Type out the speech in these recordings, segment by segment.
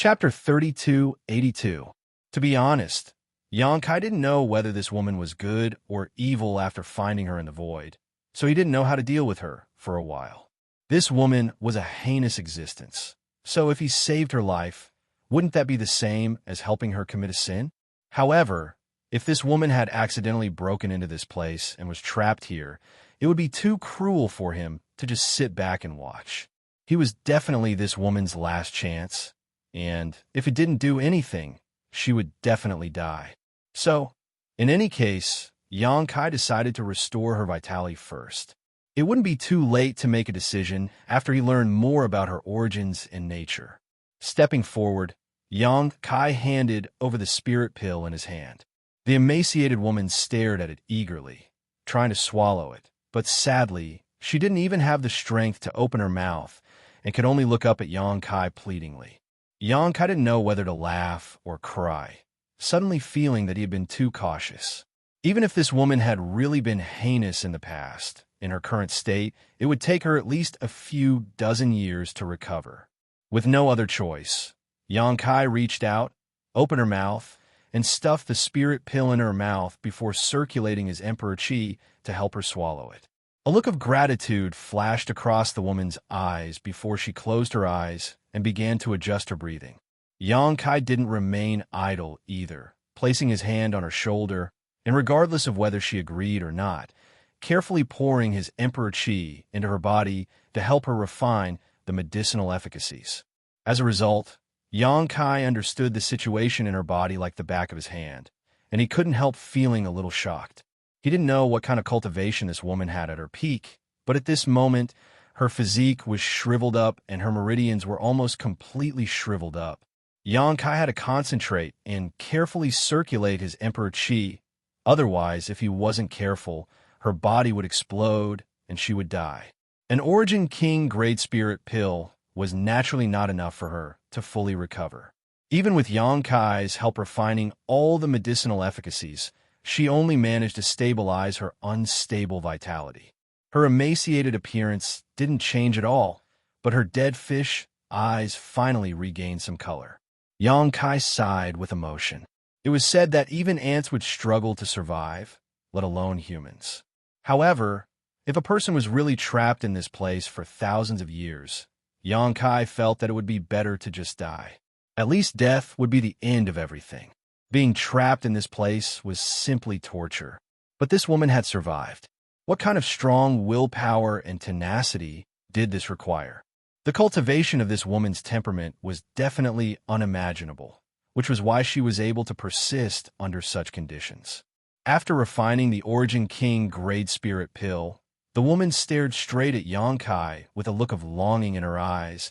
Chapter 3282. To be honest, Xianxia didn't know whether this woman was good or evil after finding her in the void, so he didn't know how to deal with her for a while. This woman was a heinous existence, so if he saved her life, wouldn't that be the same as helping her commit a sin? However, if this woman had accidentally broken into this place and was trapped here, it would be too cruel for him to just sit back and watch. He was definitely this woman's last chance, and if it didn't do anything, she would definitely die. So, in any case, Xianxia decided to restore her vitality first. It wouldn't be too late to make a decision after he learned more about her origins and nature. Stepping forward, Xianxia handed over the spirit pill in his hand. The emaciated woman stared at it eagerly, trying to swallow it, but sadly, she didn't even have the strength to open her mouth and could only look up at Xianxia pleadingly. Xianxia didn't know whether to laugh or cry, suddenly feeling that he had been too cautious. Even if this woman had really been heinous in the past, in her current state, it would take her at least a few dozen years to recover. With no other choice, Xianxia reached out, opened her mouth, and stuffed the spirit pill in her mouth before circulating his emperor qi to help her swallow it. A look of gratitude flashed across the woman's eyes before she closed her eyes and began to adjust her breathing. Xianxia didn't remain idle either, placing his hand on her shoulder, and regardless of whether she agreed or not, carefully pouring his emperor qi into her body to help her refine the medicinal efficacies. As a result, Xianxia understood the situation in her body like the back of his hand, and he couldn't help feeling a little shocked. He didn't know what kind of cultivation this woman had at her peak, but at this moment, her physique was shriveled up and her meridians were almost completely shriveled up. Xianxia had to concentrate and carefully circulate his emperor qi. Otherwise, if he wasn't careful, her body would explode and she would die. An Origin King Great Spirit pill was naturally not enough for her to fully recover. Even with Xianxia's help refining all the medicinal efficacies, she only managed to stabilize her unstable vitality. Her emaciated appearance didn't change at all, but her dead fish eyes finally regained some color. Xianxia sighed with emotion. It was said that even ants would struggle to survive, let alone humans. However, if a person was really trapped in this place for thousands of years, Xianxia felt that it would be better to just die. At least death would be the end of everything. Being trapped in this place was simply torture. But this woman had survived. What kind of strong willpower and tenacity did this require? The cultivation of this woman's temperament was definitely unimaginable, which was why she was able to persist under such conditions. After refining the Origin King Great Spirit pill, the woman stared straight at Xianxia with a look of longing in her eyes,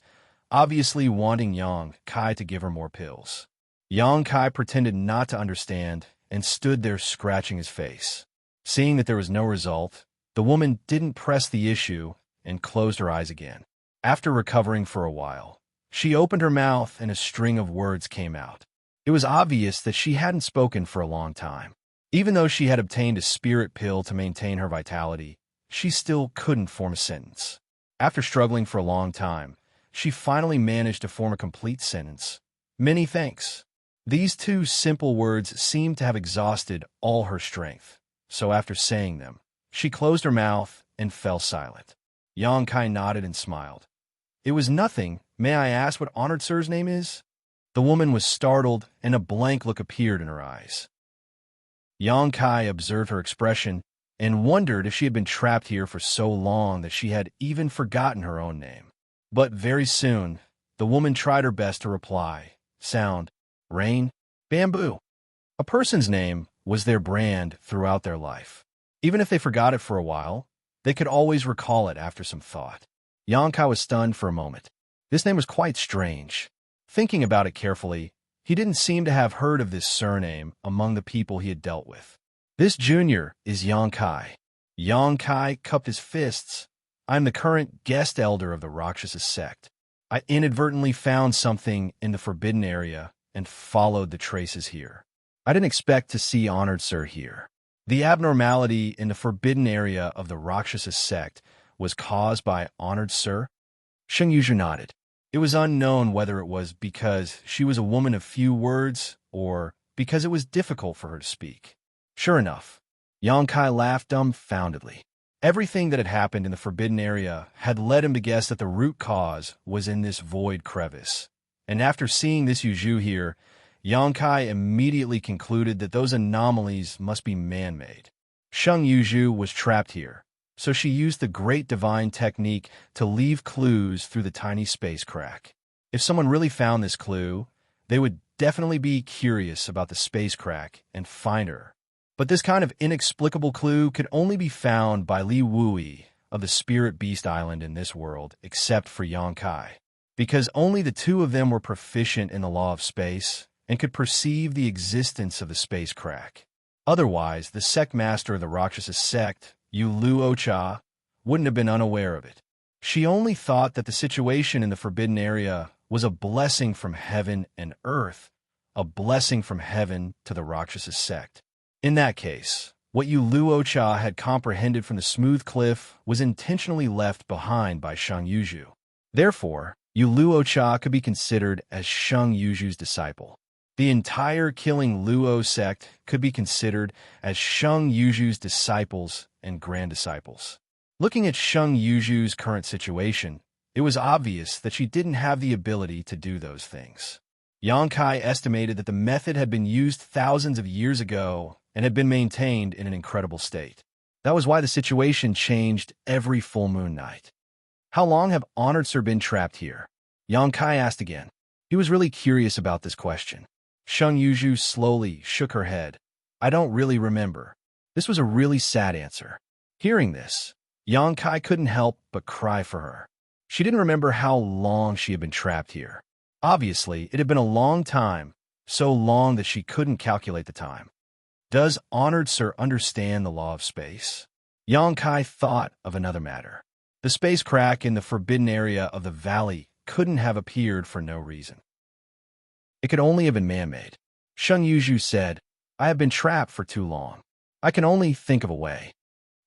obviously wanting Xianxia to give her more pills. Xianxia pretended not to understand and stood there scratching his face. Seeing that there was no result, the woman didn't press the issue and closed her eyes again. After recovering for a while, she opened her mouth and a string of words came out. It was obvious that she hadn't spoken for a long time. Even though she had obtained a spirit pill to maintain her vitality, she still couldn't form a sentence. After struggling for a long time, she finally managed to form a complete sentence. Many thanks. These two simple words seemed to have exhausted all her strength, so after saying them, she closed her mouth and fell silent. Xianxia nodded and smiled. It was nothing. May I ask what Honored Sir's name is? The woman was startled and a blank look appeared in her eyes. Xianxia observed her expression and wondered if she had been trapped here for so long that she had even forgotten her own name. But very soon, the woman tried her best to reply. Sound, rain, bamboo. A person's name was their brand throughout their life. Even if they forgot it for a while, they could always recall it after some thought. Xianxia was stunned for a moment. This name was quite strange. Thinking about it carefully, he didn't seem to have heard of this surname among the people he had dealt with. This junior is Xianxia. Xianxia cupped his fists. I'm the current guest elder of the Rakshasa sect. I inadvertently found something in the forbidden area and followed the traces here. I didn't expect to see Honored Sir here. The abnormality in the forbidden area of the Rakshasa sect was caused by Honored Sir? Xianxia nodded. It was unknown whether it was because she was a woman of few words or because it was difficult for her to speak. Sure enough, Yongkai laughed dumbfoundedly. Everything that had happened in the forbidden area had led him to guess that the root cause was in this void crevice. And after seeing this Yuzhu here, Yongkai immediately concluded that those anomalies must be man-made. Sheng Yuzhu was trapped here, so she used the great divine technique to leave clues through the tiny space crack. If someone really found this clue, they would definitely be curious about the space crack and find her. But this kind of inexplicable clue could only be found by Li Wui of the Spirit Beast Island in this world, except for Yongkai, because only the two of them were proficient in the law of space and could perceive the existence of the space crack. Otherwise, the sect master of the Rakshasa sect, Yu Luocha, wouldn't have been unaware of it. She only thought that the situation in the forbidden area was a blessing from heaven and earth, a blessing from heaven to the Rakshasa sect. In that case, what Yu Luocha had comprehended from the smooth cliff was intentionally left behind by Sheng Yuzhu. Therefore, Yu Luocha could be considered as Sheng Yuzhu's disciple. The entire Killing Luo sect could be considered as Sheng Yuzhu's disciples and grand-disciples. Looking at Sheng Yuzhu's current situation, it was obvious that she didn't have the ability to do those things. Yongkai estimated that the method had been used thousands of years ago and had been maintained in an incredible state. That was why the situation changed every full moon night. How long have Honored Sir been trapped here? Yongkai asked again. He was really curious about this question. Sheng Yuzhu slowly shook her head. I don't really remember. This was a really sad answer. Hearing this, Yongkai couldn't help but cry for her. She didn't remember how long she had been trapped here. Obviously, it had been a long time, so long that she couldn't calculate the time. Does Honored Sir understand the law of space? Yongkai thought of another matter. The space crack in the forbidden area of the valley couldn't have appeared for no reason. It could only have been man-made. Sheng Yuzhu said, I have been trapped for too long. I can only think of a way.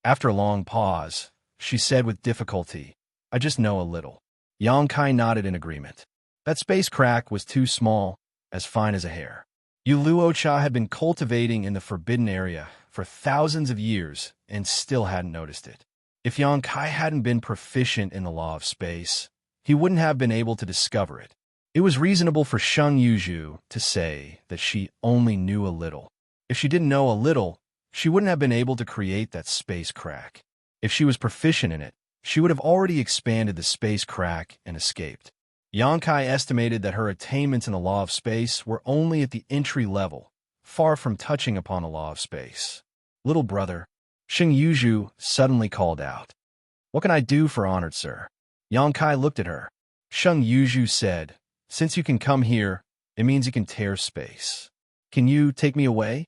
After a long pause, she said with difficulty, I just know a little. Yongkai nodded in agreement. That space crack was too small, as fine as a hair. Yu Luocha had been cultivating in the forbidden area for thousands of years and still hadn't noticed it. If Yongkai hadn't been proficient in the law of space, he wouldn't have been able to discover it. It was reasonable for Sheng Yuzhu to say that she only knew a little. If she didn't know a little, she wouldn't have been able to create that space crack. If she was proficient in it, she would have already expanded the space crack and escaped. Yongkai estimated that her attainments in the law of space were only at the entry level, far from touching upon the law of space. Little brother, Sheng Yuzhu suddenly called out. What can I do for Honored Sir? Yongkai looked at her. Sheng Yuzhu said, Since you can come here, it means you can tear space. Can you take me away?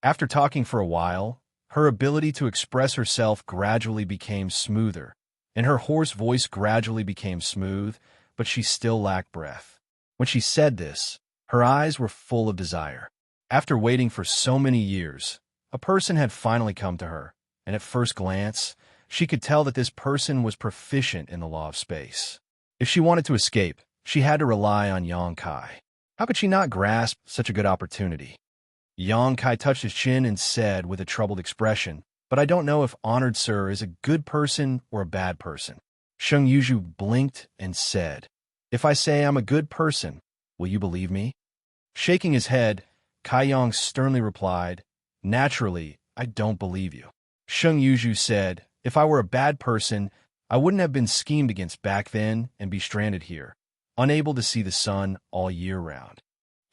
After talking for a while, her ability to express herself gradually became smoother, and her hoarse voice gradually became smooth, but she still lacked breath. When she said this, her eyes were full of desire. After waiting for so many years, a person had finally come to her, and at first glance, she could tell that this person was proficient in the law of space. If she wanted to escape, she had to rely on Yongkai. How could she not grasp such a good opportunity? Yongkai touched his chin and said with a troubled expression, But I don't know if Honored Sir is a good person or a bad person. Sheng Yuzhu blinked and said, If I say I'm a good person, will you believe me? Shaking his head, Kai Yong sternly replied, Naturally, I don't believe you. Sheng Yuzhu said, If I were a bad person, I wouldn't have been schemed against back then and be stranded here, unable to see the sun all year round.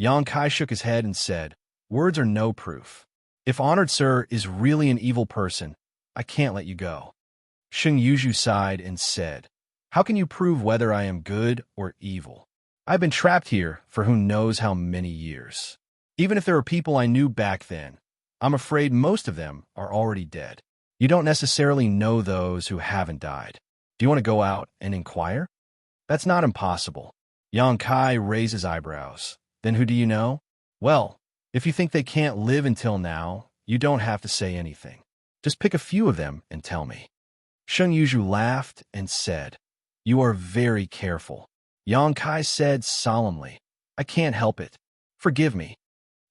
Yongkai shook his head and said, Words are no proof. If Honored Sir is really an evil person, I can't let you go. Sheng Yuzhu sighed and said, How can you prove whether I am good or evil? I've been trapped here for who knows how many years. Even if there are people I knew back then, I'm afraid most of them are already dead. You don't necessarily know those who haven't died. Do you want to go out and inquire? That's not impossible. Yongkai raised his eyebrows. Then who do you know? Well, if you think they can't live until now, you don't have to say anything. Just pick a few of them and tell me. Sheng Yuzhu laughed and said, You are very careful. Yang Kai said solemnly. I can't help it. Forgive me.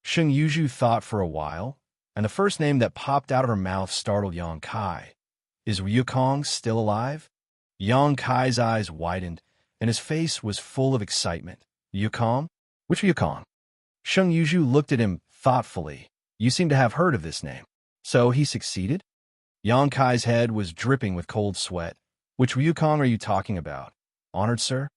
Xianxia thought for a while, and the first name that popped out of her mouth startled Yang Kai. Is Wukong still alive? Yang Kai's eyes widened, and his face was full of excitement. Wukong? Which Wukong? Xianxia looked at him thoughtfully. You seem to have heard of this name. So he succeeded? Yang Kai's head was dripping with cold sweat. Which Wukong are you talking about? Honored sir?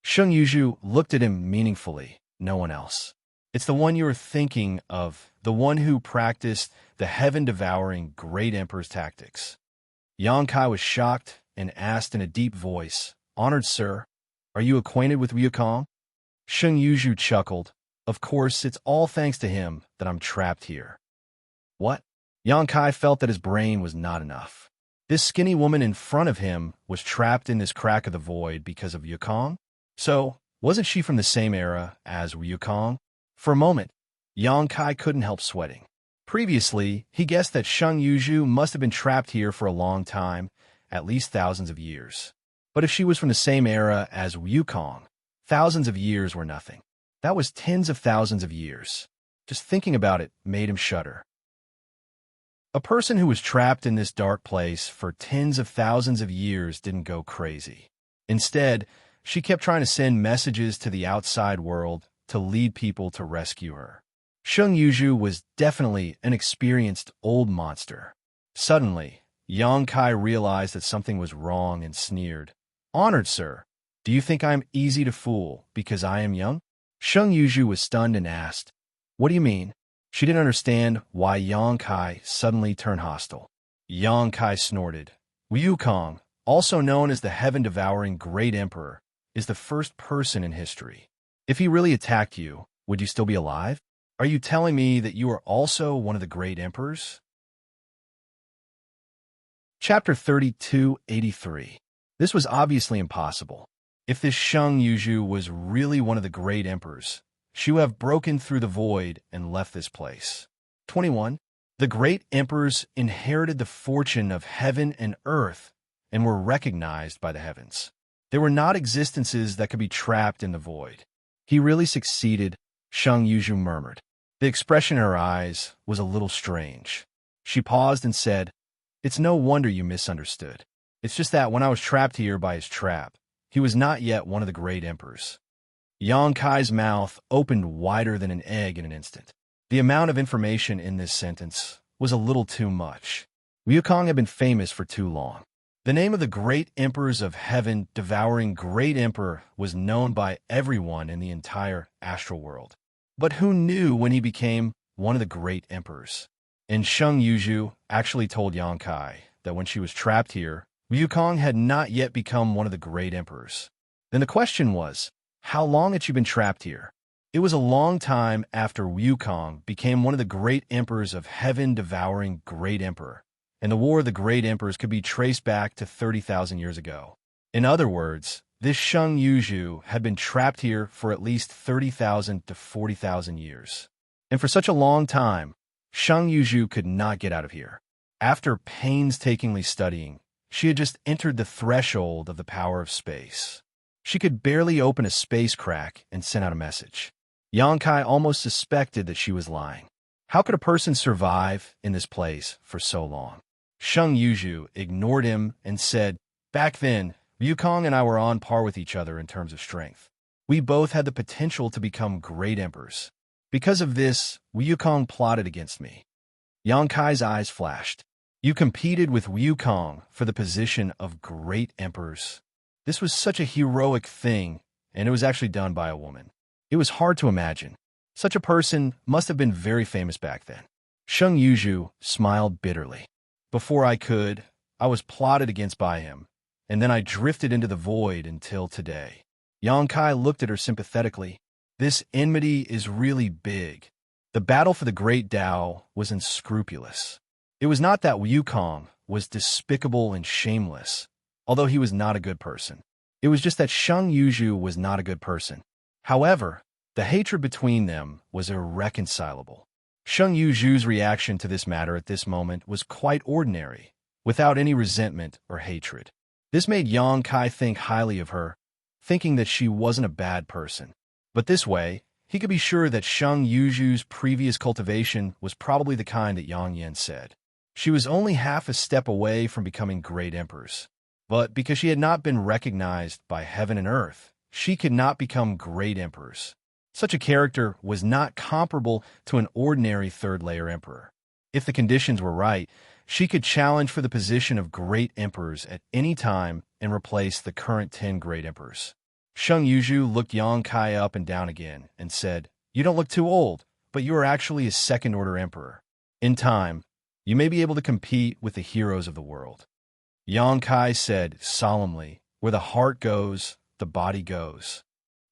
Xianxia looked at him meaningfully. No one else. It's the one you were thinking of, the one who practiced the heaven-devouring great emperor's tactics. Yang Kai was shocked and asked in a deep voice, Honored sir, are you acquainted with Wukong? Xianxia chuckled. Of course, it's all thanks to him that I'm trapped here. What? Yang Kai felt that his brain was not enough. This skinny woman in front of him was trapped in this crack of the void because of Wukong? So, wasn't she from the same era as Wukong? For a moment, Yang Kai couldn't help sweating. Previously, he guessed that Xianxia must have been trapped here for a long time, at least thousands of years. But if she was from the same era as Wukong, thousands of years were nothing. That was tens of thousands of years. Just thinking about it made him shudder. A person who was trapped in this dark place for tens of thousands of years didn't go crazy. Instead, she kept trying to send messages to the outside world to lead people to rescue her. Xianxia was definitely an experienced old monster. Suddenly, Yang Kai realized that something was wrong and sneered. Honored sir, do you think I'm easy to fool because I am young? Xianxia was stunned and asked, What do you mean? She didn't understand why Yang Kai suddenly turned hostile. Yang Kai snorted. Wukong, also known as the heaven-devouring great emperor, is the first person in history. If he really attacked you, would you still be alive? Are you telling me that you are also one of the great emperors? Chapter 3283. This was obviously impossible. If this Xianxia was really one of the great emperors, she would have broken through the void and left this place. 21. The great emperors inherited the fortune of heaven and earth and were recognized by the heavens. They were not existences that could be trapped in the void. He really succeeded, Xianxia murmured. The expression in her eyes was a little strange. She paused and said, It's no wonder you misunderstood. It's just that when I was trapped here by his trap, he was not yet one of the great emperors. Yang Kai's mouth opened wider than an egg in an instant. The amount of information in this sentence was a little too much. Wukong had been famous for too long. The name of the great emperors of heaven, devouring great emperor, was known by everyone in the entire astral world. But who knew when he became one of the great emperors? And Xianxia actually told Yang Kai that when she was trapped here, Wukong had not yet become one of the great emperors. Then the question was, how long had she been trapped here? It was a long time after Wukong became one of the great emperors of heaven, devouring great emperor, and the War of the Great Emperors could be traced back to 30,000 years ago. In other words, this Xianxia had been trapped here for at least 30,000 to 40,000 years. And for such a long time, Xianxia could not get out of here. After painstakingly studying, she had just entered the threshold of the power of space. She could barely open a space crack and send out a message. Yang Kai almost suspected that she was lying. How could a person survive in this place for so long? Xianxia ignored him and said, Back then, Wukong and I were on par with each other in terms of strength. We both had the potential to become great emperors. Because of this, Wukong plotted against me. Yang Kai's eyes flashed. You competed with Wukong for the position of great emperors. This was such a heroic thing, and it was actually done by a woman. It was hard to imagine. Such a person must have been very famous back then. Xianxia smiled bitterly. Before I could, I was plotted against by him, and then I drifted into the void until today. Yang Kai looked at her sympathetically. This enmity is really big. The battle for the great Tao was unscrupulous. It was not that Wukong was despicable and shameless, although he was not a good person. It was just that Xianxia was not a good person. However, the hatred between them was irreconcilable. Xianxia's reaction to this matter at this moment was quite ordinary, without any resentment or hatred. This made Yang Kai think highly of her. thinking that she wasn't a bad person. But this way, he could be sure that Sheng Yuzhu's previous cultivation was probably the kind that Yang Yan said. She was only half a step away from becoming great empress. But because she had not been recognized by heaven and earth, she could not become great emperors. Such a character was not comparable to an ordinary third-layer emperor. If the conditions were right, she could challenge for the position of great emperors at any time and replace the current 10 great emperors. Sheng Yuzhu looked Yang Kai up and down again and said, "You don't look too old, but you are actually a second-order emperor. In time, you may be able to compete with the heroes of the world." Yang Kai said solemnly, "Where the heart goes, the body goes."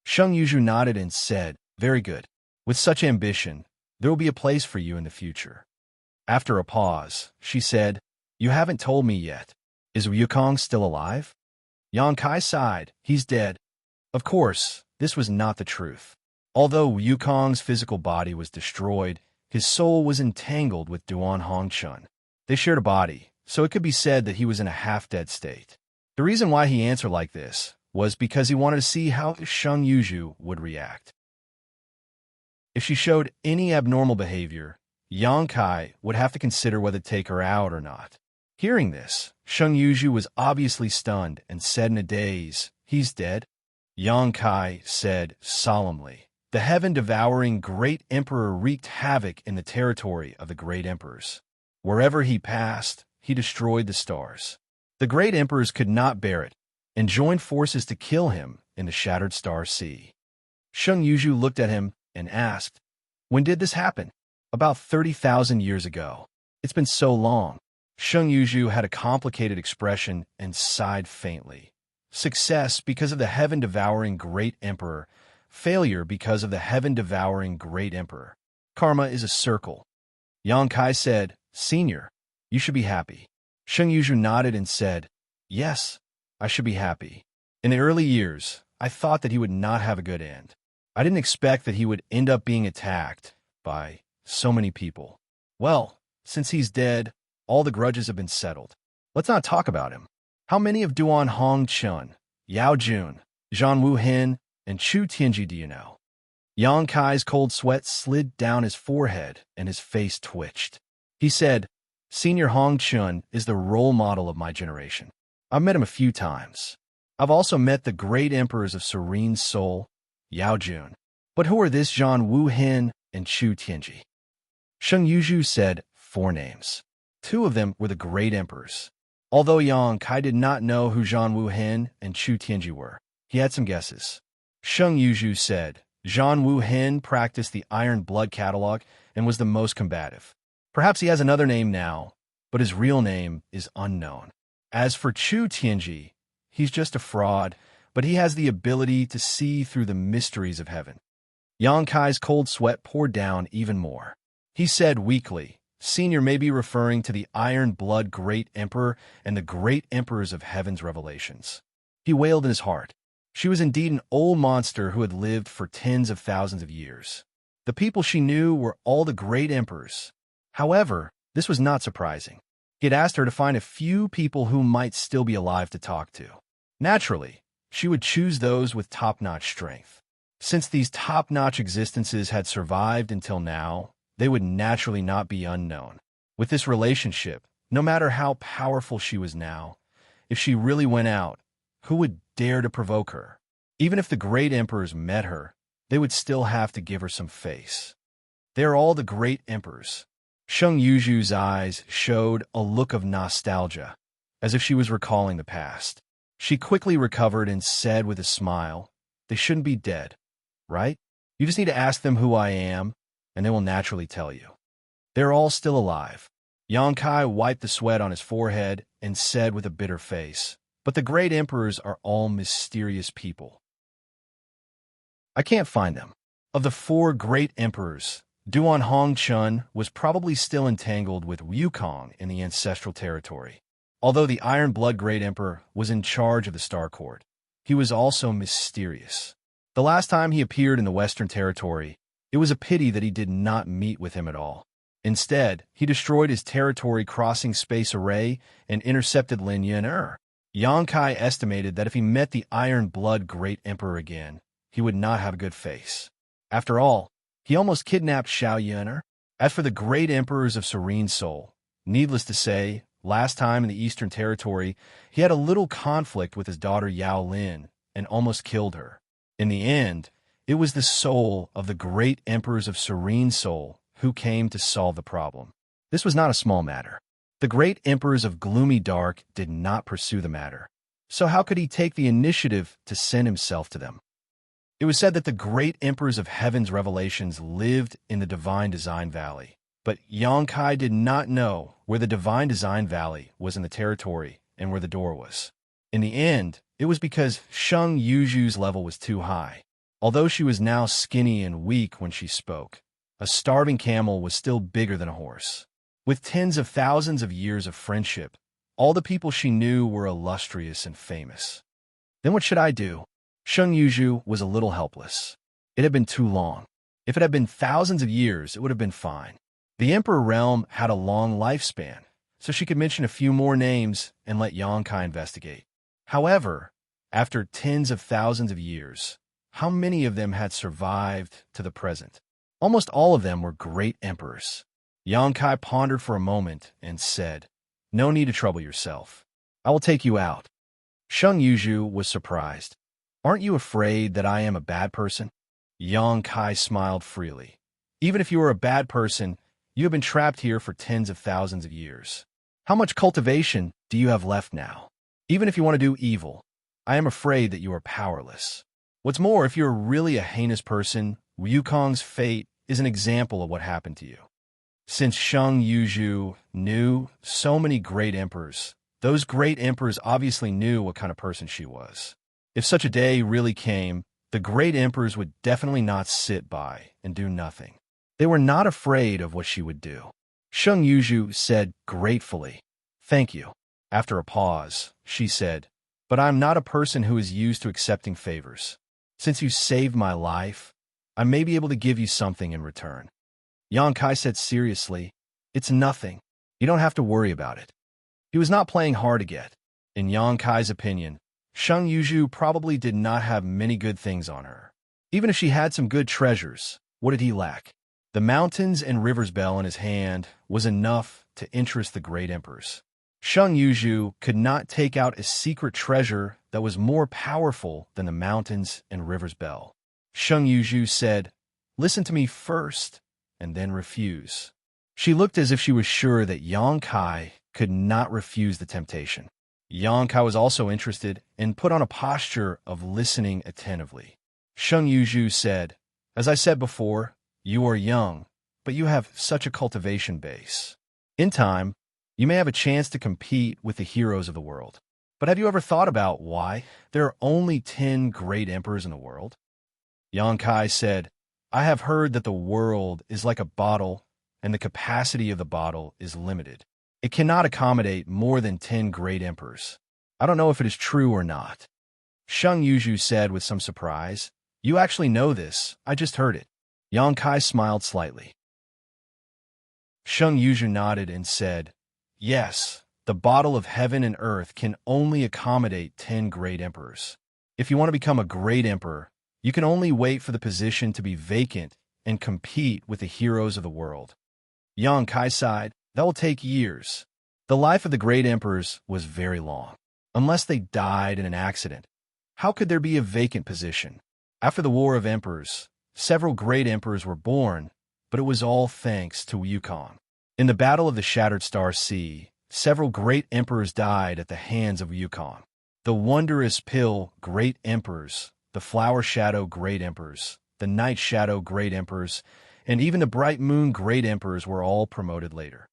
Sheng Yuzhu nodded and said, "Very good. With such ambition, there will be a place for you in the future." After a pause, she said, "You haven't told me yet. Is Wukong still alive?" Yang Kai sighed. "He's dead." Of course, this was not the truth. Although Wukong's physical body was destroyed, his soul was entangled with Duan Hongchun. They shared a body, so it could be said that he was in a half-dead state. The reason why he answered like this was because he wanted to see how Sheng Yuzhu would react. If she showed any abnormal behavior, Yang Kai would have to consider whether to take her out or not. Hearing this, Sheng Yuzhu was obviously stunned and said in a daze, "He's dead?" Yang Kai said solemnly, "The heaven-devouring great emperor wreaked havoc in the territory of the great emperors. Wherever he passed, he destroyed the stars. The great emperors could not bear it and joined forces to kill him in the shattered star sea." Sheng Yuzhu looked at him and asked, "When did this happen?" "About 30,000 years ago. It's been so long." Sheng Yuzhu had a complicated expression and sighed faintly. Success because of the heaven-devouring great emperor, failure because of the heaven-devouring great emperor. Karma is a circle. Yang Kai said, "Senior, you should be happy." Sheng Yuzhu nodded and said, "Yes, I should be happy. In the early years, I thought that he would not have a good end. I didn't expect that he would end up being attacked by so many people. Well, since he's dead, all the grudges have been settled. Let's not talk about him. How many of Duan Hongchun, Yao Jun, Zhan Wuhen, and Chu Tianji do you know?" Yang Kai's cold sweat slid down his forehead and his face twitched. He said, "Senior Hongchun is the role model of my generation. I've met him a few times. I've also met the great emperors of serene soul, Yao Jun. But who are this Zhan Wuhen and Chu Tianji?" Sheng Yuzhu said 4 names. 2 of them were the great emperors. Although Yang Kai did not know who Zhan Wuhen and Chu Tianji were, he had some guesses. Sheng Yuzhu said, "Zhan Wuhen practiced the Iron Blood Catalog and was the most combative. Perhaps he has another name now, but his real name is unknown. As for Chu Tianji, he's just a fraud, but he has the ability to see through the mysteries of heaven." Yang Kai's cold sweat poured down even more. He said weakly, "Senior may be referring to the Iron Blood Great Emperor and the Great Emperors of Heaven's revelations." He wailed in his heart. She was indeed an old monster who had lived for tens of thousands of years. The people she knew were all the great emperors. However, this was not surprising. He had asked her to find a few people who might still be alive to talk to. Naturally, she would choose those with top-notch strength. Since these top-notch existences had survived until now, they would naturally not be unknown. With this relationship, no matter how powerful she was now, if she really went out, who would dare to provoke her? Even if the great emperors met her, they would still have to give her some face. They are all the great emperors. Sheng Yuzhu's eyes showed a look of nostalgia, as if she was recalling the past. She quickly recovered and said with a smile, "They shouldn't be dead, right? You just need to ask them who I am, and they will naturally tell you. They're all still alive." Yang Kai wiped the sweat on his forehead and said with a bitter face, "But the great emperors are all mysterious people. I can't find them." Of the 4 great emperors, Duan Hongchun was probably still entangled with Wukong in the ancestral territory. Although the Iron Blood Great Emperor was in charge of the Star Court, he was also mysterious. The last time he appeared in the Western Territory, it was a pity that he did not meet with him at all. Instead, he destroyed his territory-crossing space array and intercepted Lin Yin. Yangkai estimated that if he met the Iron Blood Great Emperor again, he would not have a good face. After all, he almost kidnapped Xianxia. As for the great emperors of serene soul, needless to say, last time in the Eastern Territory, he had a little conflict with his daughter Yao Lin and almost killed her. In the end, it was the soul of the great emperors of serene soul who came to solve the problem. This was not a small matter. The great emperors of gloomy dark did not pursue the matter. So how could he take the initiative to send himself to them? It was said that the great emperors of heaven's revelations lived in the Divine Design Valley. But Yangkai did not know where the Divine Design Valley was in the territory and where the door was. In the end, it was because Xianxia's level was too high. Although she was now skinny and weak when she spoke, a starving camel was still bigger than a horse. With tens of thousands of years of friendship, all the people she knew were illustrious and famous. Then what should I do? Xianxia was a little helpless. It had been too long. If it had been thousands of years, it would have been fine. The Emperor realm had a long lifespan, so she could mention a few more names and let Yangkai investigate. However, after tens of thousands of years, how many of them had survived to the present? Almost all of them were great emperors. Yangkai pondered for a moment and said, "No need to trouble yourself. I will take you out." Xianxia was surprised. "Aren't you afraid that I am a bad person?" Yangkai smiled freely. "Even if you are a bad person, you have been trapped here for tens of thousands of years. How much cultivation do you have left now? Even if you want to do evil, I am afraid that you are powerless. What's more, if you're really a heinous person, Wukong's fate is an example of what happened to you." Since Xianxia knew so many great emperors, those great emperors obviously knew what kind of person she was. If such a day really came, the great emperors would definitely not sit by and do nothing. They were not afraid of what she would do. Xianxia said gratefully, "Thank you." After a pause, she said, "But I'm not a person who is used to accepting favors. Since you saved my life, I may be able to give you something in return." Yangkai said seriously, "It's nothing. You don't have to worry about it." He was not playing hard to get. In Yangkai's opinion, Xianxia probably did not have many good things on her. Even if she had some good treasures, what did he lack? The mountains and rivers bell in his hand was enough to interest the great emperors. Xianxia could not take out a secret treasure that was more powerful than the mountains and rivers bell. Xianxia said, "Listen to me first, and then refuse." She looked as if she was sure that Yangkai could not refuse the temptation. Yangkai was also interested and put on a posture of listening attentively. Xianxia said, "As I said before, you are young, but you have such a cultivation base. In time, you may have a chance to compete with the heroes of the world. But have you ever thought about why there are only 10 great emperors in the world?" Yangkai said, "I have heard that the world is like a bottle, and the capacity of the bottle is limited. It cannot accommodate more than 10 great emperors. I don't know if it is true or not." Xianxia said with some surprise, "You actually know this. I just heard it." Yangkai smiled slightly. Xianxia nodded and said, "Yes, the bottle of heaven and earth can only accommodate 10 great emperors. If you want to become a great emperor, you can only wait for the position to be vacant and compete with the heroes of the world." Yangkai sighed, "That will take years." The life of the great emperors was very long. Unless they died in an accident, how could there be a vacant position? After the War of Emperors, several great emperors were born, but it was all thanks to Wukong. In the Battle of the Shattered Star Sea, several great emperors died at the hands of Wukong. The Wondrous Pill Great Emperors, the Flower Shadow Great Emperors, the Night Shadow Great Emperors, and even the Bright Moon Great Emperors were all promoted later.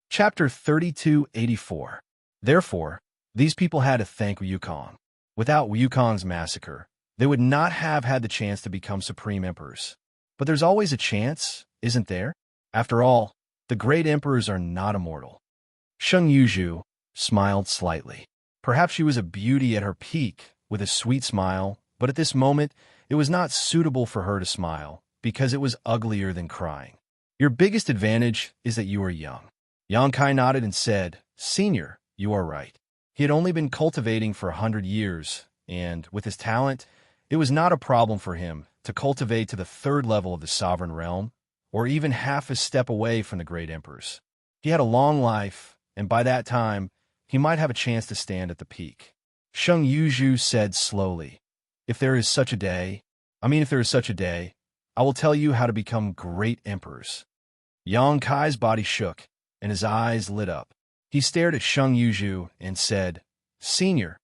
Chapter 3284. Therefore, these people had to thank Wukong. Without Wukong's massacre, they would not have had the chance to become supreme emperors. But there's always a chance, isn't there? After all, the great emperors are not immortal. Xianxia smiled slightly. Perhaps she was a beauty at her peak, with a sweet smile, but at this moment, it was not suitable for her to smile, because it was uglier than crying. "Your biggest advantage is that you are young." Yangkai nodded and said, Senior, you are right. He had only been cultivating for 100 years, and with his talent, it was not a problem for him to cultivate to the third level of the sovereign realm, or even half a step away from the great emperors. He had a long life, and by that time, he might have a chance to stand at the peak. Xianxia said slowly, if there is such a day, I will tell you how to become great emperors. Yang Kai's body shook, and his eyes lit up. He stared at Xianxia and said, Senior,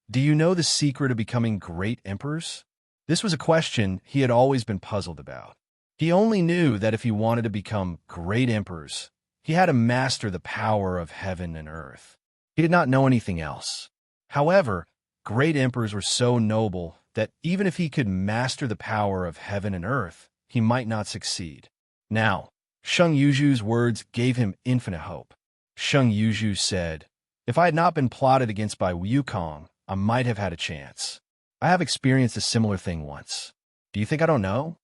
do you know the secret of becoming great emperors? This was a question he had always been puzzled about. He only knew that if he wanted to become great emperors, he had to master the power of heaven and earth. He did not know anything else. However, great emperors were so noble that even if he could master the power of heaven and earth, he might not succeed. Now, Xianxia's words gave him infinite hope. Xianxia said, if I had not been plotted against by Wukong, I might have had a chance. I have experienced a similar thing once. Do you think I don't know?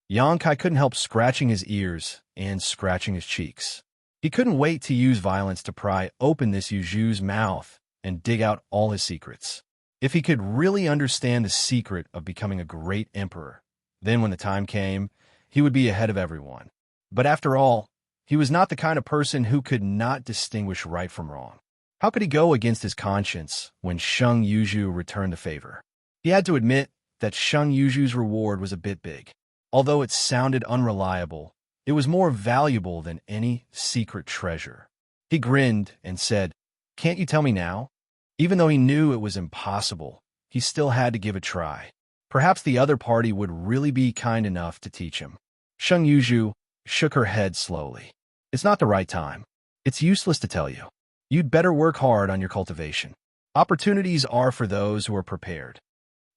Yang Kai couldn't help scratching his ears and scratching his cheeks. He couldn't wait to use violence to pry open this Yuju's mouth and dig out all his secrets. If he could really understand the secret of becoming a great emperor, then when the time came, he would be ahead of everyone. But after all, he was not the kind of person who could not distinguish right from wrong. How could he go against his conscience when Xianxia returned the favor? He had to admit that Xianxia's reward was a bit big. Although it sounded unreliable, it was more valuable than any secret treasure. He grinned and said, can't you tell me now? Even though he knew it was impossible, he still had to give a try. Perhaps the other party would really be kind enough to teach him. Xianxia shook her head slowly. It's not the right time. It's useless to tell you. You'd better work hard on your cultivation. Opportunities are for those who are prepared.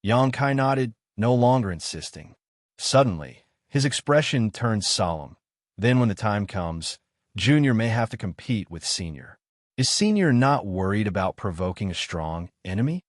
Yang Kai nodded, no longer insisting. Suddenly, his expression turned solemn. Then when the time comes, Junior may have to compete with Senior. Is Senior not worried about provoking a strong enemy?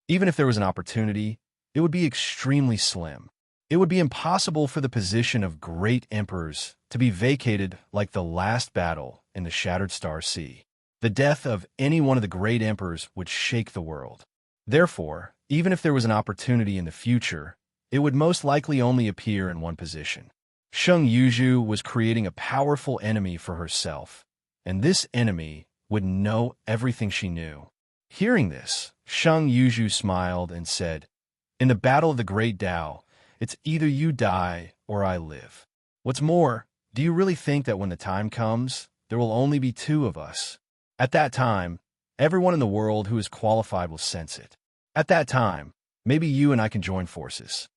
Even if there was an opportunity, it would be extremely slim. It would be impossible for the position of great emperors to be vacated like the last battle in the Shattered Star Sea. The death of any one of the great emperors would shake the world. Therefore, even if there was an opportunity in the future, it would most likely only appear in one position. Xianxia was creating a powerful enemy for herself, and this enemy would know everything she knew. Hearing this, Xianxia smiled and said, in the battle of the Great Tao, it's either you die or I live. What's more, do you really think that when the time comes, there will only be two of us? At that time, everyone in the world who is qualified will sense it. At that time, maybe you and I can join forces.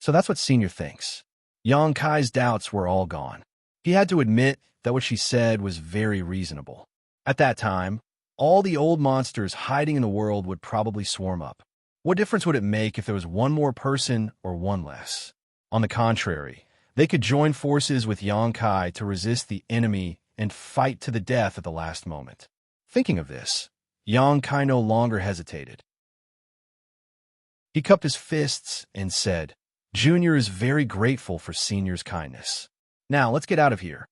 So that's what Senior thinks. Yang Kai's doubts were all gone. He had to admit that what she said was very reasonable. At that time, all the old monsters hiding in the world would probably swarm up. What difference would it make if there was one more person or one less? On the contrary, they could join forces with Yang Kai to resist the enemy and fight to the death at the last moment. Thinking of this, Yang Kai no longer hesitated. He cupped his fists and said, Junior is very grateful for Senior's kindness. Now, let's get out of here.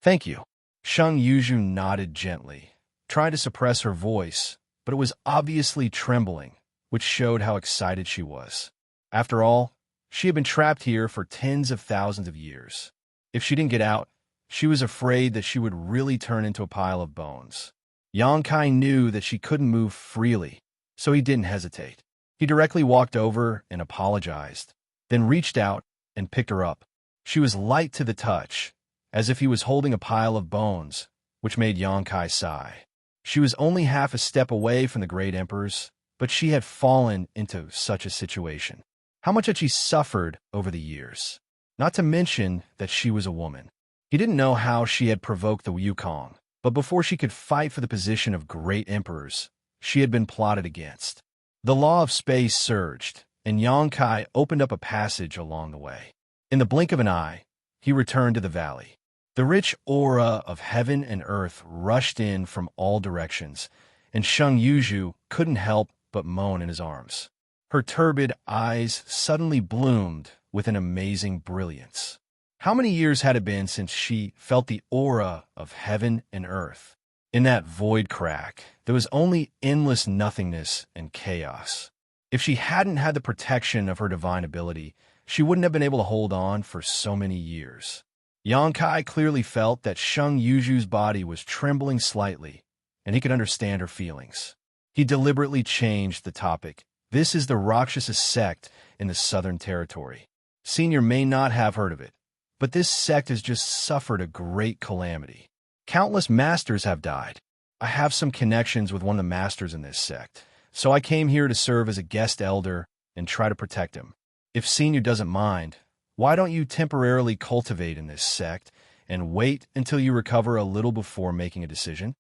Thank you. Xianxia nodded gently, trying to suppress her voice, but it was obviously trembling, which showed how excited she was. After all, she had been trapped here for tens of thousands of years. If she didn't get out, she was afraid that she would really turn into a pile of bones. Yang Kai knew that she couldn't move freely, so he didn't hesitate. He directly walked over and apologized, then reached out and picked her up. She was light to the touch, as if he was holding a pile of bones, which made Yang Kai sigh. She was only half a step away from the great emperors, but she had fallen into such a situation. How much had she suffered over the years? Not to mention that she was a woman. He didn't know how she had provoked the Wukong, but before she could fight for the position of great emperors, she had been plotted against. The law of space surged, and Yang Kai opened up a passage along the way. In the blink of an eye, he returned to the valley. The rich aura of heaven and earth rushed in from all directions, and Xianxia couldn't help but moan in his arms. Her turbid eyes suddenly bloomed with an amazing brilliance. How many years had it been since she felt the aura of heaven and earth? In that void crack, there was only endless nothingness and chaos. If she hadn't had the protection of her divine ability, she wouldn't have been able to hold on for so many years. Yang Kai clearly felt that Sheng Yuju's body was trembling slightly, and he could understand her feelings. He deliberately changed the topic. This is the Rakshasa sect in the Southern Territory. Senior may not have heard of it, but this sect has just suffered a great calamity. Countless masters have died. I have some connections with one of the masters in this sect, so I came here to serve as a guest elder and try to protect him. If Senior doesn't mind, why don't you temporarily cultivate in this sect and wait until you recover a little before making a decision?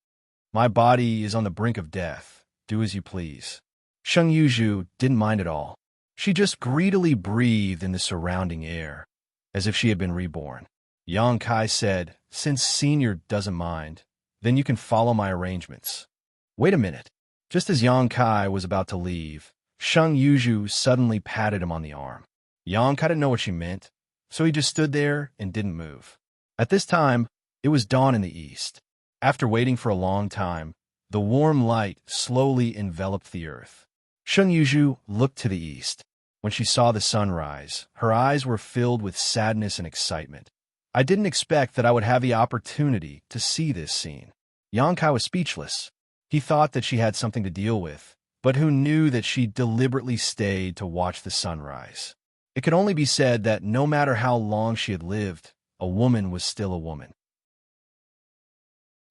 My body is on the brink of death. Do as you please. Sheng Yuju didn't mind at all. She just greedily breathed in the surrounding air, as if she had been reborn. Yang Kai said, "Since Senior doesn't mind, then you can follow my arrangements." Wait a minute. Just as Yang Kai was about to leave, Sheng Yuju suddenly patted him on the arm. Yang Kai didn't know what she meant, so he just stood there and didn't move. At this time, it was dawn in the east. After waiting for a long time, the warm light slowly enveloped the earth. Sheng Yuju looked to the east. When she saw the sunrise, her eyes were filled with sadness and excitement. I didn't expect that I would have the opportunity to see this scene. Yang Kai was speechless. He thought that she had something to deal with, but who knew that she deliberately stayed to watch the sunrise? It could only be said that no matter how long she had lived, a woman was still a woman.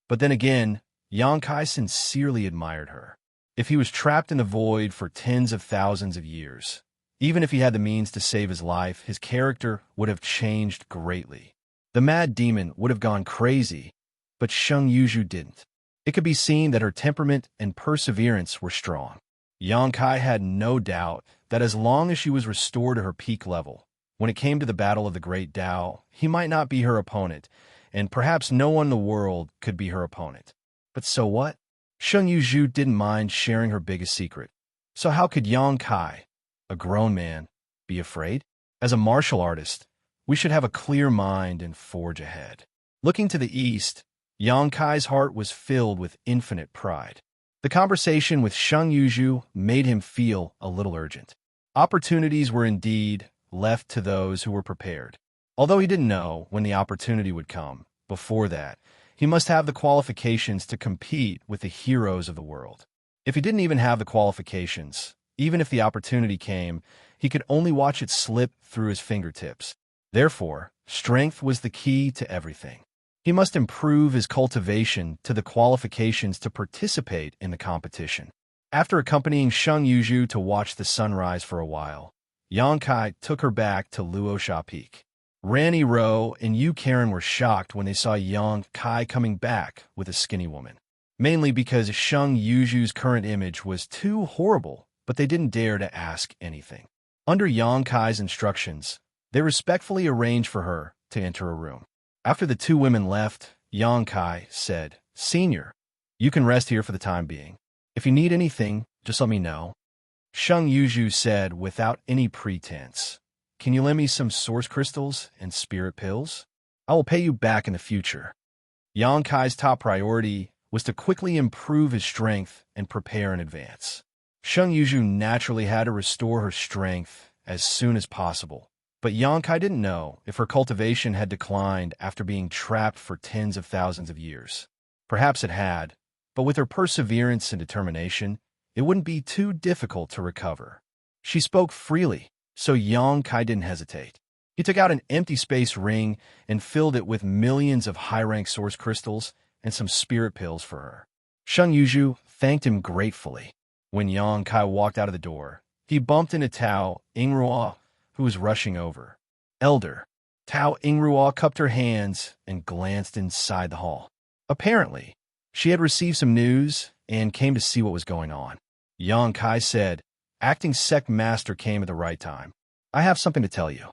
But then again, Yang Kai sincerely admired her. If he was trapped in the void for tens of thousands of years, even if he had the means to save his life, his character would have changed greatly. The mad demon would have gone crazy, but Sheng Yuju didn't. It could be seen that her temperament and perseverance were strong. Yang Kai had no doubt that as long as she was restored to her peak level, when it came to the battle of the Great Tao, he might not be her opponent, and perhaps no one in the world could be her opponent. But so what? Sheng Yuju didn't mind sharing her biggest secret. So how could Yang Kai, a grown man, be afraid? As a martial artist, we should have a clear mind and forge ahead. Looking to the east, Yang Kai's heart was filled with infinite pride. The conversation with Sheng Yuju made him feel a little urgent. Opportunities were indeed left to those who were prepared. Although he didn't know when the opportunity would come, before that, he must have the qualifications to compete with the heroes of the world. If he didn't even have the qualifications, even if the opportunity came, he could only watch it slip through his fingertips. Therefore, strength was the key to everything. He must improve his cultivation to the qualifications to participate in the competition. After accompanying Sheng Yuju to watch the sunrise for a while, Yang Kai took her back to Luosha Peak. Ranny Rowe and Yu Karen were shocked when they saw Yang Kai coming back with a skinny woman. Mainly because Sheng Yuju's current image was too horrible, but they didn't dare to ask anything. Under Yang Kai's instructions, they respectfully arranged for her to enter a room. After the two women left, Yang Kai said, "Senior, you can rest here for the time being. If you need anything, just let me know." Sheng Yuju said without any pretense, "Can you lend me some source crystals and spirit pills? I will pay you back in the future." Yang Kai's top priority was to quickly improve his strength and prepare in advance. Sheng Yuju naturally had to restore her strength as soon as possible. But Yang Kai didn't know if her cultivation had declined after being trapped for tens of thousands of years. Perhaps it had, but with her perseverance and determination, it wouldn't be too difficult to recover. She spoke freely, so Yang Kai didn't hesitate. He took out an empty space ring and filled it with millions of high-rank source crystals and some spirit pills for her. Sheng Yuju thanked him gratefully. When Yang Kai walked out of the door, he bumped into Tao Yingruo, who was rushing over. "Elder." Tao Yingruo cupped her hands and glanced inside the hall. Apparently, she had received some news and came to see what was going on. Yang Kai said, "Acting sect master came at the right time. I have something to tell you."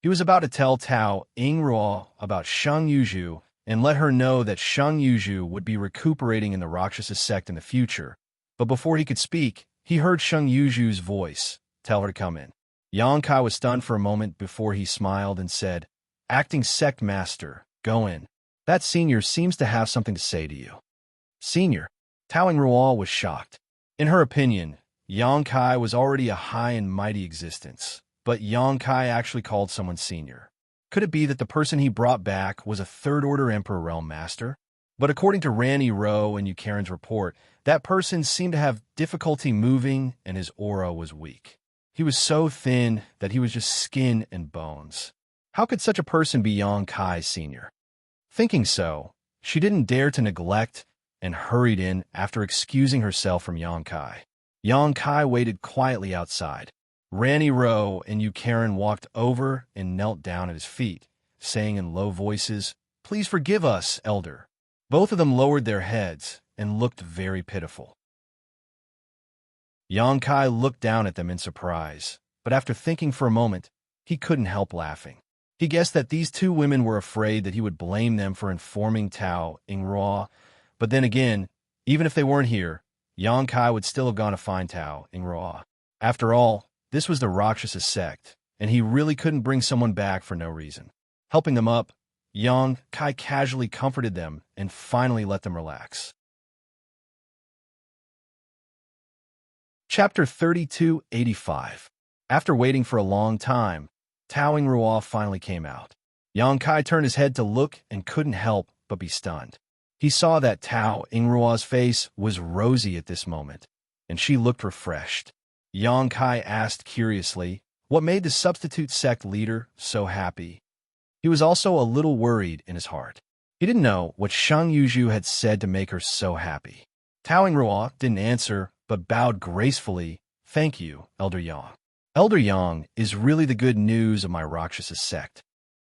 He was about to tell Tao Yingruo about Sheng Yuju and let her know that Sheng Yuju would be recuperating in the Rakshasa sect in the future, but before he could speak, he heard Sheng Yuju's voice tell her to come in. Yang Kai was stunned for a moment before he smiled and said, "Acting sect master, go in. That senior seems to have something to say to you." Senior. Tao Yingruo was shocked. In her opinion, Yang Kai was already a high and mighty existence, but Yang Kai actually called someone senior. Could it be that the person he brought back was a third-order Emperor Realm Master? But according to Randy Rowe and Yukaren's report, that person seemed to have difficulty moving and his aura was weak. He was so thin that he was just skin and bones. How could such a person be Yang Kai Sr.? Thinking so, she didn't dare to neglect and hurried in after excusing herself from Yang Kai. Yang Kai waited quietly outside. Randy Rowe and Yukaren walked over and knelt down at his feet, saying in low voices, "Please forgive us, Elder." Both of them lowered their heads and looked very pitiful. Yang Kai looked down at them in surprise, but after thinking for a moment, he couldn't help laughing. He guessed that these two women were afraid that he would blame them for informing Tao Yingruo, but then again, even if they weren't here, Yang Kai would still have gone to find Tao Yingruo. After all, this was the Rakshasa sect, and he really couldn't bring someone back for no reason. Helping them up, Yang Kai casually comforted them and finally let them relax. Chapter 3285. After waiting for a long time, Tao Yingruo finally came out. Yang Kai turned his head to look and couldn't help but be stunned. He saw that Tao Yingruo's face was rosy at this moment, and she looked refreshed. Yang Kai asked curiously, what made the substitute sect leader so happy? He was also a little worried in his heart. He didn't know what Xianxia had said to make her so happy. Tao Yingruo didn't answer, but bowed gracefully. "Thank you, Elder Yang. Elder Yang is really the good news of my Rakshasa sect."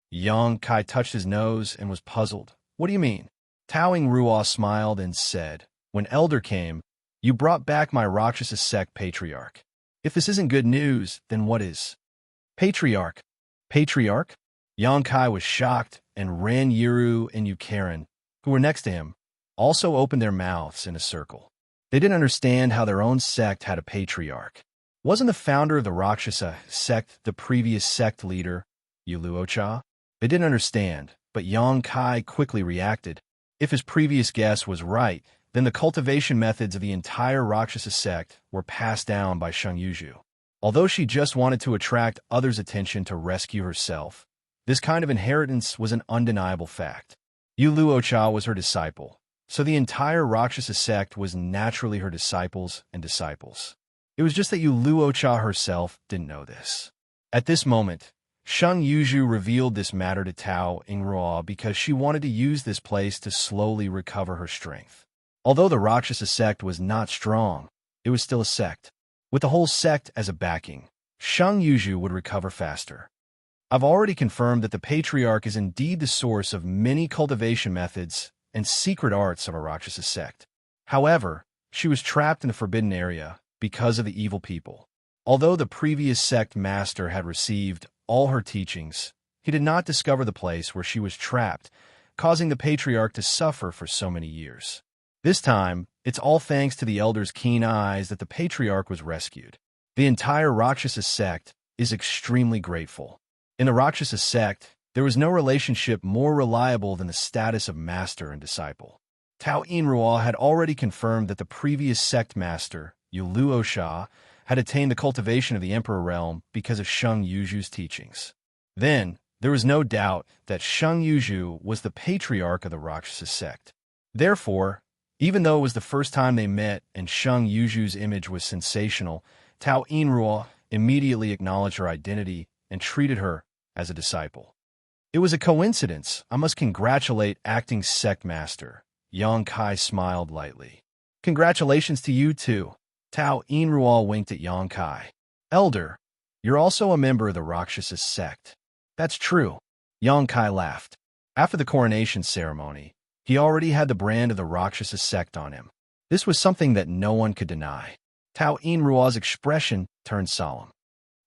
Yang Kai touched his nose and was puzzled. "What do you mean?" Tao Yingruo smiled and said, "When Elder came, you brought back my Rakshasa sect patriarch. If this isn't good news, then what is?" "Patriarch? Patriarch?" Yang Kai was shocked, and Ran Yiru and Yukaren, who were next to him, also opened their mouths in a circle. They didn't understand how their own sect had a patriarch. Wasn't the founder of the Rakshasa sect the previous sect leader, Wuxia? They didn't understand, but Yang Kai quickly reacted. If his previous guess was right, then the cultivation methods of the entire Rakshasa sect were passed down by Xianxia. Although she just wanted to attract others' attention to rescue herself, this kind of inheritance was an undeniable fact. Wuxia was her disciple, so the entire Rakshasa sect was naturally her disciples and disciples. It was just that Wuxia herself didn't know this. At this moment, Xianxia revealed this matter to Tao Yingruo because she wanted to use this place to slowly recover her strength. Although the Rakshasa sect was not strong, it was still a sect. With the whole sect as a backing, Xianxia would recover faster. I've already confirmed that the Patriarch is indeed the source of many cultivation methods and secret arts of a Rakshasa sect. However, she was trapped in the forbidden area because of the evil people. Although the previous sect master had received all her teachings, he did not discover the place where she was trapped, causing the Patriarch to suffer for so many years. This time, it's all thanks to the Elder's keen eyes that the Patriarch was rescued. The entire Rakshasa sect is extremely grateful. In the Rakshasa sect, there was no relationship more reliable than the status of master and disciple. Tao Yingruo had already confirmed that the previous sect master, Wuxia, had attained the cultivation of the Emperor realm because of Xianxia's teachings. Then, there was no doubt that Xianxia was the patriarch of the Rakshasa sect. Therefore, even though it was the first time they met and Xianxia's image was sensational, Tao Yingruo immediately acknowledged her identity and treated her as a disciple. "It was a coincidence. I must congratulate acting sect master." Yang Kai smiled lightly. "Congratulations to you too." Tao Yingruo winked at Yang Kai. "Elder, you're also a member of the Rakshasa sect." "That's true." Yang Kai laughed. After the coronation ceremony, he already had the brand of the Rakshasa sect on him. This was something that no one could deny. Tao Yingruo's expression turned solemn.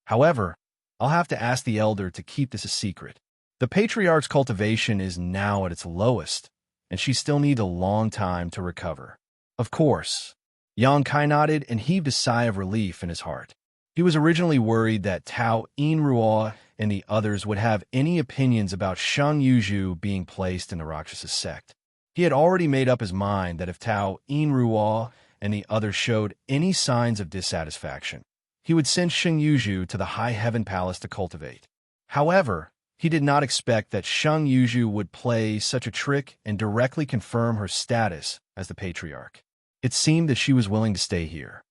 "However, I'll have to ask the Elder to keep this a secret. The Patriarch's cultivation is now at its lowest, and she still needs a long time to recover." "Of course." Yang Kai nodded and heaved a sigh of relief in his heart. He was originally worried that Tao Yingruo and the others would have any opinions about Xianxia being placed in the Rakshasa sect. He had already made up his mind that if Tao Yinruo and the others showed any signs of dissatisfaction, he would send Xianxia to the High Heaven Palace to cultivate. However, he did not expect that Xianxia would play such a trick and directly confirm her status as the patriarch. It seemed that she was willing to stay here.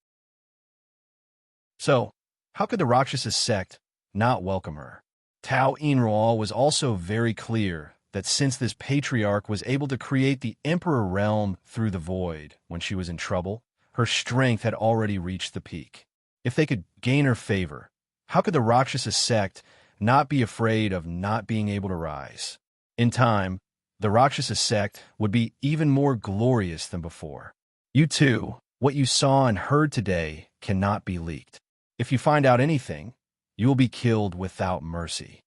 So, how could the Rakshasa sect not welcome her? Tao Yinruo was also very clear that since this patriarch was able to create the Emperor realm through the void when she was in trouble, her strength had already reached the peak. If they could gain her favor, how could the Rakshasa sect not be afraid of not being able to rise? In time, the Rakshasa sect would be even more glorious than before. You too, what you saw and heard today cannot be leaked. If you find out anything, you will be killed without mercy.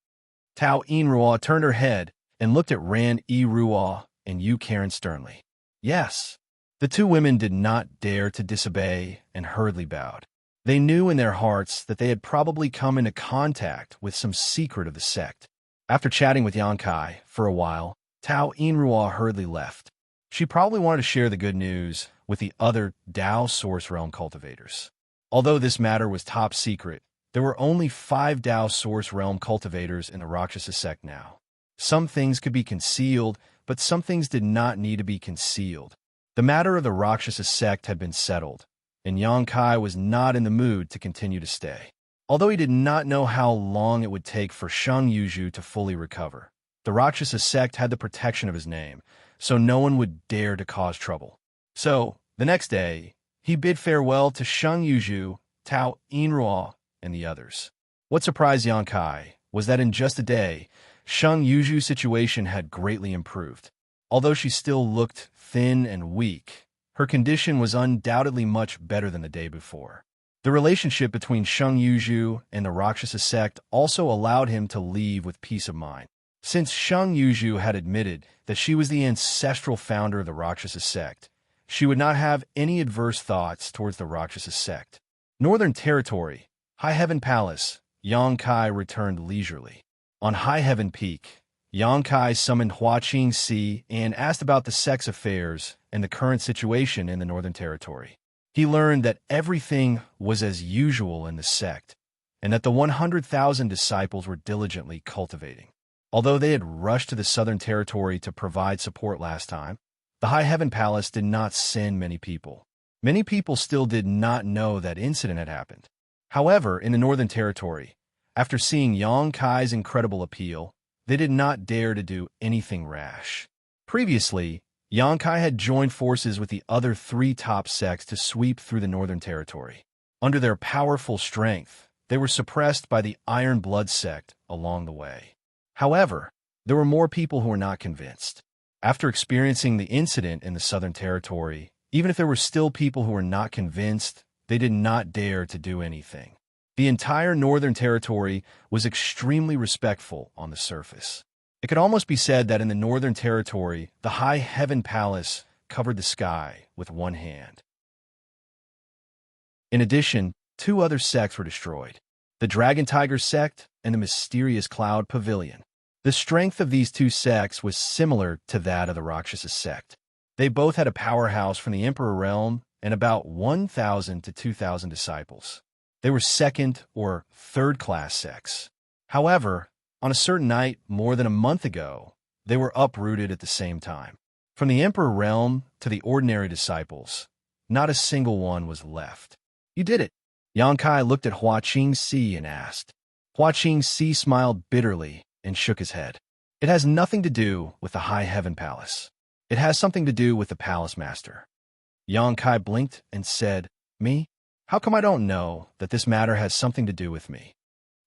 Tao Yinruo turned her head and looked at Ran Ruo and Yu Karen sternly. Yes, the two women did not dare to disobey and hurriedly bowed. They knew in their hearts that they had probably come into contact with some secret of the sect. After chatting with Xianxia for a while, Tao Yinruo hurriedly left. She probably wanted to share the good news with the other Dao Source Realm cultivators. Although this matter was top secret, there were only 5 Dao Source Realm cultivators in the Rakshasa sect now. Some things could be concealed, but some things did not need to be concealed. The matter of the Rakshasa sect had been settled, and Xianxia was not in the mood to continue to stay. Although he did not know how long it would take for Xianxia to fully recover, the Rakshasa sect had the protection of his name, so no one would dare to cause trouble. So, the next day, he bid farewell to Xianxia, Tao Yinruo, and the others. What surprised Xianxia was that in just a day, Xianxia's situation had greatly improved. Although she still looked thin and weak, her condition was undoubtedly much better than the day before. The relationship between Xianxia and the Rakshasa sect also allowed him to leave with peace of mind. Since Xianxia had admitted that she was the ancestral founder of the Rakshasa sect, she would not have any adverse thoughts towards the Rakshasa sect. Northern Territory, High Heaven Palace, Xianxia returned leisurely. On High Heaven Peak, Xianxia summoned Xianxia and asked about the sect's affairs and the current situation in the Northern Territory. He learned that everything was as usual in the sect, and that the 100,000 disciples were diligently cultivating. Although they had rushed to the Southern Territory to provide support last time, the High Heaven Palace did not send many people. Many people still did not know that incident had happened. However, in the Northern Territory, after seeing Xianxia's incredible appeal, they did not dare to do anything rash. Previously, Xianxia had joined forces with the other 3 top sects to sweep through the Northern Territory. Under their powerful strength, they were suppressed by the Iron Blood sect along the way. However, there were more people who were not convinced. After experiencing the incident in the Southern Territory, even if there were still people who were not convinced, they did not dare to do anything. The entire Northern Territory was extremely respectful on the surface. It could almost be said that in the Northern Territory, the High Heaven Palace covered the sky with one hand. In addition, 2 other sects were destroyed: the Dragon Tiger sect and the Mysterious Cloud Pavilion. The strength of these 2 sects was similar to that of the Rakshasa sect. They both had a powerhouse from the Emperor realm and about 1,000 to 2,000 disciples. They were second or third-class sects. However, on a certain night more than a month ago, they were uprooted at the same time. From the Emperor realm to the ordinary disciples, not a single one was left. You did it. Xianxia looked at Xianxia and asked. Xianxia smiled bitterly and shook his head. It has nothing to do with the High Heaven Palace. It has something to do with the Palace Master. Xianxia blinked and said, Me? How come I don't know that this matter has something to do with me?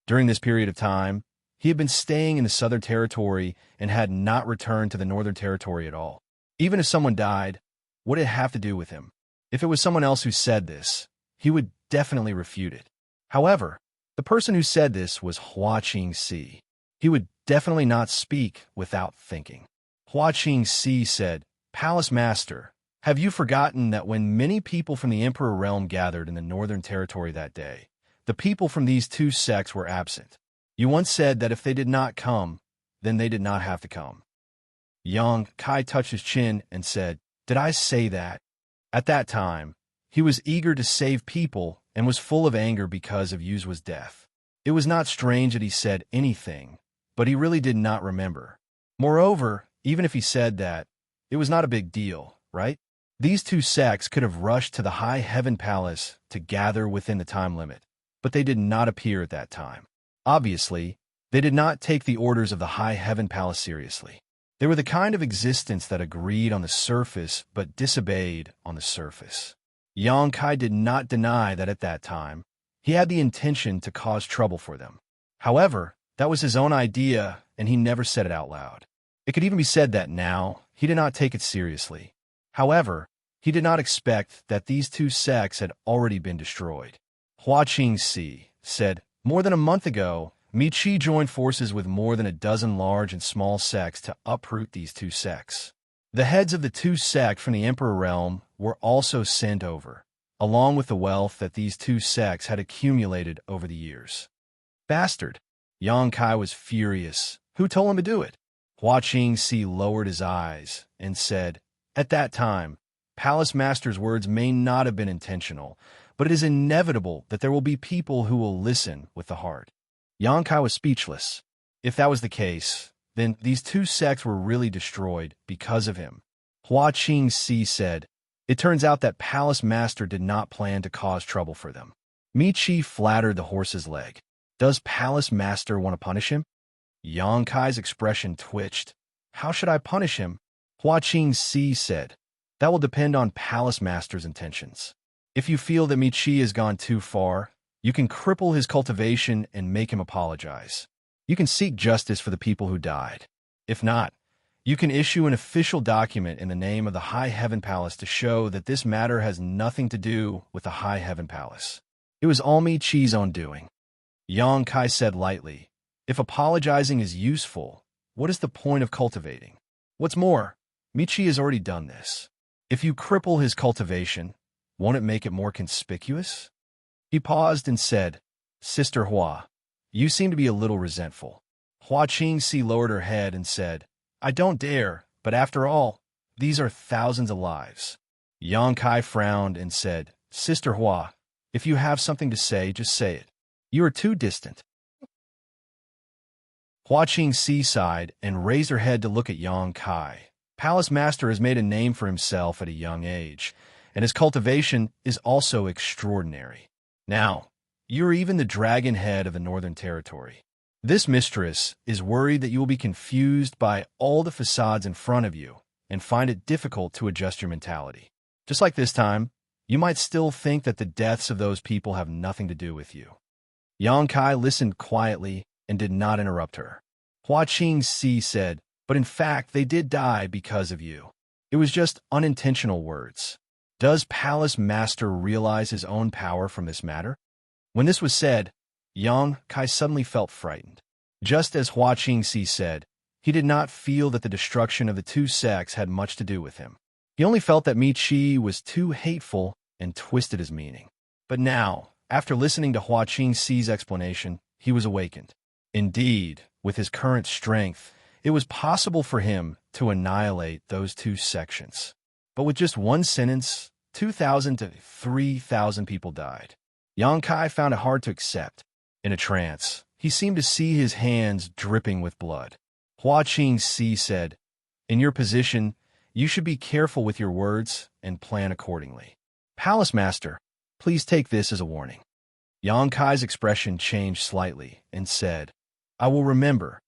During this period of time, he had been staying in the Southern Territory and had not returned to the Northern Territory at all. Even if someone died, what did it have to do with him? If it was someone else who said this, he would definitely refute it. However, the person who said this was Xianxia. He would definitely not speak without thinking. Xianxia said, Palace Master, have you forgotten that when many people from the Emperor realm gathered in the Northern Territory that day, the people from these 2 sects were absent? You once said that if they did not come, then they did not have to come. Yang Kai touched his chin and said, "Did I say that?" At that time, he was eager to save people and was full of anger because of Yuzua's death. It was not strange that he said anything, but he really did not remember. Moreover, even if he said that, it was not a big deal, right? These two sects could have rushed to the High Heaven Palace to gather within the time limit, but they did not appear at that time. Obviously, they did not take the orders of the High Heaven Palace seriously. They were the kind of existence that agreed on the surface but disobeyed on the surface. Yang Kai did not deny that at that time, he had the intention to cause trouble for them. However, that was his own idea, and he never said it out loud. It could even be said that now, he did not take it seriously. However, he did not expect that these two sects had already been destroyed. Xianxia said, "More than a month ago, Miqi joined forces with more than a dozen large and small sects to uproot these two sects. The heads of the two sects from the Emperor realm were also sent over, along with the wealth that these two sects had accumulated over the years." Bastard! Yang Kai was furious. Who told him to do it? Xianxia lowered his eyes and said, "At that time, Palace Master's words may not have been intentional, but it is inevitable that there will be people who will listen with the heart." Yang Kai was speechless. If that was the case, then these two sects were really destroyed because of him. Xianxia said, "It turns out that Palace Master did not plan to cause trouble for them." Miqi flattered the horse's leg. Does Palace Master want to punish him? Yang Kai's expression twitched. How should I punish him? Xianxia said, "That will depend on Palace Master's intentions. If you feel that Miqi has gone too far, you can cripple his cultivation and make him apologize. You can seek justice for the people who died. If not, you can issue an official document in the name of the High Heaven Palace to show that this matter has nothing to do with the High Heaven Palace. It was all Miqi's own doing." Yang Kai said lightly, "If apologizing is useful, what is the point of cultivating? What's more, Miqi has already done this. If you cripple his cultivation, won't it make it more conspicuous?" He paused and said, "Sister Hua, you seem to be a little resentful." Xianxia lowered her head and said, "I don't dare, but after all, these are thousands of lives." Yang Kai frowned and said, "Sister Hua, if you have something to say, just say it. You are too distant." Xianxia sighed and raised her head to look at Yang Kai. Palace Master has made a name for himself at a young age, and his cultivation is also extraordinary. Now, you are even the dragon head of the Northern Territory. This mistress is worried that you will be confused by all the facades in front of you and find it difficult to adjust your mentality. Just like this time, you might still think that the deaths of those people have nothing to do with you. Yang Kai listened quietly and did not interrupt her. Xianxia said, "But in fact, they did die because of you. It was just unintentional words. Does Palace Master realize his own power from this matter?" When this was said, Yang Kai suddenly felt frightened. Just as Xianxia said, he did not feel that the destruction of the two sects had much to do with him. He only felt that Miqi was too hateful and twisted his meaning. But now, after listening to Xianxia's explanation, he was awakened. Indeed, with his current strength, it was possible for him to annihilate those two sections. But with just one sentence, 2,000 to 3,000 people died. Yang Kai found it hard to accept. In a trance, he seemed to see his hands dripping with blood. Xianxia said, "In your position, you should be careful with your words and plan accordingly. Palace Master, please take this as a warning." Yang Kai's expression changed slightly and said, "I will remember."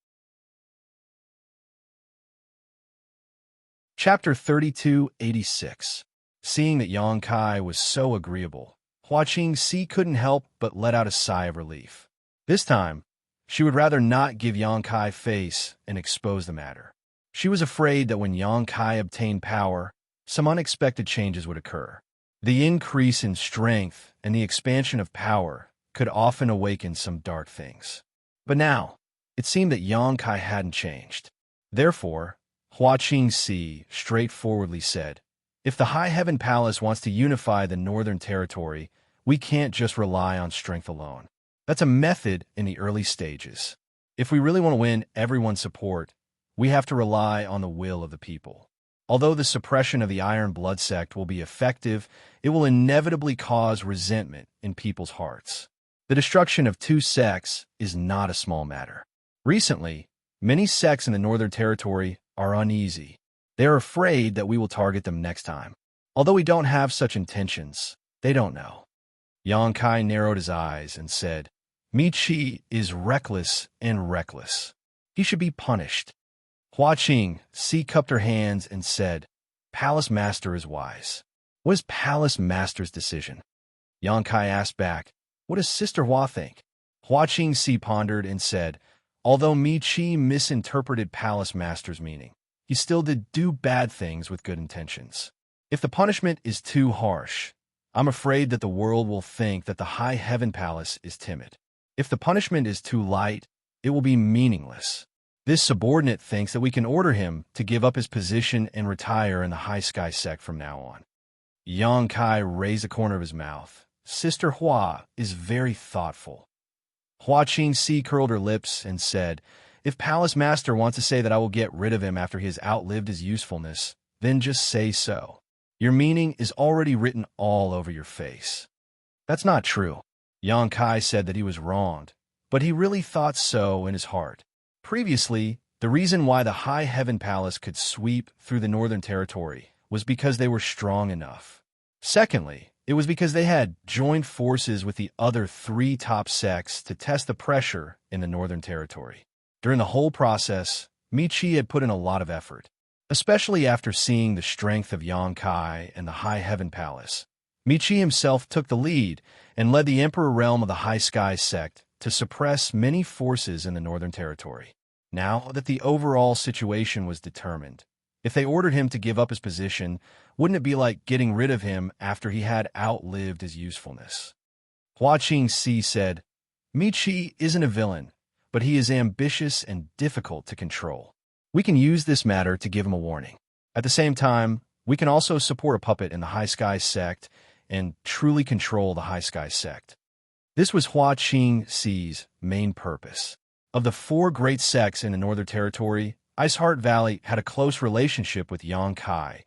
Chapter 3286. Seeing that Yang Kai was so agreeable, Xianxia couldn't help but let out a sigh of relief. This time, she would rather not give Yang Kai face and expose the matter. She was afraid that when Yang Kai obtained power, some unexpected changes would occur. The increase in strength and the expansion of power could often awaken some dark things. But now, it seemed that Yang Kai hadn't changed. Therefore, Xianxia straightforwardly said, "If the High Heaven Palace wants to unify the Northern Territory, we can't just rely on strength alone. That's a method in the early stages. If we really want to win everyone's support, We have to rely on the will of the people. Although the suppression of the Iron Blood sect will be effective, it will inevitably cause resentment in people's hearts. The destruction of 2 sects is not a small matter. Recently, many sects in the Northern Territory are uneasy. They are afraid that we will target them next time. Although we don't have such intentions, they don't know. Xianxia narrowed his eyes and said, Mi-Chi is reckless and reckless. He should be punished. Hua Qing cupped her hands and said, Palace Master is wise. What is Palace Master's decision? Xianxia asked back, what does Sister Hua think? Hua Qing pondered and said, although Mi-Chi misinterpreted Palace Master's meaning, he still did do bad things with good intentions. If the punishment is too harsh, I'm afraid that the world will think that the High Heaven Palace is timid. If the punishment is too light, it will be meaningless. This subordinate thinks that we can order him to give up his position and retire in the High Sky sect from now on. Xianxia raised the corner of his mouth. Sister Hua is very thoughtful. Hua Qing curled her lips and said, if Palace Master wants to say that I will get rid of him after he has outlived his usefulness, then just say so. Your meaning is already written all over your face. That's not true. Xianxia said that he was wronged, but he really thought so in his heart. Previously, the reason why the High Heaven Palace could sweep through the Northern Territory was because they were strong enough. Secondly, it was because they had joined forces with the other 3 top sects to test the pressure in the Northern Territory. During the whole process, Mi-Chi had put in a lot of effort, especially after seeing the strength of Xianxia and the High Heaven Palace. Mi-Chi himself took the lead and led the Emperor realm of the High Sky sect to suppress many forces in the Northern Territory. Now that the overall situation was determined, if they ordered him to give up his position, wouldn't it be like getting rid of him after he had outlived his usefulness? Hua Qing said, Mi-Chi isn't a villain, but he is ambitious and difficult to control. We can use this matter to give him a warning. At the same time, we can also support a puppet in the High Sky sect and truly control the High Sky sect. This was Hua Qing's main purpose. Of the 4 great sects in the Northern Territory, Iceheart Valley had a close relationship with Xianxia,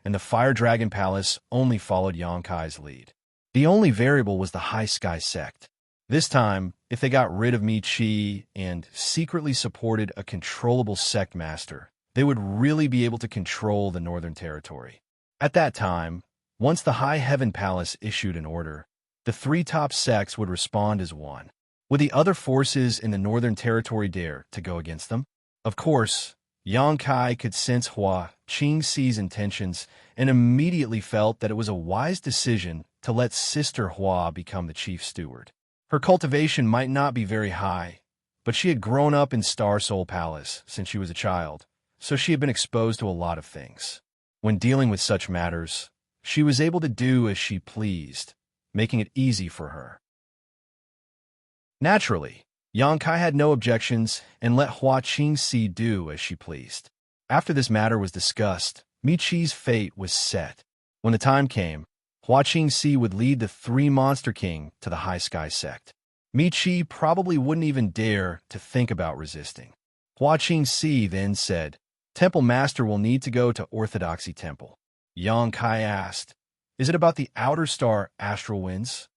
and the Fire Dragon Palace only followed Xianxia's lead. The only variable was the High Sky sect. This time, if they got rid of Mi-Chi and secretly supported a controllable sect master, they would really be able to control the Northern Territory. At that time, once the High Heaven Palace issued an order, the 3 top sects would respond as one. Would the other forces in the Northern Territory dare to go against them? Of course, Xianxia could sense Hua Qing's intentions and immediately felt that it was a wise decision to let Sister Hua become the chief steward. Her cultivation might not be very high, but she had grown up in Star Soul Palace since she was a child, so she had been exposed to a lot of things. When dealing with such matters, she was able to do as she pleased, making it easy for her. Naturally, Xianxia had no objections and let Hua Qing do as she pleased. After this matter was discussed, Mi-Chi's fate was set. When the time came, Hua Qing would lead the 3 Monster King to the High Sky sect. Mi-Chi probably wouldn't even dare to think about resisting. Hua Qing then said, Temple Master will need to go to Orthodoxy Temple. Xianxia asked, is it about the outer star astral winds?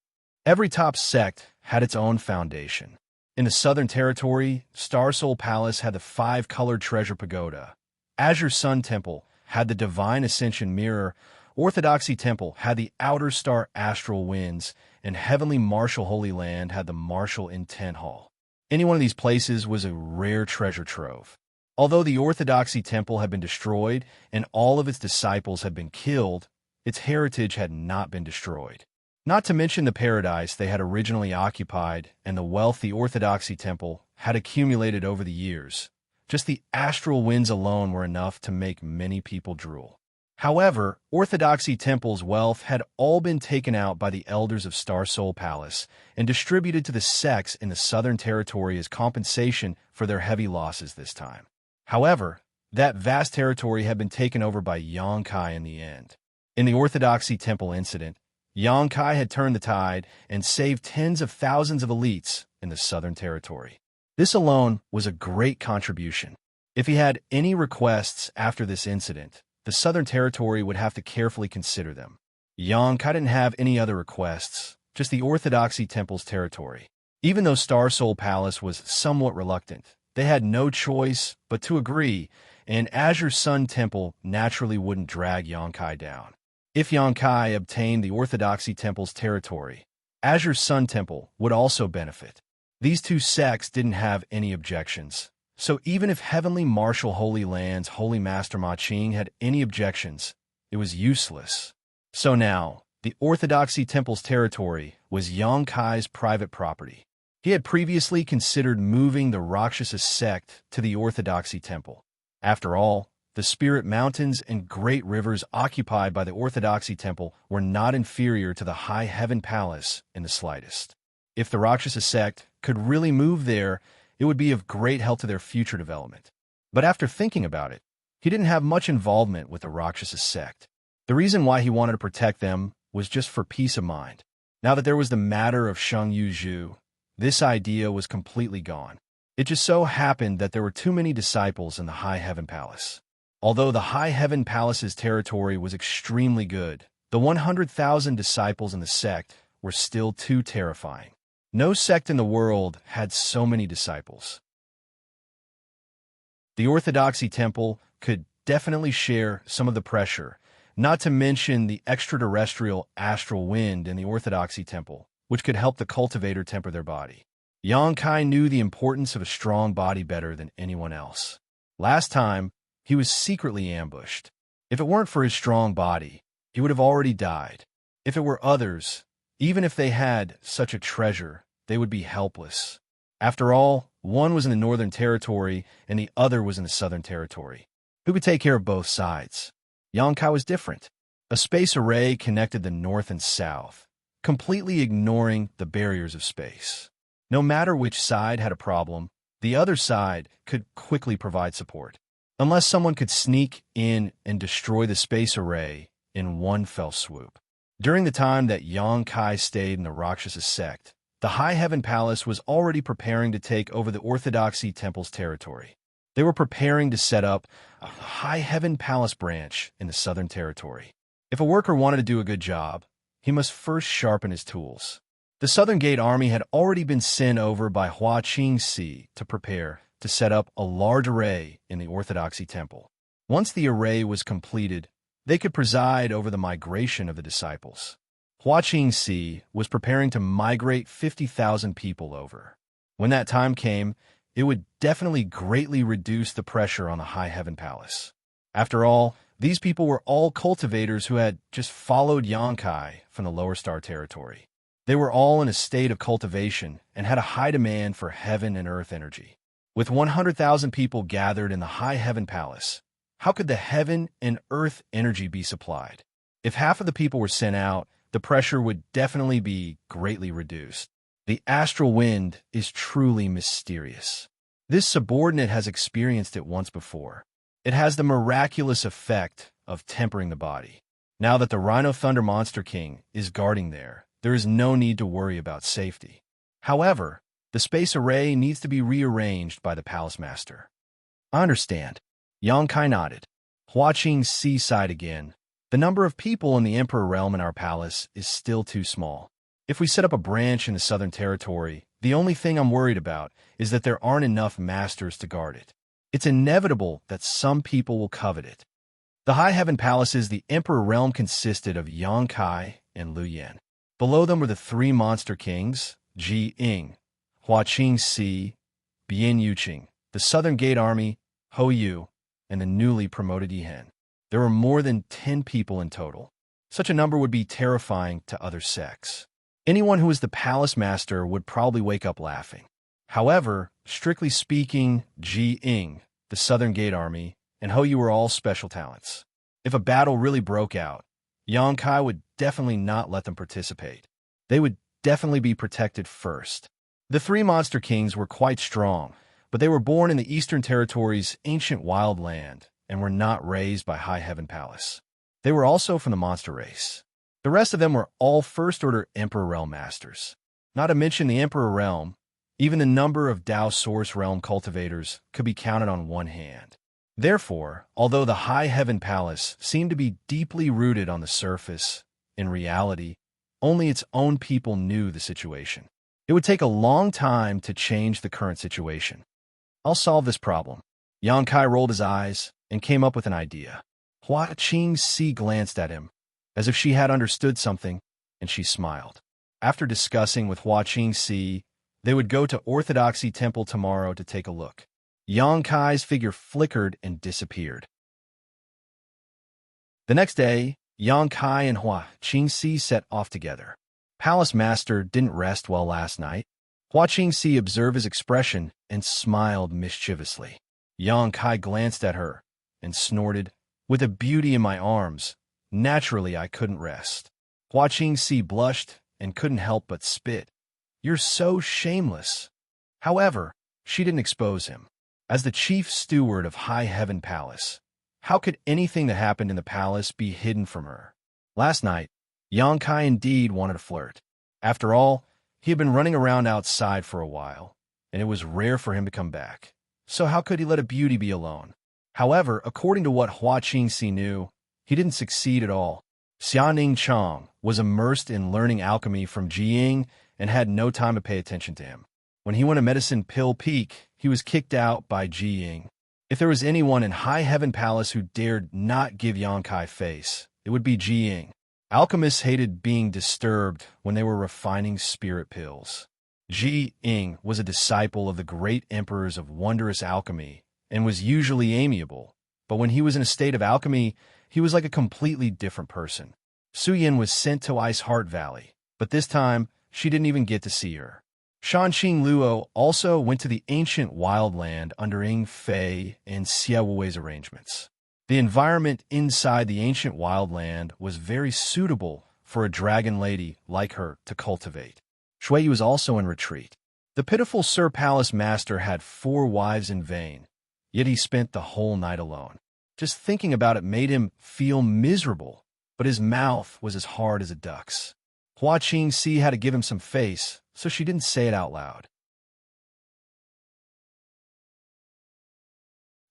Every top sect had its own foundation. In the Southern Territory, Star Soul Palace had the 5-colored treasure pagoda. Azure Sun Temple had the Divine Ascension Mirror. Orthodoxy Temple had the Outer Star Astral Winds, and Heavenly Martial Holy Land had the Martial Intent Hall. Any one of these places was a rare treasure trove. Although the Orthodoxy Temple had been destroyed and all of its disciples had been killed, its heritage had not been destroyed. Not to mention the paradise they had originally occupied and the wealth the Orthodoxy Temple had accumulated over the years. Just the astral winds alone were enough to make many people drool. However, Orthodoxy Temple's wealth had all been taken out by the elders of Star Soul Palace and distributed to the sects in the Southern Territory as compensation for their heavy losses this time. However, that vast territory had been taken over by Xianxia in the end. In the Orthodoxy Temple incident, Xianxia had turned the tide and saved tens of thousands of elites in the Southern Territory. This alone was a great contribution. If he had any requests after this incident, the Southern Territory would have to carefully consider them. Xianxia didn't have any other requests, just the Orthodoxy Temple's territory. Even though Star Soul Palace was somewhat reluctant, they had no choice but to agree, and Azure Sun Temple naturally wouldn't drag Xianxia down. If Xianxia obtained the Orthodoxy Temple's territory, Azure Sun Temple would also benefit. These two sects didn't have any objections, so even if Heavenly Marshal Holy Land's Holy Master Ma Qing had any objections, it was useless. So now, the Orthodoxy Temple's territory was Xianxia's private property. He had previously considered moving the Rakshasa sect to the Orthodoxy Temple. After all, the Spirit Mountains and great rivers occupied by the Orthodoxy Temple were not inferior to the High Heaven Palace in the slightest. If the Rakshasa sect could really move there, it would be of great help to their future development. But after thinking about it, he didn't have much involvement with the Rakshasa sect. The reason why he wanted to protect them was just for peace of mind. Now that there was the matter of Sheng Yuzhu, this idea was completely gone. It just so happened that there were too many disciples in the High Heaven Palace. Although the High Heaven Palace's territory was extremely good, the 100,000 disciples in the sect were still too terrifying. No sect in the world had so many disciples. The Orthodoxy Temple could definitely share some of the pressure, not to mention the extraterrestrial astral wind in the Orthodoxy Temple, which could help the cultivator temper their body. Xianxia knew the importance of a strong body better than anyone else. Last time, he was secretly ambushed. If it weren't for his strong body, he would have already died. If it were others, even if they had such a treasure, they would be helpless. After all, one was in the Northern Territory and the other was in the Southern Territory. Who could take care of both sides? Xianxia was different. A space array connected the North and South, completely ignoring the barriers of space. No matter which side had a problem, the other side could quickly provide support. Unless someone could sneak in and destroy the space array in one fell swoop. During the time that Xianxia stayed in the Rakshasa sect, the High Heaven Palace was already preparing to take over the Orthodoxy Temple's territory. They were preparing to set up a High Heaven Palace branch in the Southern Territory. If a worker wanted to do a good job, he must first sharpen his tools. The Southern Gate Army had already been sent over by Xianxia to prepare to set up a large array in the Orthodoxy Temple. Once the array was completed, they could preside over the migration of the disciples. Xianxia was preparing to migrate 50,000 people over. When that time came, it would definitely greatly reduce the pressure on the High Heaven Palace. After all, these people were all cultivators who had just followed Xianxia from the Lower Star Territory. They were all in a state of cultivation and had a high demand for heaven and earth energy. With 100,000 people gathered in the High Heaven Palace, how could the heaven and earth energy be supplied? If half of the people were sent out, the pressure would definitely be greatly reduced. The astral wind is truly mysterious. This subordinate has experienced it once before. It has the miraculous effect of tempering the body. Now that the Rhino Thunder Monster King is guarding there is no need to worry about safety. However, the space array needs to be rearranged by the Palace Master. I understand. Xianxia nodded. Xianxia sighed again. The number of people in the Emperor Realm in our palace is still too small. If we set up a branch in the Southern Territory, the only thing I'm worried about is that there aren't enough masters to guard it. It's inevitable that some people will covet it. The High Heaven Palaces, the Emperor Realm consisted of Xianxia and Lu Yan. Below them were the three monster kings, Ji Ying, Xianxia, Bian Yuqing, the Southern Gate Army, Hou Yu, and the newly promoted Yihen. There were more than 10 people in total. Such a number would be terrifying to other sects. Anyone who was the palace master would probably wake up laughing. However, strictly speaking, Ji Ying, the Southern Gate Army, and Hou Yu were all special talents. If a battle really broke out, Xianxia would definitely not let them participate. They would definitely be protected first. The three monster kings were quite strong, but they were born in the Eastern Territory's ancient wild land and were not raised by High Heaven Palace. They were also from the monster race. The rest of them were all First Order Emperor Realm masters. Not to mention the Emperor Realm, Even the number of Dao Source Realm cultivators could be counted on one hand. Therefore, although the High Heaven Palace seemed to be deeply rooted on the surface, in reality, only its own people knew the situation. It would take a long time to change the current situation. I'll solve this problem. Yang Kai rolled his eyes and came up with an idea. Hua Qingxi glanced at him, as if she had understood something, and she smiled. After discussing with Hua Qingxi, they would go to Orthodoxy Temple tomorrow to take a look. Yang Kai's figure flickered and disappeared. The next day, Yang Kai and Hua Qingxi set off together. Palace Master didn't rest well last night. Hua Qingxi observed his expression and smiled mischievously. Yang Kai glanced at her and snorted, "With a beauty in my arms, naturally I couldn't rest." Hua Qingxi blushed and couldn't help but spit. "You're so shameless." However, she didn't expose him. As the chief steward of High Heaven Palace, how could anything that happened in the palace be hidden from her? Last night, Yang Kai indeed wanted to flirt. After all, he had been running around outside for a while, and it was rare for him to come back. So how could he let a beauty be alone? However, according to what Hua Qingxi knew, he didn't succeed at all. Xianing Chang was immersed in learning alchemy from Jiying and had no time to pay attention to him. When he went to Medicine Pill Peak, he was kicked out by Jiying. If there was anyone in High Heaven Palace who dared not give Yang Kai face, it would be Jiying. Alchemists hated being disturbed when they were refining spirit pills. Jiying was a disciple of the great emperors of wondrous alchemy and was usually amiable, but when he was in a state of alchemy, he was like a completely different person. Suyin was sent to Ice Heart Valley, but this time, she didn't even get to see her. Shanqing Luo also went to the ancient wildland under Ying Fei and Xia Wui's arrangements. The environment inside the ancient wildland was very suitable for a dragon lady like her to cultivate. Shui was also in retreat. The pitiful Sir Palace Master had 4 wives in vain, yet he spent the whole night alone. Just thinking about it made him feel miserable, but his mouth was as hard as a duck's. Hua Qingxi had to give him some face, so she didn't say it out loud.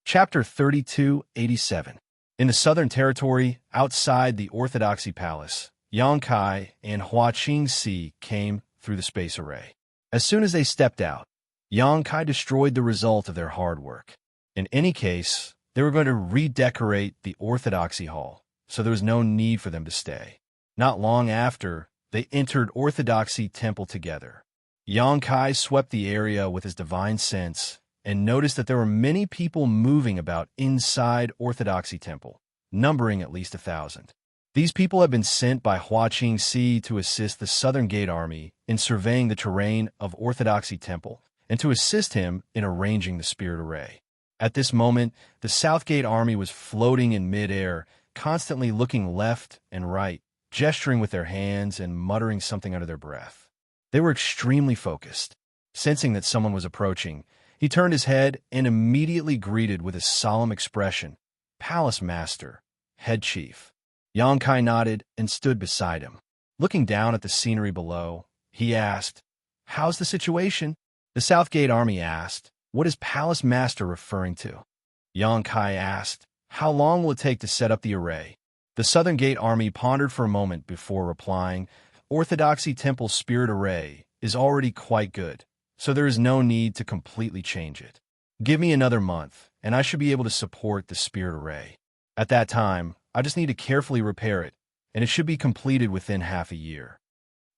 Chapter 3287. In the Southern Territory, outside the Orthodoxy Palace, Yang Kai and Hua Qingxi came through the space array. As soon as they stepped out, Yang Kai destroyed the result of their hard work. In any case, they were going to redecorate the Orthodoxy Hall, so there was no need for them to stay. Not long after, they entered Orthodoxy Temple together. Yang Kai swept the area with his divine sense and noticed that there were many people moving about inside Orthodoxy Temple, numbering at least 1,000. These people had been sent by Hua Qingxi to assist the Southern Gate Army in surveying the terrain of Orthodoxy Temple and to assist him in arranging the spirit array. At this moment, the South Gate Army was floating in midair, constantly looking left and right, gesturing with their hands and muttering something under their breath. They were extremely focused. Sensing that someone was approaching, he turned his head and immediately greeted with a solemn expression, "Palace Master, Head Chief." Yang Kai nodded and stood beside him. Looking down at the scenery below, he asked, "How's the situation?" The South Gate Army asked, "What is Palace Master referring to?" Yang Kai asked, "How long will it take to set up the array?" The Southern Gate Army pondered for a moment before replying, "Orthodoxy Temple Spirit Array is already quite good, so there is no need to completely change it. Give me another month, and I should be able to support the Spirit Array. At that time, I just need to carefully repair it, and it should be completed within half a year.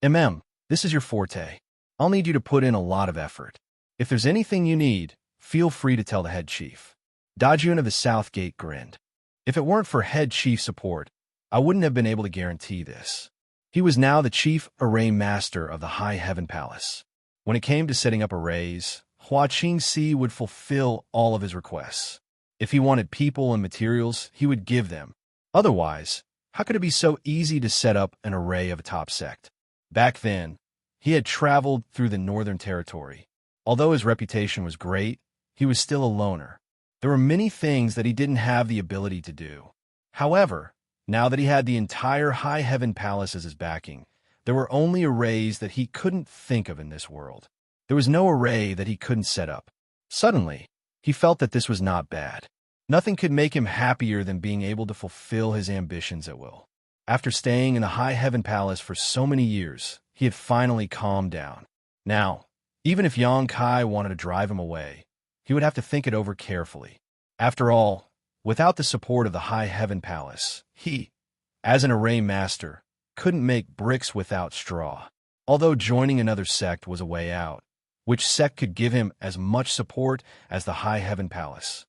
This is your forte. I'll need you to put in a lot of effort. If there's anything you need, feel free to tell the head chief." Dajun of the South Gate grinned. If it weren't for head chief support, I wouldn't have been able to guarantee this. He was now the chief array master of the High Heaven Palace. When it came to setting up arrays, Hua Qingxi would fulfill all of his requests. If he wanted people and materials, he would give them. Otherwise, how could it be so easy to set up an array of a top sect? Back then, he had traveled through the Northern Territory. Although his reputation was great, he was still a loner. There were many things that he didn't have the ability to do. However, now that he had the entire High Heaven Palace as his backing, there were only arrays that he couldn't think of in this world. There was no array that he couldn't set up. Suddenly, he felt that this was not bad. Nothing could make him happier than being able to fulfill his ambitions at will. After staying in the High Heaven Palace for so many years, he had finally calmed down. Now, even if Xianxia wanted to drive him away, he would have to think it over carefully. After all, without the support of the High Heaven Palace, he, as an array master, couldn't make bricks without straw. Although joining another sect was a way out, which sect could give him as much support as the High Heaven Palace?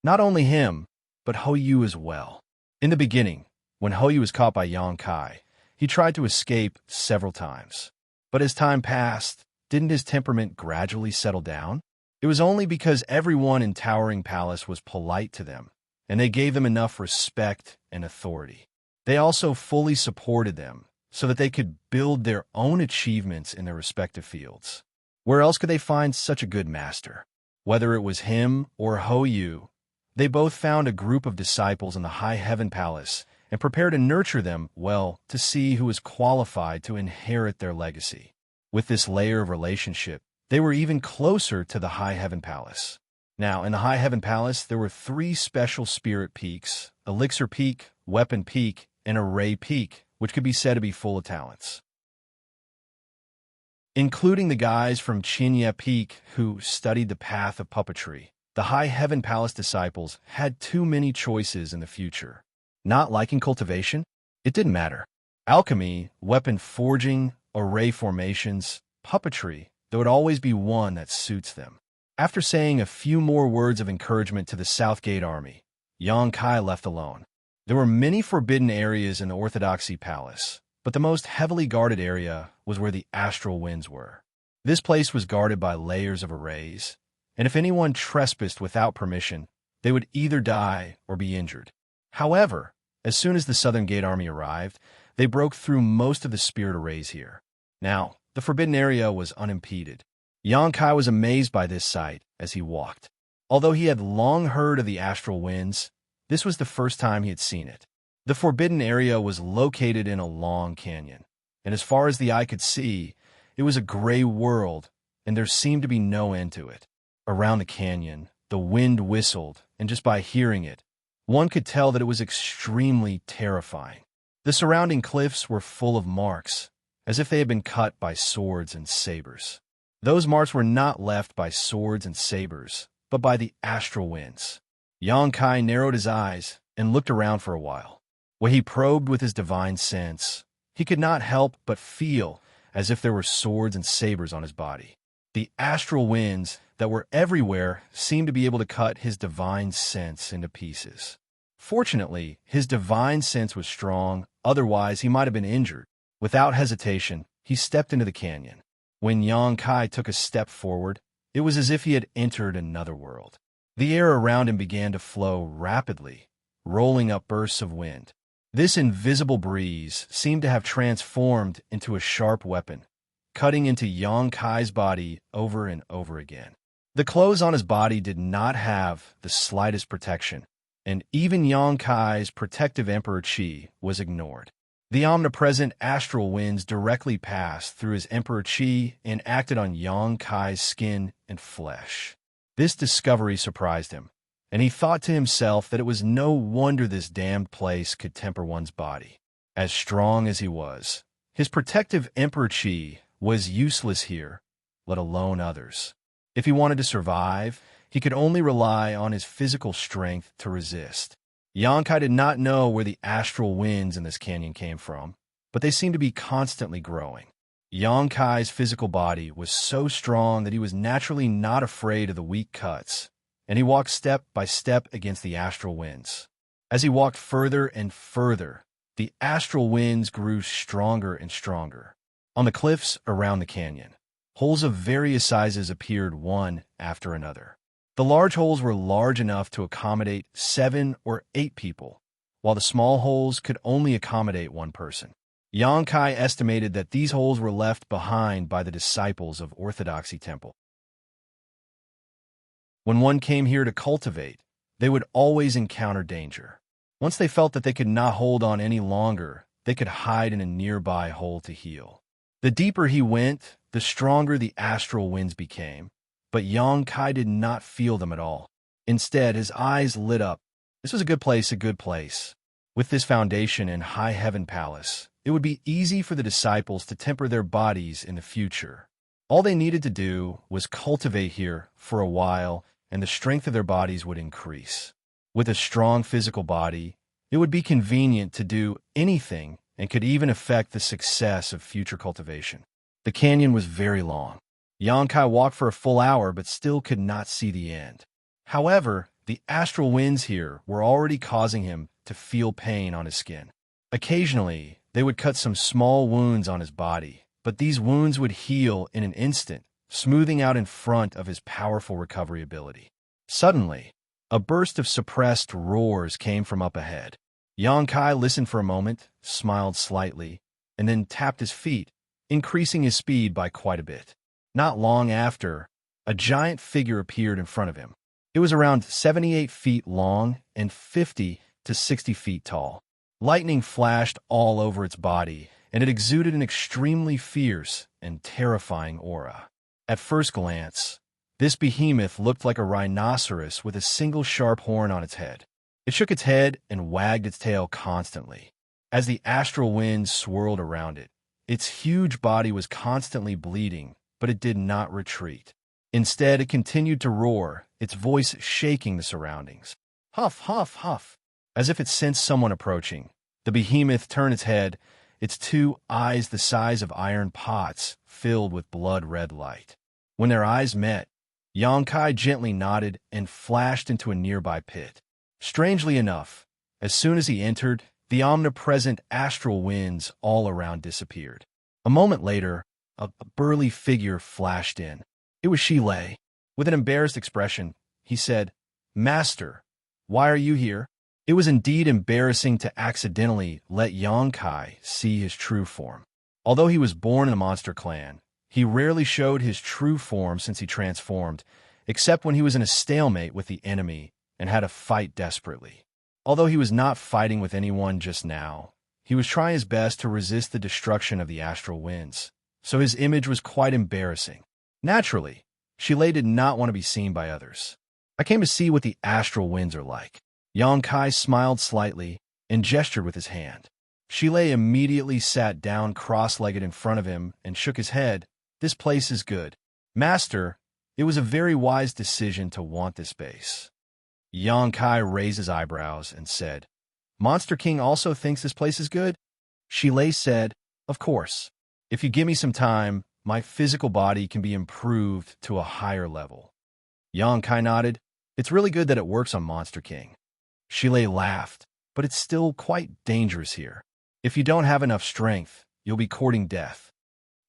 Not only him, but Hou as well. In the beginning, when Hou was caught by Xianxia, he tried to escape several times. But as time passed, didn't his temperament gradually settle down? It was only because everyone in Towering Palace was polite to them, and they gave them enough respect and authority. They also fully supported them so that they could build their own achievements in their respective fields. Where else could they find such a good master? Whether it was him or Hou, they both found a group of disciples in the High Heaven Palace and prepared to nurture them well to see who was qualified to inherit their legacy. With this layer of relationship, they were even closer to the High Heaven Palace. Now, in the High Heaven Palace, there were 3 special spirit peaks: Elixir Peak, Weapon Peak, and Array Peak, which could be said to be full of talents. Including the guys from Xianxia Peak who studied the path of puppetry, the High Heaven Palace disciples had too many choices in the future. Not liking cultivation? It didn't matter. Alchemy, weapon forging, array formations, puppetry, there would always be one that suits them. After saying a few more words of encouragement to the Southgate army, Xianxia left alone. There were many forbidden areas in the Orthodoxy Palace, but the most heavily guarded area was where the astral winds were. This place was guarded by layers of arrays, and if anyone trespassed without permission, they would either die or be injured. However, as soon as the Southern Gate army arrived, they broke through most of the spirit arrays here. Now, the forbidden area was unimpeded. Xianxia was amazed by this sight as he walked. Although he had long heard of the astral winds, this was the first time he had seen it. The forbidden area was located in a long canyon, and as far as the eye could see, it was a gray world, and there seemed to be no end to it. Around the canyon, the wind whistled, and just by hearing it, one could tell that it was extremely terrifying. The surrounding cliffs were full of marks, as if they had been cut by swords and sabers. Those marks were not left by swords and sabers, but by the astral winds. Xianxia narrowed his eyes and looked around for a while. When he probed with his divine sense, he could not help but feel as if there were swords and sabers on his body. The astral winds that were everywhere seemed to be able to cut his divine sense into pieces. Fortunately, his divine sense was strong, otherwise he might have been injured. Without hesitation, he stepped into the canyon. When Xianxia took a step forward, it was as if he had entered another world. The air around him began to flow rapidly, rolling up bursts of wind. This invisible breeze seemed to have transformed into a sharp weapon, cutting into Xianxia's body over and over again. The clothes on his body did not have the slightest protection, and even Xianxia's protective Emperor Qi was ignored. The omnipresent astral winds directly passed through his Emperor Qi and acted on Xianxia's skin and flesh. This discovery surprised him, and he thought to himself that it was no wonder this damned place could temper one's body. As strong as he was, his protective Emperor Qi was useless here, let alone others. If he wanted to survive, he could only rely on his physical strength to resist. Xianxia did not know where the astral winds in this canyon came from, but they seemed to be constantly growing. Xianxia's physical body was so strong that he was naturally not afraid of the weak cuts, and he walked step by step against the astral winds. As he walked further and further, the astral winds grew stronger and stronger. On the cliffs around the canyon, holes of various sizes appeared one after another. The large holes were large enough to accommodate 7 or 8 people, while the small holes could only accommodate 1 person. Xianxia estimated that these holes were left behind by the disciples of Orthodoxy Temple. When one came here to cultivate, they would always encounter danger. Once they felt that they could not hold on any longer, they could hide in a nearby hole to heal. The deeper he went, the the stronger the astral winds became. But Yongkai did not feel them at all. Instead, his eyes lit up. This was a good place, a good place. With this foundation in High Heaven Palace, it would be easy for the disciples to temper their bodies in the future. All they needed to do was cultivate here for a while, and the strength of their bodies would increase. With a strong physical body, it would be convenient to do anything and could even affect the success of future cultivation. The canyon was very long. Yongkai walked for a full hour but still could not see the end. However, the astral winds here were already causing him to feel pain on his skin. Occasionally, they would cut some small wounds on his body, but these wounds would heal in an instant, smoothing out in front of his powerful recovery ability. Suddenly, a burst of suppressed roars came from up ahead. Yongkai listened for a moment, smiled slightly, and then tapped his feet, increasing his speed by quite a bit. Not long after, a giant figure appeared in front of him. It was around 78 feet long and 50 to 60 feet tall. Lightning flashed all over its body, and it exuded an extremely fierce and terrifying aura. At first glance, this behemoth looked like a rhinoceros with a single sharp horn on its head. It shook its head and wagged its tail constantly. As the astral winds swirled around it, its huge body was constantly bleeding, but it did not retreat. Instead, it continued to roar, its voice shaking the surroundings. Huff, huff, huff. As if it sensed someone approaching, the behemoth turned its head, its two eyes the size of iron pots filled with blood-red light. When their eyes met, Yongkai gently nodded and flashed into a nearby pit. Strangely enough, as soon as he entered, the omnipresent astral winds all around disappeared. A moment later, a burly figure flashed in. It was Xilei. With an embarrassed expression, he said, "Master, why are you here?" It was indeed embarrassing to accidentally let Yongkai see his true form. Although he was born in a monster clan, he rarely showed his true form since he transformed, except when he was in a stalemate with the enemy and had to fight desperately. Although he was not fighting with anyone just now, he was trying his best to resist the destruction of the astral winds, so his image was quite embarrassing. Naturally, Xilei did not want to be seen by others. "I came to see what the astral winds are like." Yongkai smiled slightly and gestured with his hand. Xilei immediately sat down cross-legged in front of him and shook his head. "This place is good. Master, it was a very wise decision to want this base." Yongkai raised his eyebrows and said, "Monster King also thinks this place is good?" Xilei said, "Of course. If you give me some time, my physical body can be improved to a higher level." Yongkai nodded. "It's really good that it works on Monster King." Xilei laughed, "But it's still quite dangerous here. If you don't have enough strength, you'll be courting death."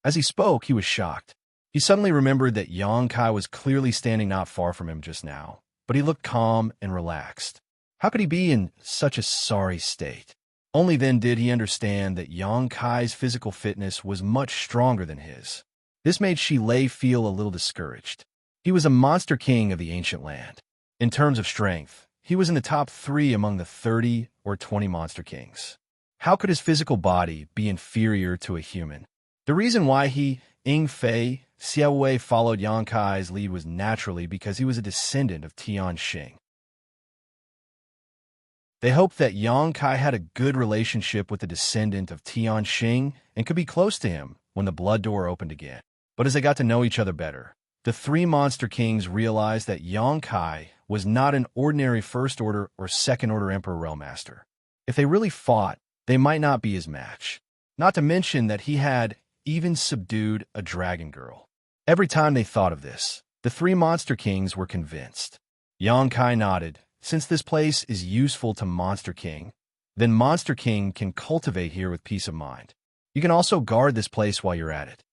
As he spoke, he was shocked. He suddenly remembered that Yongkai was clearly standing not far from him just now, but he looked calm and relaxed. How could he be in such a sorry state? Only then did he understand that Yongkai's physical fitness was much stronger than his. This made Xilei feel a little discouraged. He was a monster king of the ancient land. In terms of strength, he was in the top 3 among the 30 or 20 monster kings. How could his physical body be inferior to a human? The reason why Yingfei Xiaowei followed Yongkai's lead was naturally because he was a descendant of Tianxing. They hoped that Yongkai had a good relationship with the descendant of Tianxing and could be close to him when the blood door opened again. But as they got to know each other better, the 3 monster kings realized that Yongkai was not an ordinary First Order or Second Order Emperor Realmaster. If they really fought, they might not be his match. Not to mention that he had even subdued a dragon girl. Every time they thought of this, the 3 monster kings were convinced. Yongkai nodded. "Since this place is useful to Monster King, then Monster King can cultivate here with peace of mind. You can also guard this place while you're at it."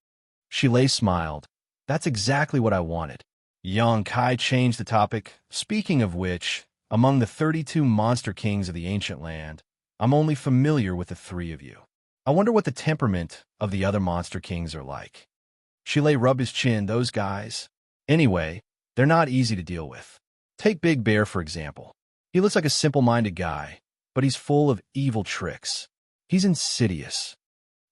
Xilei smiled. "That's exactly what I wanted." Yongkai changed the topic. "Speaking of which, among the 32 monster kings of the ancient land, I'm only familiar with the 3 of you. I wonder what the temperament of the other monster kings are like." Xilei rubbed his chin. "Those guys. Anyway, they're not easy to deal with. Take Big Bear, for example. He looks like a simple-minded guy, but he's full of evil tricks. He's insidious.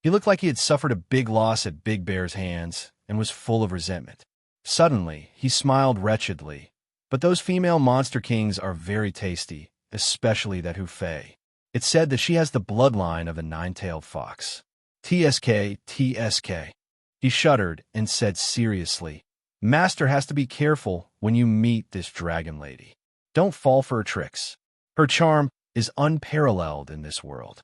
He looked like he had suffered a big loss at Big Bear's hands, and was full of resentment. Suddenly, he smiled wretchedly. But those female monster kings are very tasty, especially that Hu Fei. It's said that she has the bloodline of the nine-tailed fox. TSK, TSK. He shuddered and said seriously, Master has to be careful when you meet this dragon lady. Don't fall for her tricks. Her charm is unparalleled in this world.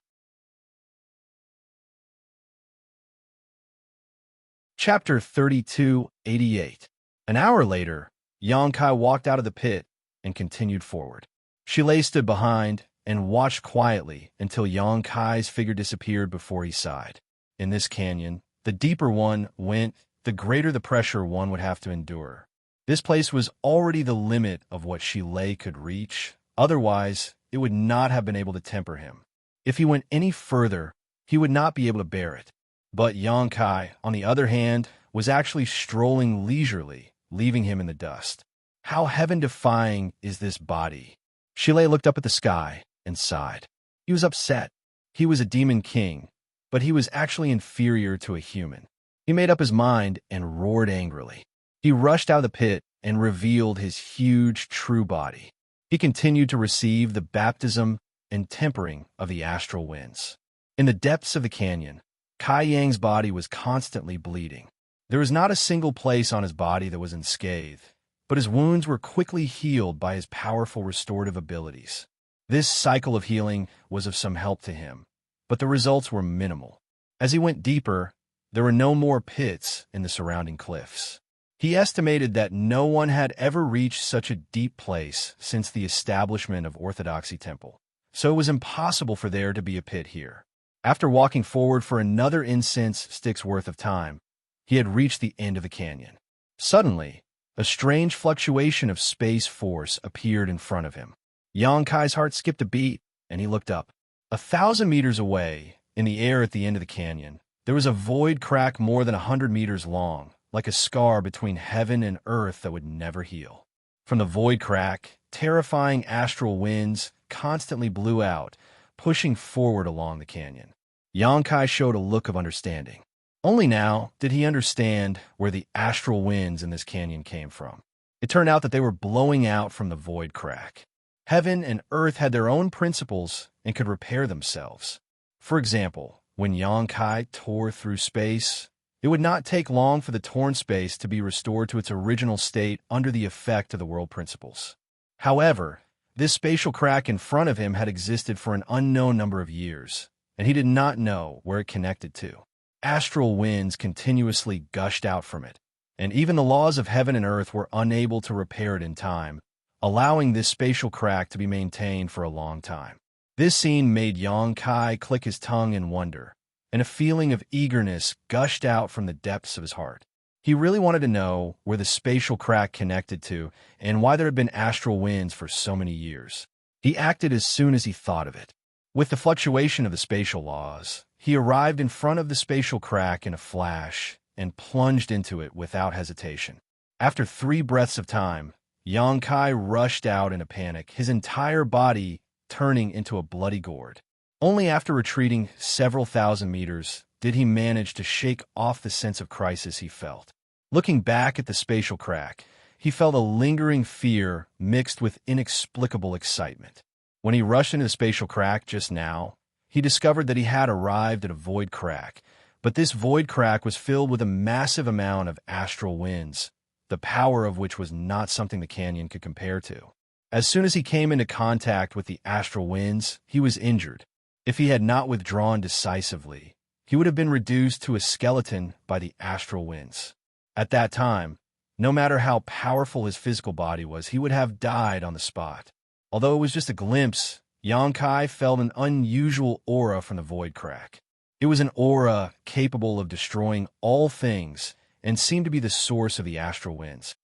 Chapter 3288. An hour later, Xianxia walked out of the pit and continued forward. Shi Lei stood behind and watched quietly until Xianxia's figure disappeared before he sighed. In this canyon, the deeper one went, the greater the pressure one would have to endure. This place was already the limit of what Shi Lei could reach. Otherwise, it would not have been able to temper him. If he went any further, he would not be able to bear it. But Xianxia, on the other hand, was actually strolling leisurely, leaving him in the dust. How heaven-defying is this body? Shi Lei looked up at the sky and sighed. He was upset. He was a demon king, but he was actually inferior to a human. He made up his mind and roared angrily. He rushed out of the pit and revealed his huge, true body. He continued to receive the baptism and tempering of the astral winds. In the depths of the canyon, Kai Yang's body was constantly bleeding. There was not a single place on his body that was unscathed, but his wounds were quickly healed by his powerful restorative abilities. This cycle of healing was of some help to him, but the results were minimal. As he went deeper, there were no more pits in the surrounding cliffs. He estimated that no one had ever reached such a deep place since the establishment of Orthodoxy Temple, so it was impossible for there to be a pit here. After walking forward for another incense stick's worth of time, he had reached the end of the canyon. Suddenly, a strange fluctuation of space force appeared in front of him. Xianxia's heart skipped a beat, and he looked up. 1,000 meters away, in the air at the end of the canyon, there was a void crack more than 100 meters long, like a scar between heaven and earth that would never heal. From the void crack, terrifying astral winds constantly blew out, pushing forward along the canyon. Xianxia showed a look of understanding. Only now did he understand where the astral winds in this canyon came from. It turned out that they were blowing out from the void crack. Heaven and earth had their own principles and could repair themselves. For example, when Xianxia tore through space, it would not take long for the torn space to be restored to its original state under the effect of the world principles. However, this spatial crack in front of him had existed for an unknown number of years, and he did not know where it connected to. Astral winds continuously gushed out from it, and even the laws of heaven and earth were unable to repair it in time, allowing this spatial crack to be maintained for a long time. This scene made Xianxia click his tongue in wonder, and a feeling of eagerness gushed out from the depths of his heart. He really wanted to know where the spatial crack connected to and why there had been astral winds for so many years. He acted as soon as he thought of it. With the fluctuation of the spatial laws, he arrived in front of the spatial crack in a flash and plunged into it without hesitation. After 3 breaths of time, Xianxia rushed out in a panic, his entire body turning into a bloody gourd. Only after retreating several thousand meters did he manage to shake off the sense of crisis he felt. Looking back at the spatial crack, he felt a lingering fear mixed with inexplicable excitement. When he rushed into the spatial crack just now, he discovered that he had arrived at a void crack, but this void crack was filled with a massive amount of astral winds, the power of which was not something the canyon could compare to. As soon as he came into contact with the astral winds, he was injured. If he had not withdrawn decisively, he would have been reduced to a skeleton by the astral winds. At that time, no matter how powerful his physical body was, he would have died on the spot. Although it was just a glimpse, Xianxia felt an unusual aura from the void crack. It was an aura capable of destroying all things and seemed to be the source of the astral winds.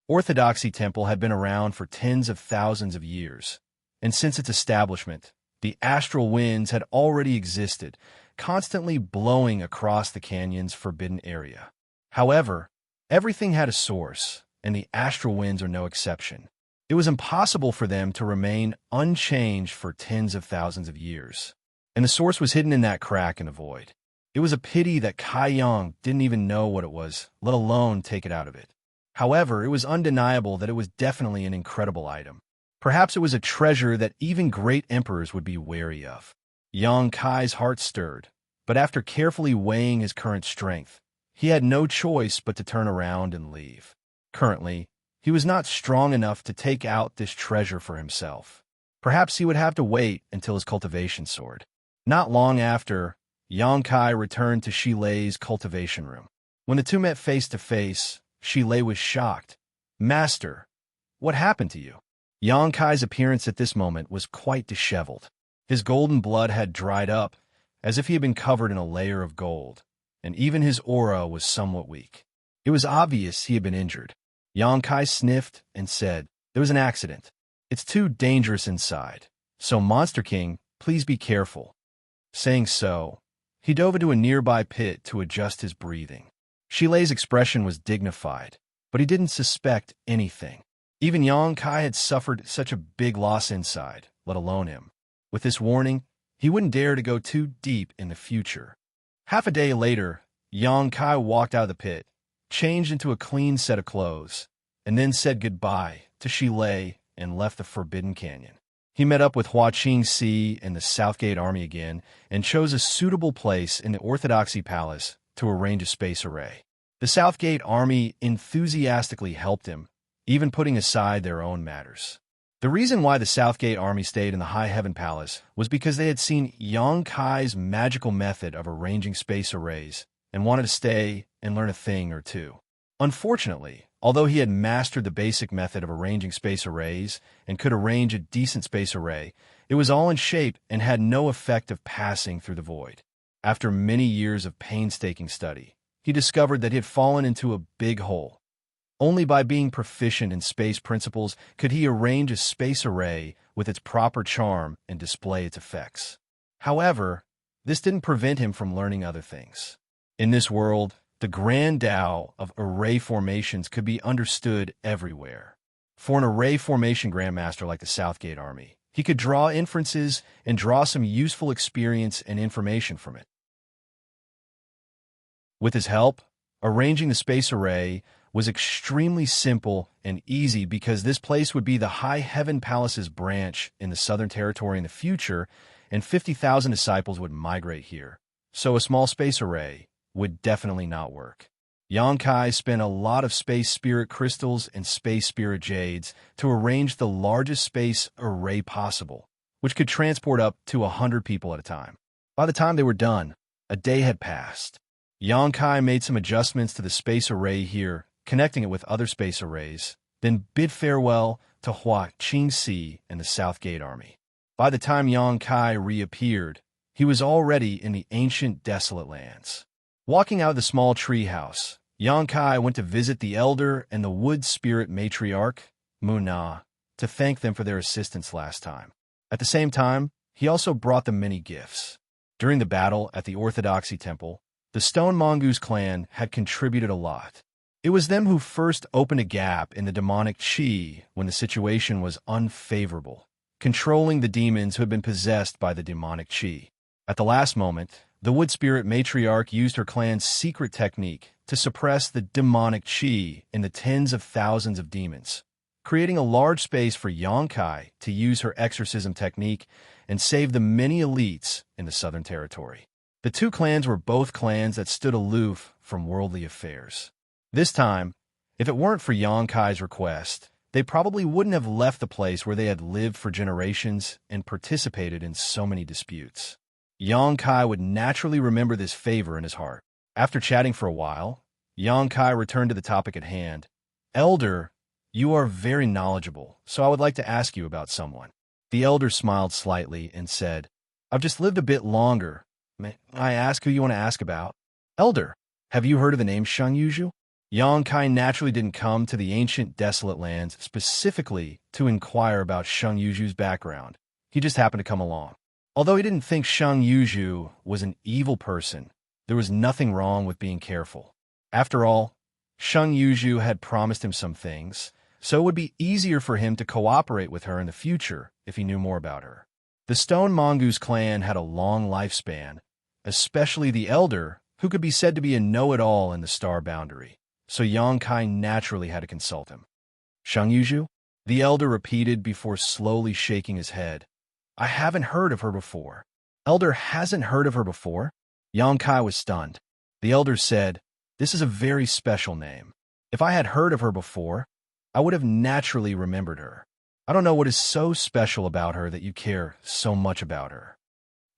Orthodoxy Temple had been around for tens of thousands of years, and since its establishment, the astral winds had already existed, constantly blowing across the canyon's forbidden area. However, everything had a source, and the astral winds are no exception. It was impossible for them to remain unchanged for tens of thousands of years, and the source was hidden in that crack in the void. It was a pity that Kai Yang didn't even know what it was, let alone take it out of it. However, it was undeniable that it was definitely an incredible item. Perhaps it was a treasure that even great emperors would be wary of. Yang Kai's heart stirred, but after carefully weighing his current strength, he had no choice but to turn around and leave. Currently, he was not strong enough to take out this treasure for himself. Perhaps he would have to wait until his cultivation soared. Not long after, Yang Kai returned to Shi Lei's cultivation room. When the two met face to face, Shi Lei was shocked. "Master, what happened to you?" Yang Kai's appearance at this moment was quite disheveled. His golden blood had dried up, as if he had been covered in a layer of gold, and even his aura was somewhat weak. It was obvious he had been injured. Yang Kai sniffed and said, "There was an accident. It's too dangerous inside. So, Monster King, please be careful." Saying so, he dove into a nearby pit to adjust his breathing. Shi Lei's expression was dignified, but he didn't suspect anything. Even Yang Kai had suffered such a big loss inside, let alone him. With this warning, he wouldn't dare to go too deep in the future. Half a day later, Yang Kai walked out of the pit, changed into a clean set of clothes, and then said goodbye to Shi Lei and left the Forbidden Canyon. He met up with Xianxia and the Southgate Army again and chose a suitable place in the Orthodoxy Palace to arrange a space array. The Southgate Army enthusiastically helped him, even putting aside their own matters. The reason why the Southgate Army stayed in the High Heaven Palace was because they had seen Yang Kai's magical method of arranging space arrays and wanted to stay and learn a thing or two. Unfortunately, although he had mastered the basic method of arranging space arrays and could arrange a decent space array, it was all in shape and had no effect of passing through the void. After many years of painstaking study, he discovered that he had fallen into a big hole. Only by being proficient in space principles could he arrange a space array with its proper charm and display its effects. However, this didn't prevent him from learning other things. In this world, the grand Tao of array formations could be understood everywhere. For an array formation grandmaster like the Southgate Army, he could draw inferences and draw some useful experience and information from it. With his help, arranging the space array was extremely simple and easy because this place would be the High Heaven Palace's branch in the Southern Territory in the future, and 50,000 disciples would migrate here. So a small space array would definitely not work. Yang Kai spent a lot of space spirit crystals and space spirit jades to arrange the largest space array possible, which could transport up to 100 people at a time. By the time they were done, a day had passed. Yang Kai made some adjustments to the space array here, connecting it with other space arrays, then bid farewell to Xianxia and the Southgate Army. By the time Yang Kai reappeared, he was already in the ancient desolate lands. Walking out of the small treehouse, Yang Kai went to visit the elder and the wood spirit matriarch, Muna, to thank them for their assistance last time. At the same time, he also brought them many gifts. During the battle at the Orthodoxy Temple, the Stone Mongoose clan had contributed a lot. It was them who first opened a gap in the demonic chi when the situation was unfavorable, controlling the demons who had been possessed by the demonic chi. At the last moment, the wood spirit matriarch used her clan's secret technique to suppress the demonic chi in the tens of thousands of demons, creating a large space for Yang Kai to use her exorcism technique and save the many elites in the Southern Territory. The two clans were both clans that stood aloof from worldly affairs. This time, if it weren't for Yang Kai's request, they probably wouldn't have left the place where they had lived for generations and participated in so many disputes. Yang Kai would naturally remember this favor in his heart. After chatting for a while, Yang Kai returned to the topic at hand. "Elder, you are very knowledgeable, so I would like to ask you about someone." The elder smiled slightly and said, "I've just lived a bit longer. May I ask who you want to ask about?" "Elder, have you heard of the name Xianxia?" Yang Kai naturally didn't come to the ancient desolate lands specifically to inquire about Xianxia's background. He just happened to come along. Although he didn't think Xianxia was an evil person, there was nothing wrong with being careful. After all, Xianxia had promised him some things, so it would be easier for him to cooperate with her in the future if he knew more about her. The Stone Mongoose clan had a long lifespan, especially the elder, who could be said to be a know-it-all in the star boundary. So Yangkai naturally had to consult him. Xianxia? The elder repeated before slowly shaking his head. I haven't heard of her before. Elder hasn't heard of her before? Yangkai was stunned. The elder said, this is a very special name. If I had heard of her before, I would have naturally remembered her. I don't know what is so special about her that you care so much about her.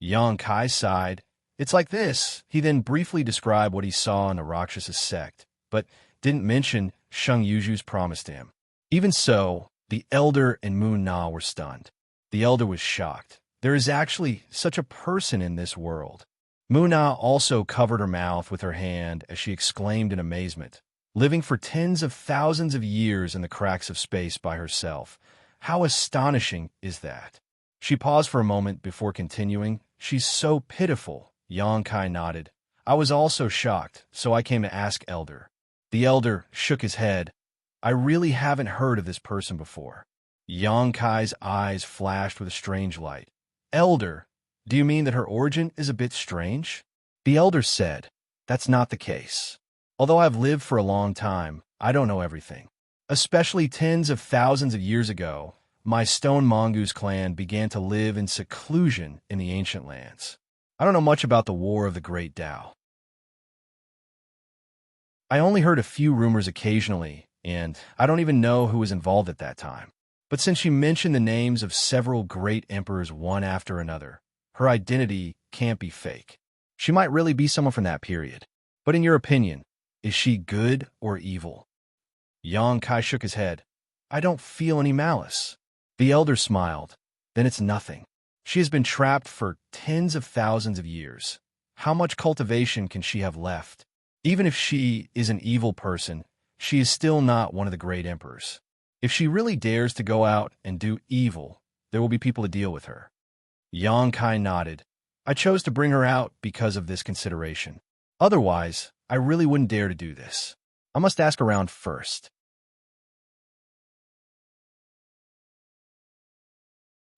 Yangkai sighed. It's like this. He then briefly described what he saw in the Rakshasa sect, but didn't mention Xiangxia's promise to him. Even so, the elder and Moon Na were stunned. The elder was shocked. There is actually such a person in this world. Moon Na also covered her mouth with her hand as she exclaimed in amazement. Living for tens of thousands of years in the cracks of space by herself. How astonishing is that? She paused for a moment before continuing. She's so pitiful. Yangkai nodded. I was also shocked, so I came to ask Elder. The elder shook his head. I really haven't heard of this person before. Yangkai's eyes flashed with a strange light. Elder, do you mean that her origin is a bit strange? The elder said, that's not the case. Although I've lived for a long time, I don't know everything. Especially tens of thousands of years ago, my stone mongoose clan began to live in seclusion in the ancient lands. I don't know much about the War of the Great Tao. I only heard a few rumors occasionally, and I don't even know who was involved at that time. But since she mentioned the names of several great emperors one after another, her identity can't be fake. She might really be someone from that period. But in your opinion, is she good or evil? Yangkai shook his head. I don't feel any malice. The elder smiled. Then it's nothing. She has been trapped for tens of thousands of years. How much cultivation can she have left? Even if she is an evil person, she is still not one of the great emperors. If she really dares to go out and do evil, there will be people to deal with her. Yangkai nodded. I chose to bring her out because of this consideration. Otherwise, I really wouldn't dare to do this. I must ask around first.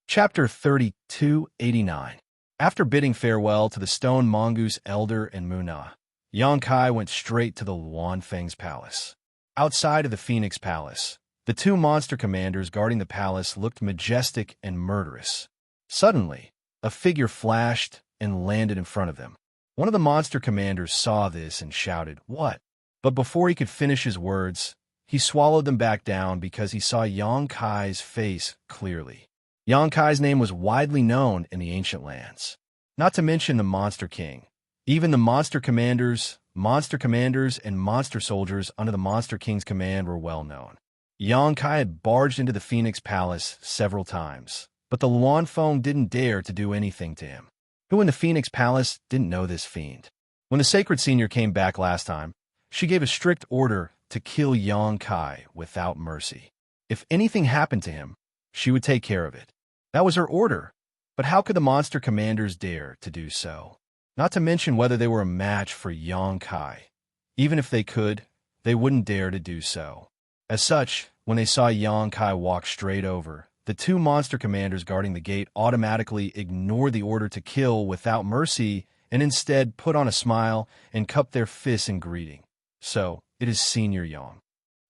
Chapter 3289. After bidding farewell to the stone mongoose elder and Muna, Yangkai went straight to the Luanfeng's palace. Outside of the Phoenix Palace, the two monster commanders guarding the palace looked majestic and murderous. Suddenly, a figure flashed and landed in front of them. One of the monster commanders saw this and shouted, "What?" But before he could finish his words, he swallowed them back down because he saw Yangkai's face clearly. Yangkai's name was widely known in the ancient lands. Not to mention the Monster King. Even the monster commanders, and monster soldiers under the Monster King's command were well known. Yangkai had barged into the Phoenix Palace several times, but the Luanfeng didn't dare to do anything to him. Who in the Phoenix Palace didn't know this fiend? When the Sacred Senior came back last time, she gave a strict order to kill Yangkai without mercy. If anything happened to him, she would take care of it. That was her order. But how could the monster commanders dare to do so? Not to mention whether they were a match for Yangkai. Even if they could, they wouldn't dare to do so. As such, when they saw Yangkai walk straight over, the two monster commanders guarding the gate automatically ignored the order to kill without mercy and instead put on a smile and cupped their fists in greeting. So, it is Senior Yang.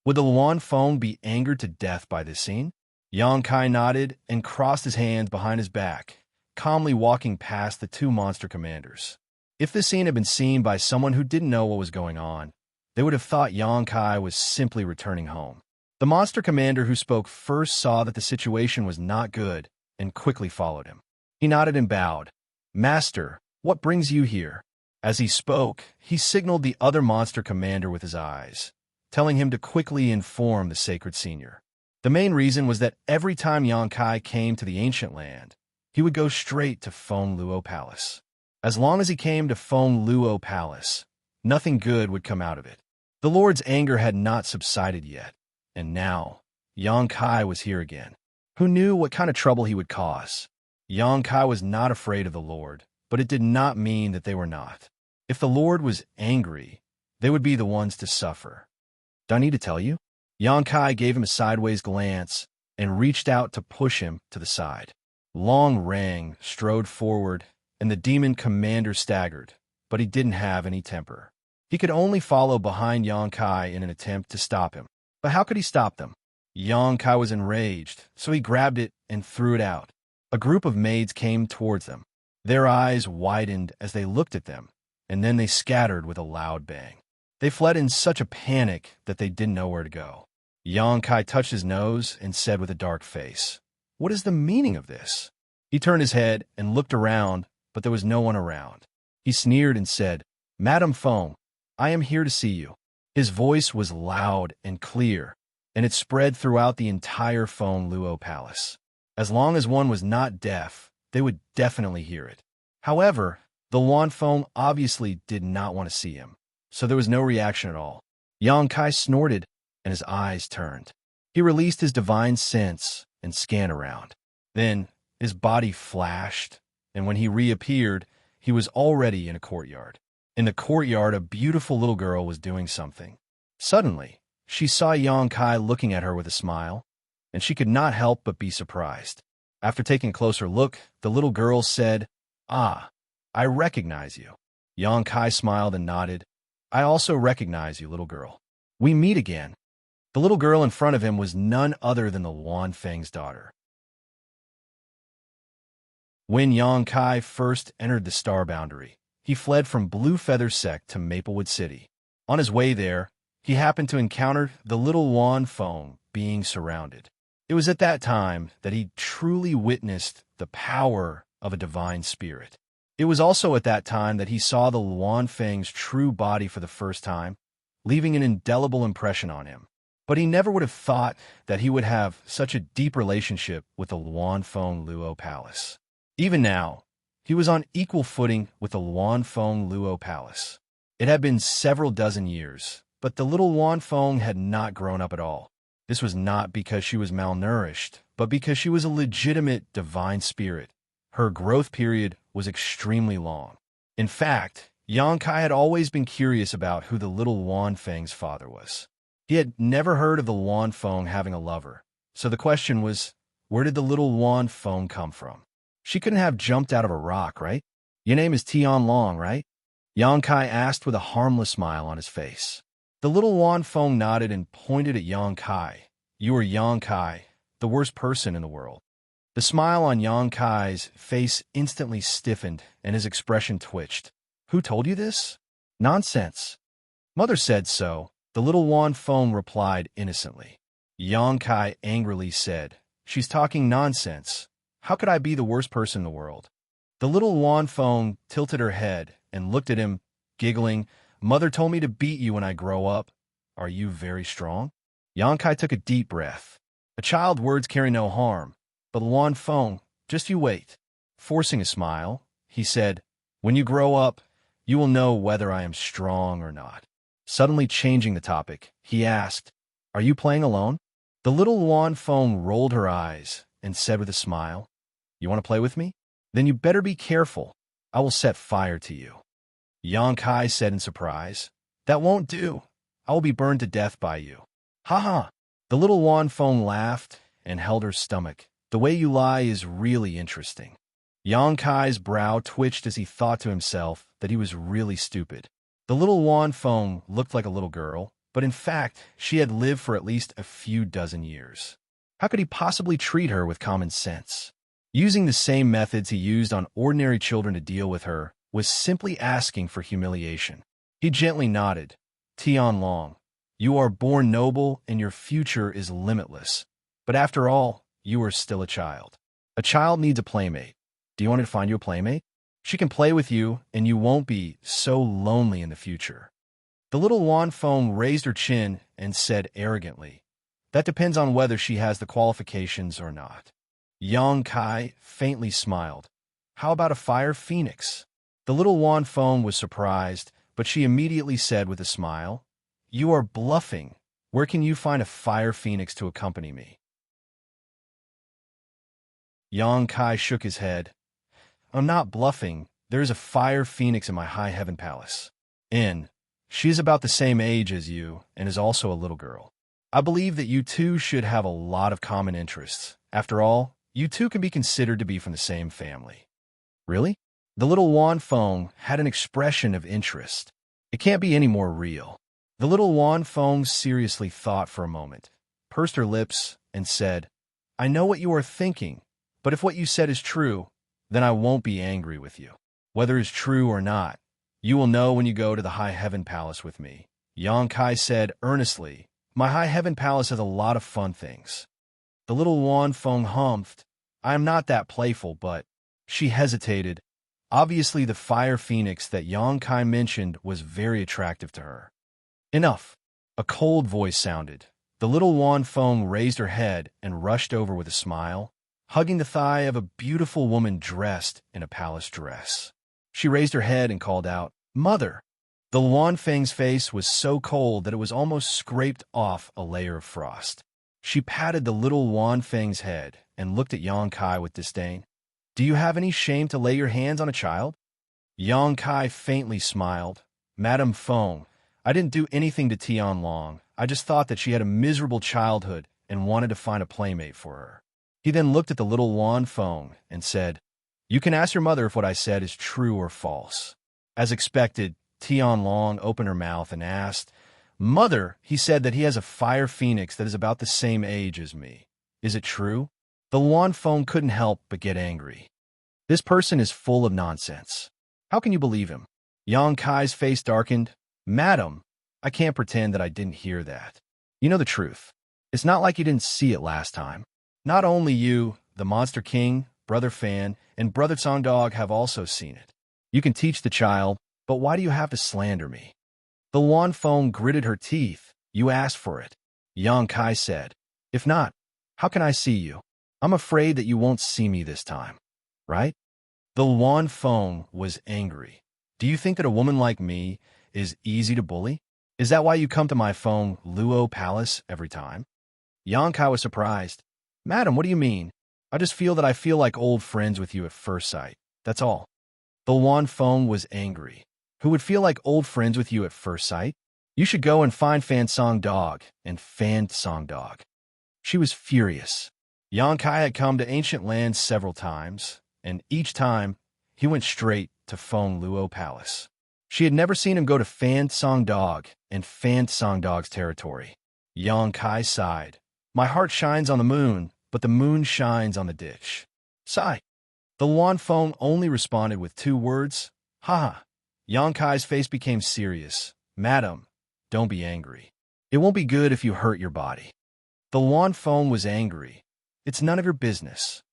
Would the Luanfeng be angered to death by this scene? Yangkai nodded and crossed his hands behind his back, calmly walking past the two monster commanders. If this scene had been seen by someone who didn't know what was going on, they would have thought Yangkai was simply returning home. The monster commander who spoke first saw that the situation was not good and quickly followed him. He nodded and bowed. Master, what brings you here? As he spoke, he signaled the other monster commander with his eyes, telling him to quickly inform the Sacred Senior. The main reason was that every time Yangkai came to the ancient land, he would go straight to Feng Luo Palace. As long as he came to Feng Luo Palace, nothing good would come out of it. The Lord's anger had not subsided yet, and now Yangkai was here again. Who knew what kind of trouble he would cause? Yangkai was not afraid of the Lord, but it did not mean that they were not. If the Lord was angry, they would be the ones to suffer. Do I need to tell you? Yangkai gave him a sideways glance and reached out to push him to the side. Long Rang strode forward and the demon commander staggered, but he didn't have any temper. He could only follow behind Yang Kai in an attempt to stop him. But how could he stop them? Yang Kai was enraged, so he grabbed it and threw it out. A group of maids came towards them. Their eyes widened as they looked at them, and then they scattered with a loud bang. They fled in such a panic that they didn't know where to go. Yang Kai touched his nose and said with a dark face, "What is the meaning of this?" He turned his head and looked around, but there was no one around. He sneered and said, "Madame Feng, I am here to see you." His voice was loud and clear, and it spread throughout the entire Feng Luo Palace. As long as one was not deaf, they would definitely hear it. However, the Luan Feng obviously did not want to see him, so there was no reaction at all. Yang Kai snorted, and his eyes turned. He released his divine sense and scanned around. Then, his body flashed, and when he reappeared, he was already in a courtyard. In the courtyard, a beautiful little girl was doing something. Suddenly, she saw Yang Kai looking at her with a smile, and she could not help but be surprised. After taking a closer look, the little girl said, "Ah, I recognize you." Yang Kai smiled and nodded. "I also recognize you, little girl. We meet again." The little girl in front of him was none other than the Luan Feng's daughter. When Yang Kai first entered the Star Boundary, he fled from Blue Feather Sect to Maplewood City. On his way there, he happened to encounter the little Luan Feng being surrounded. It was at that time that he truly witnessed the power of a divine spirit. It was also at that time that he saw the Luan Feng's true body for the first time, leaving an indelible impression on him. But he never would have thought that he would have such a deep relationship with the Luan Feng Luo Palace. Even now, he was on equal footing with the Luan Feng Luo Palace. It had been several dozen years, but the little Luan Feng had not grown up at all. This was not because she was malnourished, but because she was a legitimate divine spirit. Her growth period was extremely long. In fact, Yang Kai had always been curious about who the little Luan Feng's father was. He had never heard of the Luan Feng having a lover, so the question was, where did the little Luan Feng come from? She couldn't have jumped out of a rock, right? "Your name is Tian Long, right?" Yang Kai asked with a harmless smile on his face. The little Luan Feng nodded and pointed at Yang Kai. "You are Yang Kai, the worst person in the world." The smile on Yang Kai's face instantly stiffened and his expression twitched. "Who told you this?" "Nonsense. Mother said so," the little Luan Feng replied innocently. Yang Kai angrily said, "She's talking nonsense. How could I be the worst person in the world?" The little Luan Feng tilted her head and looked at him, giggling. "Mother told me to beat you when I grow up. Are you very strong?" Yang Kai took a deep breath. A child's words carry no harm, but Luan Feng, just you wait. Forcing a smile, he said, "When you grow up, you will know whether I am strong or not." Suddenly changing the topic, he asked, "Are you playing alone?" The little Luan Feng rolled her eyes and said with a smile, "You want to play with me? Then you better be careful. I will set fire to you." Yang Kai said in surprise, "That won't do. I will be burned to death by you." "Ha ha!" The little Luan Feng laughed and held her stomach. "The way you lie is really interesting." Yang Kai's brow twitched as he thought to himself that he was really stupid. The little Luan Feng looked like a little girl, but in fact, she had lived for at least a few dozen years. How could he possibly treat her with common sense? Using the same methods he used on ordinary children to deal with her was simply asking for humiliation. He gently nodded. "Tian Long, you are born noble and your future is limitless. But after all, you are still a child. A child needs a playmate. Do you want me to find you a playmate? She can play with you and you won't be so lonely in the future." The little Luan Feng raised her chin and said arrogantly, "That depends on whether she has the qualifications or not." Yang Kai faintly smiled. "How about a fire phoenix?" The little Luan Feng was surprised, but she immediately said with a smile, "You are bluffing. Where can you find a fire phoenix to accompany me?" Yang Kai shook his head. "I'm not bluffing. There is a fire phoenix in my high heaven palace. She is about the same age as you and is also a little girl. I believe that you two should have a lot of common interests. After all, you two can be considered to be from the same family." "Really?" The little Wan Feng had an expression of interest. It can't be any more real. The little Wan Feng seriously thought for a moment, pursed her lips, and said, I know what you are thinking, but if what you said is true, then I won't be angry with you. Whether it's true or not, you will know when you go to the High Heaven Palace with me. Yang Kai said earnestly, My High Heaven Palace has a lot of fun things. The little Wan Feng humphed, I am not that playful, but... She hesitated. Obviously, the fire phoenix that Yang Kai mentioned was very attractive to her. Enough. A cold voice sounded. The little Wan Feng raised her head and rushed over with a smile, hugging the thigh of a beautiful woman dressed in a palace dress. She raised her head and called out, Mother! The Wan Feng's face was so cold that it was almost scraped off a layer of frost. She patted the little Wan Feng's head and looked at Yang Kai with disdain. Do you have any shame to lay your hands on a child? Yang Kai faintly smiled. Madame Feng, I didn't do anything to Tianlong. I just thought that she had a miserable childhood and wanted to find a playmate for her. He then looked at the little Wan Feng and said, You can ask your mother if what I said is true or false. As expected, Tianlong opened her mouth and asked, Mother, he said that he has a fire phoenix that is about the same age as me. Is it true? The Wan Feng couldn't help but get angry. This person is full of nonsense. How can you believe him? Yang Kai's face darkened. Madam, I can't pretend that I didn't hear that. You know the truth. It's not like you didn't see it last time. Not only you, the Monster King, Brother Fan, and Brother Songdog have also seen it. You can teach the child, but why do you have to slander me? The Wan Feng gritted her teeth. You asked for it. Yang Kai said, If not, how can I see you? I'm afraid that you won't see me this time, right? The Wan Feng was angry. Do you think that a woman like me is easy to bully? Is that why you come to my Feng Luo Palace every time? Yang Kai was surprised. Madam, what do you mean? I just feel that I feel like old friends with you at first sight. That's all. The Wan Feng was angry. Who would feel like old friends with you at first sight? You should go and find Fan Song Dog and Fan Song Dog. She was furious. Yang Kai had come to ancient lands several times, and each time he went straight to Feng Luo Palace. She had never seen him go to Fan Song Dog and Fan Song Dog's territory. Yang Kai sighed. My heart shines on the moon, but the moon shines on the dish. Sigh. The Wan Feng only responded with 2 words. Ha. Yang Kai's face became serious. Madam, don't be angry. It won't be good if you hurt your body. The Wan Feng was angry. It's none of your business.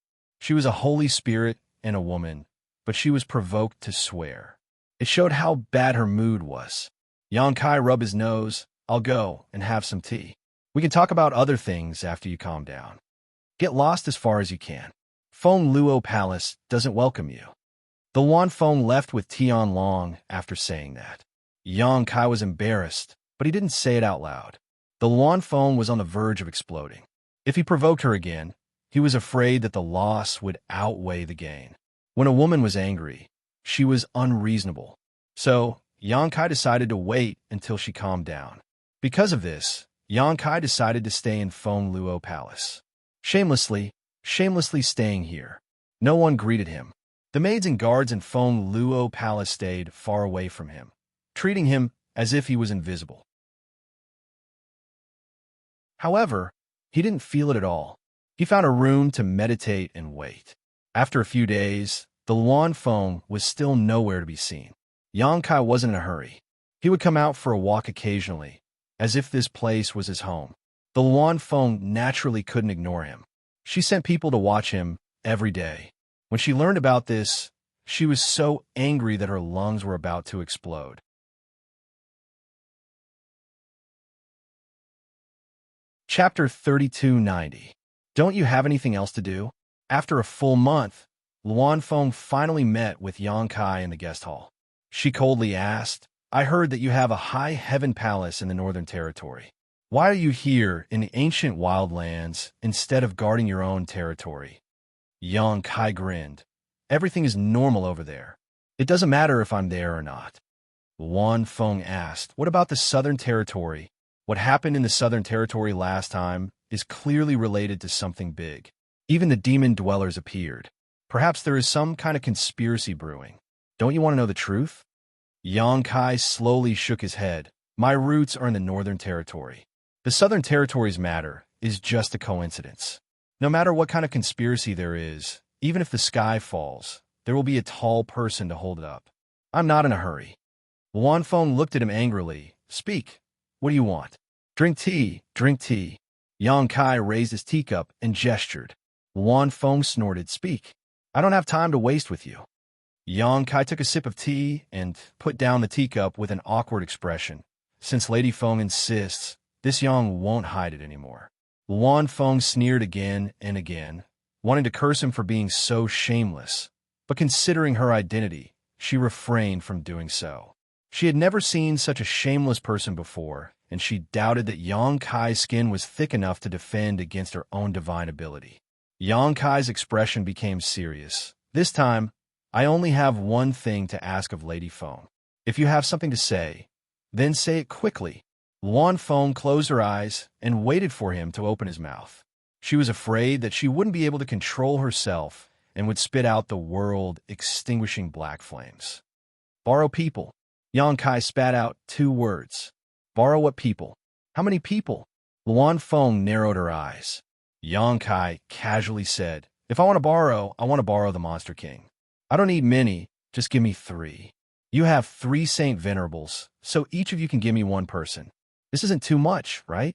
She was a holy spirit and a woman, but she was provoked to swear. It showed how bad her mood was. Yang Kai rubbed his nose. I'll go and have some tea. We can talk about other things after you calm down. Get lost as far as you can. Feng Luo Palace doesn't welcome you. The Wan Feng left with Tianlong after saying that. Yang Kai was embarrassed, but he didn't say it out loud. The Wan Feng was on the verge of exploding. If he provoked her again, he was afraid that the loss would outweigh the gain. When a woman was angry, she was unreasonable. So, Yang Kai decided to wait until she calmed down. Because of this, Yang Kai decided to stay in Feng Luo Palace. Shamelessly staying here. No one greeted him. The maids and guards in Feng Luo Palace stayed far away from him, treating him as if he was invisible. However, he didn't feel it at all. He found a room to meditate and wait. After a few days, the Wan Feng was still nowhere to be seen. Yang Kai wasn't in a hurry. He would come out for a walk occasionally, as if this place was his home. The Wan Feng naturally couldn't ignore him. She sent people to watch him every day. When she learned about this, she was so angry that her lungs were about to explode. Chapter 3290. Don't you have anything else to do? After a full month, Luan Feng finally met with Yang Kai in the guest hall. She coldly asked, I heard that you have a high heaven palace in the Northern Territory. Why are you here in the ancient wildlands instead of guarding your own territory? Yang Kai grinned. Everything is normal over there. It doesn't matter if I'm there or not. Luan Feng asked, what about the Southern Territory? What happened in the Southern Territory last time is clearly related to something big. Even the demon dwellers appeared. Perhaps there is some kind of conspiracy brewing. Don't you want to know the truth? Yang Kai slowly shook his head. My roots are in the Northern Territory. The Southern Territory's matter is just a coincidence. No matter what kind of conspiracy there is, even if the sky falls, there will be a tall person to hold it up. I'm not in a hurry. Luan Feng looked at him angrily. Speak. What do you want? Drink tea, drink tea. Yang Kai raised his teacup and gestured. Luan Feng snorted. Speak. I don't have time to waste with you. Yang Kai took a sip of tea and put down the teacup with an awkward expression. Since Lady Feng insists, this Yang won't hide it anymore. Luan Feng sneered again and again, wanting to curse him for being so shameless. But considering her identity, she refrained from doing so. She had never seen such a shameless person before, and she doubted that Yang Kai's skin was thick enough to defend against her own divine ability. Yang Kai's expression became serious. This time, I only have one thing to ask of Lady Feng. If you have something to say, then say it quickly. Luan Feng closed her eyes and waited for him to open his mouth. She was afraid that she wouldn't be able to control herself and would spit out the world-extinguishing black flames. Borrow people. Yang Kai spat out 2 words. Borrow what people? How many people? Luan Feng narrowed her eyes. Yang Kai casually said, if I want to borrow the Monster King. I don't need many, just give me 3. You have 3 Saint Venerables, so each of you can give me 1 person. This isn't too much, right?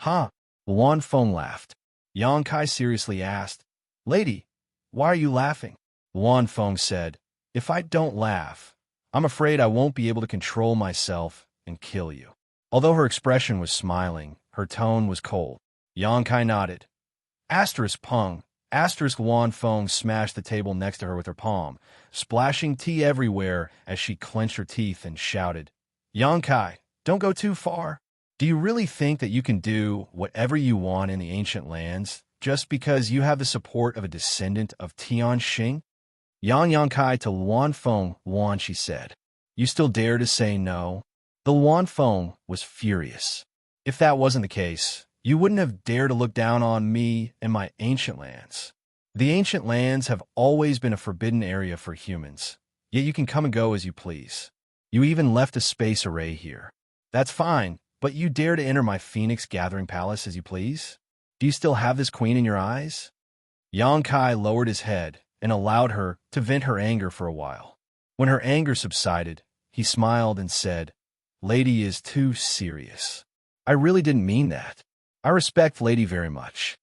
Huh? Luan Feng laughed. Yang Kai seriously asked, Lady, why are you laughing? Luan Feng said, if I don't laugh, I'm afraid I won't be able to control myself and kill you. Although her expression was smiling, her tone was cold. Yang Kai nodded. Asterisk Peng. Asterisk Luan Feng smashed the table next to her with her palm, splashing tea everywhere as she clenched her teeth and shouted, Yang Kai, don't go too far. Do you really think that you can do whatever you want in the ancient lands just because you have the support of a descendant of Tianxing? Yang Kai to Luan Feng, Luan, she said. You still dare to say no? The Luan Feng was furious. If that wasn't the case, you wouldn't have dared to look down on me and my ancient lands. The ancient lands have always been a forbidden area for humans, yet you can come and go as you please. You even left a space array here. That's fine, but you dare to enter my Phoenix Gathering Palace as you please? Do you still have this queen in your eyes? Yang Kai lowered his head and allowed her to vent her anger for a while. When her anger subsided, he smiled and said, Lady is too serious. I really didn't mean that. I respect Lady very much.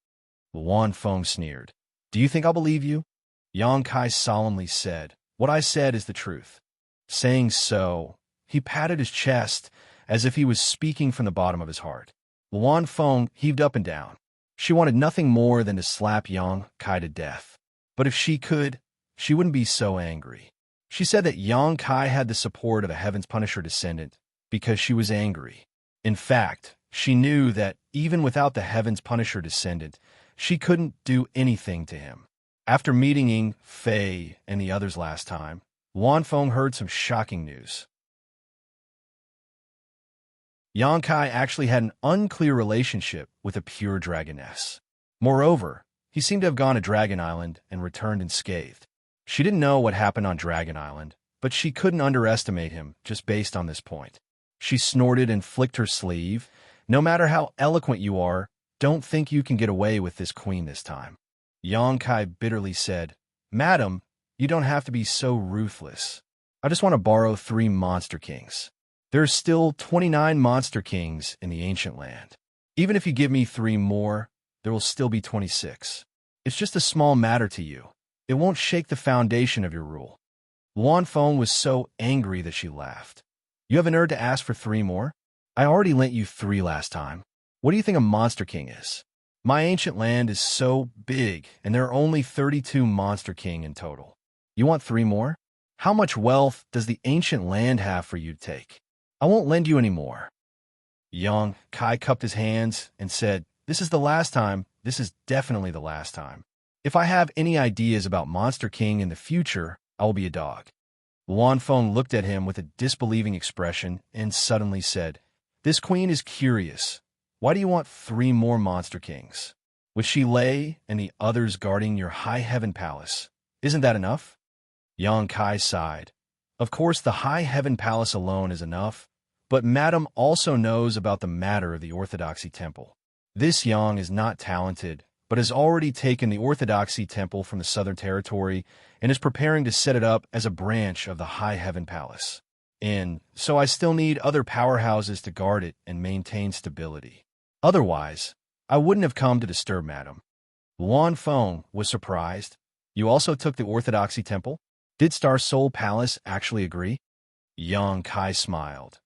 Luan Feng sneered. Do you think I'll believe you? Yang Kai solemnly said, What I said is the truth. Saying so, he patted his chest as if he was speaking from the bottom of his heart. Luan Feng heaved up and down. She wanted nothing more than to slap Yang Kai to death. But if she could, she wouldn't be so angry. She said that Yang Kai had the support of a Heaven's Punisher descendant because she was angry. In fact, she knew that even without the Heaven's Punisher descendant, she couldn't do anything to him. After meeting Ying, Fei, and the others last time, Luan Feng heard some shocking news. Yang Kai actually had an unclear relationship with a pure dragoness. Moreover, he seemed to have gone to Dragon Island and returned unscathed. She didn't know what happened on Dragon Island, but she couldn't underestimate him just based on this point. She snorted and flicked her sleeve. No matter how eloquent you are, don't think you can get away with this queen this time. Yang Kai bitterly said, Madam, you don't have to be so ruthless. I just want to borrow 3 Monster Kings. There are still 29 Monster Kings in the ancient land. Even if you give me 3 more, there will still be 26. It's just a small matter to you. It won't shake the foundation of your rule. Luan Feng was so angry that she laughed. You have a nerve to ask for 3 more? I already lent you 3 last time. What do you think a Monster King is? My ancient land is so big, and there are only 32 Monster King in total. You want 3 more? How much wealth does the ancient land have for you to take? I won't lend you any more. Yang Kai cupped his hands and said, This is the last time. This is definitely the last time. If I have any ideas about Monster King in the future, I will be a dog. Luan Feng looked at him with a disbelieving expression and suddenly said, This queen is curious. Why do you want 3 more Monster Kings? With Shi Lei and the others guarding your high heaven palace, isn't that enough? Yang Kai sighed. Of course, the High Heaven Palace alone is enough, but Madam also knows about the matter of the Orthodoxy Temple. This Yang is not talented, but has already taken the Orthodoxy Temple from the Southern Territory and is preparing to set it up as a branch of the High Heaven Palace. And so I still need other powerhouses to guard it and maintain stability. Otherwise, I wouldn't have come to disturb Madam. Luan Feng was surprised. You also took the Orthodoxy Temple? Did Star Soul Palace actually agree? Yang Kai smiled.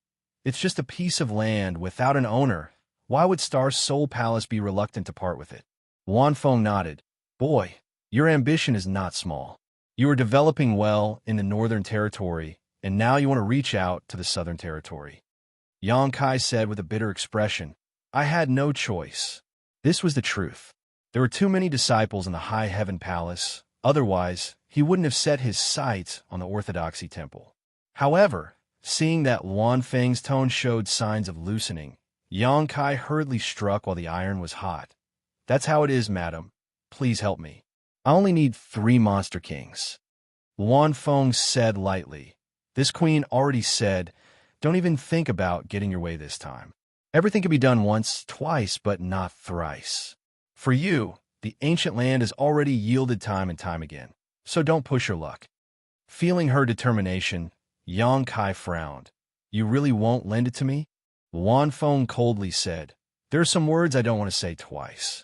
It's just a piece of land without an owner. Why would Star Soul Palace be reluctant to part with it? Luan Feng nodded. Boy, your ambition is not small. You are developing well in the Northern Territory, and now you want to reach out to the Southern Territory. Yang Kai said with a bitter expression, I had no choice. This was the truth. There were too many disciples in the High Heaven Palace. Otherwise, he wouldn't have set his sights on the Orthodoxy Temple. However, seeing that Luan Feng's tone showed signs of loosening, Yang Kai hurriedly struck while the iron was hot. That's how it is, madam. Please help me. I only need 3 Monster Kings. Luan Feng said lightly. This queen already said, don't even think about getting your way this time. Everything can be done once, twice, but not thrice. For you, the ancient land has already yielded time and time again, so don't push your luck. Feeling her determination, Yang Kai frowned. You really won't lend it to me? Luan Feng coldly said, there are some words I don't want to say twice.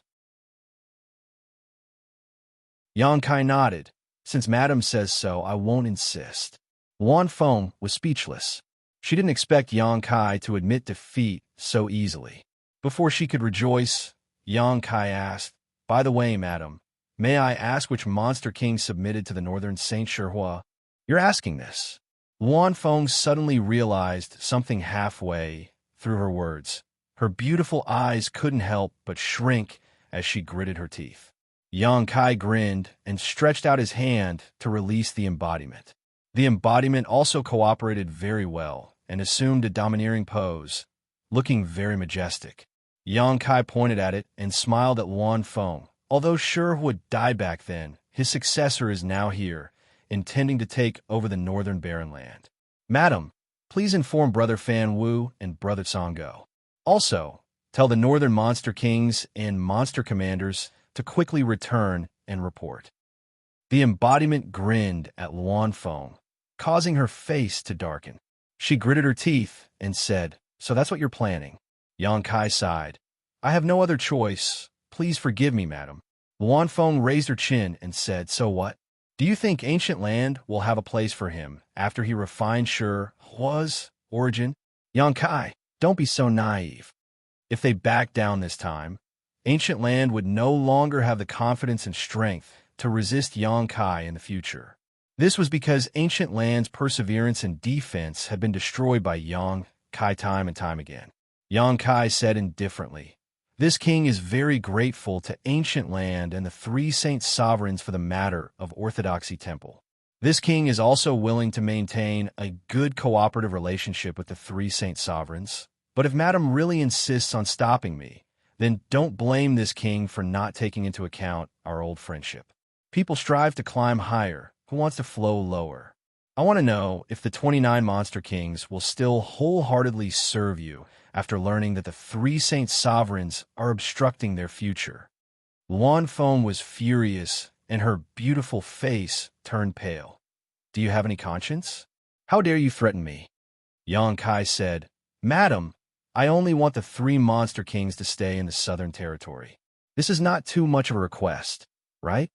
Yang Kai nodded. Since Madam says so, I won't insist. Luan Feng was speechless. She didn't expect Yang Kai to admit defeat so easily. Before she could rejoice, Yang Kai asked, by the way, madam, may I ask which Monster King submitted to the Northern Saint Shihua? You're asking this. Luan Feng suddenly realized something halfway through her words. Her beautiful eyes couldn't help but shrink as she gritted her teeth. Yang Kai grinned and stretched out his hand to release the embodiment. The embodiment also cooperated very well and assumed a domineering pose, looking very majestic. Yang Kai pointed at it and smiled at Luan Feng. Although Shi would die back then, his successor is now here, intending to take over the northern barren land. Madam, please inform Brother Fan Wu and Brother Songo. Also, tell the Northern Monster Kings and Monster Commanders to quickly return and report. The embodiment grinned at Luan Feng, causing her face to darken. She gritted her teeth and said, so that's what you're planning. Yang Kai sighed. I have no other choice. Please forgive me, madam. Luan Feng raised her chin and said, so what? Do you think ancient land will have a place for him after he refined Hua's origin? Yang Kai, don't be so naive. If they back down this time, ancient land would no longer have the confidence and strength to resist Yang Kai in the future. This was because ancient land's perseverance and defense had been destroyed by Yang Kai time and time again. Yang Kai said indifferently, this king is very grateful to ancient land and the 3 saint sovereigns for the matter of Orthodoxy Temple. This king is also willing to maintain a good cooperative relationship with the 3 saint sovereigns. But if Madam really insists on stopping me, then don't blame this king for not taking into account our old friendship. People strive to climb higher. Who wants to flow lower? I want to know if the 29 Monster Kings will still wholeheartedly serve you after learning that the 3 saint sovereigns are obstructing their future. Luan Feng was furious, and her beautiful face turned pale. Do you have any conscience? How dare you threaten me? Yang Kai said, Madam, I only want the 3 Monster Kings to stay in the Southern Territory. This is not too much of a request, right?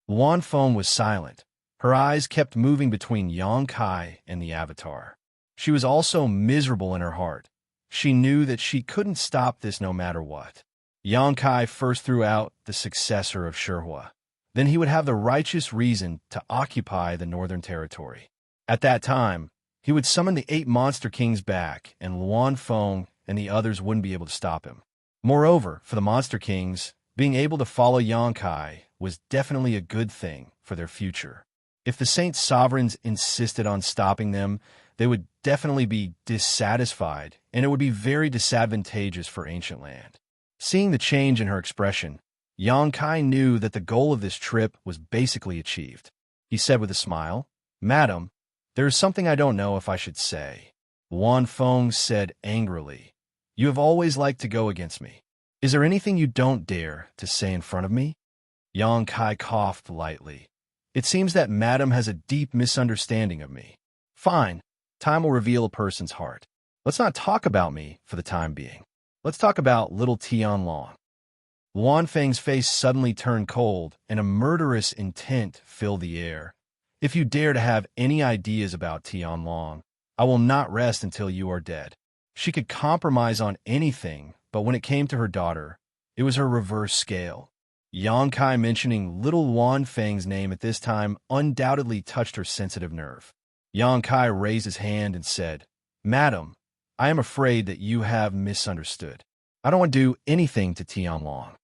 Luan Feng was silent. Her eyes kept moving between Yang Kai and the Avatar. She was also miserable in her heart. She knew that she couldn't stop this no matter what. Yang Kai first threw out the successor of Shihua. Then he would have the righteous reason to occupy the Northern Territory. At that time, he would summon the 8 Monster Kings back, and Luan Feng and the others wouldn't be able to stop him. Moreover, for the Monster Kings, being able to follow Yang Kai was definitely a good thing for their future. If the Saint Sovereigns insisted on stopping them, they would definitely be dissatisfied, and it would be very disadvantageous for ancient land. Seeing the change in her expression, Yang Kai knew that the goal of this trip was basically achieved. He said with a smile, Madam, There is something I don't know if I should say. Luan Feng said angrily. You have always liked to go against me. Is there anything you don't dare to say in front of me? Yang Kai coughed lightly. It seems that Madam has a deep misunderstanding of me. Fine, time will reveal a person's heart. Let's not talk about me for the time being. Let's talk about little Tianlong. Luan Feng's face suddenly turned cold, and a murderous intent filled the air. If you dare to have any ideas about Tianlong, I will not rest until you are dead. She could compromise on anything, but when it came to her daughter, it was her reverse scale. Yang Kai mentioning little Luan Feng's name at this time undoubtedly touched her sensitive nerve. Yang Kai raised his hand and said, Madam, I am afraid that you have misunderstood. I don't want to do anything to Tianlong.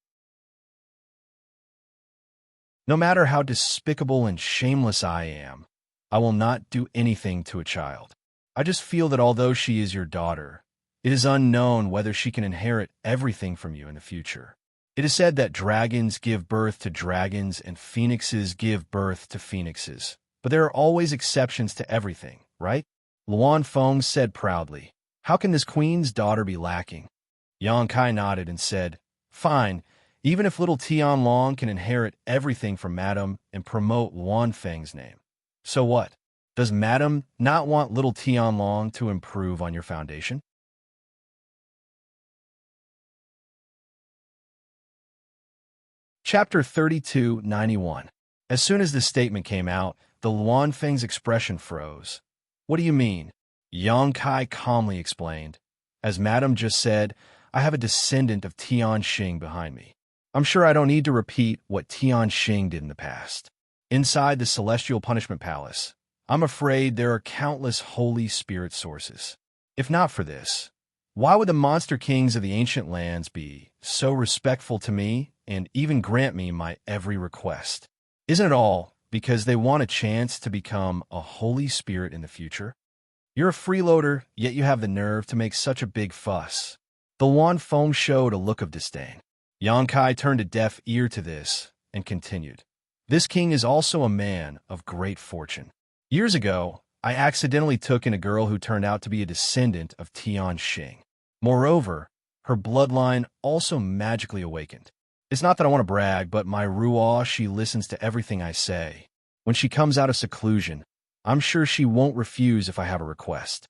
No matter how despicable and shameless I am, I will not do anything to a child. I just feel that although she is your daughter, it is unknown whether she can inherit everything from you in the future. It is said that dragons give birth to dragons and phoenixes give birth to phoenixes. But there are always exceptions to everything, right? Luan Feng said proudly. How can this queen's daughter be lacking? Yang Kai nodded and said, Fine, even if little Tianlong can inherit everything from Madam and promote Luan Feng's name. So what? Does Madam not want little Tianlong to improve on your foundation? Chapter 3291. As soon as this statement came out, the Luan Feng's expression froze. What do you mean? Yang Kai calmly explained. As Madam just said, I have a descendant of Tian Xing behind me. I'm sure I don't need to repeat what Tian Xing did in the past. Inside the Celestial Punishment Palace, I'm afraid there are countless Holy Spirit sources. If not for this, why would the monster kings of the ancient lands be so respectful to me and even grant me my every request? Isn't it all because they want a chance to become a Holy Spirit in the future? You're a freeloader, yet you have the nerve to make such a big fuss. The Luan Feng showed a look of disdain. Yang Kai turned a deaf ear to this and continued. This king is also a man of great fortune. Years ago, I accidentally took in a girl who turned out to be a descendant of Tian Xing. Moreover, her bloodline also magically awakened. It's not that I want to brag, but my Ruo, she listens to everything I say. When she comes out of seclusion, I'm sure she won't refuse if I have a request.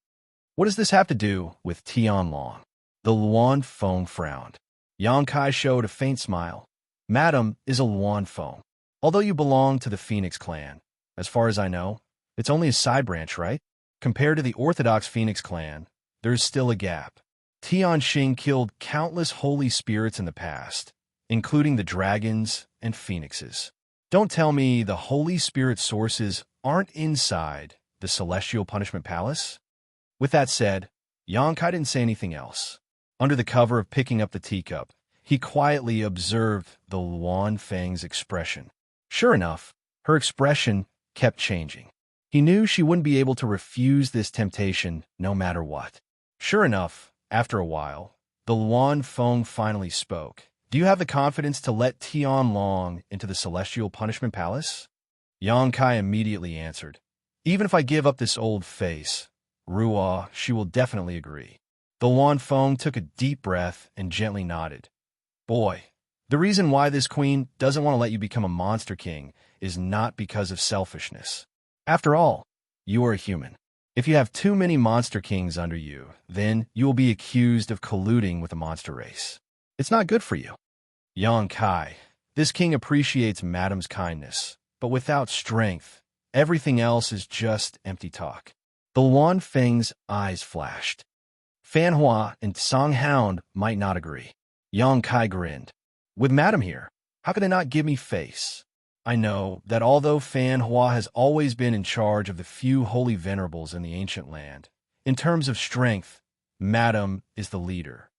What does this have to do with Tianlong? The Luan Feng frowned. Yang Kai showed a faint smile. Madam is a Luan Feng. Although you belong to the Phoenix clan, as far as I know, it's only a side branch, right? Compared to the Orthodox Phoenix clan, there's still a gap. Tian Xing killed countless holy spirits in the past, including the dragons and phoenixes. Don't tell me the Holy Spirit sources aren't inside the Celestial Punishment Palace? With that said, Yang Kai didn't say anything else. Under the cover of picking up the teacup, he quietly observed the Luan Feng's expression. Sure enough, her expression kept changing. He knew she wouldn't be able to refuse this temptation no matter what. Sure enough, after a while, the Luan Feng finally spoke. Do you have the confidence to let Tianlong into the Celestial Punishment Palace? Yang Kai immediately answered. Even if I give up this old face, Ruo, she will definitely agree. The Luan Feng took a deep breath and gently nodded. Boy, the reason why this queen doesn't want to let you become a monster king is not because of selfishness. After all, you are a human. If you have too many monster kings under you, then you will be accused of colluding with the monster race. It's not good for you. Yang Kai, this king appreciates Madam's kindness, but without strength, everything else is just empty talk. The Luan Feng's eyes flashed. Fan Hua and Song Hound might not agree. Yang Kai grinned. With Madam here, how could they not give me face? I know that although Fan Hua has always been in charge of the few holy venerables in the ancient land, in terms of strength, Madam is the leader.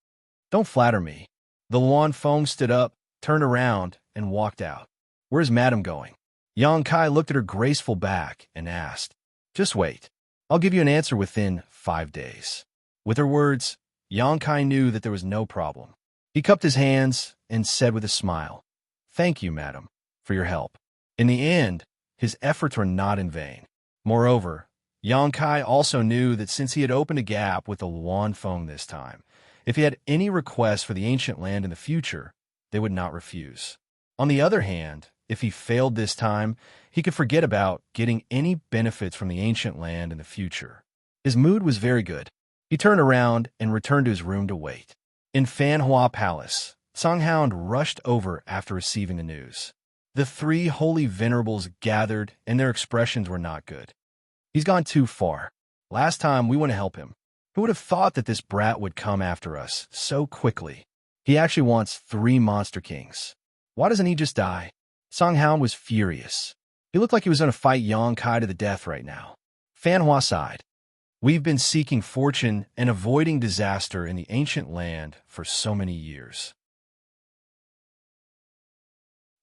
Don't flatter me. The Luan Feng stood up, turned around, and walked out. Where's Madam going? Yang Kai looked at her graceful back and asked, Just wait. I'll give you an answer within 5 days. With her words, Yang Kai knew that there was no problem. He cupped his hands and said with a smile, Thank you, Madam, for your help. In the end, his efforts were not in vain. Moreover, Yang Kai also knew that since he had opened a gap with the Luan Feng this time, if he had any requests for the ancient land in the future, they would not refuse. On the other hand, if he failed this time, he could forget about getting any benefits from the ancient land in the future. His mood was very good. He turned around and returned to his room to wait. In Fanhua Palace, Songhound rushed over after receiving the news. The three holy venerables gathered, and their expressions were not good. He's gone too far. Last time we went to help him. Who would have thought that this brat would come after us so quickly? He actually wants 3 monster kings. Why doesn't he just die? Songhound was furious. He looked like he was going to fight Yang Kai to the death right now. Fanhua sighed. We've been seeking fortune and avoiding disaster in the ancient land for so many years.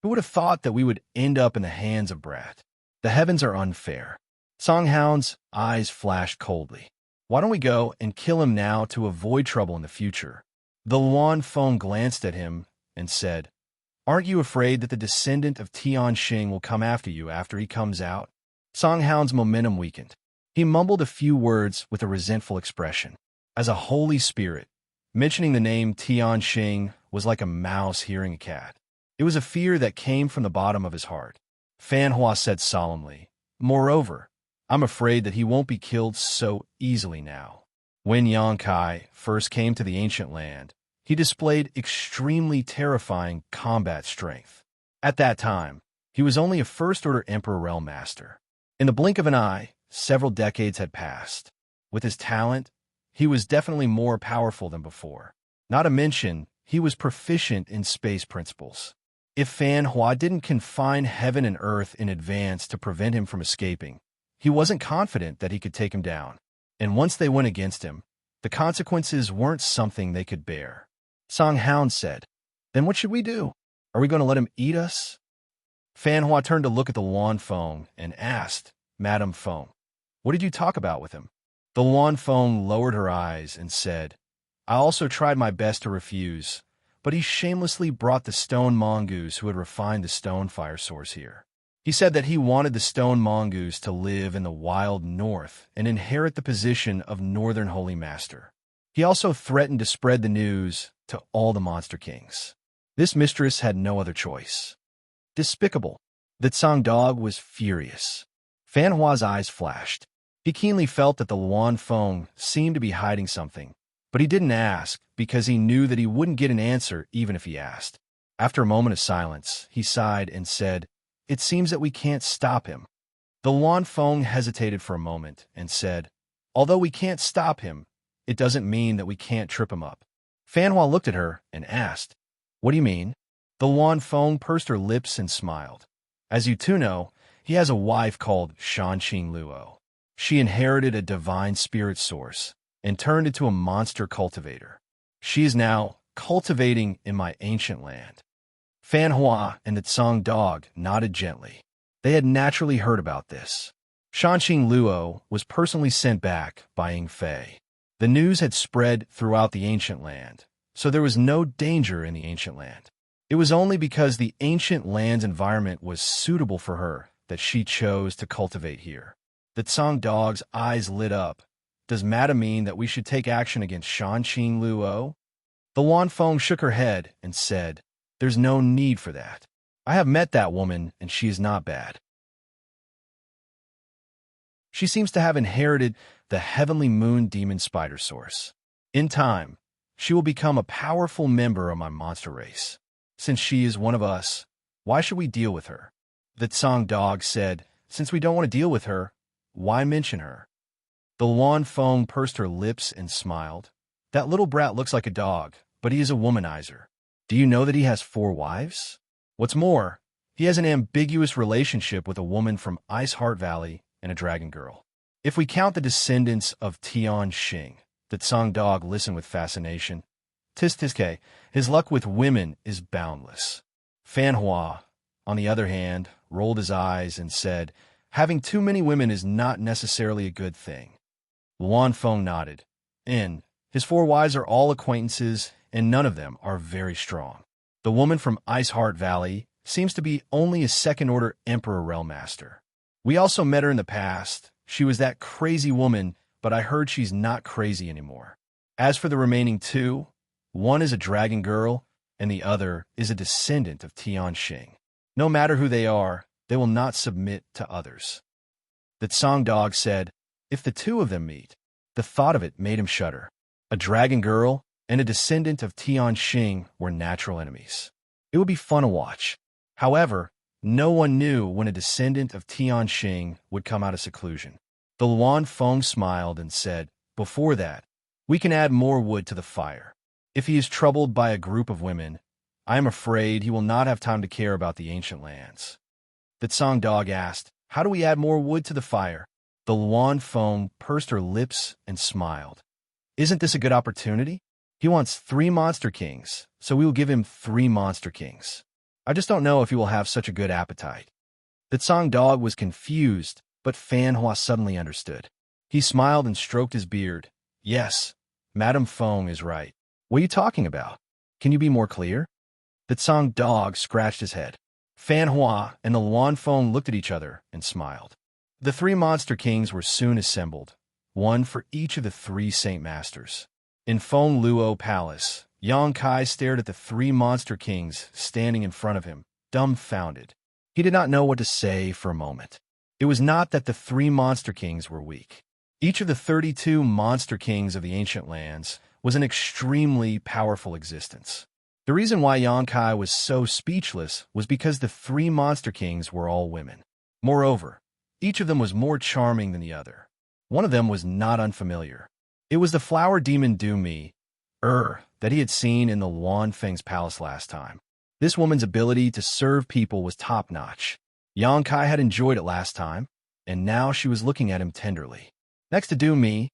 Who would have thought that we would end up in the hands of Brat? The heavens are unfair. Songhound's eyes flashed coldly. Why don't we go and kill him now to avoid trouble in the future? The Luan Feng glanced at him and said, Aren't you afraid that the descendant of Xianxia will come after you after he comes out? Songhound's momentum weakened. He mumbled a few words with a resentful expression. As a holy spirit, mentioning the name Xianxia was like a mouse hearing a cat. It was a fear that came from the bottom of his heart. Fanhua said solemnly, Moreover, I'm afraid that he won't be killed so easily now. When Yang Kai first came to the ancient land, he displayed extremely terrifying combat strength. At that time, he was only a first-order Emperor Realm Master. In the blink of an eye, several decades had passed. With his talent, he was definitely more powerful than before. Not to mention, he was proficient in space principles. If Fanhua didn't confine heaven and earth in advance to prevent him from escaping, he wasn't confident that he could take him down. And once they went against him, the consequences weren't something they could bear. Songhound said, Then what should we do? Are we going to let him eat us? Fanhua turned to look at the Luan Feng and asked, Madame Feng, what did you talk about with him? The Luan Feng lowered her eyes and said, I also tried my best to refuse, but he shamelessly brought the stone mongoose who had refined the stone fire source here. He said that he wanted the stone mongoose to live in the wild north and inherit the position of Northern Holy Master. He also threatened to spread the news to all the monster kings. This mistress had no other choice. Despicable. The Tsang dog was furious. Fanhua's eyes flashed. He keenly felt that the Luan Feng seemed to be hiding something, but he didn't ask because he knew that he wouldn't get an answer even if he asked. After a moment of silence, he sighed and said, It seems that we can't stop him. The Luan Feng hesitated for a moment and said, Although we can't stop him, it doesn't mean that we can't trip him up. Fanhua looked at her and asked, What do you mean? The Luan Feng pursed her lips and smiled. As you two know, he has a wife called Xianxia Luo. She inherited a divine spirit source and turned into a monster cultivator. She is now cultivating in my ancient land. Fanhua and the Tsang dog nodded gently. They had naturally heard about this. Xianxia Luo was personally sent back by Ying Fei. The news had spread throughout the ancient land, so there was no danger in the ancient land. It was only because the ancient land's environment was suitable for her that she chose to cultivate here. The Tsang dog's eyes lit up. Does Madam mean that we should take action against Xianxia Luo? The Luan Feng shook her head and said, There's no need for that. I have met that woman, and she is not bad. She seems to have inherited the heavenly moon demon spider source. In time, she will become a powerful member of my monster race. Since she is one of us, why should we deal with her? The Tsang dog said, Since we don't want to deal with her, why mention her? The Luan Feng pursed her lips and smiled. That little brat looks like a dog, but he is a womanizer. Do you know that he has 4 wives? What's more, he has an ambiguous relationship with a woman from Ice Heart Valley and a dragon girl. If we count the descendants of Tianxing, the Tsang dog listened with fascination. Tiske, his luck with women is boundless. Fanhua, on the other hand, rolled his eyes and said, Having too many women is not necessarily a good thing. Luan Feng nodded. His 4 wives are all acquaintances, and none of them are very strong. The woman from Ice Heart Valley seems to be only a second-order Emperor Realm Master. We also met her in the past, She was that crazy woman, but I heard she's not crazy anymore. As for the remaining two, one is a dragon girl, and the other is a descendant of Xianxia. No matter who they are, they will not submit to others. The Song Dog said, if the two of them meet, the thought of it made him shudder. A dragon girl and a descendant of Xianxia were natural enemies. It would be fun to watch. However, no one knew when a descendant of Xianxia would come out of seclusion. The Luan Feng smiled and said, before that, we can add more wood to the fire. If he is troubled by a group of women, I am afraid he will not have time to care about the ancient lands. The Song Dog asked, how do we add more wood to the fire? The Luan Feng pursed her lips and smiled. Isn't this a good opportunity? He wants 3 monster kings, so we will give him 3 monster kings. I just don't know if he will have such a good appetite. The Song Dog was confused, but Fan Hua suddenly understood. He smiled and stroked his beard. Yes, Madame Feng is right. What are you talking about? Can you be more clear? The Song Dog scratched his head. Fan Hua and the Luan Feng looked at each other and smiled. The 3 monster kings were soon assembled, one for each of the 3 Saint Masters. In Feng Luo Palace, Yang Kai stared at the 3 monster kings standing in front of him, dumbfounded. He did not know what to say for a moment. It was not that the 3 monster kings were weak. Each of the 32 monster kings of the ancient lands was an extremely powerful existence. The reason why Yang Kai was so speechless was because the 3 monster kings were all women. Moreover, each of them was more charming than the other. One of them was not unfamiliar. It was the flower demon Dumi, that he had seen in the Luan Feng's palace last time. This woman's ability to serve people was top-notch. Yang Kai had enjoyed it last time, and now she was looking at him tenderly. Next to Dumi,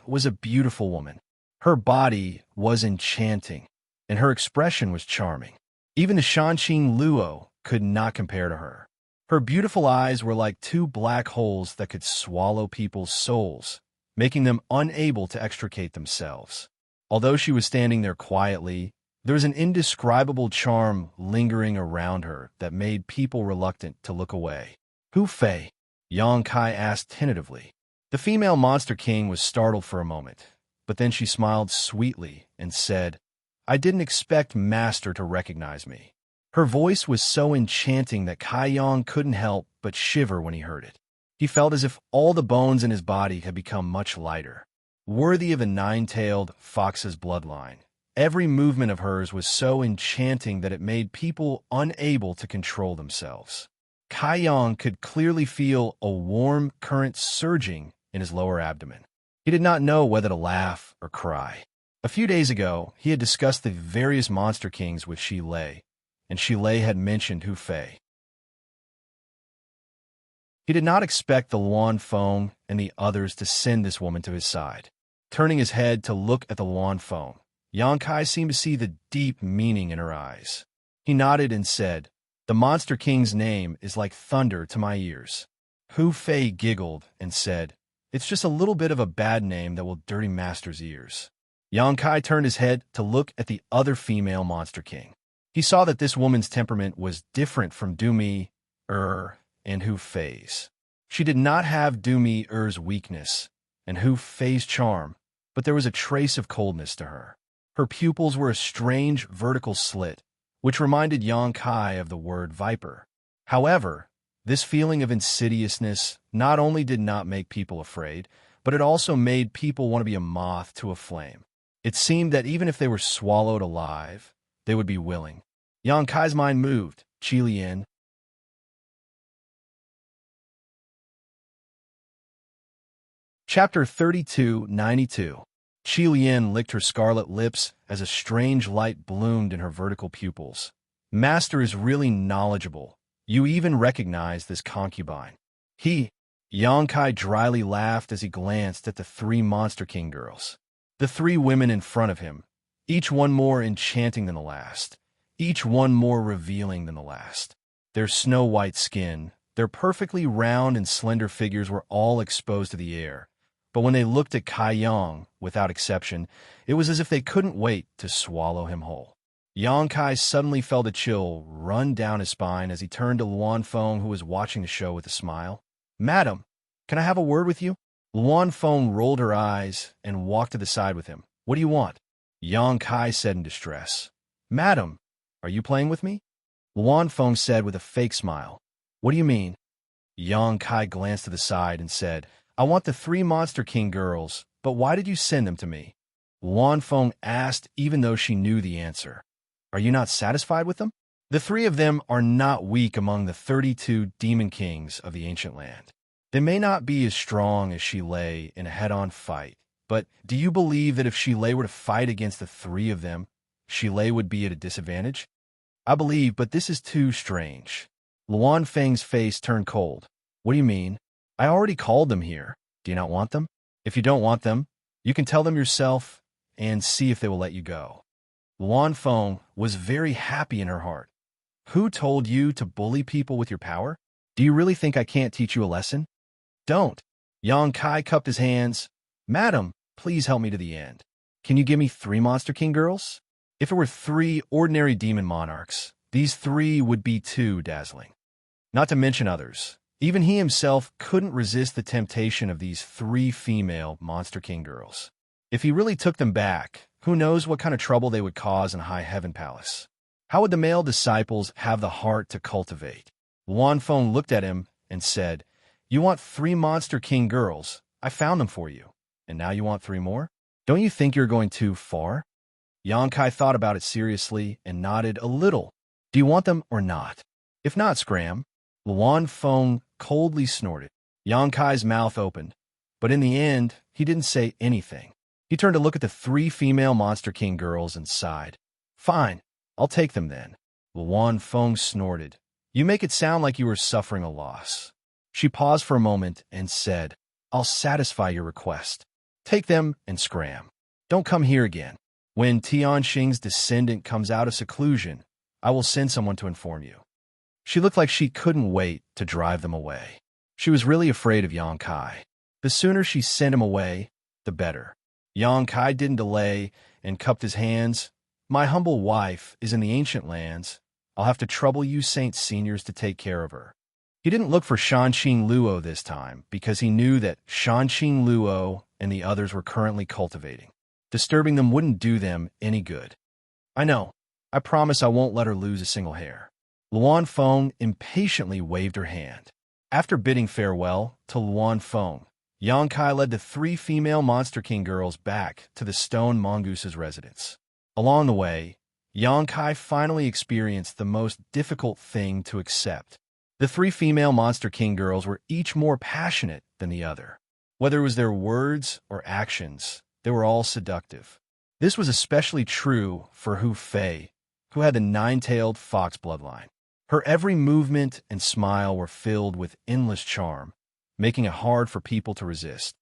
was a beautiful woman. Her body was enchanting, and her expression was charming. Even the Shanqing Luo could not compare to her. Her beautiful eyes were like 2 black holes that could swallow people's souls, making them unable to extricate themselves. Although she was standing there quietly, there was an indescribable charm lingering around her that made people reluctant to look away. Hu Fei? Yang Kai asked tentatively. The female monster king was startled for a moment, but then she smiled sweetly and said, I didn't expect Master to recognize me. Her voice was so enchanting that Kai Yang couldn't help but shiver when he heard it. He felt as if all the bones in his body had become much lighter. Worthy of a 9-tailed fox's bloodline, every movement of hers was so enchanting that it made people unable to control themselves. Kai Yang could clearly feel a warm current surging in his lower abdomen. He did not know whether to laugh or cry. A few days ago, he had discussed the various monster kings with Shi Lei, and Shi Lei had mentioned Hu Fei. He did not expect the Luan Feng and the others to send this woman to his side. Turning his head to look at the Luan Feng, Yang Kai seemed to see the deep meaning in her eyes. He nodded and said, the monster king's name is like thunder to my ears. Hu Fei giggled and said, it's just a little bit of a bad name that will dirty Master's ears. Yang Kai turned his head to look at the other female monster king. He saw that this woman's temperament was different from Dumi, and Hu Fei's. She did not have Dumi weakness and Hu Fei's charm, but there was a trace of coldness to her. Her pupils were a strange vertical slit, which reminded Yang Kai of the word viper. However, this feeling of insidiousness not only did not make people afraid, but it also made people want to be a moth to a flame. It seemed that even if they were swallowed alive, they would be willing. Yang Kai's mind moved. Qi Lian. Chapter 3292. Qi Lian licked her scarlet lips as a strange light bloomed in her vertical pupils. Master is really knowledgeable. You even recognize this concubine. Yang Kai dryly laughed as he glanced at the 3 Monster King girls. The 3 women in front of him, each one more enchanting than the last, each one more revealing than the last. Their snow-white skin, their perfectly round and slender figures were all exposed to the air. But when they looked at Kai Yang, without exception, it was as if they couldn't wait to swallow him whole. Yang Kai suddenly felt a chill run down his spine as he turned to Luan Feng, who was watching the show with a smile. Madam, Can I have a word with you? Luan Feng rolled her eyes and walked to the side with him. What do you want? Yang Kai said in distress. Madam, are you playing with me? Luan Feng said with a fake smile. What do you mean? Yang Kai glanced to the side and said, I want the 3 Monster King girls, but why did you send them to me? Luan Feng asked even though she knew the answer. Are you not satisfied with them? The 3 of them are not weak among the 32 demon kings of the ancient land. They may not be as strong as Shilei in a head-on fight, but do you believe that if Shilei were to fight against the 3 of them, Shilei would be at a disadvantage? I believe, but this is too strange. Luan Feng's face turned cold. What do you mean? I already called them here. Do you not want them? If you don't want them, you can tell them yourself and see if they will let you go. Luan Feng was very happy in her heart. Who told you to bully people with your power? Do you really think I can't teach you a lesson? Don't. Yang Kai cupped his hands. Madam, please help me to the end. Can you give me 3 Monster King girls? If it were 3 ordinary demon monarchs, these 3 would be too dazzling. Not to mention others. Even he himself couldn't resist the temptation of these 3 female Monster King girls. If he really took them back, who knows what kind of trouble they would cause in High Heaven Palace. How would the male disciples have the heart to cultivate? Luan Feng looked at him and said, You want 3 Monster King girls. I found them for you. And now you want 3 more? Don't you think you're going too far? Yang Kai thought about it seriously and nodded a little. Do you want them or not? If not, scram. Luan Feng coldly snorted. Yang Kai's mouth opened, but in the end, he didn't say anything. He turned to look at the 3 female Monster King girls and sighed. Fine, I'll take them then. Luan Feng snorted. You make it sound like you were suffering a loss. She paused for a moment and said, I'll satisfy your request. Take them and scram. Don't come here again. When Tianxing's descendant comes out of seclusion, I will send someone to inform you. She looked like she couldn't wait to drive them away. She was really afraid of Yang Kai. The sooner she sent him away, the better. Yang Kai didn't delay and cupped his hands. My humble wife is in the ancient lands. I'll have to trouble you Saint Seniors to take care of her. He didn't look for Shanxing Luo this time because he knew that Shanxing Luo and the others were currently cultivating. Disturbing them wouldn't do them any good. I know. I promise I won't let her lose a single hair. Luan Feng impatiently waved her hand. After bidding farewell to Luan Feng, Yang Kai led the 3 female Monster King girls back to the stone mongoose's residence. Along the way, Yang Kai finally experienced the most difficult thing to accept. The 3 female Monster King girls were each more passionate than the other. Whether it was their words or actions, they were all seductive. This was especially true for Hu Fei, who had the 9-tailed fox bloodline. Her every movement and smile were filled with endless charm, making it hard for people to resist.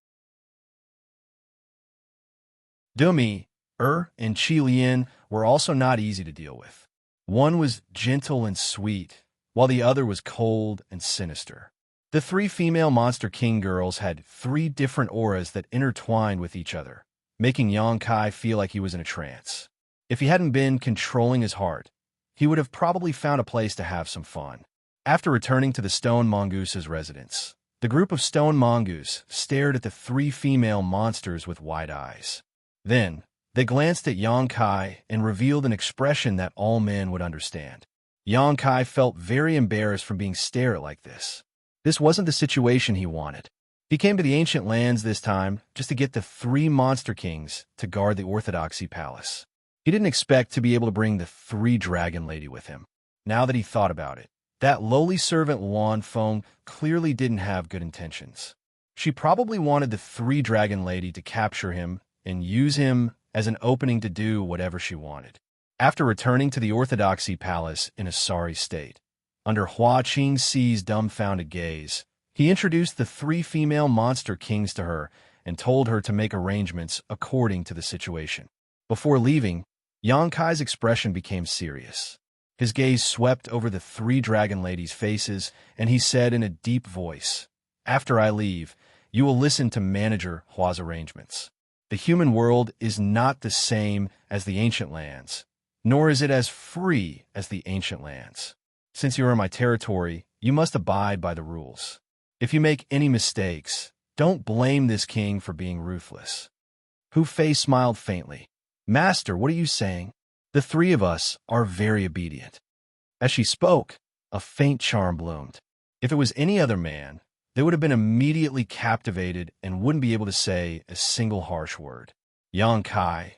Dumi, and Qi Lian were also not easy to deal with. One was gentle and sweet, while the other was cold and sinister. The 3 female Monster King girls had 3 different auras that intertwined with each other, making Yang Kai feel like he was in a trance. If he hadn't been controlling his heart, he would have probably found a place to have some fun. After returning to the stone mongoose's residence, the group of stone mongoose stared at the 3 female monsters with wide eyes. Then, they glanced at Yang Kai and revealed an expression that all men would understand. Yang Kai felt very embarrassed from being stared at like this. This wasn't the situation he wanted. He came to the ancient lands this time just to get the 3 Monster Kings to guard the Orthodoxy Palace. He didn't expect to be able to bring the 3 Dragon Lady with him. Now that he thought about it, that lowly servant Luan Feng clearly didn't have good intentions. She probably wanted the 3 Dragon Lady to capture him and use him as an opening to do whatever she wanted. After returning to the Orthodoxy Palace in a sorry state, under Hua Qingxi's dumbfounded gaze, he introduced the 3 female Monster Kings to her and told her to make arrangements according to the situation. Before leaving, Yang Kai's expression became serious. His gaze swept over the 3 Dragon Ladies' faces, and he said in a deep voice, After I leave, you will listen to Manager Hua's arrangements. The human world is not the same as the ancient lands, nor is it as free as the ancient lands. Since you are in my territory, you must abide by the rules. If you make any mistakes, don't blame this king for being ruthless. Hu Fei smiled faintly. Master, what are you saying? The three of us are very obedient. As she spoke, a faint charm bloomed. If it was any other man, they would have been immediately captivated and wouldn't be able to say a single harsh word. Yang Kai,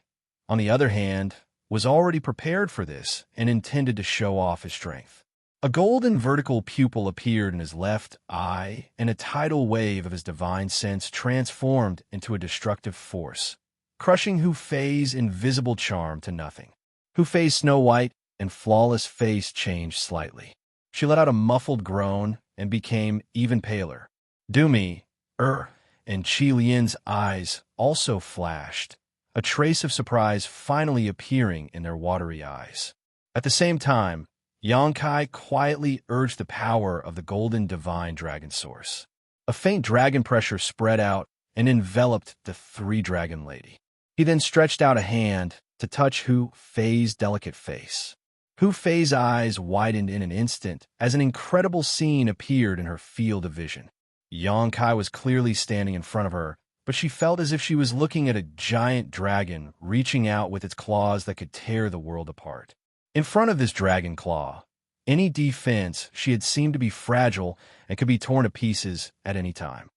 on the other hand, was already prepared for this and intended to show off his strength. A golden vertical pupil appeared in his left eye, and a tidal wave of his divine sense transformed into a destructive force, crushing Hu Fei's invisible charm to nothing. Hu Fei's snow-white and flawless face changed slightly. She let out a muffled groan and became even paler. Dumi, and Qi Lian's eyes also flashed, a trace of surprise finally appearing in their watery eyes. At the same time, Yang Kai quietly urged the power of the golden divine dragon source. A faint dragon pressure spread out and enveloped the three-dragon lady. He then stretched out a hand to touch Hu Fei's delicate face. Hu Fei's eyes widened in an instant as an incredible scene appeared in her field of vision. Yang Kai was clearly standing in front of her, but she felt as if she was looking at a giant dragon reaching out with its claws that could tear the world apart. In front of this dragon claw, any defense she had seemed to be fragile and could be torn to pieces at any time.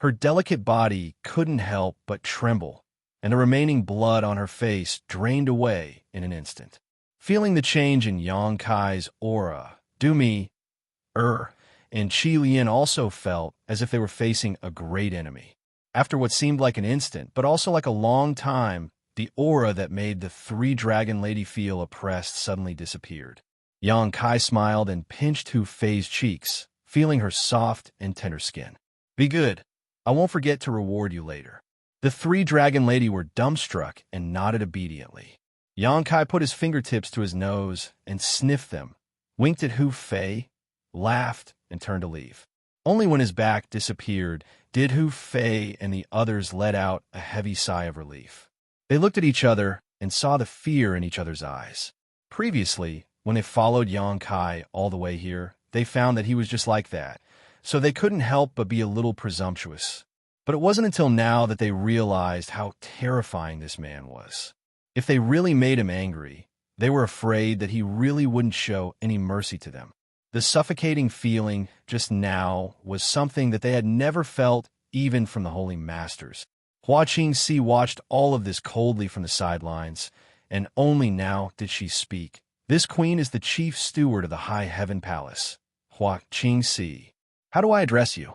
Her delicate body couldn't help but tremble, and the remaining blood on her face drained away in an instant. Feeling the change in Yang Kai's aura, Dumi, and Qi Lian also felt as if they were facing a great enemy. After what seemed like an instant, but also like a long time, the aura that made the three-dragon lady feel oppressed suddenly disappeared. Yang Kai smiled and pinched Hu Fei's cheeks, feeling her soft and tender skin. Be good. I won't forget to reward you later. The three-dragon lady were dumbstruck and nodded obediently. Yang Kai put his fingertips to his nose and sniffed them, winked at Hu Fei, laughed, and turned to leave. Only when his back disappeared did Hu Fei and the others let out a heavy sigh of relief. They looked at each other and saw the fear in each other's eyes. Previously, when they followed Yang Kai all the way here, they found that he was just like that, so they couldn't help but be a little presumptuous. But it wasn't until now that they realized how terrifying this man was. If they really made him angry, they were afraid that he really wouldn't show any mercy to them. The suffocating feeling just now was something that they had never felt even from the Holy Masters. Hua Qingxi watched all of this coldly from the sidelines, and only now did she speak. This queen is the chief steward of the High Heaven Palace. Hua Qingxi, how do I address you?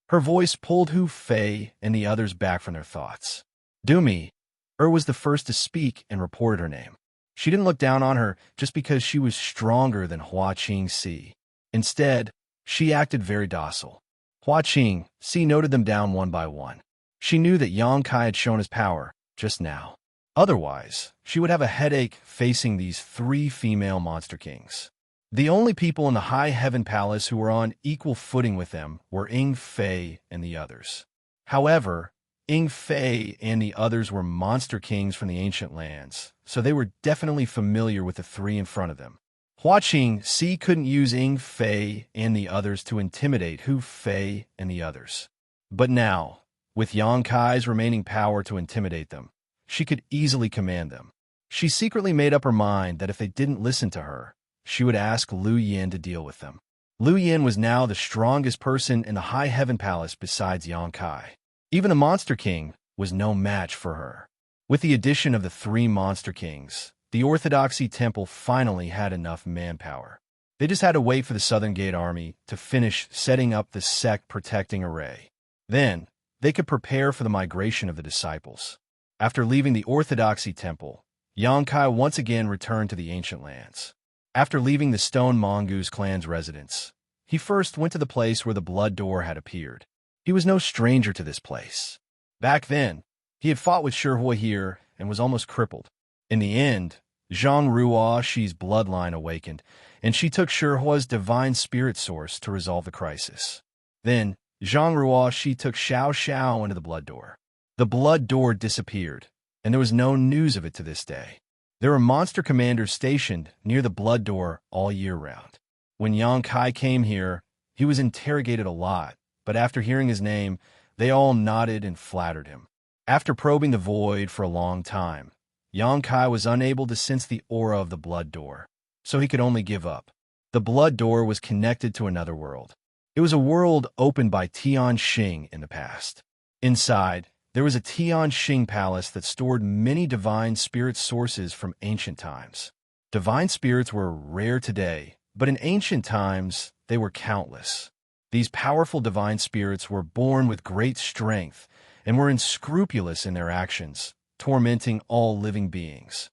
Her voice pulled Hu Fei and the others back from their thoughts. Dumi, was the first to speak and reported her name. She didn't look down on her just because she was stronger than Hua Qingxi. Instead, she acted very docile. Hua Qingxi noted them down one by one. She knew that Yang Kai had shown his power just now. Otherwise, she would have a headache facing these three female monster kings. The only people in the High Heaven Palace who were on equal footing with them were Ying Fei and the others. However, Ying Fei and the others were monster kings from the ancient lands, so they were definitely familiar with the three in front of them. Hua Qingxi couldn't use Ying Fei and the others to intimidate Hu Fei and the others. But now, with Yang Kai's remaining power to intimidate them, she could easily command them. She secretly made up her mind that if they didn't listen to her, she would ask Lu Yin to deal with them. Lu Yin was now the strongest person in the High Heaven Palace besides Yang Kai. Even the Monster King was no match for her. With the addition of the three Monster Kings, the Orthodoxy Temple finally had enough manpower. They just had to wait for the Southern Gate Army to finish setting up the sect protecting array. Then, they could prepare for the migration of the disciples. After leaving the Orthodoxy Temple, Yang Kai once again returned to the ancient lands. After leaving the Stone Mongoose clan's residence, he first went to the place where the Blood Door had appeared. He was no stranger to this place. Back then, he had fought with Shihua here and was almost crippled. In the end, Zhang Ruoxi's bloodline awakened, and she took Shihua's divine spirit source to resolve the crisis. Then, Zhang Ruoxi took Xiao Xiao into the Blood Door. The Blood Door disappeared, and there was no news of it to this day. There were monster commanders stationed near the Blood Door all year round. When Yang Kai came here, he was interrogated a lot, but after hearing his name, they all nodded and flattered him. After probing the void for a long time, Yang Kai was unable to sense the aura of the blood door, so he could only give up. The blood door was connected to another world. It was a world opened by Xianxia in the past. Inside, there was a Xianxia palace that stored many divine spirit sources from ancient times. Divine spirits were rare today, but in ancient times, they were countless. These powerful divine spirits were born with great strength and were unscrupulous in their actions, tormenting all living beings.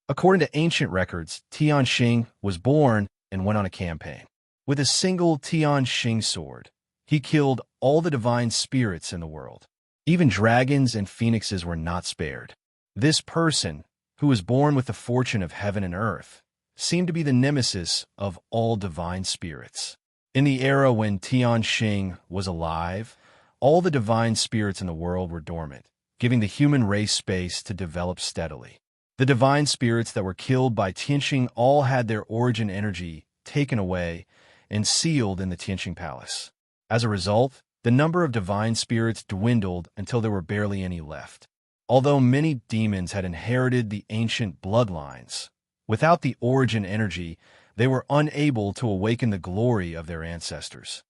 According to ancient records, Xianxia was born and went on a campaign. With a single Xianxia sword, he killed all the divine spirits in the world. Even dragons and phoenixes were not spared. This person, who was born with the fortune of heaven and earth, seemed to be the nemesis of all divine spirits. In the era when Xianxia was alive, all the divine spirits in the world were dormant, giving the human race space to develop steadily. The divine spirits that were killed by Xianxia all had their origin energy taken away and sealed in the Xianxia palace. As a result, the number of divine spirits dwindled until there were barely any left. Although many demons had inherited the ancient bloodlines, without the origin energy, they were unable to awaken the glory of their ancestors.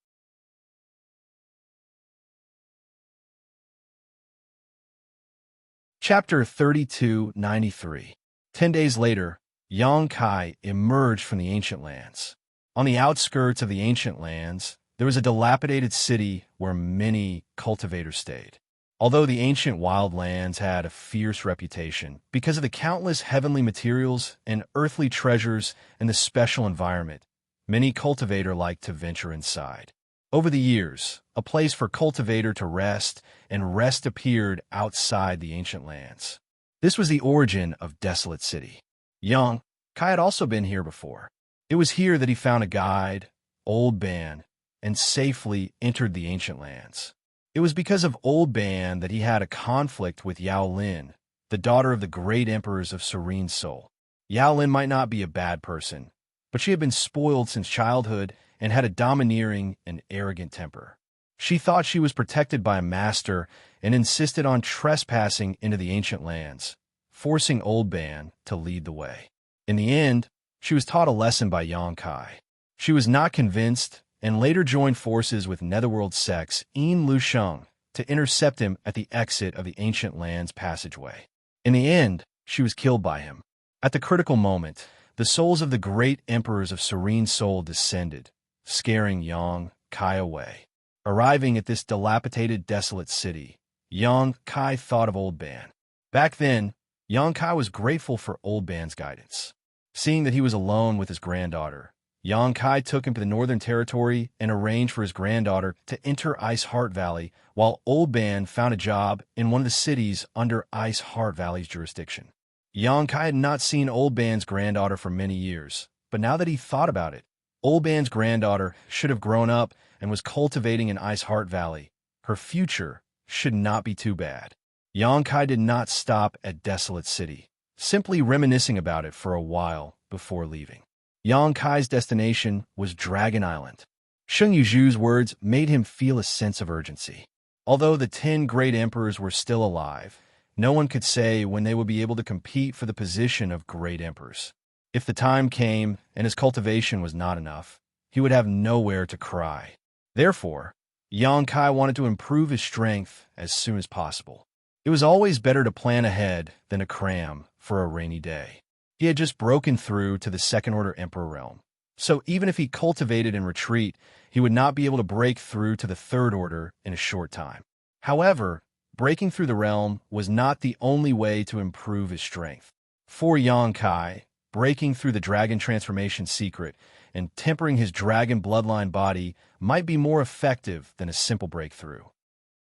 Chapter 3293. 10 days later, Yang Kai emerged from the ancient lands. On the outskirts of the ancient lands, there was a dilapidated city where many cultivators stayed. Although the ancient wildlands had a fierce reputation because of the countless heavenly materials and earthly treasures and the special environment, many cultivators liked to venture inside. Over the years, a place for cultivator to rest and rest appeared outside the ancient lands. This was the origin of Desolate City. Yang Kai had also been here before. It was here that he found a guide, Old Ban, and safely entered the ancient lands. It was because of Old Ban that he had a conflict with Yao Lin, the daughter of the great emperors of Serene Soul. Yao Lin might not be a bad person, but she had been spoiled since childhood and had a domineering and arrogant temper. She thought she was protected by a master and insisted on trespassing into the ancient lands, forcing Old Ban to lead the way. In the end, she was taught a lesson by Yang Kai. She was not convinced and later joined forces with Netherworld Sex Yin Lusheng to intercept him at the exit of the ancient land's passageway. In the end, she was killed by him. At the critical moment, the souls of the great emperors of Serene Soul descended, scaring Yang Kai away. Arriving at this dilapidated, desolate city, Yang Kai thought of Old Ban. Back then, Yang Kai was grateful for Old Ban's guidance. Seeing that he was alone with his granddaughter, Yang Kai took him to the Northern Territory and arranged for his granddaughter to enter Ice Heart Valley, while Old Ban found a job in one of the cities under Ice Heart Valley's jurisdiction. Yang Kai had not seen Old Ban's granddaughter for many years, but now that he thought about it, Old Ban's granddaughter should have grown up and was cultivating in Ice Heart Valley. Her future should not be too bad. Yang Kai did not stop at Desolate City, simply reminiscing about it for a while before leaving. Yang Kai's destination was Dragon Island. Sheng Yuzhu's words made him feel a sense of urgency. Although the 10 great emperors were still alive, no one could say when they would be able to compete for the position of great emperors. If the time came and his cultivation was not enough, he would have nowhere to cry. Therefore, Yang Kai wanted to improve his strength as soon as possible. It was always better to plan ahead than to cram for a rainy day. He had just broken through to the Second-Order Emperor realm, so even if he cultivated in retreat, he would not be able to break through to the Third Order in a short time. However, breaking through the realm was not the only way to improve his strength. For Yang Kai, breaking through the dragon transformation secret and tempering his dragon bloodline body might be more effective than a simple breakthrough.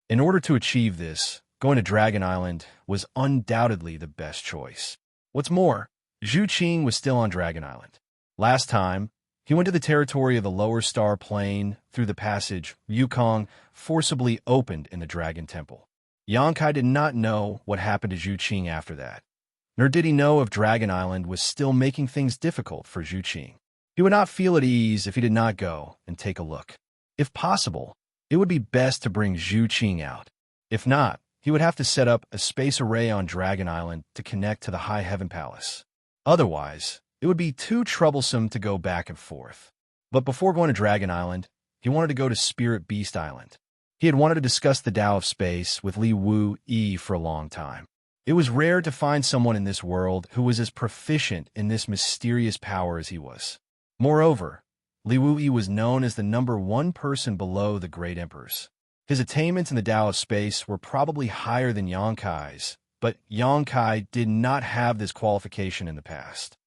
In order to achieve this, going to Dragon Island was undoubtedly the best choice. What's more, Zhu Qing was still on Dragon Island. Last time, he went to the territory of the Lower Star Plane through the passage Yukong forcibly opened in the Dragon Temple. Yang Kai did not know what happened to Zhu Qing after that. nor did he know if Dragon Island was still making things difficult for Zhu Qing. He would not feel at ease if he did not go and take a look. If possible, it would be best to bring Zhu Qing out. If not, he would have to set up a space array on Dragon Island to connect to the High Heaven Palace. Otherwise, it would be too troublesome to go back and forth. But before going to Dragon Island, he wanted to go to Spirit Beast Island. He had wanted to discuss the Tao of Space with Li Wu Yi for a long time. It was rare to find someone in this world who was as proficient in this mysterious power as he was. Moreover, Li Wu Yi was known as the #1 person below the great emperors. His attainments in the Tao of Space were probably higher than Yankai's, but Yankai did not have this qualification in the past.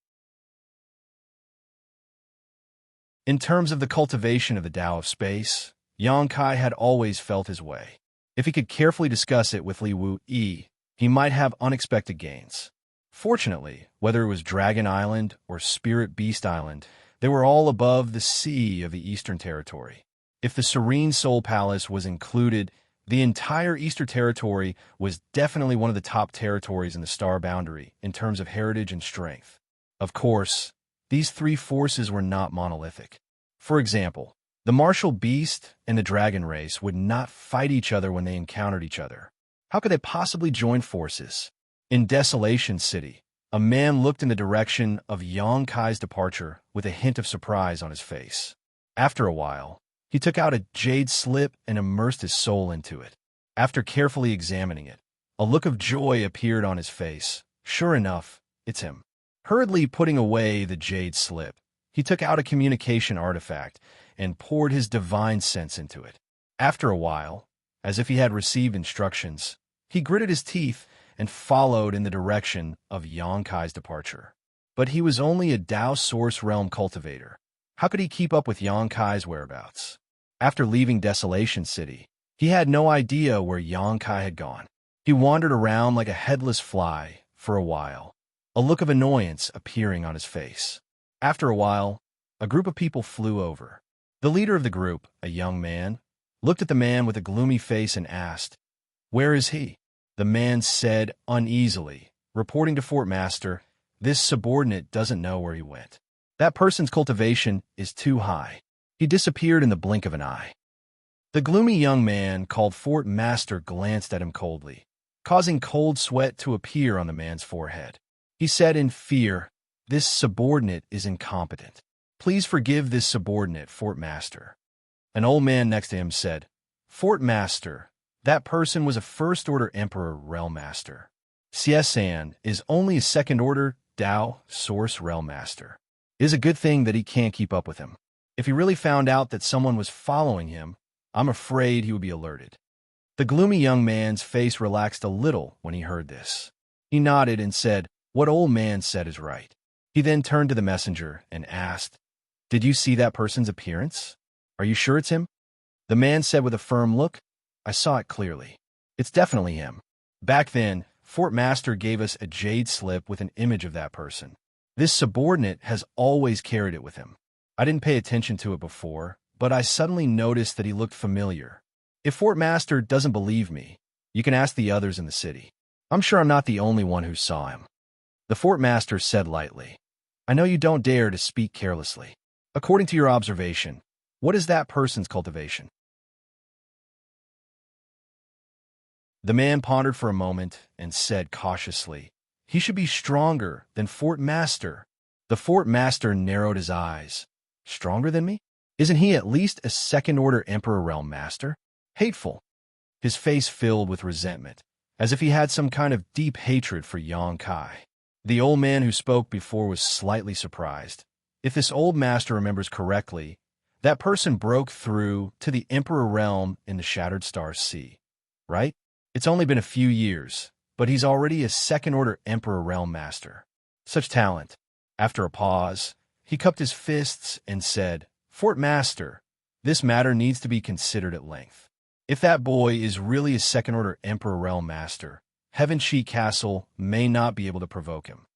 In terms of the cultivation of the Tao of Space, Yankai had always felt his way. If he could carefully discuss it with Li Wu Yi, he might have unexpected gains. Fortunately, whether it was Dragon Island or Spirit Beast Island, they were all above the sea of the Eastern Territory. If the Serene Soul Palace was included, the entire Eastern Territory was definitely one of the top territories in the Star Boundary in terms of heritage and strength. Of course, these three forces were not monolithic. For example, the martial beast and the dragon race would not fight each other when they encountered each other. How could they possibly join forces? In Desolation City, a man looked in the direction of Yankai's departure with a hint of surprise on his face. After a while, he took out a jade slip and immersed his soul into it. After carefully examining it, a look of joy appeared on his face. Sure enough, it's him. Hurriedly putting away the jade slip, he took out a communication artifact and poured his divine sense into it. After a while, as if he had received instructions, he gritted his teeth and followed in the direction of Yankai's departure. But he was only a Tao Source Realm cultivator. How could he keep up with Yankai's whereabouts? After leaving Desolation City, he had no idea where Yankai had gone. He wandered around like a headless fly for a while, a look of annoyance appearing on his face. After a while, a group of people flew over. The leader of the group, a young man, looked at the man with a gloomy face and asked, "Where is he?" The man said uneasily, reporting to Fort Master, "This subordinate doesn't know where he went. That person's cultivation is too high. He disappeared in the blink of an eye." The gloomy young man called Fort Master glanced at him coldly, causing cold sweat to appear on the man's forehead. He said in fear, "This subordinate is incompetent. Please forgive this subordinate, Fort Master." An old man next to him said, "Fort Master, that person was a first-order Emperor Realm Master. Xianxia is only a second-order Tao Source Realm Master. It is a good thing that he can't keep up with him. If he really found out that someone was following him, I'm afraid he would be alerted." The gloomy young man's face relaxed a little when he heard this. He nodded and said, "What old man said is right." He then turned to the messenger and asked, "Did you see that person's appearance? Are you sure it's him?" The man said with a firm look, "I saw it clearly. It's definitely him. Back then, Fort Master gave us a jade slip with an image of that person. This subordinate has always carried it with him. I didn't pay attention to it before, but I suddenly noticed that he looked familiar. If Fort Master doesn't believe me, you can ask the others in the city. I'm sure I'm not the only one who saw him." The Fort Master said lightly, "I know you don't dare to speak carelessly. According to your observation, what is that person's cultivation?" The man pondered for a moment and said cautiously, "He should be stronger than Fort Master." The Fort Master narrowed his eyes. "Stronger than me? Isn't he at least a second-order Emperor Realm Master? Hateful." His face filled with resentment, as if he had some kind of deep hatred for Yankai. The old man who spoke before was slightly surprised. If this old master remembers correctly, that person broke through to the Emperor Realm in the Shattered Star Sea, right? It's only been a few years, but he's already a second-order Emperor Realm Master. Such talent. After a pause, he cupped his fists and said, "Fort Master, this matter needs to be considered at length. If that boy is really a second-order Emperor Realm Master, Heaven Shi Castle may not be able to provoke him.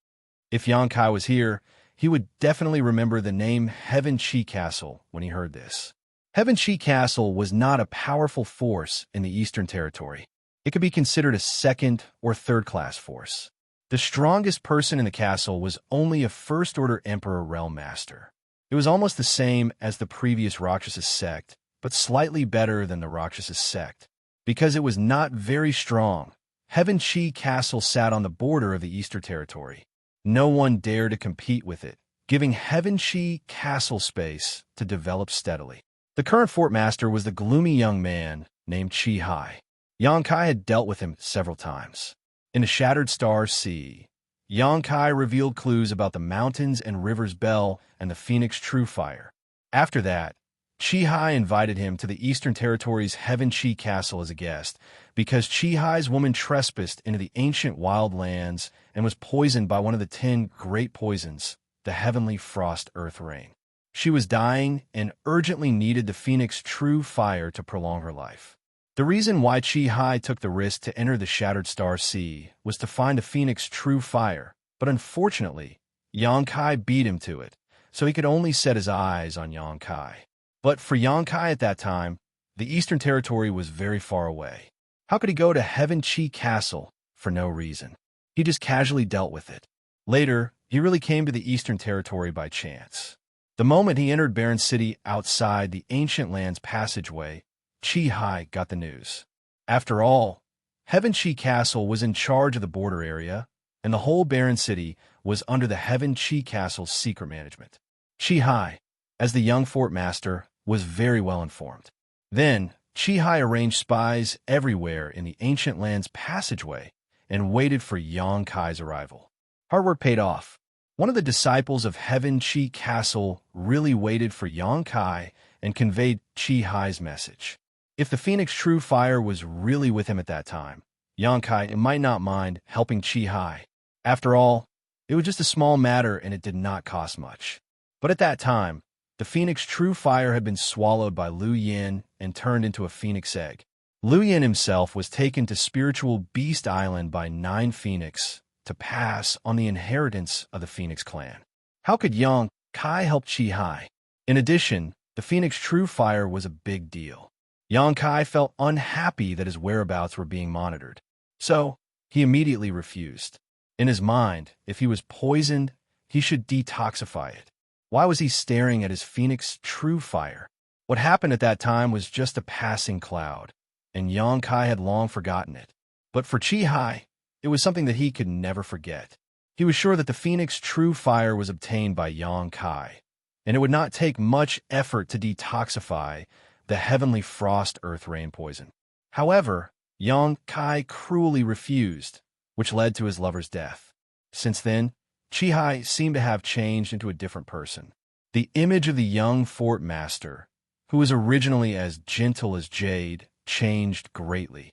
If Yankai was here, he would definitely remember the name Heaven Shi Castle when he heard this. Heaven Shi Castle was not a powerful force in the Eastern Territory. It could be considered a second or third-class force. The strongest person in the castle was only a First-Order Emperor Realm Master. It was almost the same as the previous Rakshasa sect, but slightly better than the Rakshasa sect. Because it was not very strong, Heavenchi Castle sat on the border of the Eastern Territory. No one dared to compete with it, giving Heavenchi Castle space to develop steadily. The current fort master was the gloomy young man named Chi Hai. Yang Kai had dealt with him several times. In the Shattered Star Sea, Yang Kai revealed clues about the mountains and rivers Bell and the Phoenix True Fire. After that, Chi Hai invited him to the Eastern Territory's Heavenchi Castle as a guest, because Chi Hai's woman trespassed into the ancient wild lands and was poisoned by one of the 10 great poisons, the Heavenly Frost Earth Rain. She was dying and urgently needed the Phoenix True Fire to prolong her life. The reason why Chi Hai took the risk to enter the Shattered Star Sea was to find a Phoenix True Fire, but unfortunately, Yang Kai beat him to it, so he could only set his eyes on Yang Kai. But for Yang Kai at that time, the Eastern Territory was very far away. How could he go to Heavenchi Castle for no reason? He just casually dealt with it. Later, he really came to the Eastern Territory by chance. The moment he entered Barren City outside the Ancient Lands passageway, Chi Hai got the news. After all, Heavenchi Castle was in charge of the border area, and the whole Barren City was under the Heavenchi Castle's secret management. Chi Hai, as the young fort master, was very well informed. Then, Chi Hai arranged spies everywhere in the Ancient Lands passageway and waited for Yang Kai's arrival. Hard work paid off. One of the disciples of Heavenchi Castle really waited for Yang Kai and conveyed Chi Hai's message. If the Phoenix True Fire was really with him at that time, Yang Kai might not mind helping Chi Hai. After all, it was just a small matter and it did not cost much. But at that time, the Phoenix True Fire had been swallowed by Liu Yin and turned into a phoenix egg. Liu Yin himself was taken to Spiritual Beast Island by 9 Phoenix to pass on the inheritance of the Phoenix clan. How could Yang Kai help Chi Hai? In addition, the Phoenix True Fire was a big deal. Yang Kai felt unhappy that his whereabouts were being monitored, so he immediately refused. In his mind, if he was poisoned, he should detoxify it. Why was he staring at his Phoenix True Fire? What happened at that time was just a passing cloud, and Yang Kai had long forgotten it. But for Chi Hai, it was something that he could never forget. He was sure that the Phoenix True Fire was obtained by Yang Kai, and it would not take much effort to detoxify the Heavenly Frost Earth Rain poison. However, Yang Kai cruelly refused, which led to his lover's death. Since then, Chi Hai seemed to have changed into a different person. The image of the young fort master, who was originally as gentle as jade, changed greatly.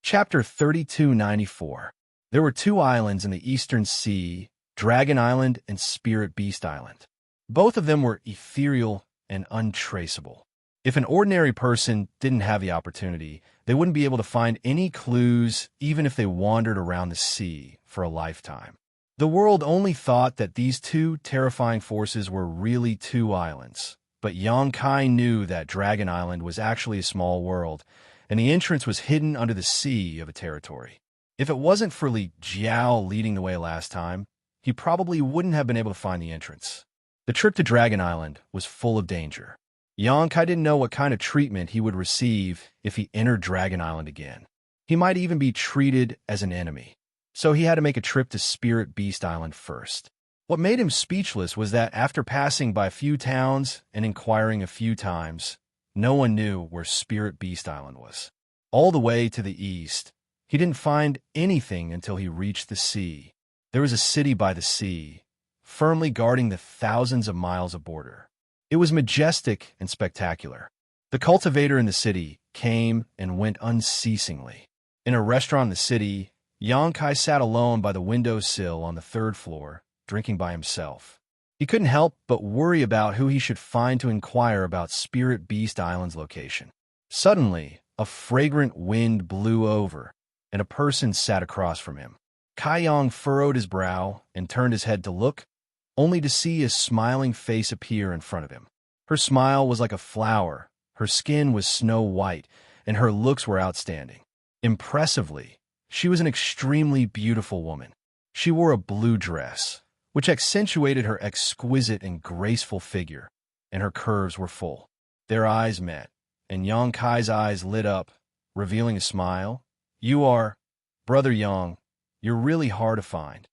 Chapter 3294. There were 2 islands in the Eastern Sea, Dragon Island and Spirit Beast Island. Both of them were ethereal and untraceable. If an ordinary person didn't have the opportunity, they wouldn't be able to find any clues even if they wandered around the sea for a lifetime. The world only thought that these 2 terrifying forces were really 2 islands, but Yang Kai knew that Dragon Island was actually a small world, and the entrance was hidden under the sea of a territory. If it wasn't for Li Jiao leading the way last time, he probably wouldn't have been able to find the entrance. The trip to Dragon Island was full of danger. Yang Kai didn't know what kind of treatment he would receive if he entered Dragon Island again. He might even be treated as an enemy. So he had to make a trip to Spirit Beast Island first. What made him speechless was that after passing by a few towns and inquiring a few times, no one knew where Spirit Beast Island was. All the way to the east, he didn't find anything until he reached the sea. There was a city by the sea, firmly guarding the thousands of miles of border. It was majestic and spectacular. The cultivator in the city came and went unceasingly. In a restaurant in the city, Yang Kai sat alone by the windowsill on the 3rd floor, drinking by himself. He couldn't help but worry about who he should find to inquire about Spirit Beast Island's location. Suddenly, a fragrant wind blew over, and a person sat across from him. Kai Yang furrowed his brow and turned his head to look, only to see a smiling face appear in front of him. Her smile was like a flower Her skin was snow white, and her looks were outstanding. Impressively, she was an extremely beautiful woman. She wore a blue dress, which accentuated her exquisite and graceful figure, and her curves were full. Their eyes met, and Yang Kai's eyes lit up, revealing a smile. "You are, Brother Yang. You're really hard to find."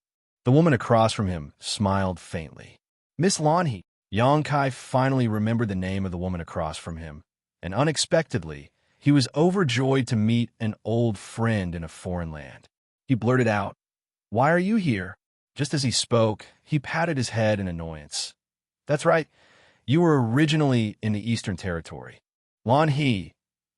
The woman across from him smiled faintly. "Miss Lanhe." Yang Kai finally remembered the name of the woman across from him, and unexpectedly, he was overjoyed to meet an old friend in a foreign land. He blurted out, "Why are you here?" Just as he spoke, he patted his head in annoyance. "That's right. You were originally in the Eastern Territory." Lanhe,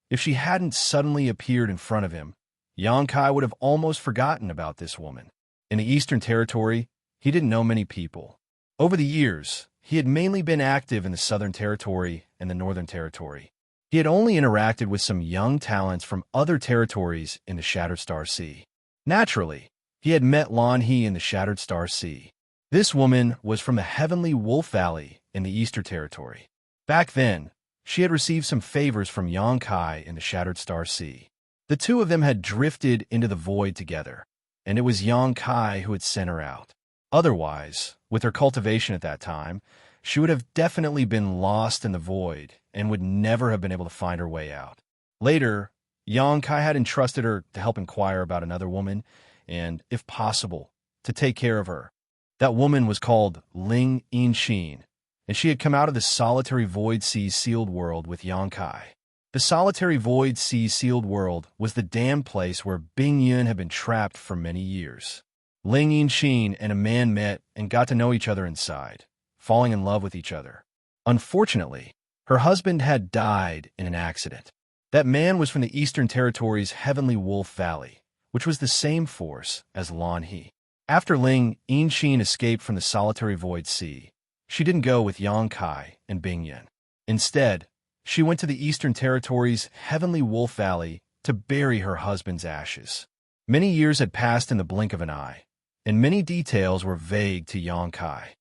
if she hadn't suddenly appeared in front of him, Yang Kai would have almost forgotten about this woman. In the Eastern Territory, he didn't know many people. Over the years, he had mainly been active in the Southern Territory and the Northern Territory. He had only interacted with some young talents from other territories in the Shattered Star Sea. Naturally, he had met Lanhe in the Shattered Star Sea. This woman was from the Heavenly Wolf Valley in the Eastern Territory. Back then, she had received some favors from Yang Kai in the Shattered Star Sea. The two of them had drifted into the void together, and it was Yang Kai who had sent her out. Otherwise, with her cultivation at that time, she would have definitely been lost in the void and would never have been able to find her way out. Later, Yang Kai had entrusted her to help inquire about another woman and, if possible, to take care of her. That woman was called Ling Yinxin, and she had come out of the solitary void sea sealed world with Yang Kai. The solitary void sea sealed world was the damned place where Bing Yun had been trapped for many years. Ling Yinxin and a man met and got to know each other inside, falling in love with each other. Unfortunately, her husband had died in an accident. That man was from the Eastern Territory's Heavenly Wolf Valley, which was the same force as Lanhe. After Ling Yinxin escaped from the solitary void sea, she didn't go with Yang Kai and Bing Yun. Instead, she went to the Eastern Territory's Heavenly Wolf Valley to bury her husband's ashes. Many years had passed in the blink of an eye, and many details were vague to Yang Kai.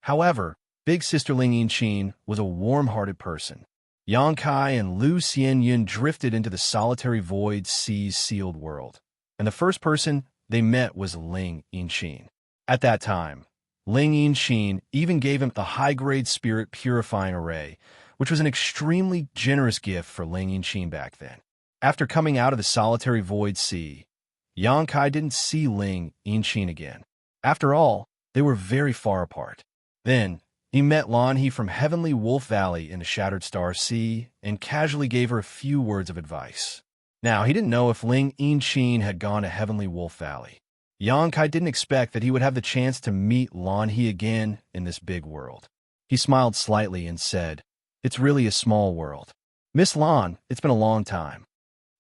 However, Big Sister Ling Yinxin was a warm-hearted person. Yang Kai and Lu Xianyun drifted into the solitary void sea's sealed world, and the first person they met was Ling Yinxin. At that time, Ling Yinxin even gave him the high-grade spirit purifying array, which was an extremely generous gift for Ling Yinxin back then. After coming out of the solitary void sea, Yang Kai didn't see Ling Yinxin again. After all, they were very far apart. Then, he met Lanhe from Heavenly Wolf Valley in the Shattered Star Sea and casually gave her a few words of advice. Now, he didn't know if Ling Yinxin had gone to Heavenly Wolf Valley. Yang Kai didn't expect that he would have the chance to meet Lanhe again in this big world. He smiled slightly and said, "It's really a small world. Miss Lan, it's been a long time."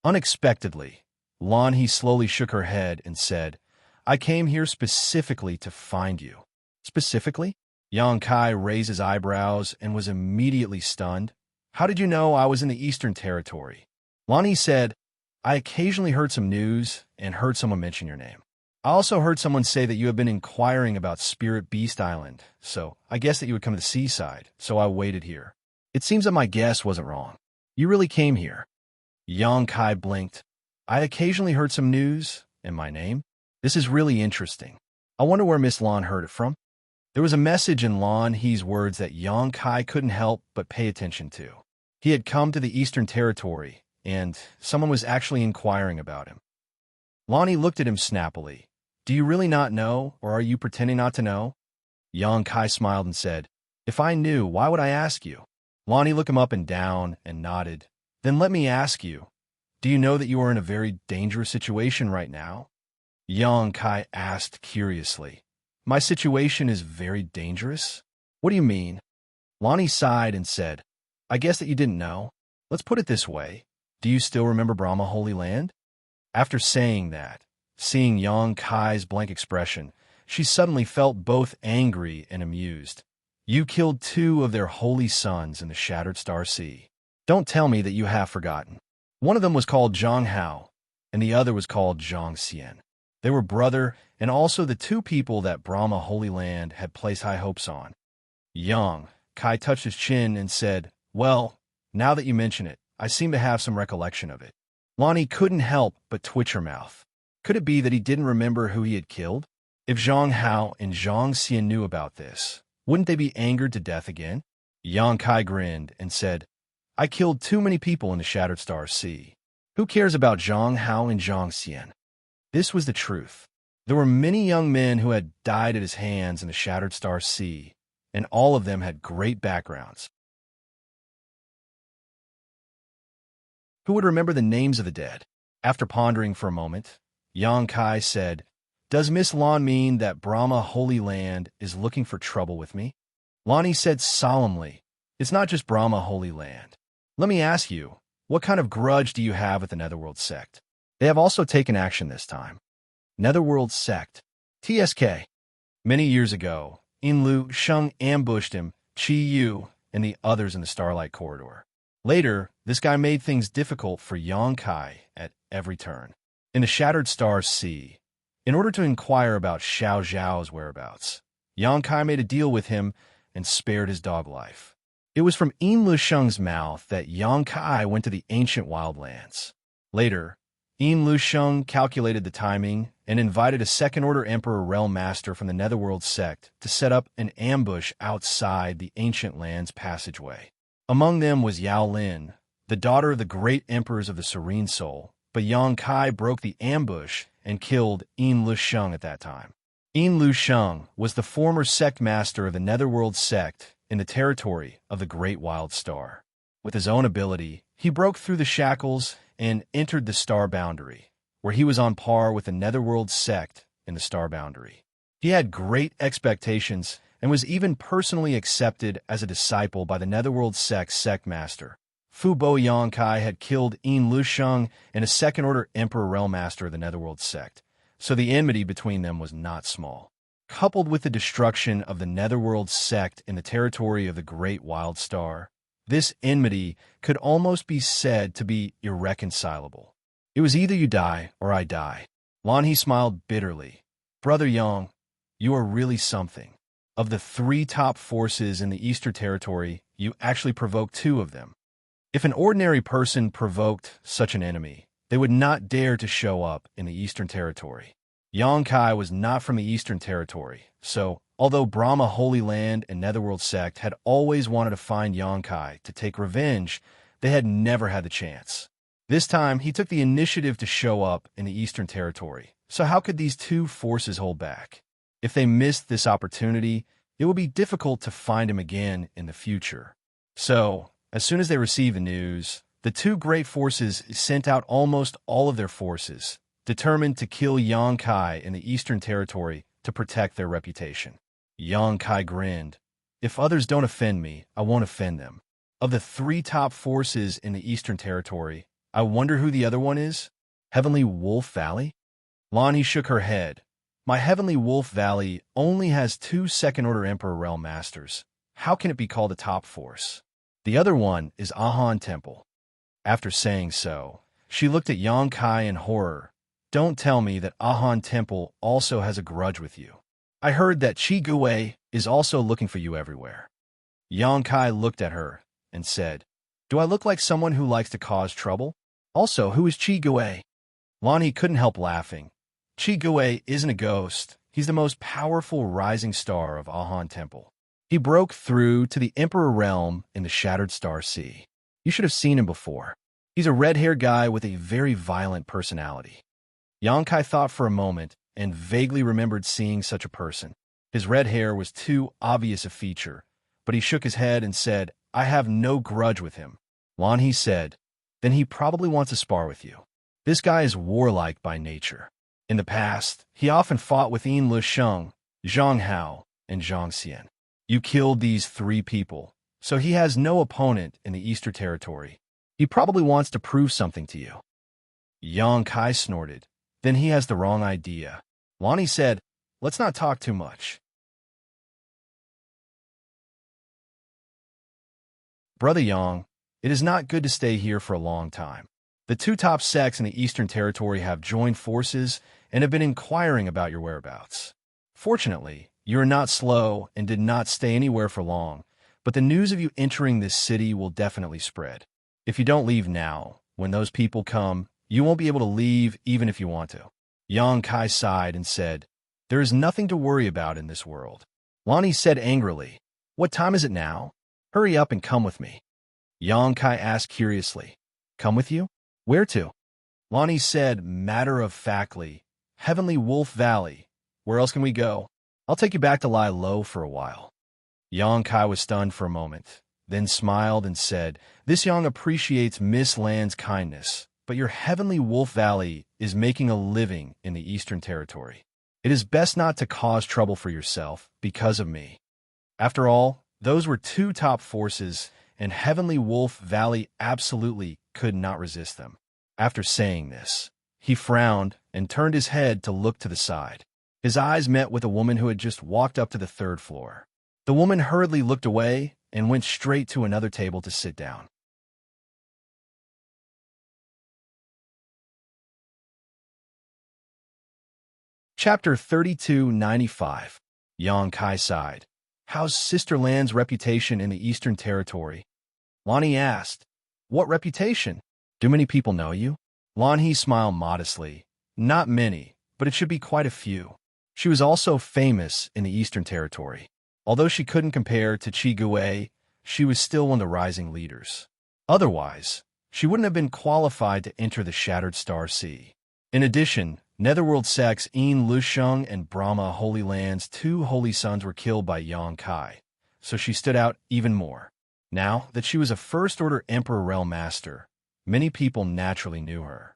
Unexpectedly, Lanhe slowly shook her head and said, "I came here specifically to find you." "Specifically?" Yang Kai raised his eyebrows and was immediately stunned. "How did you know I was in the Eastern Territory?" Lanhe said, "I occasionally heard some news and heard someone mention your name. I also heard someone say that you have been inquiring about Spirit Beast Island, so I guessed that you would come to the seaside, so I waited here. It seems that my guess wasn't wrong. You really came here." Yang Kai blinked. "I occasionally heard some news, and my name? This is really interesting. I wonder where Miss Lan heard it from." There was a message in Lanhe's words that Yang Kai couldn't help but pay attention to. He had come to the Eastern Territory, and someone was actually inquiring about him. Lanhe looked at him snappily. "Do you really not know, or are you pretending not to know?" Yang Kai smiled and said, "If I knew, why would I ask you?" Lanhe looked him up and down and nodded. "Then let me ask you, do you know that you are in a very dangerous situation right now?" Yang Kai asked curiously. "My situation is very dangerous? What do you mean?" Lanhe sighed and said, "I guess that you didn't know. Let's put it this way. Do you still remember Brahma Holy Land?" After saying that, seeing Yang Kai's blank expression, she suddenly felt both angry and amused. "You killed 2 of their holy sons in the Shattered Star Sea. Don't tell me that you have forgotten. One of them was called Zhang Hao, and the other was called Xianxia. They were brother and also the 2 people that Brahma Holy Land had placed high hopes on. Yang, Kai touched his chin and said, "Well, now that you mention it, I seem to have some recollection of it." Lonnie couldn't help but twitch her mouth. Could it be that he didn't remember who he had killed? If Zhang Hao and Xianxia knew about this, wouldn't they be angered to death again? Yang Kai grinned and said, "I killed too many people in the Shattered Star Sea. Who cares about Zhang Hao and Xianxia?" This was the truth. There were many young men who had died at his hands in the Shattered Star Sea, and all of them had great backgrounds. Who would remember the names of the dead? After pondering for a moment, Yang Kai said, "Does Miss Lan mean that Brahma Holy Land is looking for trouble with me?" Lonnie said solemnly, "It's not just Brahma Holy Land. Let me ask you, what kind of grudge do you have with the Netherworld sect? They have also taken action this time." Netherworld sect. TSK. Many years ago, Lu Sheng ambushed him, Qi Yu, and the others in the Starlight Corridor. Later, this guy made things difficult for Yang Kai at every turn. In the Shattered Star Sea, in order to inquire about Xiao Zhao's whereabouts, Yang Kai made a deal with him and spared his dog life. It was from Lu Sheng's mouth that Yang Kai went to the ancient wildlands. Later, Lu Sheng calculated the timing and invited a second-order Emperor Realm Master from the Netherworld sect to set up an ambush outside the Ancient Lands passageway. Among them was Yao Lin, the daughter of the great emperors of the Serene Soul, but Yang Kai broke the ambush and killed Lu Sheng at that time. Lu Sheng was the former sect master of the Netherworld sect in the territory of the Great Wild Star. With his own ability, he broke through the shackles and entered the Star Boundary, where he was on par with the Netherworld sect in the Star Boundary. He had great expectations and was even personally accepted as a disciple by the Netherworld sect master. Fu Bo Yang Kai had killed Lu Sheng and a second-order Emperor Realm Master of the Netherworld sect, so the enmity between them was not small. Coupled with the destruction of the Netherworld sect in the territory of the Great Wild Star, this enmity could almost be said to be irreconcilable. It was either you die or I die. Lanhe smiled bitterly. "Brother Yang, you are really something. Of the 3 top forces in the Eastern Territory, you actually provoked 2 of them. If an ordinary person provoked such an enemy, they would not dare to show up in the Eastern Territory." Yang Kai was not from the Eastern Territory, so although Brahma Holy Land and Netherworld sect had always wanted to find Yang Kai to take revenge, they had never had the chance. This time, he took the initiative to show up in the Eastern Territory, so how could these 2 forces hold back? If they missed this opportunity, it would be difficult to find him again in the future. So, as soon as they received the news, the 2 great forces sent out almost all of their forces, determined to kill Yang Kai in the Eastern Territory to protect their reputation. Yang Kai grinned. "If others don't offend me, I won't offend them. Of the 3 top forces in the Eastern Territory, I wonder who the other one is? Heavenly Wolf Valley?" Lanhe shook her head. "My Heavenly Wolf Valley only has 2 second-order Emperor Realm Masters. How can it be called a top force? The other one is Ahan Temple." After saying so, she looked at Yang Kai in horror. "Don't tell me that Ahan Temple also has a grudge with you. I heard that Qi Gui is also looking for you everywhere." Yang Kai looked at her and said, "Do I look like someone who likes to cause trouble? Also, who is Qi Gui?" Lanhe couldn't help laughing. "Qi Gui isn't a ghost. He's the most powerful rising star of Ahan Temple. He broke through to the Emperor Realm in the Shattered Star Sea. You should have seen him before. He's a red-haired guy with a very violent personality." Yang Kai thought for a moment and vaguely remembered seeing such a person. His red hair was too obvious a feature, but he shook his head and said, "I have no grudge with him." Lanhe said, "Then he probably wants to spar with you. This guy is warlike by nature. In the past, he often fought with Lu Sheng, Zhang Hao, and Xianxia. You killed these 3 people, so he has no opponent in the Eastern Territory. He probably wants to prove something to you." Yang Kai snorted. "Then he has the wrong idea." Lanhe said, "Let's not talk too much." "Brother Yang, it is not good to stay here for a long time. The 2 top sects in the Eastern Territory have joined forces and have been inquiring about your whereabouts. Fortunately, you are not slow and did not stay anywhere for long, but the news of you entering this city will definitely spread. If you don't leave now, when those people come, you won't be able to leave even if you want to." Yang Kai sighed and said, "There is nothing to worry about in this world." Lonnie said angrily, "What time is it now? Hurry up and come with me." Yang Kai asked curiously, "Come with you? Where to?" Lonnie said matter-of-factly, "Heavenly Wolf Valley. Where else can we go? I'll take you back to lie low for a while." Yang Kai was stunned for a moment, then smiled and said, "This Yang appreciates Miss Land's kindness, but your Heavenly Wolf Valley is making a living in the Eastern Territory. It is best not to cause trouble for yourself because of me." After all, those were two top forces, and Heavenly Wolf Valley absolutely could not resist them. After saying this, he frowned and turned his head to look to the side. His eyes met with a woman who had just walked up to the third floor. The woman hurriedly looked away and went straight to another table to sit down. Chapter 3295. Yang Kai sighed. "How's Sister Land's reputation in the Eastern Territory?" Lonnie asked. "What reputation? Do many people know you?" Lonnie smiled modestly. "Not many, but it should be quite a few." She was also famous in the Eastern Territory. Although she couldn't compare to Chi Gui, she was still one of the rising leaders. Otherwise, she wouldn't have been qualified to enter the Shattered Star Sea. In addition, Netherworld sects Yin Lusheng and Brahma Holy Land's two holy sons were killed by Yang Kai, so she stood out even more. Now that she was a First-Order Emperor Realm Master, many people naturally knew her.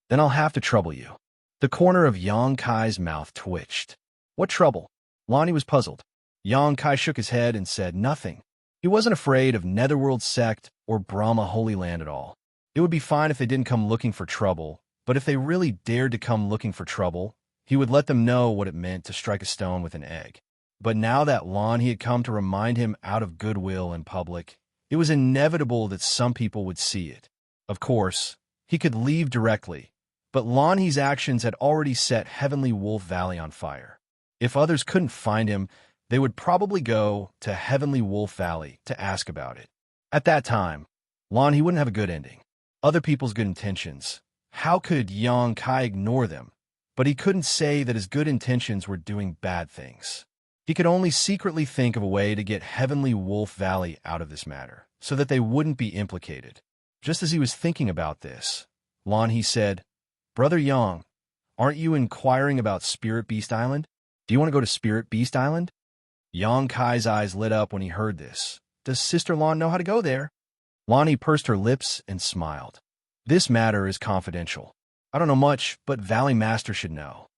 "Then I'll have to trouble you." The corner of Yang Kai's mouth twitched. "What trouble?" Lonnie was puzzled. Yang Kai shook his head and said nothing. He wasn't afraid of Netherworld sect or Brahma Holy Land at all. It would be fine if they didn't come looking for trouble, but if they really dared to come looking for trouble, he would let them know what it meant to strike a stone with an egg. But now that Lonnie had come to remind him out of goodwill in public, it was inevitable that some people would see it. Of course, he could leave directly, but Lonnie's actions had already set Heavenly Wolf Valley on fire. If others couldn't find him, they would probably go to Heavenly Wolf Valley to ask about it. At that time, Lonnie wouldn't have a good ending. Other people's good intentions. How could Yang Kai ignore them? But he couldn't say that his good intentions were doing bad things. He could only secretly think of a way to get Heavenly Wolf Valley out of this matter, so that they wouldn't be implicated. Just as he was thinking about this, Lonnie said, "Brother Yang, aren't you inquiring about Spirit Beast Island? Do you want to go to Spirit Beast Island?" Yang Kai's eyes lit up when he heard this. "Does Sister Lon know how to go there?" Lonnie pursed her lips and smiled. "This matter is confidential. I don't know much, but Valley Master should know."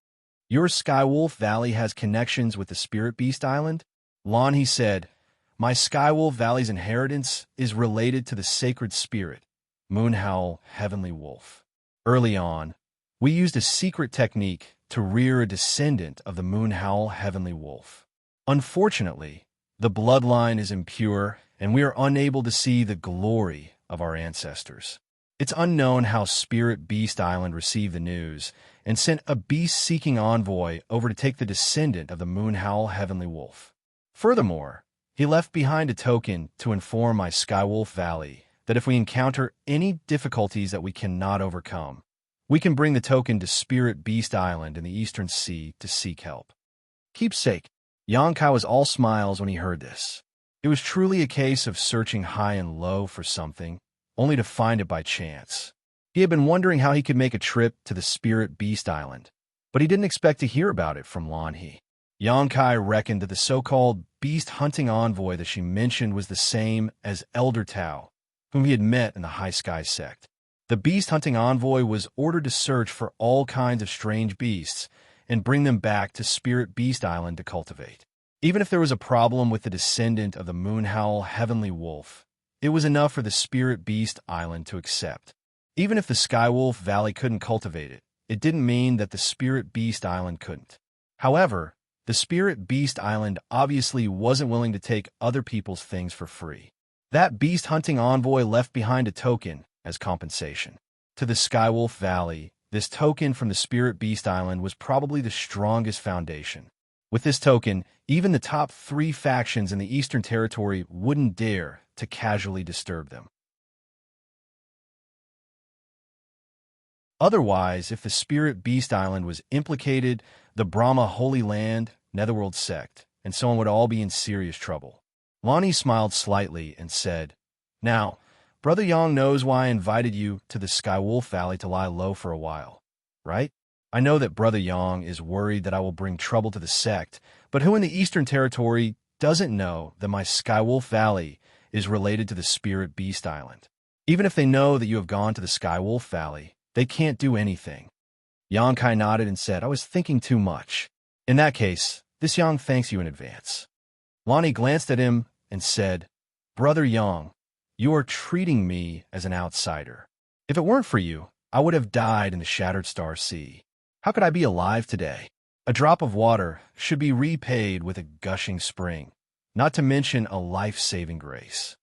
"Your Skywolf Valley has connections with the Spirit Beast Island?" Lonnie said, "My Skywolf Valley's inheritance is related to the sacred spirit, Moonhowl Heavenly Wolf. Early on, we used a secret technique to rear a descendant of the Moonhowl Heavenly Wolf. Unfortunately, the bloodline is impure, and we are unable to see the glory of our ancestors. It's unknown how Spirit Beast Island received the news and sent a beast-seeking envoy over to take the descendant of the Moonhowl Heavenly Wolf. Furthermore, he left behind a token to inform my Skywolf Valley that if we encounter any difficulties that we cannot overcome, we can bring the token to Spirit Beast Island in the Eastern Sea to seek help." Keepsake. Yang Kai was all smiles when he heard this. It was truly a case of searching high and low for something, only to find it by chance. He had been wondering how he could make a trip to the Spirit Beast Island, but he didn't expect to hear about it from Lonnie. Yang Kai reckoned that the so-called beast-hunting envoy that she mentioned was the same as Elder Tao, whom he had met in the High Sky sect. The beast-hunting envoy was ordered to search for all kinds of strange beasts and bring them back to Spirit Beast Island to cultivate. Even if there was a problem with the descendant of the Moonhowl Heavenly Wolf, it was enough for the Spirit Beast Island to accept. Even if the Skywolf Valley couldn't cultivate it, it didn't mean that the Spirit Beast Island couldn't. However, the Spirit Beast Island obviously wasn't willing to take other people's things for free. That beast-hunting envoy left behind a token as compensation. To the Skywolf Valley, this token from the Spirit Beast Island was probably the strongest foundation. With this token, even the top 3 factions in the Eastern Territory wouldn't dare to casually disturb them. Otherwise, if the Spirit Beast Island was implicated, the Brahma Holy Land, Netherworld sect, and so on would all be in serious trouble. Lonnie smiled slightly and said, "Now, Brother Yang knows why I invited you to the Skywolf Valley to lie low for a while, right? I know that Brother Yang is worried that I will bring trouble to the sect, but who in the Eastern Territory doesn't know that my Skywolf Valley is related to the Spirit Beast Island? Even if they know that you have gone to the Skywolf Valley, they can't do anything." Xianxia nodded and said, "I was thinking too much. In that case, this Yang thanks you in advance." Lonnie glanced at him and said, "Brother Yang, you are treating me as an outsider. If it weren't for you, I would have died in the Shattered Star Sea. How could I be alive today? A drop of water should be repaid with a gushing spring, not to mention a life-saving grace."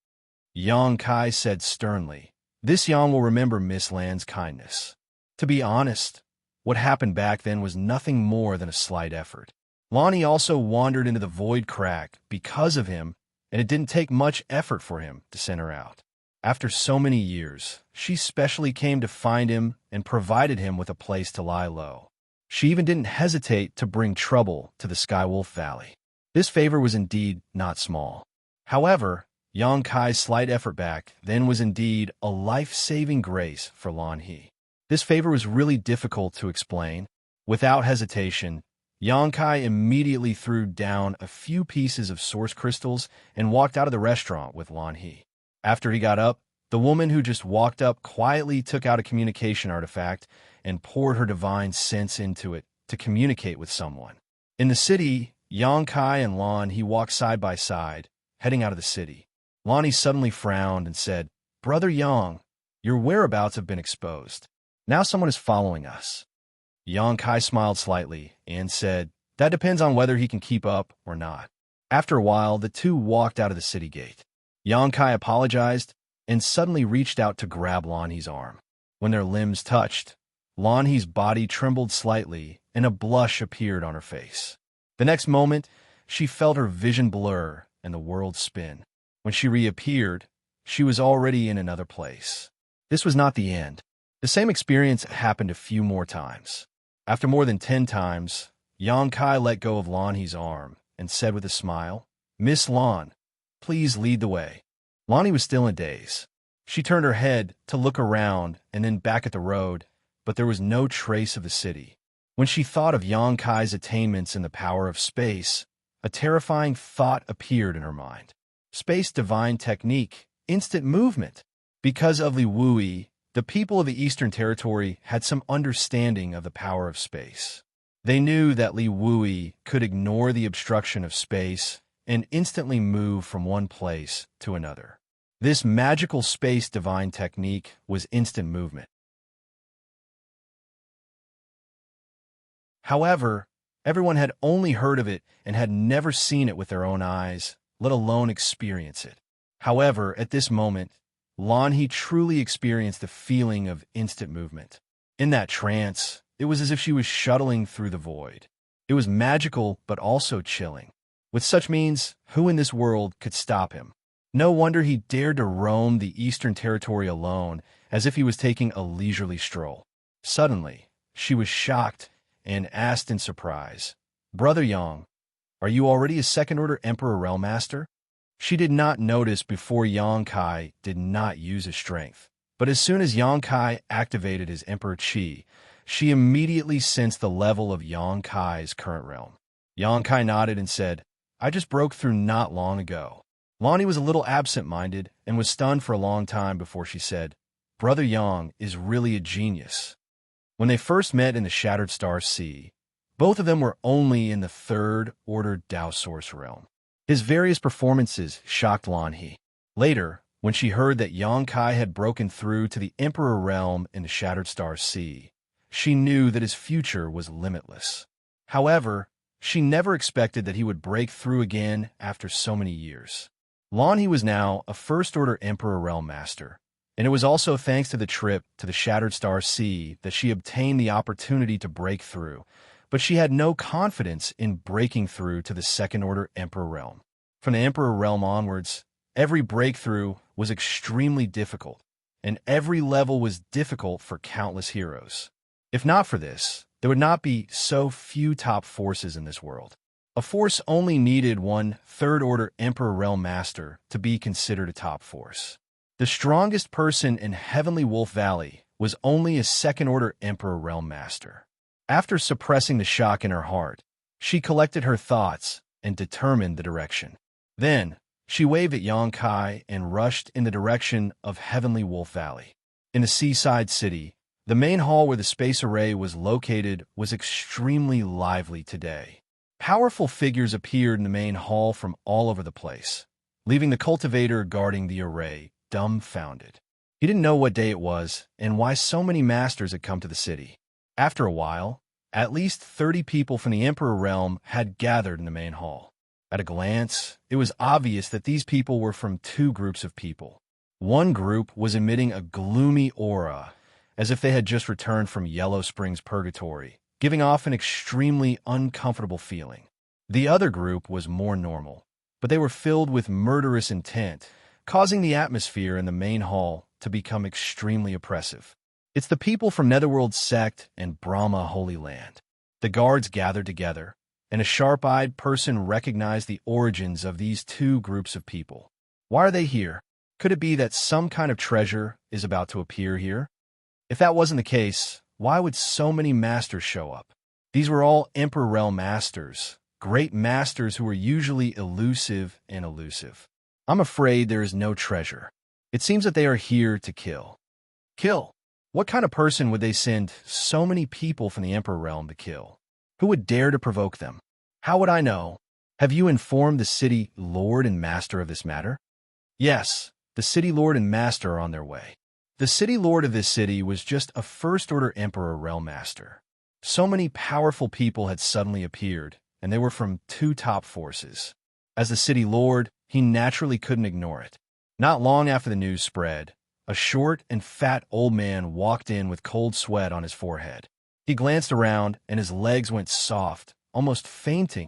Xianxia said sternly, "This Yang will remember Miss Land's kindness. To be honest, what happened back then was nothing more than a slight effort." Lonnie also wandered into the void crack because of him, and it didn't take much effort for him to send her out. After so many years, she specially came to find him and provided him with a place to lie low. She even didn't hesitate to bring trouble to the Skywolf Valley. This favor was indeed not small. However, Xianxia's slight effort back then was indeed a life-saving grace for Lan He. This favor was really difficult to explain. Without hesitation, Xianxia immediately threw down a few pieces of source crystals and walked out of the restaurant with Lan He. After he got up, the woman who just walked up quietly took out a communication artifact and poured her divine sense into it to communicate with someone. In the city, Xianxia and Lan He walked side by side, heading out of the city. Lan He suddenly frowned and said, "Brother Yang, your whereabouts have been exposed. Now someone is following us." Xianxia smiled slightly and said, "That depends on whether he can keep up or not." After a while, the two walked out of the city gate. Xianxia apologized and suddenly reached out to grab Lan He's arm. When their limbs touched, Lan He's body trembled slightly and a blush appeared on her face. The next moment, she felt her vision blur and the world spin. When she reappeared, she was already in another place. This was not the end. The same experience happened a few more times. After more than 10 times, Xianxia let go of Lan He's arm and said with a smile, "Miss Lan, please lead the way." Lan He was still in a daze. She turned her head to look around and then back at the road, but there was no trace of the city. When she thought of Xianxia's attainments in the power of space, a terrifying thought appeared in her mind. Space divine technique, instant movement. Because of Li Wui, the people of the Eastern Territory had some understanding of the power of space. They knew that Li Wui could ignore the obstruction of space and instantly move from one place to another. This magical space divine technique was instant movement. However, everyone had only heard of it and had never seen it with their own eyes, let alone experience it. However, at this moment, Lan He truly experienced the feeling of instant movement. In that trance, it was as if she was shuttling through the void. It was magical, but also chilling. With such means, who in this world could stop him? No wonder he dared to roam the Eastern Territory alone, as if he was taking a leisurely stroll. Suddenly, she was shocked and asked in surprise, "Brother Yang, are you already a second-order Emperor Realm Master?" She did not notice before Xianxia did not use his strength, but as soon as Xianxia activated his Emperor Qi, she immediately sensed the level of Xianxia's current realm. Xianxia nodded and said, "I just broke through not long ago." Lan He was a little absent-minded and was stunned for a long time before she said, "Brother Yang is really a genius." When they first met in the Shattered Star Sea, both of them were only in the third-order Dao Source realm. His various performances shocked Lan He. Later, when she heard that Xianxia had broken through to the Emperor realm in the Shattered Star Sea, she knew that his future was limitless. However, she never expected that he would break through again after so many years. Lan He was now a first-order Emperor Realm Master, and it was also thanks to the trip to the Shattered Star Sea that she obtained the opportunity to break through, but she had no confidence in breaking through to the second-order Emperor realm. From the Emperor realm onwards, every breakthrough was extremely difficult, and every level was difficult for countless heroes. If not for this, there would not be so few top forces in this world. A force only needed one third-order Emperor Realm Master to be considered a top force. The strongest person in Heavenly Wolf Valley was only a second-order Emperor Realm Master. After suppressing the shock in her heart, she collected her thoughts and determined the direction. Then, she waved at Xianxia and rushed in the direction of Heavenly Wolf Valley. In the seaside city, the main hall where the space array was located was extremely lively today. Powerful figures appeared in the main hall from all over the place, leaving the cultivator guarding the array dumbfounded. He didn't know what day it was and why so many masters had come to the city. After a while, at least 30 people from the Emperor realm had gathered in the main hall. At a glance, it was obvious that these people were from two groups of people. One group was emitting a gloomy aura, as if they had just returned from Yellow Springs Purgatory, giving off an extremely uncomfortable feeling. The other group was more normal, but they were filled with murderous intent, causing the atmosphere in the main hall to become extremely oppressive. It's the people from Netherworld Sect and Brahma Holy Land. The guards gathered together, and a sharp-eyed person recognized the origins of these two groups of people. Why are they here? Could it be that some kind of treasure is about to appear here? If that wasn't the case, why would so many masters show up? These were all Emperor Realm masters, great masters who were usually elusive and elusive. I'm afraid there is no treasure. It seems that they are here to kill. Kill? What kind of person would they send so many people from the Emperor Realm to kill? Who would dare to provoke them? How would I know? Have you informed the city lord and master of this matter? Yes, the city lord and master are on their way. The city lord of this city was just a first-order Emperor Realm Master. So many powerful people had suddenly appeared, and they were from two top forces. As the city lord, he naturally couldn't ignore it. Not long after the news spread, a short and fat old man walked in with cold sweat on his forehead. He glanced around, and his legs went soft, almost fainting.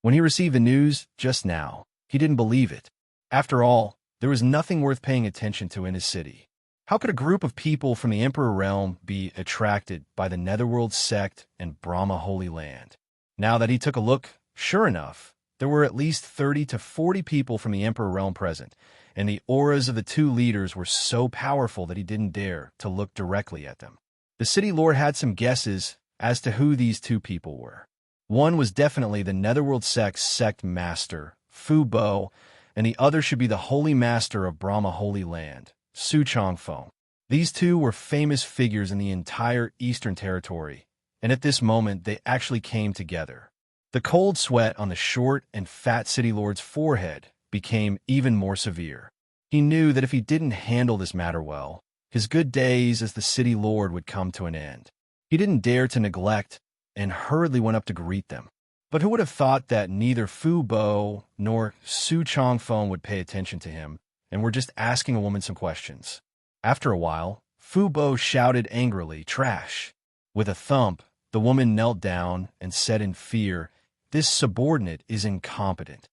When he received the news just now, he didn't believe it. After all, there was nothing worth paying attention to in his city. How could a group of people from the Emperor Realm be attracted by the Netherworld Sect and Brahma Holy Land? Now that he took a look, sure enough, there were at least 30 to 40 people from the Emperor Realm present, and the auras of the two leaders were so powerful that he didn't dare to look directly at them. The city lord had some guesses as to who these two people were. One was definitely the Netherworld Sect Master, Fu Bo, and the other should be the Holy Master of Brahma Holy Land, Su Changfeng. These two were famous figures in the entire Eastern Territory, and at this moment they actually came together. The cold sweat on the short and fat city lord's forehead became even more severe. He knew that if he didn't handle this matter well, his good days as the city lord would come to an end. He didn't dare to neglect and hurriedly went up to greet them. But who would have thought that neither Fu Bo nor Su Changfeng would pay attention to him and were just asking a woman some questions? After a while, Fu Bo shouted angrily, "Trash!" With a thump, the woman knelt down and said in fear, "This subordinate is incompetent."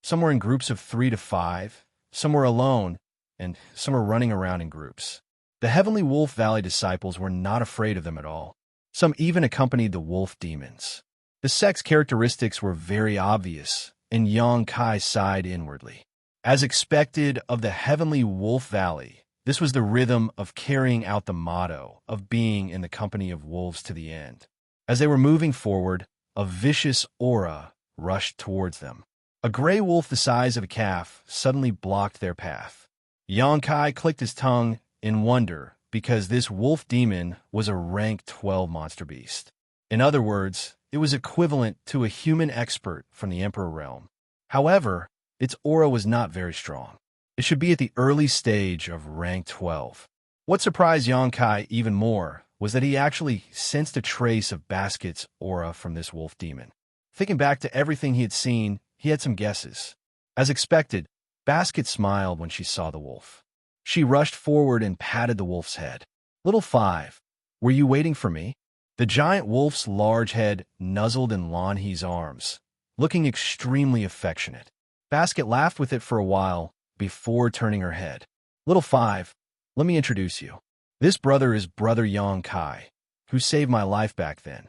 Some were in groups of 3 to 5, some were alone, and some were running around in groups. The Heavenly Wolf Valley disciples were not afraid of them at all. Some even accompanied the wolf demons. The sect's characteristics were very obvious, and Xianxia sighed inwardly. As expected of the Heavenly Wolf Valley, this was the rhythm of carrying out the motto of being in the company of wolves to the end. As they were moving forward, a vicious aura rushed towards them. A gray wolf the size of a calf suddenly blocked their path. Xianxia clicked his tongue in wonder because this wolf demon was a rank 12 monster beast. In other words, it was equivalent to a human expert from the Emperor realm. However, its aura was not very strong. It should be at the early stage of rank 12. What surprised Xianxia even more was that he actually sensed a trace of Basket's aura from this wolf demon. Thinking back to everything he had seen, he had some guesses. As expected, Basket smiled when she saw the wolf. She rushed forward and patted the wolf's head. "Little Five, were you waiting for me?" The giant wolf's large head nuzzled in Lanhe's arms, looking extremely affectionate. Basket laughed with it for a while before turning her head. "Little Five, let me introduce you. This brother is Brother Xianxia, who saved my life back then."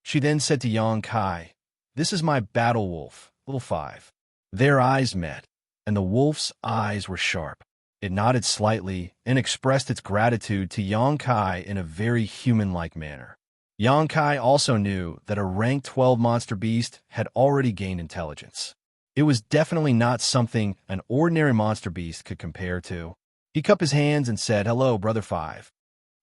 She then said to Xianxia, "This is my battle wolf, Little Five." Their eyes met, and the wolf's eyes were sharp. It nodded slightly and expressed its gratitude to Xianxia in a very human-like manner. Xianxia also knew that a rank 12 monster beast had already gained intelligence. It was definitely not something an ordinary monster beast could compare to. He cupped his hands and said, "Hello, Brother Five."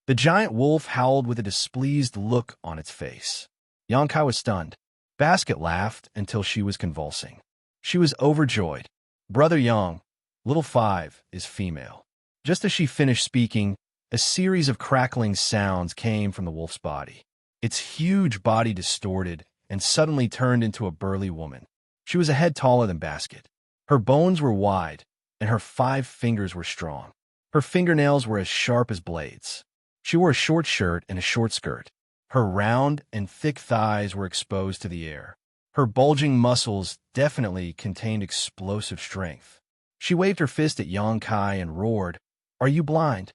The giant wolf howled with a displeased look on its face. Xianxia was stunned. Basket laughed until she was convulsing. She was overjoyed. "Brother Yang, Little Five is female." Just as she finished speaking, a series of crackling sounds came from the wolf's body. Its huge body distorted and suddenly turned into a burly woman. She was a head taller than Basket. Her bones were wide, and her 5 fingers were strong. Her fingernails were as sharp as blades. She wore a short shirt and a short skirt. Her round and thick thighs were exposed to the air. Her bulging muscles definitely contained explosive strength. She waved her fist at Xianxia and roared, "Are you blind?"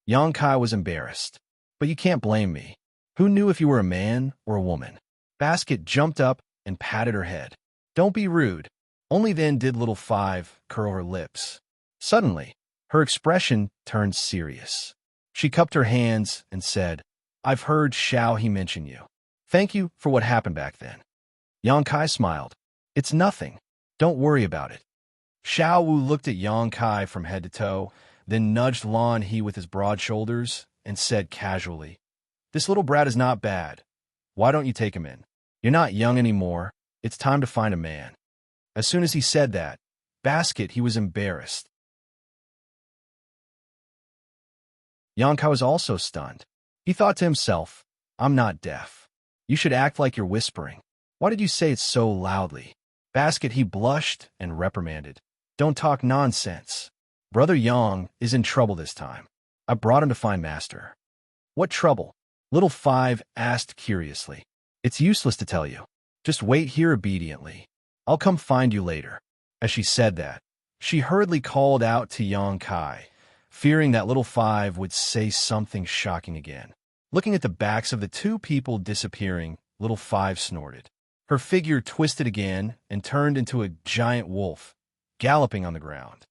Xianxia was embarrassed. "But you can't blame me. Who knew if you were a man or a woman?" Basket jumped up and patted her head. "Don't be rude." Only then did Little Five curl her lips. Suddenly, her expression turned serious. She cupped her hands and said, "I've heard he mention you. Thank you for what happened back then." Xianxia smiled. "It's nothing. Don't worry about it." Xiao Wu looked at Xianxia from head to toe, then nudged Lanhe with his broad shoulders and said casually, "This little brat is not bad. Why don't you take him in? You're not young anymore. It's time to find a man." As soon as he said that, Basket, he was embarrassed. Xianxia was also stunned. He thought to himself, "I'm not deaf. You should act like you're whispering. Why did you say it so loudly?" Basket, he blushed and reprimanded, "Don't talk nonsense. Brother Yang is in trouble this time. I brought him to find Master." "What trouble?" Little Five asked curiously. "It's useless to tell you. Just wait here obediently. I'll come find you later." As she said that, she hurriedly called out to Xianxia, fearing that Little Five would say something shocking again. Looking at the backs of the 2 people disappearing, Little Five snorted. Her figure twisted again and turned into a giant wolf, galloping on the ground.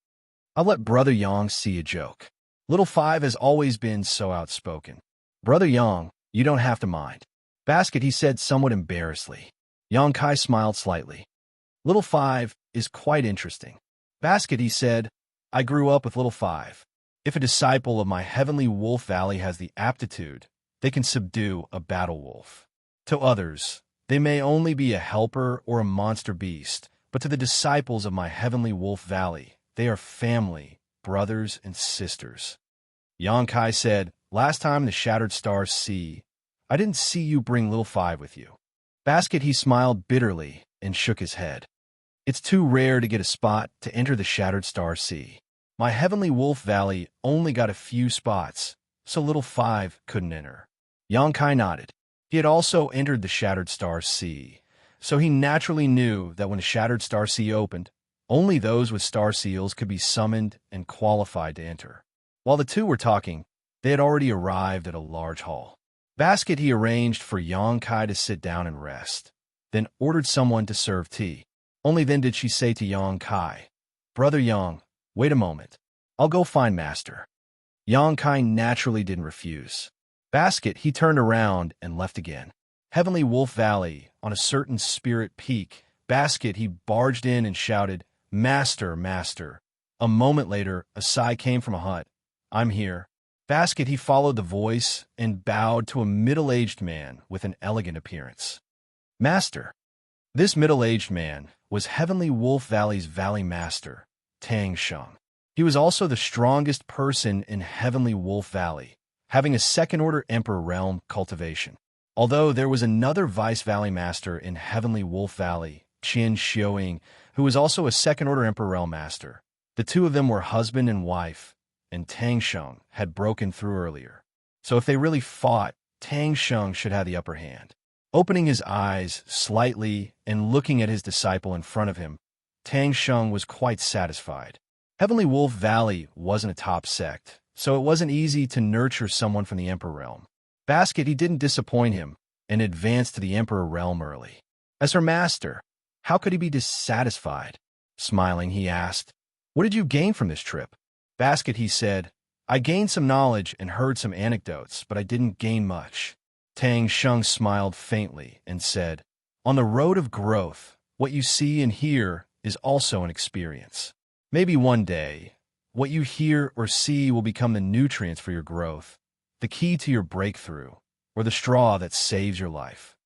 "I'll let Brother Yang see a joke." Little Five has always been so outspoken. "Brother Yang, you don't have to mind." Basket, he said somewhat embarrassedly. Xianxia smiled slightly. "Little Five is quite interesting." Basket, he said, "I grew up with Little Five. If a disciple of my heavenly wolf valley has the aptitude, they can subdue a battle wolf. To others, they may only be a helper or a monster beast, but to the disciples of my heavenly wolf valley, they are family, brothers, and sisters." Xianxia said, "Last time in the Shattered Star Sea, I didn't see you bring Little Five with you." Basket, he smiled bitterly and shook his head. "It's too rare to get a spot to enter the Shattered Star Sea. My heavenly wolf valley only got a few spots, so Little Five couldn't enter." Xianxia nodded. He had also entered the Shattered Star Sea, so he naturally knew that when the Shattered Star Sea opened, only those with star seals could be summoned and qualified to enter. While the 2 were talking, they had already arrived at a large hall. Basket, he arranged for Xianxia to sit down and rest, then ordered someone to serve tea. Only then did she say to Xianxia, "Brother Yang, wait a moment. I'll go find Master." Xianxia naturally didn't refuse. Basket, he turned around and left again. Heavenly Wolf Valley, on a certain spirit peak, Basket, he barged in and shouted, "Master, Master." A moment later, a sigh came from a hut. "I'm here." Basket, he followed the voice and bowed to a middle-aged man with an elegant appearance. "Master." This middle-aged man was Heavenly Wolf Valley's Valley Master, Tang Sheng. He was also the strongest person in Heavenly Wolf Valley, having a second-order Emperor realm cultivation. Although there was another Vice Valley Master in Heavenly Wolf Valley, Xianxia, who was also a second-order Emperor Realm Master. The two of them were husband and wife, and Tang Sheng had broken through earlier. So if they really fought, Tang Sheng should have the upper hand. Opening his eyes slightly and looking at his disciple in front of him, Tang Sheng was quite satisfied. Heavenly Wolf Valley wasn't a top sect, so it wasn't easy to nurture someone from the Emperor Realm. Basket, he didn't disappoint him and advanced to the Emperor Realm early. As her master, how could he be dissatisfied? Smiling, he asked, "What did you gain from this trip?" Basket, he said, "I gained some knowledge and heard some anecdotes, but I didn't gain much." Tang Sheng smiled faintly and said, "On the road of growth, what you see and hear is also an experience. Maybe one day, what you hear or see will become the nutrients for your growth, the key to your breakthrough, or the straw that saves your life."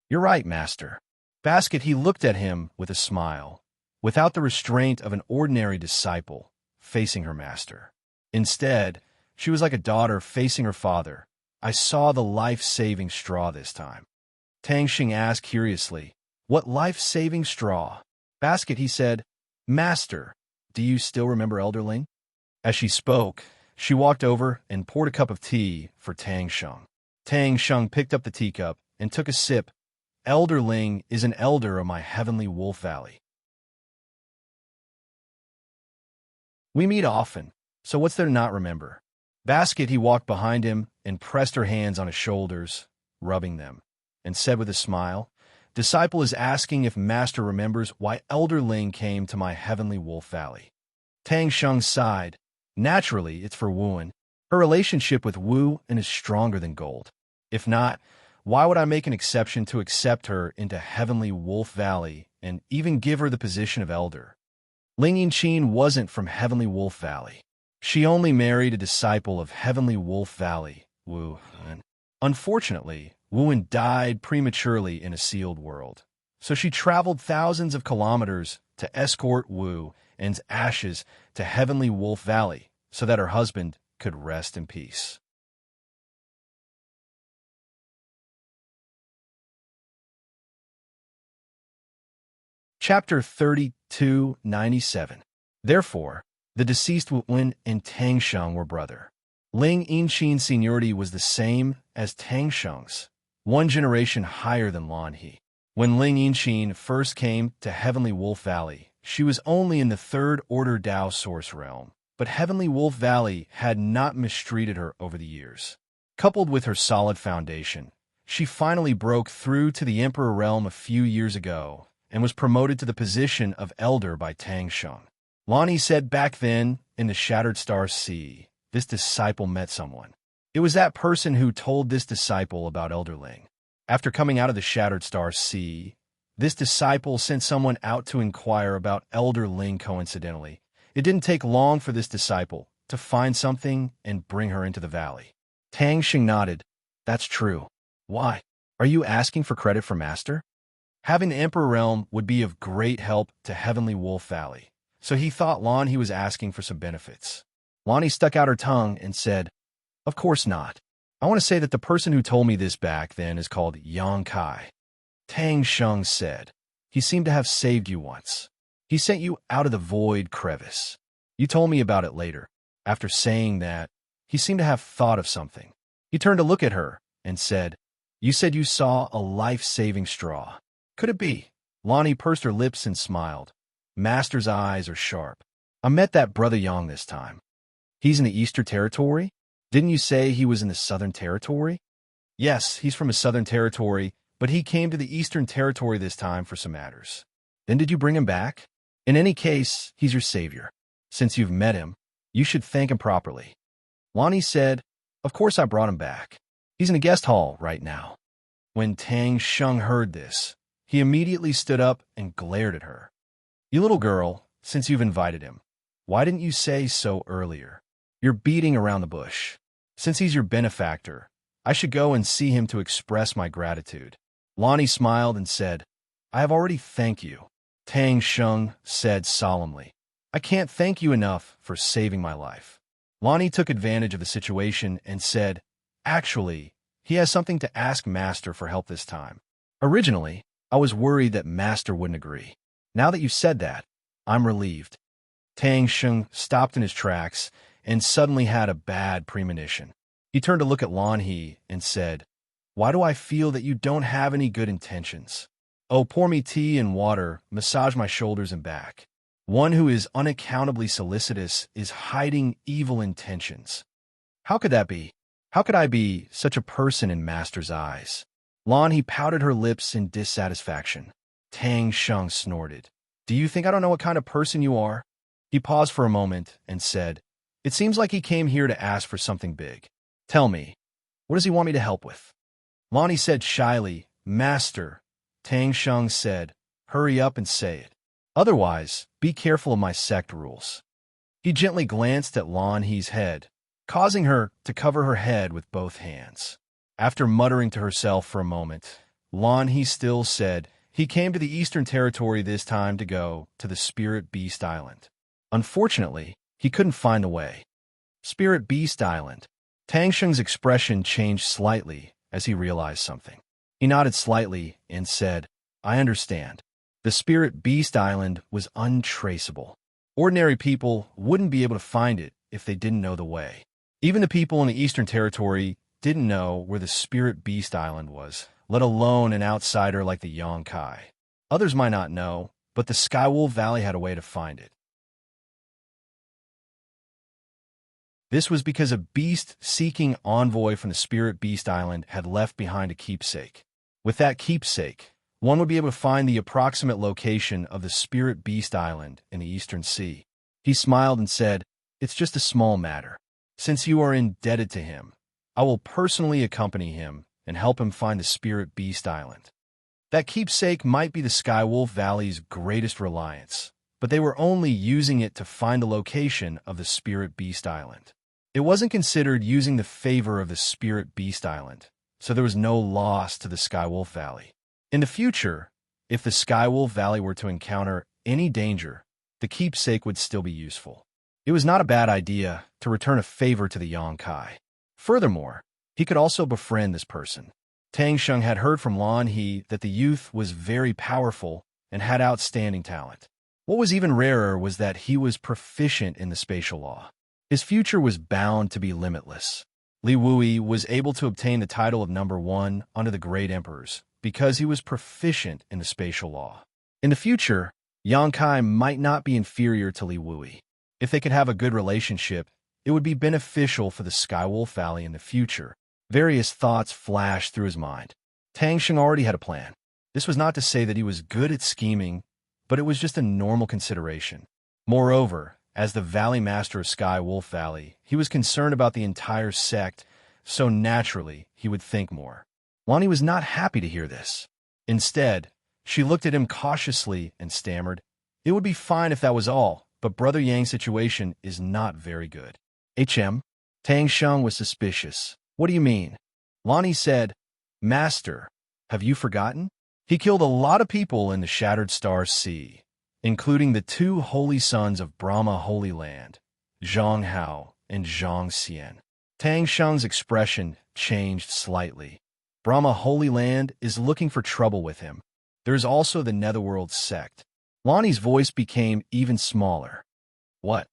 "You're right, Master." Basket, he looked at him with a smile, without the restraint of an ordinary disciple facing her master. Instead, she was like a daughter facing her father. "I saw the life-saving straw this time." Tang Sheng asked curiously, "What life-saving straw?" Basket, he said, "Master, do you still remember Elderling?" As she spoke, she walked over and poured a cup of tea for Tang Sheng. Tang Sheng picked up the teacup and took a sip. "Elderling is an elder of my Heavenly Wolf Valley. We meet often, so what's there to not remember?" Basket, he walked behind him and pressed her hands on his shoulders, rubbing them, and said with a smile, "Disciple is asking if Master remembers why Elderling came to my Heavenly Wolf Valley." Tang Sheng sighed. "Naturally, it's for Wuan. Her relationship with Wu and is stronger than gold. If not, why would I make an exception to accept her into Heavenly Wolf Valley and even give her the position of elder?" Ling Yinqin wasn't from Heavenly Wolf Valley. She only married a disciple of Heavenly Wolf Valley, Wu. Unfortunately, Wuan died prematurely in a sealed world, so she traveled thousands of kilometers to escort Wu and's ashes to Heavenly Wolf Valley so that her husband could rest in peace. Chapter 3297. Therefore, the deceased Wuan and Tang Sheng were brother. Ling Yinqin's seniority was the same as Tang Sheng's, one generation higher than Lan He. When Ling Yinqin first came to Heavenly Wolf Valley, she was only in the third-order Dao Source realm, but Heavenly Wolf Valley had not mistreated her over the years. Coupled with her solid foundation, she finally broke through to the Emperor realm a few years ago and was promoted to the position of elder by Tang Sheng. Lonnie said back then, in the Shattered Star Sea, this disciple met someone. It was that person who told this disciple about Elderling. After coming out of the Shattered Star Sea, this disciple sent someone out to inquire about Elderling coincidentally. It didn't take long for this disciple to find something and bring her into the valley. Tang Sheng nodded. "That's true. Why? Are you asking for credit for Master?" Having the Emperor Realm would be of great help to Heavenly Wolf Valley, so he thought Lon was asking for some benefits. Lonnie stuck out her tongue and said, "Of course not. I want to say that the person who told me this back then is called Xianxia." Tang Sheng said, "He seemed to have saved you once. He sent you out of the void crevice. You told me about it later." After saying that, he seemed to have thought of something. He turned to look at her and said, "You said you saw a life-saving straw. Could it be?" Lonnie pursed her lips and smiled. Master's eyes are sharp. "I met that brother Yang this time. He's in the Eastern Territory? Didn't you say he was in the Southern Territory?" "Yes, he's from a Southern Territory, but he came to the Eastern Territory this time for some matters." "Then did you bring him back?" "In any case, he's your savior. Since you've met him, you should thank him properly." Lonnie said, "Of course I brought him back. He's in a guest hall right now." When Tang Sheng heard this, he immediately stood up and glared at her. "You little girl, since you've invited him, why didn't you say so earlier? You're beating around the bush. Since he's your benefactor, I should go and see him to express my gratitude." Lonnie smiled and said, "I have already thanked you." Tang Sheng said solemnly, "I can't thank you enough for saving my life." Lonnie took advantage of the situation and said, "Actually, He has something to ask Master for help this time. Originally, I was worried that Master wouldn't agree. Now that you've said that, I'm relieved. Tang Sheng stopped in his tracks and suddenly had a bad premonition. He turned to look at Lan He and said, "Why do I feel that you don't have any good intentions? Oh, pour me tea and water, massage my shoulders and back. One who is unaccountably solicitous is hiding evil intentions. How could that be? How could I be such a person in Master's eyes?" Lan He pouted her lips in dissatisfaction. Tang Sheng snorted. "Do you think I don't know what kind of person you are?" He paused for a moment and said, "It seems like he came here to ask for something big. Tell me, what does he want me to help with?" Lan He said shyly, "Master." Tang Sheng said, "Hurry up and say it. Otherwise, be careful of my sect rules." He gently glanced at Lan He's head, causing her to cover her head with both hands. After muttering to herself for a moment, Lan He still said, "He came to the Eastern Territory this time to go to the Spirit Beast Island. Unfortunately, he couldn't find the way." Spirit Beast Island. Tang Sheng's expression changed slightly as he realized something. He nodded slightly and said, "I understand. The Spirit Beast Island was untraceable. Ordinary people wouldn't be able to find it if they didn't know the way. Even the people in the Eastern Territory didn't know where the Spirit Beast Island was, let alone an outsider like the Yonkai. Others might not know, but the Skywolf Valley had a way to find it. This was because a beast-seeking envoy from the Spirit Beast Island had left behind a keepsake. With that keepsake, one would be able to find the approximate location of the Spirit Beast Island in the Eastern Sea." He smiled and said, "It's just a small matter. Since you are indebted to him, I will personally accompany him and help him find the Spirit Beast Island." That keepsake might be the Skywolf Valley's greatest reliance, but they were only using it to find the location of the Spirit Beast Island. It wasn't considered using the favor of the Spirit Beast Island, so there was no loss to the Skywolf Valley. In the future, if the Skywolf Valley were to encounter any danger, the keepsake would still be useful. It was not a bad idea to return a favor to the Yonkai. Furthermore, he could also befriend this person. Tang Sheng had heard from Lan He that the youth was very powerful and had outstanding talent. What was even rarer was that he was proficient in the spatial law. His future was bound to be limitless. Li Wui was able to obtain the title of #1 under the Great Emperors because he was proficient in the spatial law. In the future, Yonkai might not be inferior to Li Wui. If they could have a good relationship, it would be beneficial for the Skywolf Valley in the future. Various thoughts flashed through his mind. Tang Sheng already had a plan. This was not to say that he was good at scheming, but it was just a normal consideration. Moreover, as the Valley Master of Skywolf Valley, he was concerned about the entire sect, so naturally he would think more. Lan He was not happy to hear this. Instead, she looked at him cautiously and stammered, "It would be fine if that was all, but Brother Yang's situation is not very good." Tang Sheng was suspicious. "What do you mean?" Lan He said, "Master, have you forgotten? He killed a lot of people in the Shattered Star Sea, including the 2 holy sons of Brahma Holy Land, Zhang Hao and Xianxia." Tang Sheng's expression changed slightly. Brahma Holy Land is looking for trouble with him. There is also the Netherworld sect. Lan He's voice became even smaller. "What?"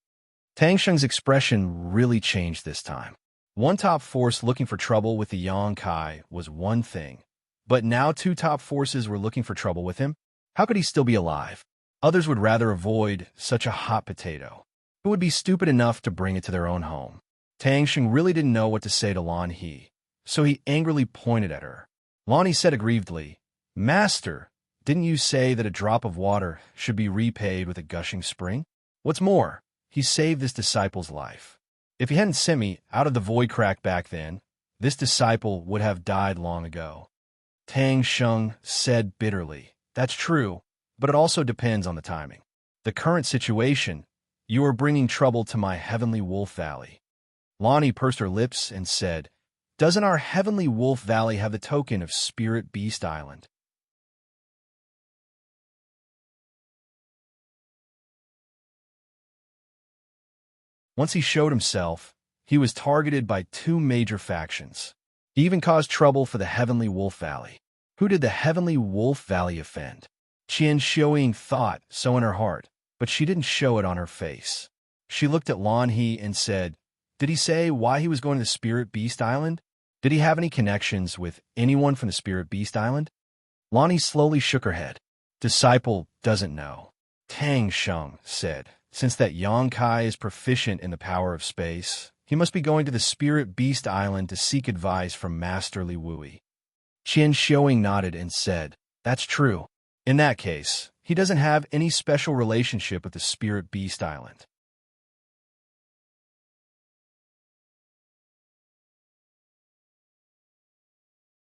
Tang Sheng's expression really changed this time. One top force looking for trouble with the Yonkai was one thing, but now 2 top forces were looking for trouble with him? How could he still be alive? Others would rather avoid such a hot potato. Who would be stupid enough to bring it to their own home? Tang Sheng really didn't know what to say to Lan He, so he angrily pointed at her. Lan He said aggrievedly, "Master, didn't you say that a drop of water should be repaid with a gushing spring? What's more, he saved this disciple's life. If he hadn't sent me out of the void crack back then, this disciple would have died long ago." Tang Sheng said bitterly, "That's true, but it also depends on the timing. The current situation, you are bringing trouble to my Heavenly Wolf Valley." Lan He pursed her lips and said, "Doesn't our Heavenly Wolf Valley have the token of Spirit Beast Island?" Once he showed himself, he was targeted by 2 major factions. He even caused trouble for the Heavenly Wolf Valley. Who did the Heavenly Wolf Valley offend? Xianxia thought so in her heart, but she didn't show it on her face. She looked at Lan He and said, "Did he say why he was going to the Spirit Beast Island? Did he have any connections with anyone from the Spirit Beast Island?" Lan He slowly shook her head. "Disciple doesn't know." Tang Sheng said, "Since that Yang Kai is proficient in the power of space, he must be going to the Spirit Beast Island to seek advice from Master Li Wui." Xianxia nodded and said, "That's true. In that case, he doesn't have any special relationship with the Spirit Beast Island."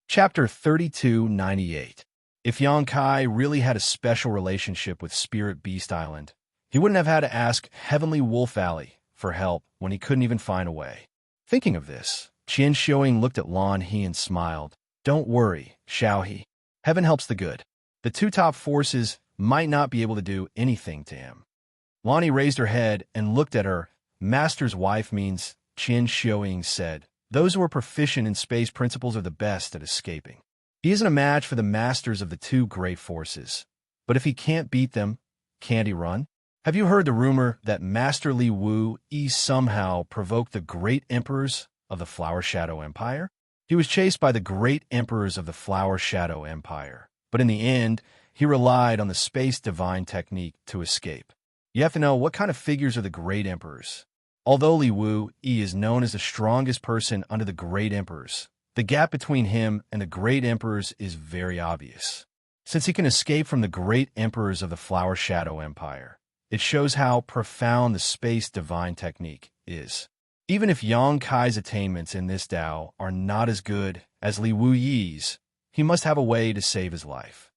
Chapter 3298. If Yang Kai really had a special relationship with Spirit Beast Island, he wouldn't have had to ask Heavenly Wolf Valley for help when he couldn't even find a way. Thinking of this, Xianxia looked at Lan He and smiled. "Don't worry, Xiao He. Heaven helps the good. The two top forces might not be able to do anything to him." Lan He raised her head and looked at her. "Master's wife means," Xianxia said, "those who are proficient in space principles are the best at escaping. He isn't a match for the masters of the two great forces. But if he can't beat them, can't he run? Have you heard the rumor that Master Li Wui somehow provoked the great emperors of the Flower Shadow Empire? He was chased by the great emperors of the Flower Shadow Empire, but in the end, he relied on the space divine technique to escape. You have to know what kind of figures are the great emperors. Although Li Wui is known as the strongest person under the great emperors, the gap between him and the great emperors is very obvious. Since he can escape from the great emperors of the Flower Shadow Empire, it shows how profound the space divine technique is. Even if Yang Kai's attainments in this Tao are not as good as Li Wui's, he must have a way to save his life."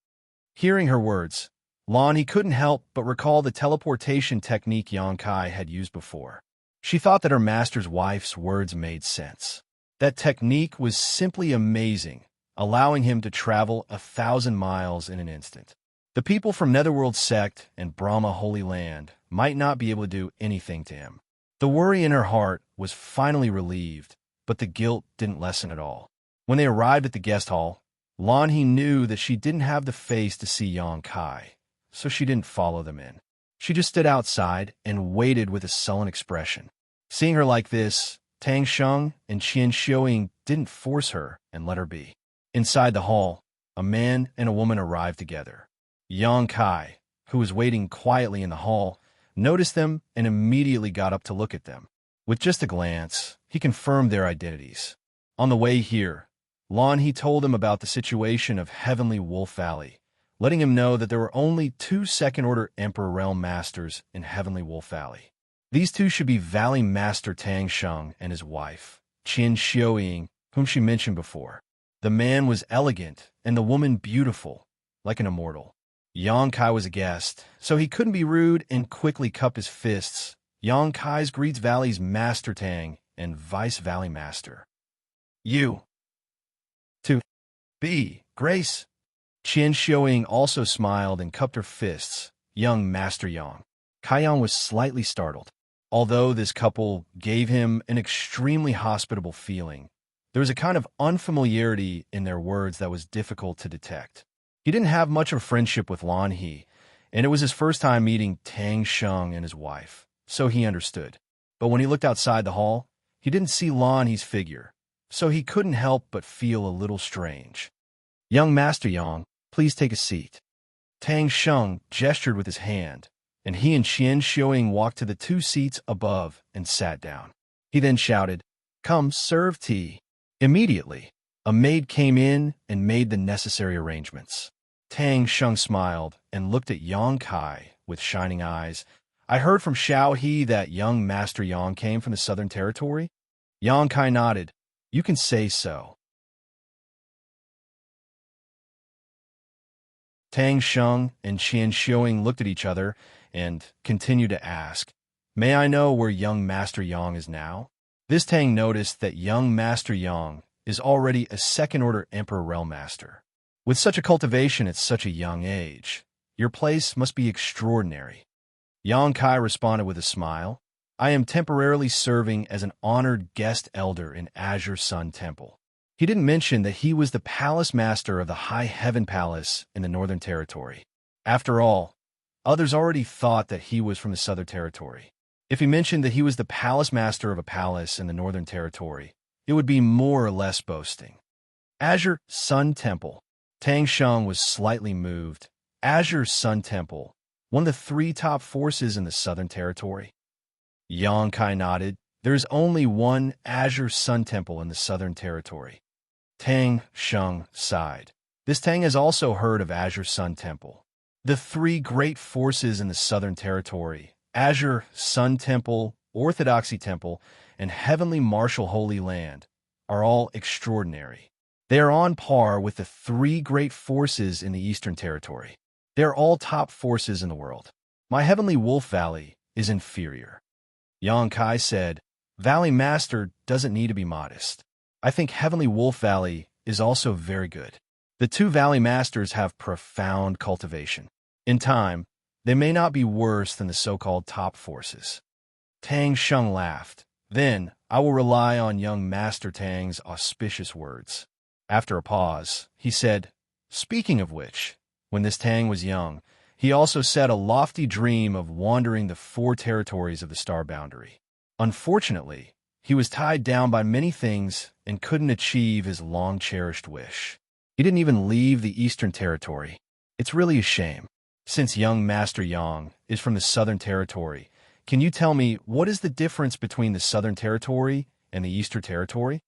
Hearing her words, Lan He couldn't help but recall the teleportation technique Yang Kai had used before. She thought that her master's wife's words made sense. That technique was simply amazing, allowing him to travel 1,000 miles in an instant. The people from Netherworld Sect and Brahma Holy Land might not be able to do anything to him. The worry in her heart was finally relieved, but the guilt didn't lessen at all. When they arrived at the guest hall, Lan He knew that she didn't have the face to see Yang Kai, so she didn't follow them in. She just stood outside and waited with a sullen expression. Seeing her like this, Tang Sheng and Xianxia didn't force her and let her be. Inside the hall, a man and a woman arrived together. Yang Kai, who was waiting quietly in the hall, noticed them and immediately got up to look at them. With just a glance, he confirmed their identities. On the way here, Lan He told him about the situation of Heavenly Wolf Valley, letting him know that there were only 2 second-order Emperor Realm Masters in Heavenly Wolf Valley. These two should be Valley Master Tang Sheng and his wife, Xianxia, whom she mentioned before. The man was elegant and the woman beautiful, like an immortal. Yang Kai was a guest, so he couldn't be rude and quickly cupped his fists. Yang Kai's greets Valley's Master Tang and Vice Valley Master. "You. To be, Grace." Xianxia also smiled and cupped her fists. "Young Master Yang." Kaiyang was slightly startled. Although this couple gave him an extremely hospitable feeling, there was a kind of unfamiliarity in their words that was difficult to detect. He didn't have much of a friendship with Lan He, and it was his first time meeting Tang Sheng and his wife, so he understood. But when he looked outside the hall, he didn't see Lan He's figure, so he couldn't help but feel a little strange. "Young Master Yang, please take a seat." Tang Sheng gestured with his hand, and he and Xianxia walked to the 2 seats above and sat down. He then shouted, "Come, serve tea." Immediately, a maid came in and made the necessary arrangements. Tang Sheng smiled and looked at Yang Kai with shining eyes. "I heard from Xiao He that young Master Yang came from the Southern Territory?" Yang Kai nodded. "You can say so." Tang Sheng and Xianxia looked at each other and continued to ask, "May I know where young Master Yang is now?" This Tang noticed that young Master Yang is already a second-order Emperor Realm Master. With such a cultivation at such a young age, your place must be extraordinary. Yang Kai responded with a smile. "I am temporarily serving as an honored guest elder in Azure Sun Temple." He didn't mention that he was the palace master of the High Heaven Palace in the Northern Territory. After all, others already thought that he was from the Southern Territory. If he mentioned that he was the palace master of a palace in the Northern Territory, it would be more or less boasting. Azure Sun Temple. Tang Sheng was slightly moved. Azure Sun Temple, one of the three top forces in the Southern Territory. Yang Kai nodded. There is only one Azure Sun Temple in the Southern Territory. Tang Sheng sighed. This Tang has also heard of Azure Sun Temple. The three great forces in the Southern Territory, Azure Sun Temple, Orthodoxy Temple, and Heavenly Martial Holy Land, are all extraordinary. They are on par with the three great forces in the Eastern Territory. They are all top forces in the world. My Heavenly Wolf Valley is inferior. Yang Kai said, Valley Master doesn't need to be modest. I think Heavenly Wolf Valley is also very good. The two Valley Masters have profound cultivation. In time, they may not be worse than the so-called top forces. Tang Sheng laughed. Then, I will rely on young Master Tang's auspicious words. After a pause, he said, Speaking of which, when this Tang was young, he also set a lofty dream of wandering the four territories of the star boundary. Unfortunately, he was tied down by many things and couldn't achieve his long-cherished wish. He didn't even leave the Eastern Territory. It's really a shame. Since young Master Yang is from the Southern Territory, can you tell me what is the difference between the Southern Territory and the Eastern Territory?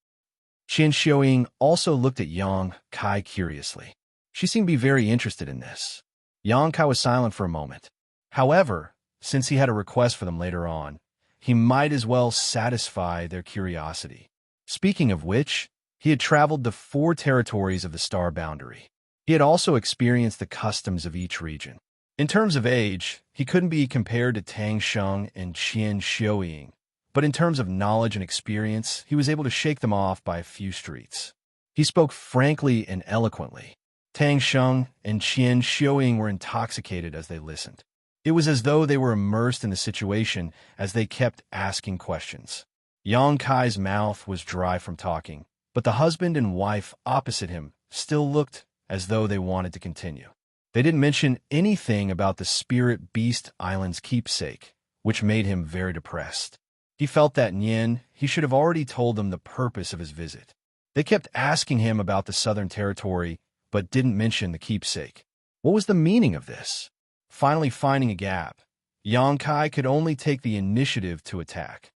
Xianxia also looked at Yang Kai curiously. She seemed to be very interested in this. Yang Kai was silent for a moment. However, since he had a request for them later on, he might as well satisfy their curiosity. Speaking of which, he had traveled the four territories of the star boundary. He had also experienced the customs of each region. In terms of age, he couldn't be compared to Tang Sheng and Xianxia, but in terms of knowledge and experience, he was able to shake them off by a few streets. He spoke frankly and eloquently. Tang Sheng and Xianxia were intoxicated as they listened. It was as though they were immersed in the situation as they kept asking questions. Yang Kai's mouth was dry from talking, but the husband and wife opposite him still looked as though they wanted to continue. They didn't mention anything about the Spirit Beast Island's keepsake, which made him very depressed. He felt that he should have already told them the purpose of his visit. They kept asking him about the Southern Territory, but didn't mention the keepsake. What was the meaning of this? Finally finding a gap, Yang Kai could only take the initiative to attack.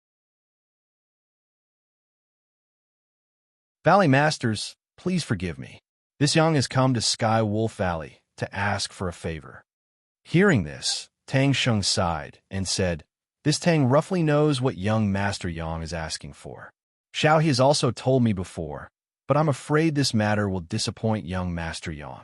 Valley Masters, please forgive me. This Yang has come to Sky Wolf Valley to ask for a favor. Hearing this, Tang Sheng sighed and said, This Tang roughly knows what young Master Yang is asking for. Xiao He has also told me before, but I'm afraid this matter will disappoint young Master Yang.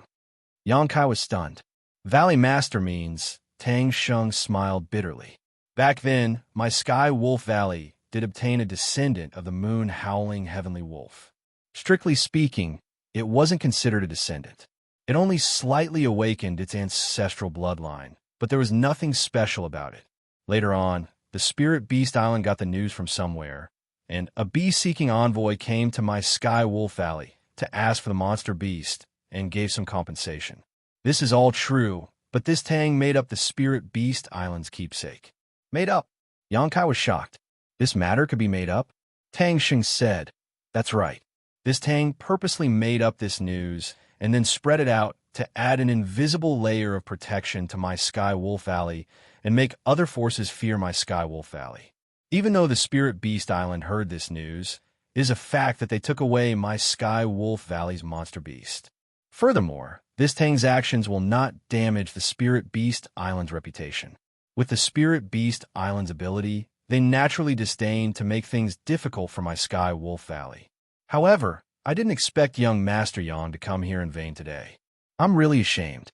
Yang Kai was stunned. Valley Master means, Tang Sheng smiled bitterly. Back then, my Sky Wolf Valley did obtain a descendant of the moon-howling heavenly wolf. Strictly speaking, it wasn't considered a descendant. It only slightly awakened its ancestral bloodline, but there was nothing special about it. Later on, the Spirit Beast Island got the news from somewhere, and a bee-seeking envoy came to my Sky Wolf Valley to ask for the monster beast and gave some compensation. This is all true, but this Tang made up the Spirit Beast Island's keepsake. Made up? Yang Kai was shocked. This matter could be made up? Tang Sheng said, That's right. This Tang purposely made up this news and then spread it out to add an invisible layer of protection to my Sky Wolf Valley and make other forces fear my Sky Wolf Valley. Even though the Spirit Beast Island heard this news, it is a fact that they took away my Sky Wolf Valley's monster beast. Furthermore, this Tang's actions will not damage the Spirit Beast Island's reputation. With the Spirit Beast Island's ability, they naturally disdain to make things difficult for my Sky Wolf Valley. However, I didn't expect young Master Yang to come here in vain today. I'm really ashamed.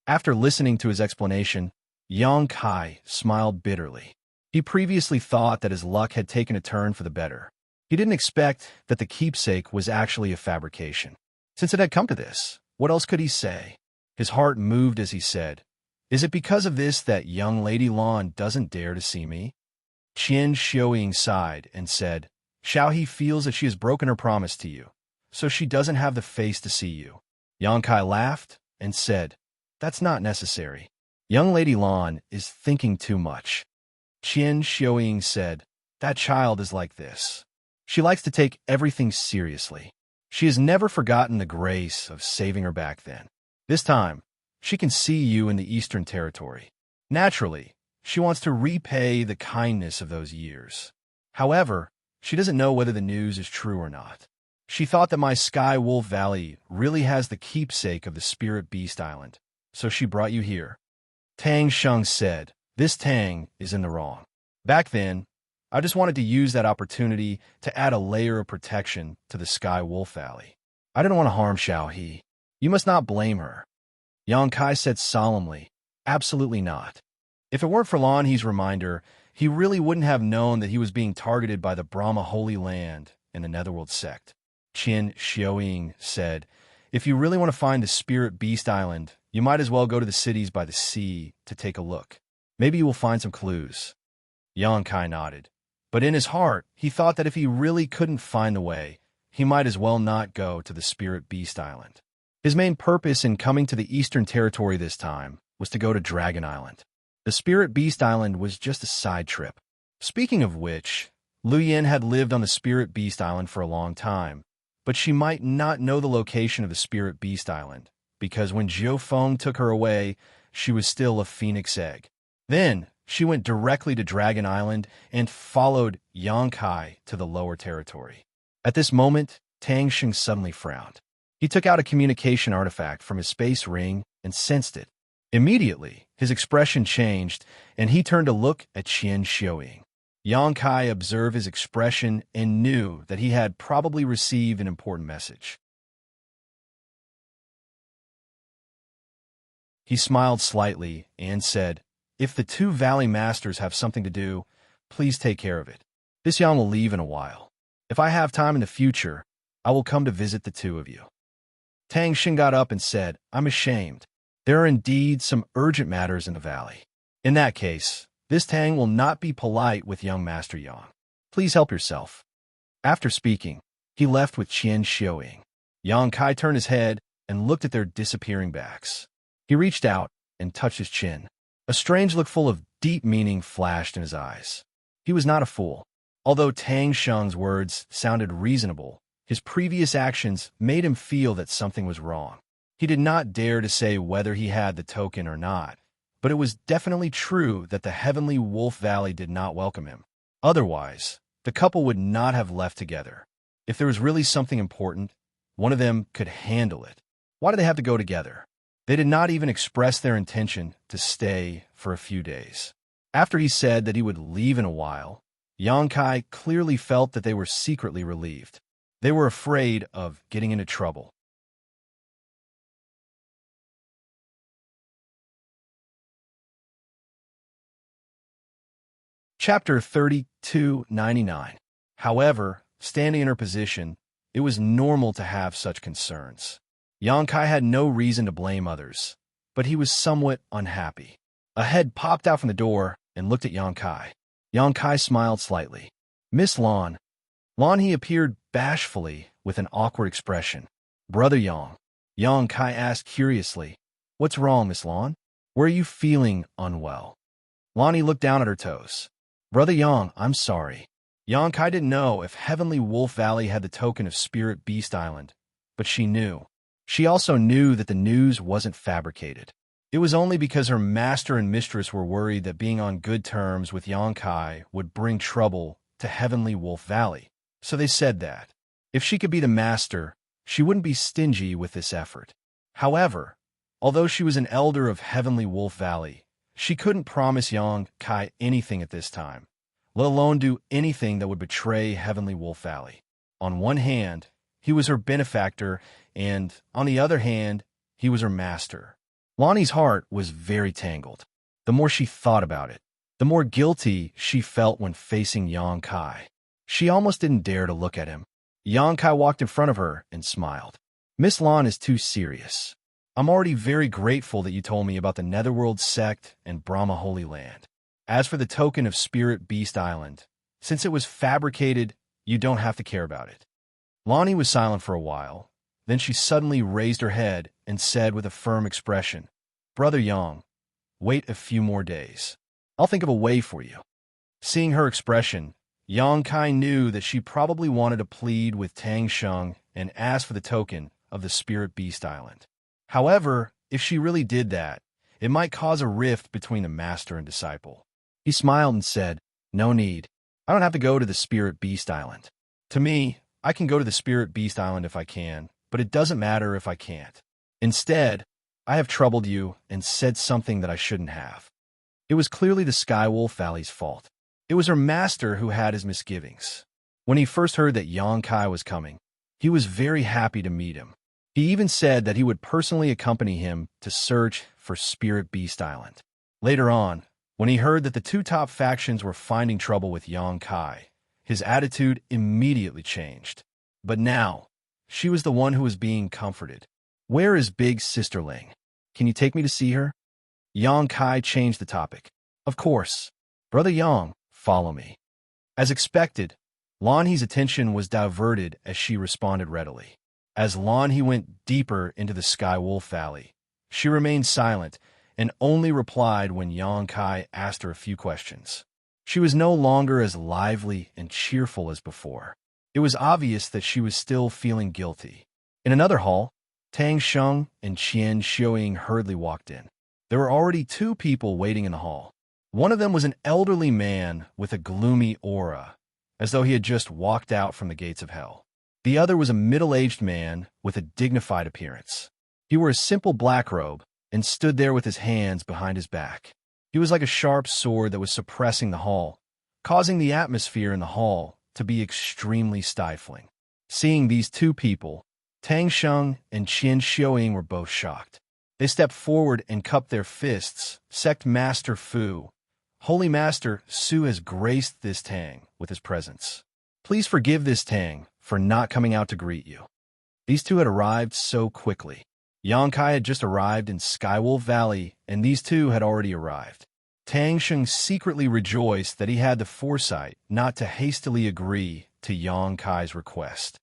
After listening to his explanation, Yang Kai smiled bitterly. He previously thought that his luck had taken a turn for the better. He didn't expect that the keepsake was actually a fabrication. Since it had come to this, what else could he say? His heart moved as he said, Is it because of this that young Lady Lan doesn't dare to see me? Qian Xiaoying sighed and said, Xiao He feels that she has broken her promise to you, so she doesn't have the face to see you. Xianxia laughed and said, "That's not necessary. Young Lady Lan is thinking too much." Xianxia said, "That child is like this. She likes to take everything seriously. She has never forgotten the grace of saving her back then. This time, she can see you in the Eastern Territory. Naturally, she wants to repay the kindness of those years. However, she doesn't know whether the news is true or not. She thought that my Sky Wolf Valley really has the keepsake of the Spirit Beast Island, so she brought you here." Tang Sheng said, "This Tang is in the wrong. Back then, I just wanted to use that opportunity to add a layer of protection to the Sky Wolf Valley. I didn't want to harm Xiaohe. You must not blame her." Xianxia said solemnly, "Absolutely not. If it weren't for Lan He's reminder, he really wouldn't have known that he was being targeted by the Brahma Holy Land and the Netherworld sect." Qin Xiaoying said, "If you really want to find the Spirit Beast Island, you might as well go to the cities by the sea to take a look. Maybe you will find some clues." Xianxia nodded, but in his heart, he thought that if he really couldn't find the way, he might as well not go to the Spirit Beast Island. His main purpose in coming to the Eastern Territory this time was to go to Dragon Island. The Spirit Beast Island was just a side trip. Speaking of which, Lu Yin had lived on the Spirit Beast Island for a long time, but she might not know the location of the Spirit Beast Island, because when Jiu Feng took her away, she was still a phoenix egg. Then, she went directly to Dragon Island and followed Xianxia to the lower territory. At this moment, Tang Sheng suddenly frowned. He took out a communication artifact from his space ring and sensed it. Immediately, his expression changed, and he turned to look at Xianxia. Xianxia observed his expression and knew that he had probably received an important message. He smiled slightly and said, "If the two Valley Masters have something to do, please take care of it. This Yang will leave in a while. If I have time in the future, I will come to visit the two of you." Tang Xin got up and said, "I'm ashamed. There are indeed some urgent matters in the valley. In that case, this Tang will not be polite with young Master Yang. Please help yourself." After speaking, he left with Xianxia. Xianxia turned his head and looked at their disappearing backs. He reached out and touched his chin. A strange look full of deep meaning flashed in his eyes. He was not a fool. Although Tang Sheng's words sounded reasonable, his previous actions made him feel that something was wrong. He did not dare to say whether he had the token or not, but it was definitely true that the Heavenly Wolf Valley did not welcome him. Otherwise, the couple would not have left together. If there was really something important, one of them could handle it. Why did they have to go together? They did not even express their intention to stay for a few days. After he said that he would leave in a while, Xianxia clearly felt that they were secretly relieved. They were afraid of getting into trouble. Chapter 3299. However, standing in her position, it was normal to have such concerns. Xianxia had no reason to blame others, but he was somewhat unhappy. A head popped out from the door and looked at Xianxia. Xianxia smiled slightly. "Miss Lan." Lan He appeared bashfully with an awkward expression. "Brother Yang." Xianxia asked curiously, "What's wrong, Miss Lan? Were you feeling unwell?" Lan He looked down at her toes. "Brother Yang, I'm sorry." Xianxia didn't know if Heavenly Wolf Valley had the token of Spirit Beast Island, but she knew. She also knew that the news wasn't fabricated. It was only because her master and mistress were worried that being on good terms with Xianxia would bring trouble to Heavenly Wolf Valley. So they said that, if she could be the master, she wouldn't be stingy with this effort. However, although she was an elder of Heavenly Wolf Valley, she couldn't promise Xianxia anything at this time, let alone do anything that would betray Heavenly Wolf Valley. On one hand, he was her benefactor, and on the other hand, he was her master. Lonnie's heart was very tangled. The more she thought about it, the more guilty she felt when facing Xianxia. She almost didn't dare to look at him. Xianxia walked in front of her and smiled. "Miss Lan is too serious. I'm already very grateful that you told me about the Netherworld sect and Brahma Holy Land. As for the token of Spirit Beast Island, since it was fabricated, you don't have to care about it." Lonnie was silent for a while. Then she suddenly raised her head and said with a firm expression, "Brother Yang, wait a few more days. I'll think of a way for you." Seeing her expression, Yang Kai knew that she probably wanted to plead with Tang Sheng and ask for the token of the Spirit Beast Island. However, if she really did that, it might cause a rift between the master and disciple. He smiled and said, "No need. I don't have to go to the Spirit Beast Island. To me, I can go to the Spirit Beast Island if I can, but it doesn't matter if I can't. Instead, I have troubled you and said something that I shouldn't have." It was clearly the Skywolf Valley's fault. It was her master who had his misgivings. When he first heard that Yang Kai was coming, he was very happy to meet him. He even said that he would personally accompany him to search for Spirit Beast Island. Later on, when he heard that the two top factions were finding trouble with Yang Kai, his attitude immediately changed. But now, she was the one who was being comforted. "Where is Big Sister Ling? Can you take me to see her?" Yang Kai changed the topic. "Of course. Brother Yang, follow me." As expected, Lan He's attention was diverted as she responded readily. As Lan He went deeper into the Skywolf Valley, she remained silent and only replied when Yang Kai asked her a few questions. She was no longer as lively and cheerful as before. It was obvious that she was still feeling guilty. In another hall, Tang Sheng and Xianxia hurriedly walked in. There were already two people waiting in the hall. One of them was an elderly man with a gloomy aura, as though he had just walked out from the gates of hell. The other was a middle-aged man with a dignified appearance. He wore a simple black robe and stood there with his hands behind his back. He was like a sharp sword that was suppressing the hall, causing the atmosphere in the hall to be extremely stifling. Seeing these two people, Tang Sheng and Xianxia were both shocked. They stepped forward and cupped their fists. "Sect Master Fu, Holy Master Su has graced this Tang with his presence. Please forgive this Tang for not coming out to greet you." These two had arrived so quickly. Yang Kai had just arrived in Skywolf Valley, and these two had already arrived. Tang Sheng secretly rejoiced that he had the foresight not to hastily agree to Yang Kai's request.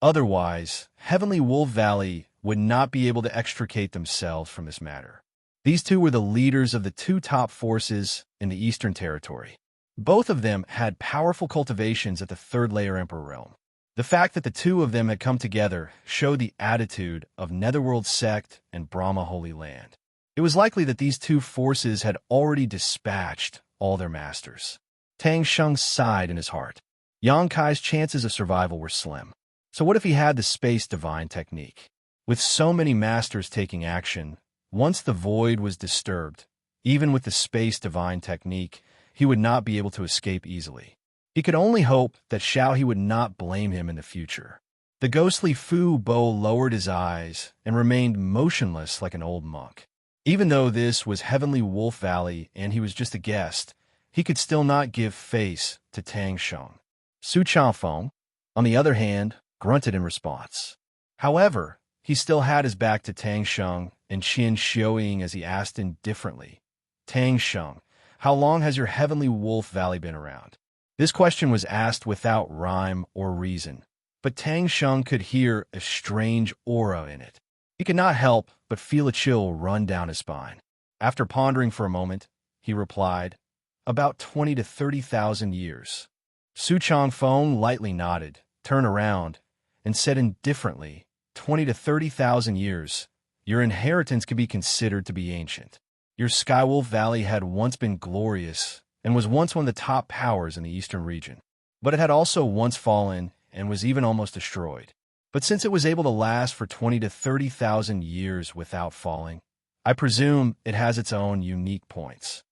Otherwise, Heavenly Wolf Valley would not be able to extricate themselves from this matter. These two were the leaders of the two top forces in the Eastern Territory. Both of them had powerful cultivations at the Third Layer Emperor realm. The fact that the two of them had come together showed the attitude of Netherworld Sect and Brahma Holy Land. It was likely that these two forces had already dispatched all their masters. Tang Sheng sighed in his heart. Yang Kai's chances of survival were slim. So what if he had the Space Divine technique? With so many masters taking action, once the void was disturbed, even with the Space Divine technique, he would not be able to escape easily. He could only hope that Xiao would not blame him in the future. The ghostly Fu Bo lowered his eyes and remained motionless like an old monk. Even though this was Heavenly Wolf Valley and he was just a guest, he could still not give face to Tang Sheng. Su Changfeng, on the other hand, grunted in response. However, he still had his back to Tang Sheng and Xianxia as he asked indifferently, "Tang Sheng, how long has your Heavenly Wolf Valley been around?" This question was asked without rhyme or reason, but Tang Sheng could hear a strange aura in it. He could not help but feel a chill run down his spine. After pondering for a moment, he replied, "About 20 to 30,000 years." Su Changfeng lightly nodded, turned around, and said indifferently, 20 to 30,000 years. Your inheritance could be considered to be ancient. Your Skywolf Valley had once been glorious and was once one of the top powers in the eastern region. But it had also once fallen and was even almost destroyed. But since it was able to last for 20 to 30,000 years without falling, I presume it has its own unique points.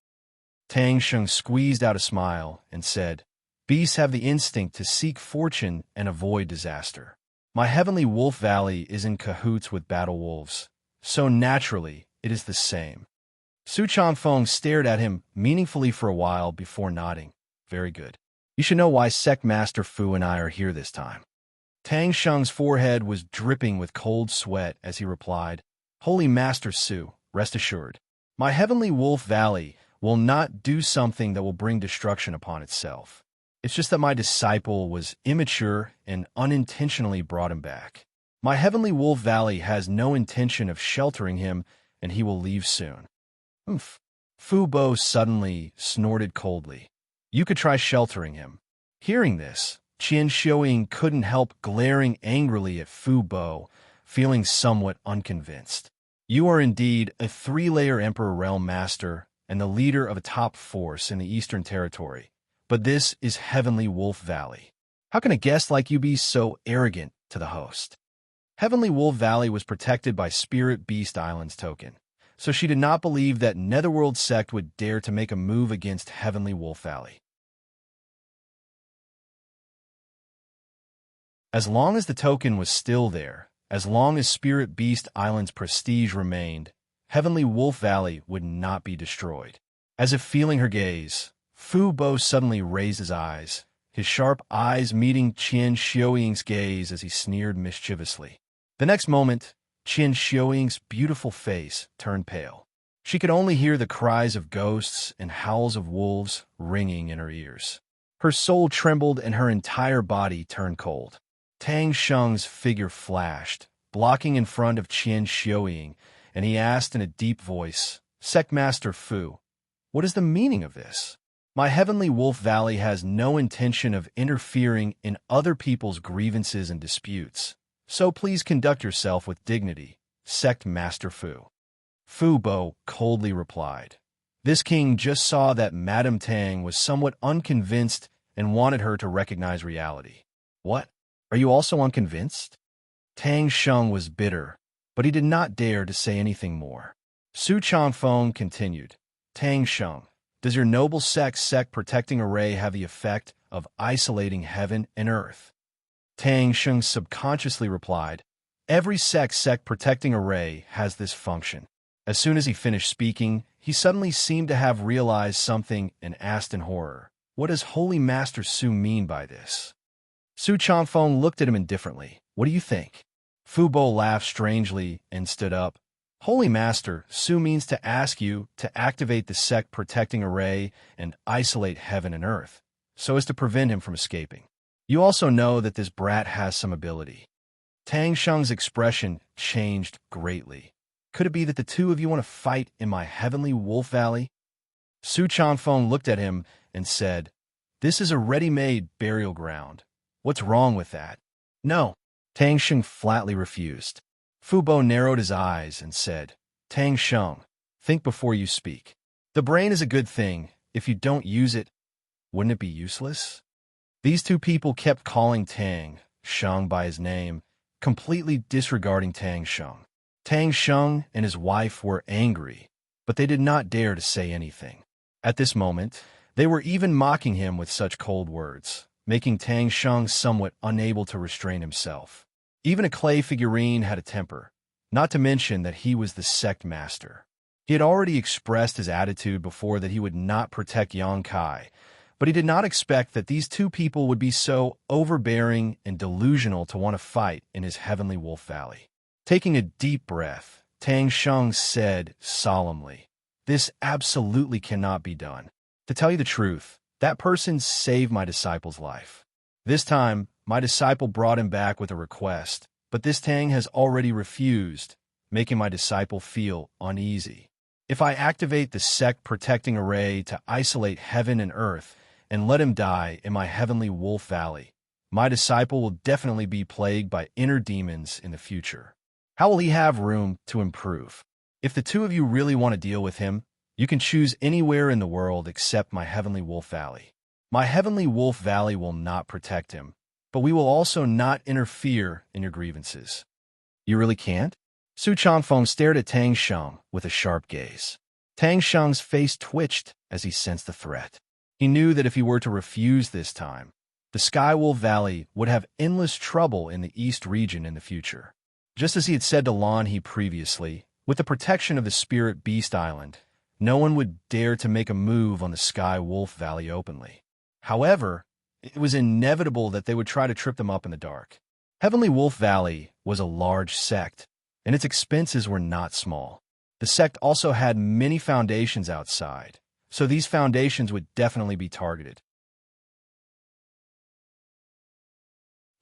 Tang Sheng squeezed out a smile and said, "Beasts have the instinct to seek fortune and avoid disaster. My Heavenly Wolf Valley is in cahoots with battle wolves, so naturally it is the same." Su Changfeng stared at him meaningfully for a while before nodding. "Very good. You should know why Sect Master Fu and I are here this time." Tang Sheng's forehead was dripping with cold sweat as he replied, "Holy Master Su, rest assured, my Heavenly Wolf Valley will not do something that will bring destruction upon itself. It's just that my disciple was immature and unintentionally brought him back. My heavenly wolf valley has no intention of sheltering him, and he will leave soon. Oomph. Fu Bo suddenly snorted coldly. You could try sheltering him. Hearing this, Xianxia couldn't help glaring angrily at Fu Bo, feeling somewhat unconvinced. You are indeed a three-layer Emperor Realm Master and the leader of a top force in the Eastern Territory, but this is Heavenly Wolf Valley. How can a guest like you be so arrogant to the host? Heavenly Wolf Valley was protected by Spirit Beast Island's token, so she did not believe that Netherworld sect would dare to make a move against Heavenly Wolf Valley. As long as the token was still there, as long as Spirit Beast Island's prestige remained, Heavenly Wolf Valley would not be destroyed. As if feeling her gaze, Fu Bo suddenly raised his eyes, his sharp eyes meeting Xianxia's gaze as he sneered mischievously. The next moment, Xianxia's beautiful face turned pale. She could only hear the cries of ghosts and howls of wolves ringing in her ears. Her soul trembled and her entire body turned cold. Tang Sheng's figure flashed, blocking in front of Xianxia, and he asked in a deep voice, Sect Master Fu, what is the meaning of this? My Heavenly Wolf Valley has no intention of interfering in other people's grievances and disputes, so please conduct yourself with dignity, Sect Master Fu. Fu Bo coldly replied. This king just saw that Madame Tang was somewhat unconvinced and wanted her to recognize reality. What? Are you also unconvinced? Tang Sheng was bitter, but he did not dare to say anything more. Su Changfeng continued. Tang Sheng, does your noble sect protecting array have the effect of isolating heaven and earth? Tang Sheng subconsciously replied, every sect protecting array has this function. As soon as he finished speaking, he suddenly seemed to have realized something and asked in horror, what does Holy Master Su mean by this? Su Changfeng looked at him indifferently. What do you think? Fu Bo laughed strangely and stood up. Holy Master, Su means to ask you to activate the sect protecting array and isolate heaven and earth, so as to prevent him from escaping. You also know that this brat has some ability. Tang Sheng's expression changed greatly. Could it be that the two of you want to fight in my Heavenly Wolf Valley? Su Changfeng looked at him and said, this is a ready-made burial ground. What's wrong with that? No. Tang Sheng flatly refused. Fu Bo narrowed his eyes and said, Tang Sheng, think before you speak. The brain is a good thing. If you don't use it, wouldn't it be useless? These two people kept calling Tang Sheng by his name, completely disregarding Tang Sheng. Tang Sheng and his wife were angry, but they did not dare to say anything. At this moment, they were even mocking him with such cold words, making Tang Sheng somewhat unable to restrain himself. Even a clay figurine had a temper, not to mention that he was the sect master. He had already expressed his attitude before that he would not protect Yang Kai, but he did not expect that these two people would be so overbearing and delusional to want to fight in his Heavenly Wolf Valley. Taking a deep breath, Tang Sheng said solemnly, this absolutely cannot be done. To tell you the truth, that person saved my disciple's life. This time, my disciple brought him back with a request, but this Tang has already refused, making my disciple feel uneasy. If I activate the sect protecting array to isolate heaven and earth and let him die in my Heavenly Wolf Valley, my disciple will definitely be plagued by inner demons in the future. How will he have room to improve? If the two of you really want to deal with him, you can choose anywhere in the world except my Heavenly Wolf Valley. My Heavenly Wolf Valley will not protect him, but we will also not interfere in your grievances. You really can't? Su Changfeng stared at Tang Sheng with a sharp gaze. Tang Sheng's face twitched as he sensed the threat. He knew that if he were to refuse this time, the Skywolf Valley would have endless trouble in the East region in the future. Just as he had said to Lan He previously, with the protection of the Spirit Beast Island, no one would dare to make a move on the Sky Wolf Valley openly. However, it was inevitable that they would try to trip them up in the dark. Heavenly Wolf Valley was a large sect, and its expenses were not small. The sect also had many foundations outside, so these foundations would definitely be targeted.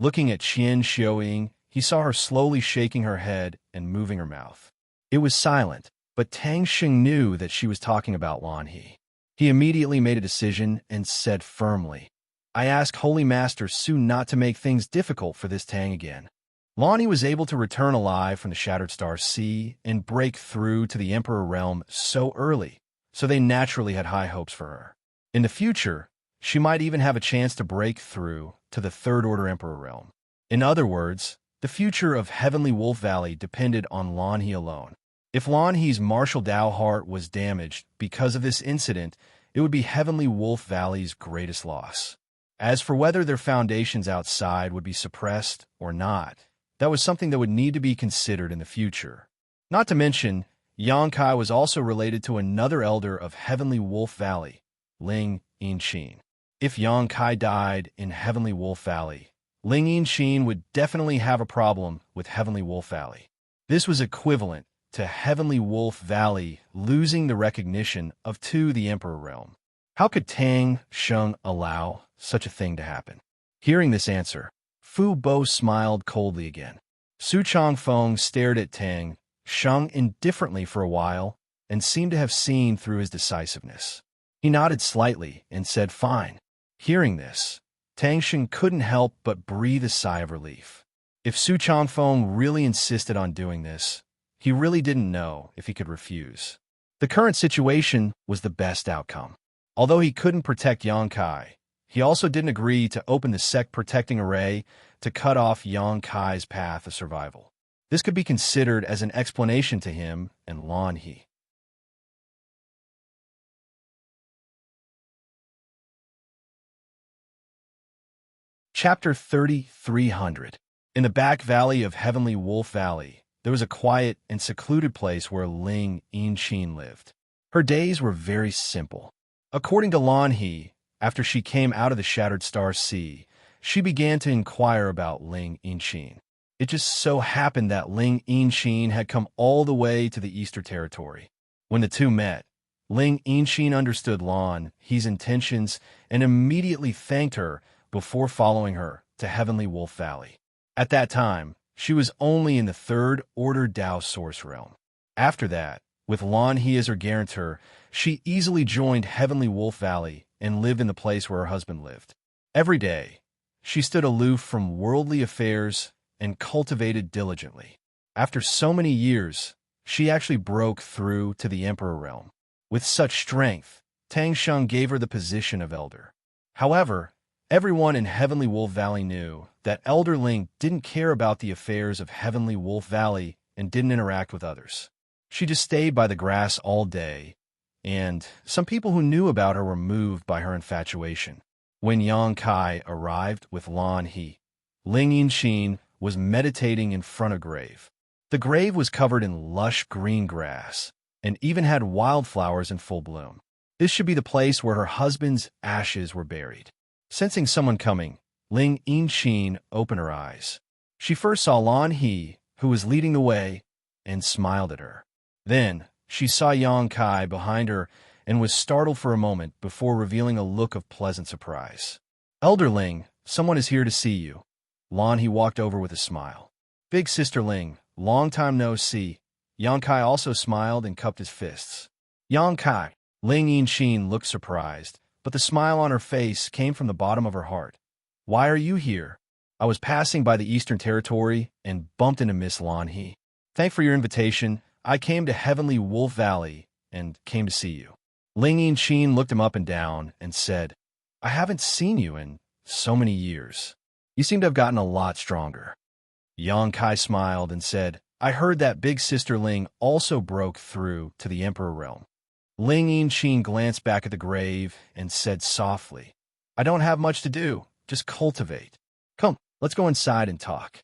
Looking at Xianxia, he saw her slowly shaking her head and moving her mouth. It was silent, but Tang Xing knew that she was talking about Lan He. He immediately made a decision and said firmly, "I ask Holy Master soon not to make things difficult for this Tang again." Lan He was able to return alive from the Shattered Star Sea and break through to the Emperor realm so early, so they naturally had high hopes for her. In the future, she might even have a chance to break through to the Third Order Emperor realm. In other words, the future of Heavenly Wolf Valley depended on Lan He alone. If Lan He's martial Dao heart was damaged because of this incident, it would be Heavenly Wolf Valley's greatest loss. As for whether their foundations outside would be suppressed or not, that was something that would need to be considered in the future. Not to mention, Xianxia was also related to another elder of Heavenly Wolf Valley, Ling Yinxin. If Xianxia died in Heavenly Wolf Valley, Ling Yinxin would definitely have a problem with Heavenly Wolf Valley. This was equivalent to Heavenly Wolf Valley losing the recognition of the Emperor realm. How could Tang Xing allow such a thing to happen? Hearing this answer, Fu Bo smiled coldly again. Su Changfeng stared at Tang Xing indifferently for a while and seemed to have seen through his decisiveness. He nodded slightly and said, "Fine." Hearing this, Tang Xing couldn't help but breathe a sigh of relief. If Su Changfeng really insisted on doing this, he really didn't know if he could refuse. The current situation was the best outcome. Although he couldn't protect Xianxia, he also didn't agree to open the sect-protecting array to cut off Xianxia's path of survival. This could be considered as an explanation to him and Lan He. Chapter 3300. In the back valley of Heavenly Wolf Valley, there was a quiet and secluded place where Ling Yinxin lived. Her days were very simple. According to Lan He, after she came out of the Shattered Star Sea, she began to inquire about Ling Yinxin. It just so happened that Ling Yinxin had come all the way to the Eastern Territory. When the two met, Ling Yinxin understood Lan He's intentions and immediately thanked her before following her to Heavenly Wolf Valley. At that time, she was only in the Third Order Dao Source realm. After that, with Lan He as her guarantor, she easily joined Heavenly Wolf Valley and lived in the place where her husband lived. Every day, she stood aloof from worldly affairs and cultivated diligently. After so many years, she actually broke through to the Emperor realm. With such strength, Tang Xing gave her the position of elder. However, everyone in Heavenly Wolf Valley knew that Elder Ling didn't care about the affairs of Heavenly Wolf Valley and didn't interact with others. She just stayed by the grass all day, and some people who knew about her were moved by her infatuation. When Xianxia arrived with Lan He, Ling Yinxin was meditating in front of a grave. The grave was covered in lush green grass and even had wildflowers in full bloom. This should be the place where her husband's ashes were buried. Sensing someone coming, Ling Yinxin opened her eyes. She first saw Lan He, who was leading the way, and smiled at her. Then, she saw Xianxia behind her and was startled for a moment before revealing a look of pleasant surprise. "Elder Ling, someone is here to see you." Lan He walked over with a smile. "Big Sister Ling, long time no see." Xianxia also smiled and cupped his fists. "Xianxia." Ling Yinxin looked surprised, but the smile on her face came from the bottom of her heart. "Why are you here?" "I was passing by the Eastern Territory and bumped into Miss Lan He. Thanks for your invitation. I came to Heavenly Wolf Valley and came to see you." Ling Yinxin looked him up and down and said, "I haven't seen you in so many years. You seem to have gotten a lot stronger." Xianxia smiled and said, "I heard that Big Sister Ling also broke through to the Emperor realm." Ling Yinxin glanced back at the grave and said softly, "I don't have much to do, just cultivate. Come, let's go inside and talk."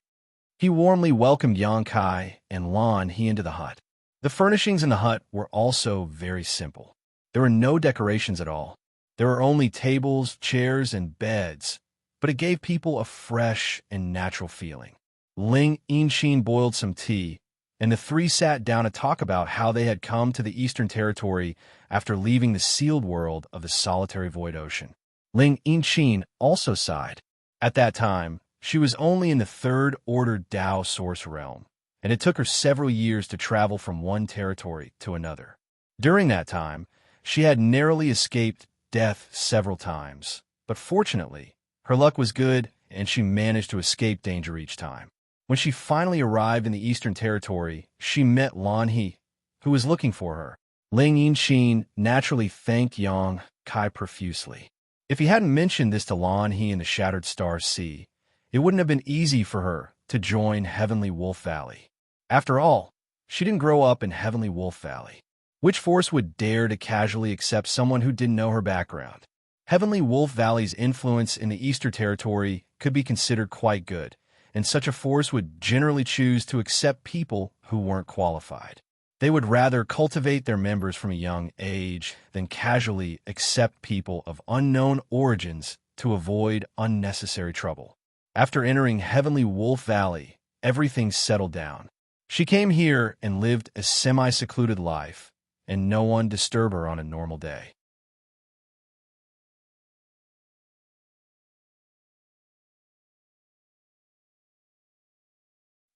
He warmly welcomed Xianxia and Lan He into the hut. The furnishings in the hut were also very simple. There were no decorations at all. There were only tables, chairs, and beds, but it gave people a fresh and natural feeling. Ling Yinxin boiled some tea, and the three sat down to talk about how they had come to the Eastern Territory after leaving the sealed world of the solitary void ocean. Ling Yinxin also sighed. At that time, She was only in the third-order Dao source realm, and it took her several years to travel from one territory to another. During that time, she had narrowly escaped death several times, but fortunately, her luck was good and she managed to escape danger each time. When she finally arrived in the Eastern Territory, she met Lan He, who was looking for her. Ling Yinxin naturally thanked Yang Kai profusely. If he hadn't mentioned this to Lan He in the Shattered Star Sea, it wouldn't have been easy for her to join Heavenly Wolf Valley. After all, she didn't grow up in Heavenly Wolf Valley. Which force would dare to casually accept someone who didn't know her background? Heavenly Wolf Valley's influence in the Eastern Territory could be considered quite good, and such a force would generally choose to accept people who weren't qualified. They would rather cultivate their members from a young age than casually accept people of unknown origins to avoid unnecessary trouble. After entering Heavenly Wolf Valley, everything settled down. She came here and lived a semi-secluded life, and no one disturbed her on a normal day.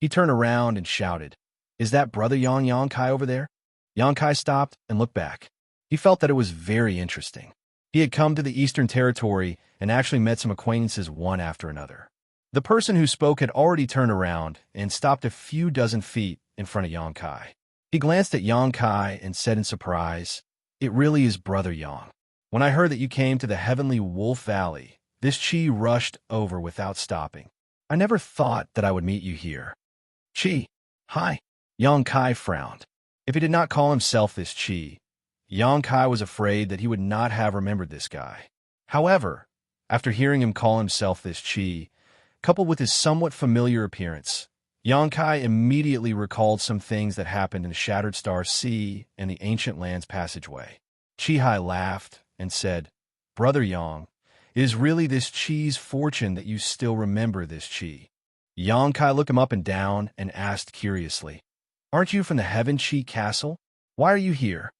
He turned around and shouted, "Is that Brother Yang Kai over there?" Yang Kai stopped and looked back. He felt that it was very interesting. He had come to the Eastern Territory and actually met some acquaintances one after another. The person who spoke had already turned around and stopped a few dozen feet in front of Yang Kai. He glanced at Yang Kai and said in surprise, "It really is Brother Yang. When I heard that you came to the Heavenly Wolf Valley, this chi rushed over without stopping. I never thought that I would meet you here." "Chi, hi." Yang Kai frowned. If he did not call himself this Chi, Yang Kai was afraid that he would not have remembered this guy. However, after hearing him call himself this Chi, coupled with his somewhat familiar appearance, Yang Kai immediately recalled some things that happened in the Shattered Star Sea and the Ancient Lands passageway. Chi laughed and said, "Brother Yang, it is really this Chi's fortune that you still remember this Chi." Yang Kai looked him up and down and asked curiously, "Aren't you from the Heaven Chi Castle? Why are you here?"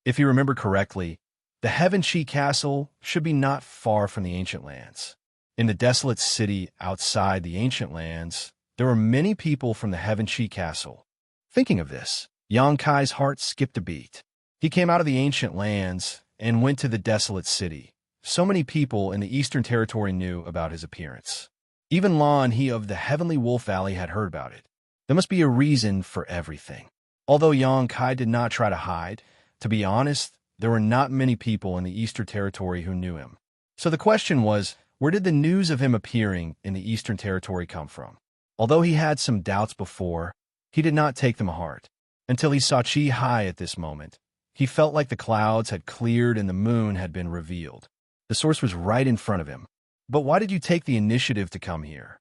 If he remembered correctly, the Heaven Chi Castle should be not far from the Ancient Lands. In the desolate city outside the Ancient Lands, there were many people from the Heaven Chi Castle. Thinking of this, Yang Kai's heart skipped a beat. He came out of the Ancient Lands and went to the desolate city. So many people in the Eastern Territory knew about his appearance. Even Lan He of the Heavenly Wolf Valley had heard about it. There must be a reason for everything. Although Yang Kai did not try to hide, to be honest, there were not many people in the Eastern Territory who knew him. So the question was, where did the news of him appearing in the Eastern Territory come from? Although he had some doubts before, he did not take them to heart. Until he saw Chi Hai at this moment, he felt like the clouds had cleared and the moon had been revealed. The source was right in front of him. "But why did you take the initiative to come here?"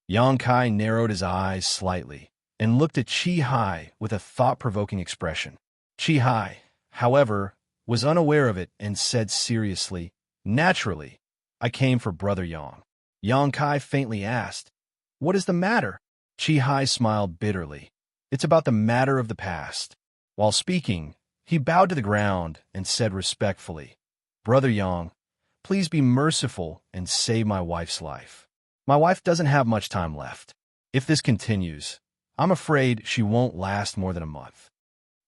Yang Kai narrowed his eyes slightly and looked at Chi Hai with a thought-provoking expression. Chi Hai, however, was unaware of it and said seriously, "Naturally, I came for Brother Yang." Yang Kai faintly asked, "What is the matter?" Chi Hai smiled bitterly. "It's about the matter of the past." While speaking, he bowed to the ground and said respectfully, "Brother Yang, please be merciful and save my wife's life. My wife doesn't have much time left. If this continues, I'm afraid she won't last more than a month."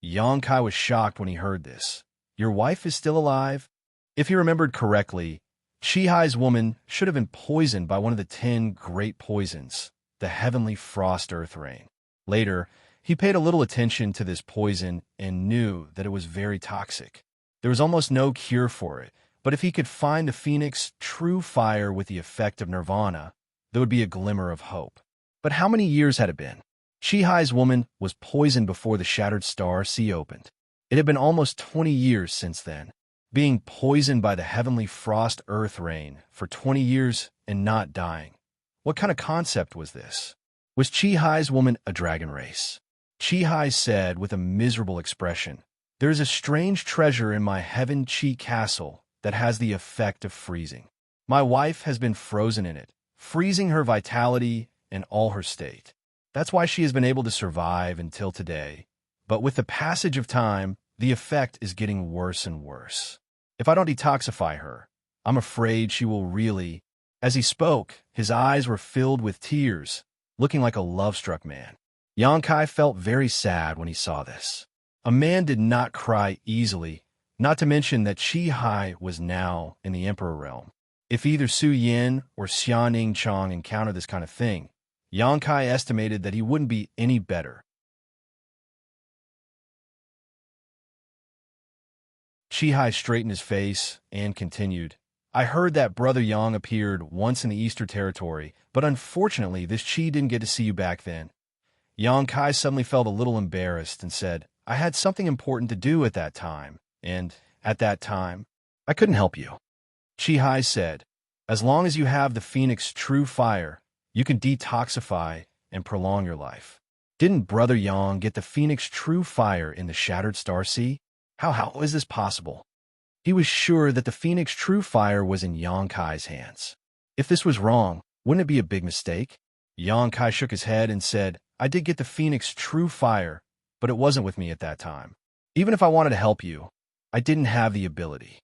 Yang Kai was shocked when he heard this. "Your wife is still alive?" If he remembered correctly, Chi Hai's woman should have been poisoned by one of the 10 great poisons, the Heavenly Frost Earth Rain. Later, he paid a little attention to this poison and knew that it was very toxic. There was almost no cure for it, but if he could find the Phoenix true fire with the effect of nirvana, there would be a glimmer of hope. But how many years had it been? Chi Hai's woman was poisoned before the Shattered Star Sea opened. It had been almost 20 years since then. Being poisoned by the Heavenly Frost Earth Rain for 20 years and not dying. What kind of concept was this? Was Chi Hai's woman a dragon race? Chi Hai said with a miserable expression, "There is a strange treasure in my Heaven Chi Castle that has the effect of freezing. My wife has been frozen in it, freezing her vitality and all her state. That's why she has been able to survive until today. But with the passage of time, the effect is getting worse and worse. If I don't detoxify her, I'm afraid she will really..." As he spoke, his eyes were filled with tears, looking like a love-struck man. Xianxia felt very sad when he saw this. A man did not cry easily, not to mention that Qihai was now in the Emperor realm. If either Su Yin or Xianing Chong encountered this kind of thing, Xianxia estimated that he wouldn't be any better. Qihai straightened his face and continued, I heard that Brother Yang appeared once in the Eastern Territory, but unfortunately this Qi didn't get to see you back then. Xianxia suddenly felt a little embarrassed and said, I had something important to do at that time, and at that time, I couldn't help you. Qihai said, as long as you have the Phoenix True Fire, you can detoxify and prolong your life. Didn't Brother Yang get the Phoenix True Fire in the Shattered Star Sea? How is this possible? He was sure that the Phoenix True Fire was in Xianxia's hands. If this was wrong, wouldn't it be a big mistake? Xianxia shook his head and said, I did get the Phoenix True Fire, but it wasn't with me at that time. Even if I wanted to help you, I didn't have the ability.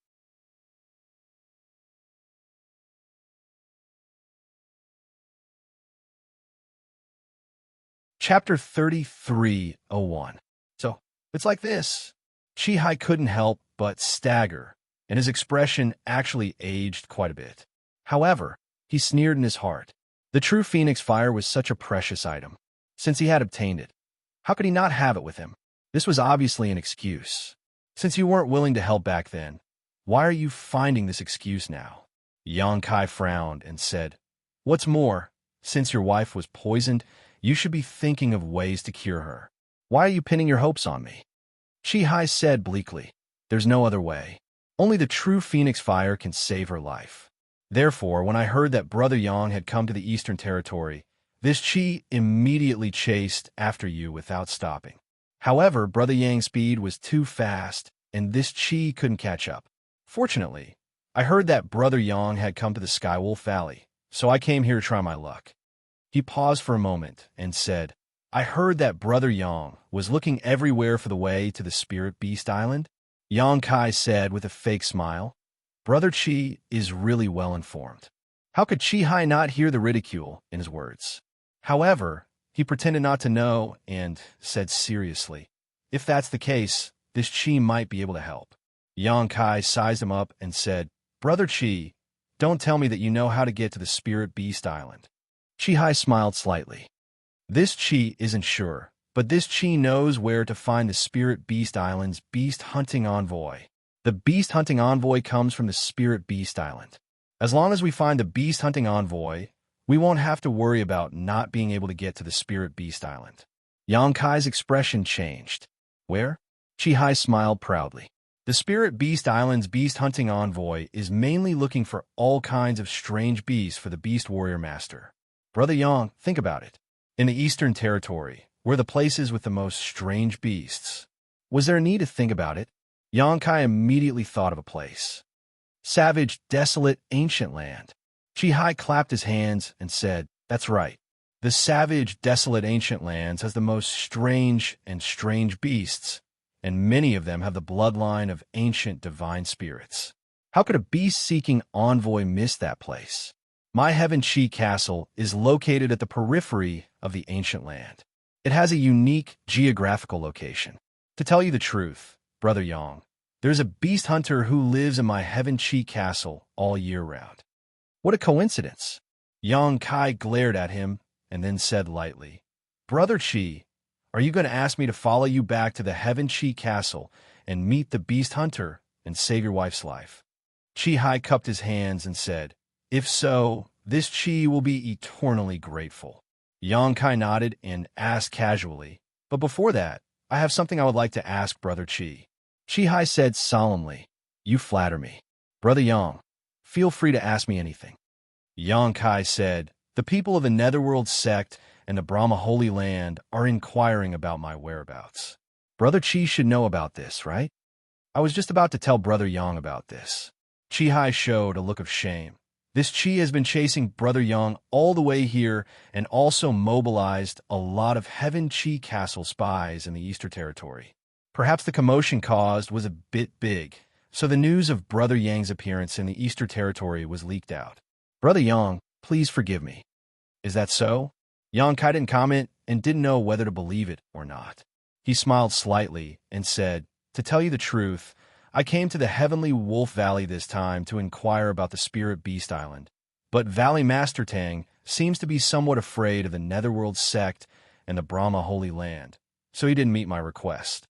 Chapter 33:01. So, it's like this. Qihai couldn't help but stagger, and his expression actually aged quite a bit. However, he sneered in his heart. The true Phoenix Fire was such a precious item. Since he had obtained it, how could he not have it with him? This was obviously an excuse. Since you weren't willing to help back then, why are you finding this excuse now? Xianxia frowned and said, what's more, since your wife was poisoned, you should be thinking of ways to cure her. Why are you pinning your hopes on me? Qihai said bleakly, there's no other way. Only the true Phoenix Fire can save her life. Therefore, when I heard that Brother Yang had come to the Eastern Territory, this Qi immediately chased after you without stopping. However, Brother Yang's speed was too fast, and this Qi couldn't catch up. Fortunately, I heard that Brother Yang had come to the Skywolf Valley, so I came here to try my luck. He paused for a moment and said, I heard that Brother Yang was looking everywhere for the way to the Spirit Beast Island. Xianxia said with a fake smile, Brother Qi is really well informed. How could Qihai not hear the ridicule in his words? However, he pretended not to know and said seriously, if that's the case, this Qi might be able to help. Xianxia sized him up and said, Brother Qi, don't tell me that you know how to get to the Spirit Beast Island. Qihai smiled slightly. This Qi isn't sure, but this Qi knows where to find the Spirit Beast Island's Beast Hunting Envoy. The Beast Hunting Envoy comes from the Spirit Beast Island. As long as we find the Beast Hunting Envoy, we won't have to worry about not being able to get to the Spirit Beast Island. Xianxia's expression changed. Where? Qihai smiled proudly. The Spirit Beast Island's Beast Hunting Envoy is mainly looking for all kinds of strange beasts for the Beast Warrior Master. Brother Yang, think about it. In the Eastern Territory, where the places with the most strange beasts. Was there a need to think about it? Xianxia immediately thought of a place. Savage, desolate, ancient land. Qihai clapped his hands and said, that's right. The savage, desolate, ancient lands has the most strange beasts, and many of them have the bloodline of ancient divine spirits. How could a beast-seeking envoy miss that place? My Heaven Qi Castle is located at the periphery of the ancient land. It has a unique geographical location. To tell you the truth, Brother Yang, there's a beast hunter who lives in my Heaven Qi Castle all year round. What a coincidence! Xianxia glared at him and then said lightly, Brother Qi, are you going to ask me to follow you back to the Heaven Qi Castle and meet the beast hunter and save your wife's life? Qihai cupped his hands and said, if so, this Qi will be eternally grateful. Xianxia nodded and asked casually, but before that, I have something I would like to ask Brother Qi. Qihai said solemnly, you flatter me. Brother Yang, feel free to ask me anything. Xianxia said, the people of the Netherworld sect and the Brahma Holy Land are inquiring about my whereabouts. Brother Qi should know about this, right? I was just about to tell Brother Yang about this. Qihai showed a look of shame. This Qi has been chasing Brother Yang all the way here and also mobilized a lot of Heaven Qi Castle spies in the Eastern Territory. Perhaps the commotion caused was a bit big, so the news of Brother Yang's appearance in the Eastern Territory was leaked out. Brother Yang, please forgive me. Is that so? Yang Kai didn't comment and didn't know whether to believe it or not. He smiled slightly and said, to tell you the truth, I came to the Heavenly Wolf Valley this time to inquire about the Spirit Beast Island. But Valley Master Tang seems to be somewhat afraid of the Netherworld sect and the Brahma Holy Land, so he didn't meet my request.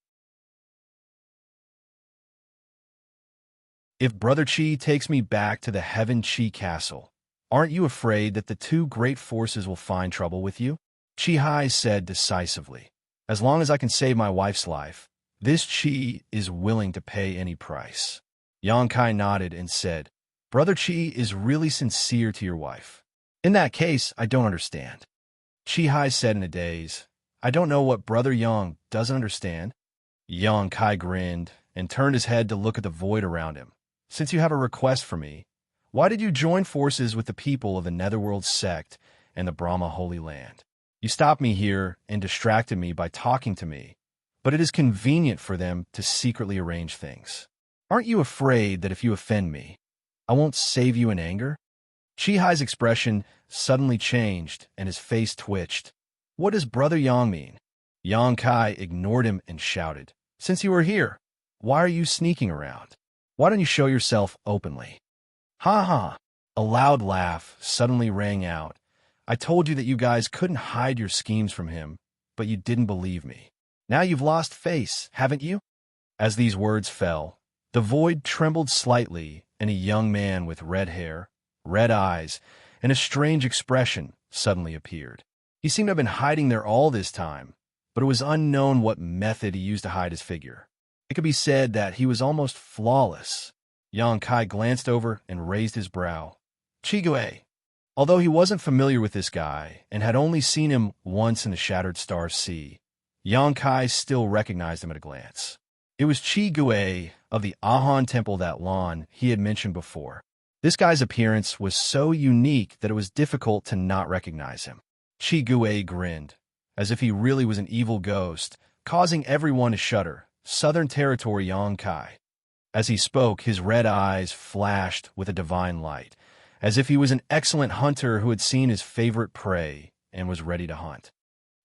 If Brother Chi takes me back to the Heaven Chi Castle, aren't you afraid that the two great forces will find trouble with you? Chi Hai said decisively. As long as I can save my wife's life, this Chi is willing to pay any price. Yang Kai nodded and said, Brother Chi is really sincere to your wife. In that case, I don't understand. Chi Hai said in a daze, I don't know what Brother Yang doesn't understand. Yang Kai grinned and turned his head to look at the void around him. Since you have a request for me, why did you join forces with the people of the Netherworld sect and the Brahma Holy Land? You stopped me here and distracted me by talking to me, but it is convenient for them to secretly arrange things. Aren't you afraid that if you offend me, I won't save you in anger? Chi Hai's expression suddenly changed and his face twitched. What does Brother Yang mean? Yang Kai ignored him and shouted, Since you are here, why are you sneaking around? Why don't you show yourself openly? Ha ha! A loud laugh suddenly rang out. I told you that you guys couldn't hide your schemes from him, but you didn't believe me. Now you've lost face, haven't you? As these words fell, the void trembled slightly, and a young man with red hair, red eyes, and a strange expression suddenly appeared. He seemed to have been hiding there all this time, but it was unknown what method he used to hide his figure. It could be said that he was almost flawless. Yang Kai glanced over and raised his brow. Chigue. Although he wasn't familiar with this guy and had only seen him once in the Shattered Star Sea, Yang Kai still recognized him at a glance. It was Chigue of the Ahan Temple that Lan he had mentioned before. This guy's appearance was so unique that it was difficult to not recognize him. Chigue grinned, as if he really was an evil ghost, causing everyone to shudder. Southern Territory Yang Kai. As he spoke, his red eyes flashed with a divine light, as if he was an excellent hunter who had seen his favorite prey and was ready to hunt.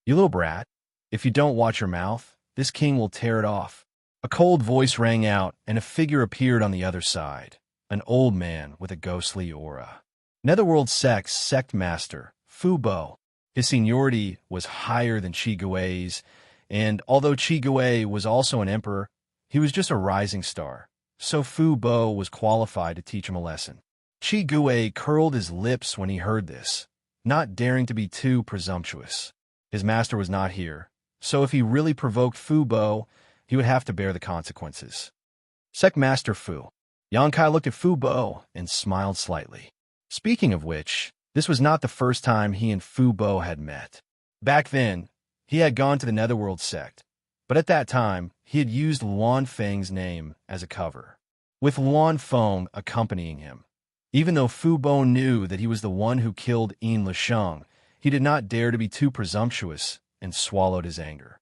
You little brat, if you don't watch your mouth, this king will tear it off. A cold voice rang out, and a figure appeared on the other side, an old man with a ghostly aura. Netherworld sect master, Fu Bo. His seniority was higher than Chi Gui's, and although Chi Gui was also an emperor, he was just a rising star, so Fu Bo was qualified to teach him a lesson. Chi Gui curled his lips when he heard this, not daring to be too presumptuous. His master was not here, so if he really provoked Fu Bo, he would have to bear the consequences. Sect Master Fu. Yang Kai looked at Fu Bo and smiled slightly. Speaking of which, this was not the first time he and Fu Bo had met. Back then, he had gone to the Netherworld sect, but at that time, he had used Luan Feng's name as a cover, with Luan Feng accompanying him. Even though Fu Bo knew that he was the one who killed Yin Lisheng, he did not dare to be too presumptuous and swallowed his anger.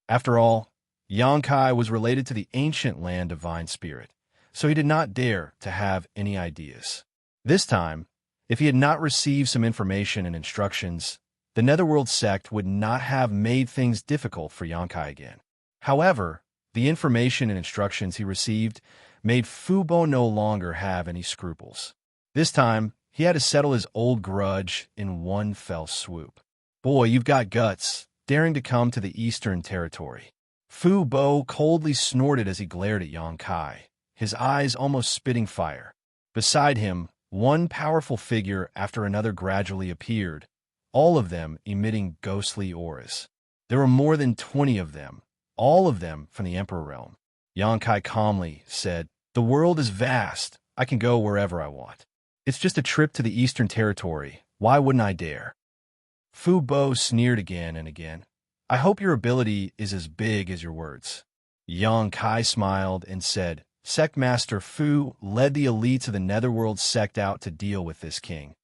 After all, Yang Kai was related to the ancient land Divine Spirit, so he did not dare to have any ideas. This time, if he had not received some information and instructions, the Netherworld sect would not have made things difficult for Yang Kai again. However, the information and instructions he received made Fu Bo no longer have any scruples. This time, he had to settle his old grudge in one fell swoop. Boy, you've got guts, daring to come to the Eastern Territory. Fu Bo coldly snorted as he glared at Yang Kai, his eyes almost spitting fire. Beside him, one powerful figure after another gradually appeared, all of them emitting ghostly auras. There were more than 20 of them, all of them from the Emperor realm. Yang Kai calmly said, The world is vast. I can go wherever I want. It's just a trip to the Eastern Territory. Why wouldn't I dare? Fu Bo sneered again and again. I hope your ability is as big as your words. Yang Kai smiled and said, Sect Master Fu led the elites of the Netherworld sect out to deal with this king.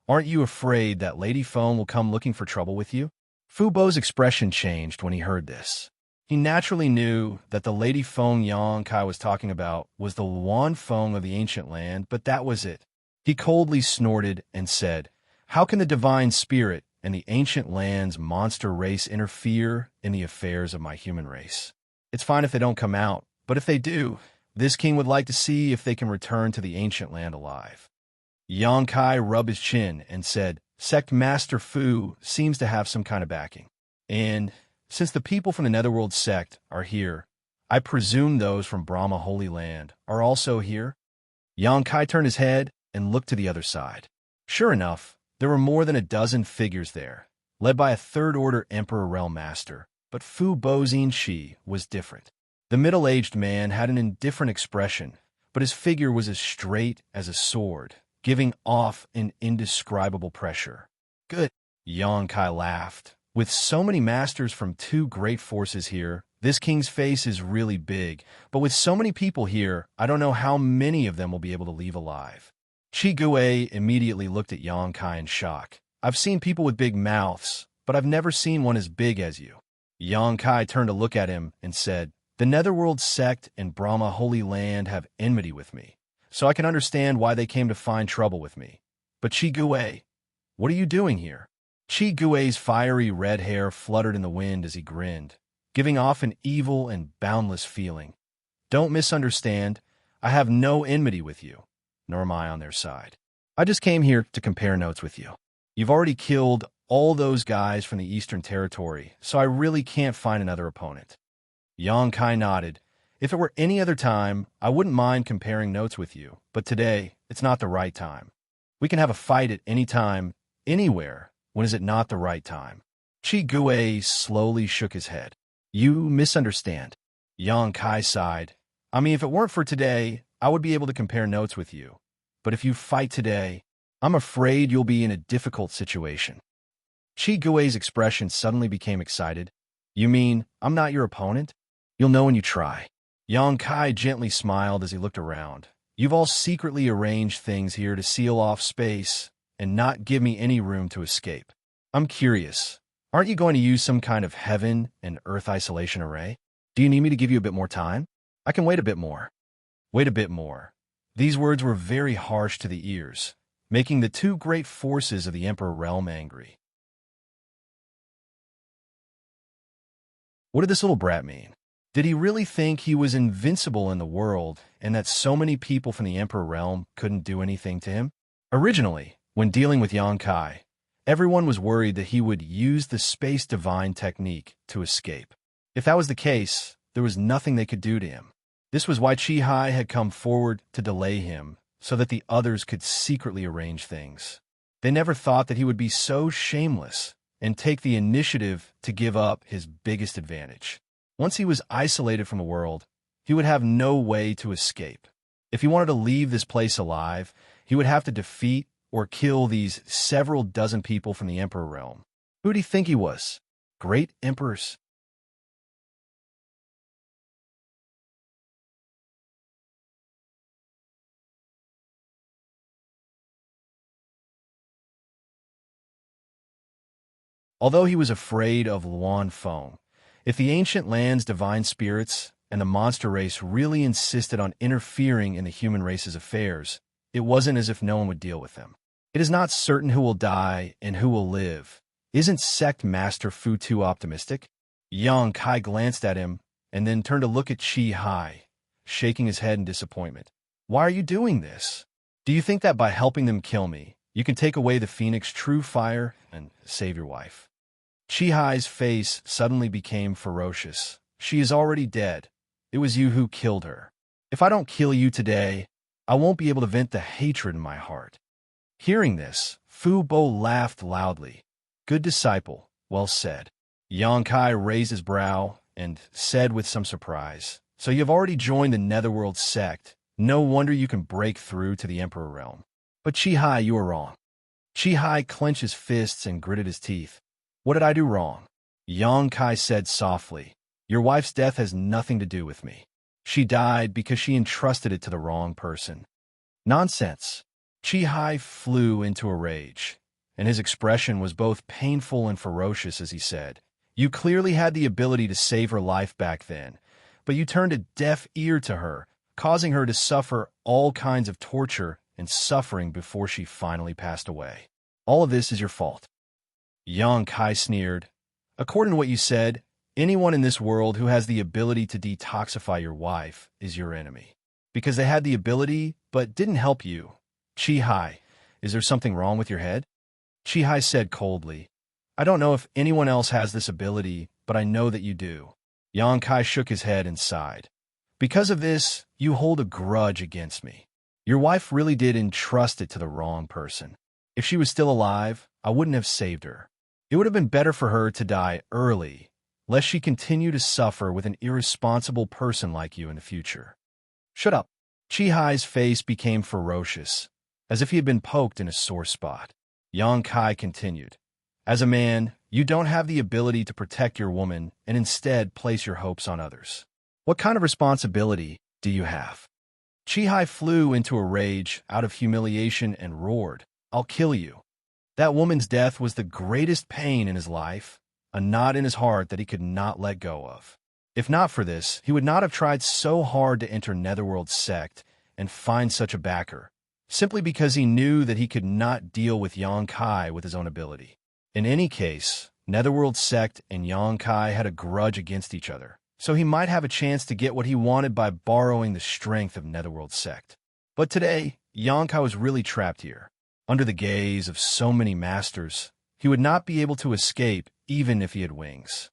Aren't you afraid that Lady Feng will come looking for trouble with you? Fu Bo's expression changed when he heard this. He naturally knew that the Lady Feng Yang Kai was talking about was the Luan Feng of the ancient land, but that was it. He coldly snorted and said, "How can the divine spirit and the ancient land's monster race interfere in the affairs of my human race? It's fine if they don't come out, but if they do, this king would like to see if they can return to the ancient land alive." Yang Kai rubbed his chin and said, "Sect Master Fu seems to have some kind of backing. And since the people from the Netherworld sect are here, I presume those from Brahma Holy Land are also here?" Yang Kai turned his head and looked to the other side. Sure enough, there were more than a dozen figures there, led by a third-order Emperor Realm Master, but Fu Bozin Shi was different. The middle-aged man had an indifferent expression, but his figure was as straight as a sword, giving off an indescribable pressure. "Good," Yang Kai laughed. "With so many masters from two great forces here, this king's face is really big, but with so many people here, I don't know how many of them will be able to leave alive." Chi Gui immediately looked at Yang Kai in shock. "I've seen people with big mouths, but I've never seen one as big as you." Yang Kai turned to look at him and said, "The Netherworld sect and Brahma Holy Land have enmity with me, so I can understand why they came to find trouble with me. But Chi Gui, what are you doing here?" Chi Gui's fiery red hair fluttered in the wind as he grinned, giving off an evil and boundless feeling. "Don't misunderstand. I have no enmity with you, nor am I on their side. I just came here to compare notes with you. You've already killed all those guys from the Eastern Territory, so I really can't find another opponent." Yang Kai nodded. "If it were any other time, I wouldn't mind comparing notes with you, but today, it's not the right time. We can have a fight at any time, anywhere. When is it not the right time?" Chi Gui slowly shook his head. "You misunderstand." Yang Kai sighed. "I mean, if it weren't for today, I would be able to compare notes with you. But if you fight today, I'm afraid you'll be in a difficult situation." Chi Gui's expression suddenly became excited. "You mean I'm not your opponent? You'll know when you try." Yang Kai gently smiled as he looked around. "You've all secretly arranged things here to seal off space and not give me any room to escape. I'm curious, aren't you going to use some kind of heaven and earth isolation array? Do you need me to give you a bit more time? I can wait a bit more." Wait a bit more. These words were very harsh to the ears, making the two great forces of the Emperor Realm angry. What did this little brat mean? Did he really think he was invincible in the world and that so many people from the Emperor Realm couldn't do anything to him? Originally, when dealing with Yang Kai, everyone was worried that he would use the Space Divine technique to escape. If that was the case, there was nothing they could do to him. This was why Chi Hai had come forward to delay him, so that the others could secretly arrange things. They never thought that he would be so shameless and take the initiative to give up his biggest advantage. Once he was isolated from the world, he would have no way to escape. If he wanted to leave this place alive, he would have to defeat or kill these several dozen people from the Emperor Realm. Who did he think he was? Great emperors? Although he was afraid of Luan Feng, if the ancient land's divine spirits and the monster race really insisted on interfering in the human race's affairs, it wasn't as if no one would deal with them. It is not certain who will die and who will live. Isn't Sect Master Fu too optimistic? Yang Kai glanced at him and then turned to look at Chi Hai, shaking his head in disappointment. "Why are you doing this? Do you think that by helping them kill me, you can take away the Phoenix true fire and save your wife?" Chi Hai's face suddenly became ferocious. "She is already dead. It was you who killed her. If I don't kill you today, I won't be able to vent the hatred in my heart." Hearing this, Fu Bo laughed loudly. "Good disciple, well said." Yang Kai raised his brow and said with some surprise, "So you've already joined the Netherworld sect. No wonder you can break through to the Emperor Realm." "But Chi Hai, you are wrong." Chi Hai clenched his fists and gritted his teeth. "What did I do wrong?" Yang Kai said softly, "Your wife's death has nothing to do with me. She died because she entrusted it to the wrong person." "Nonsense." Chi Hai flew into a rage, and his expression was both painful and ferocious as he said, You clearly had the ability to save her life back then, but you turned a deaf ear to her, causing her to suffer all kinds of torture and suffering before she finally passed away. All of this is your fault. Xianxia sneered. According to what you said, anyone in this world who has the ability to detoxify your wife is your enemy. Because they had the ability, but didn't help you. Qihai, is there something wrong with your head? Qihai said coldly, I don't know if anyone else has this ability, but I know that you do. Xianxia shook his head and sighed. Because of this, you hold a grudge against me. Your wife really did entrust it to the wrong person. If she was still alive, I wouldn't have saved her. It would have been better for her to die early, lest she continue to suffer with an irresponsible person like you in the future. Shut up. Qihai's face became ferocious, as if he had been poked in a sore spot. Xianxia continued, As a man, you don't have the ability to protect your woman and instead place your hopes on others. What kind of responsibility do you have? Qihai flew into a rage out of humiliation and roared, I'll kill you. That woman's death was the greatest pain in his life, a knot in his heart that he could not let go of. If not for this, he would not have tried so hard to enter Netherworld's sect and find such a backer, simply because he knew that he could not deal with Xianxia with his own ability. In any case, Netherworld's sect and Xianxia had a grudge against each other, so he might have a chance to get what he wanted by borrowing the strength of Netherworld's sect. But today, Xianxia was really trapped here. Under the gaze of so many masters, he would not be able to escape even if he had wings.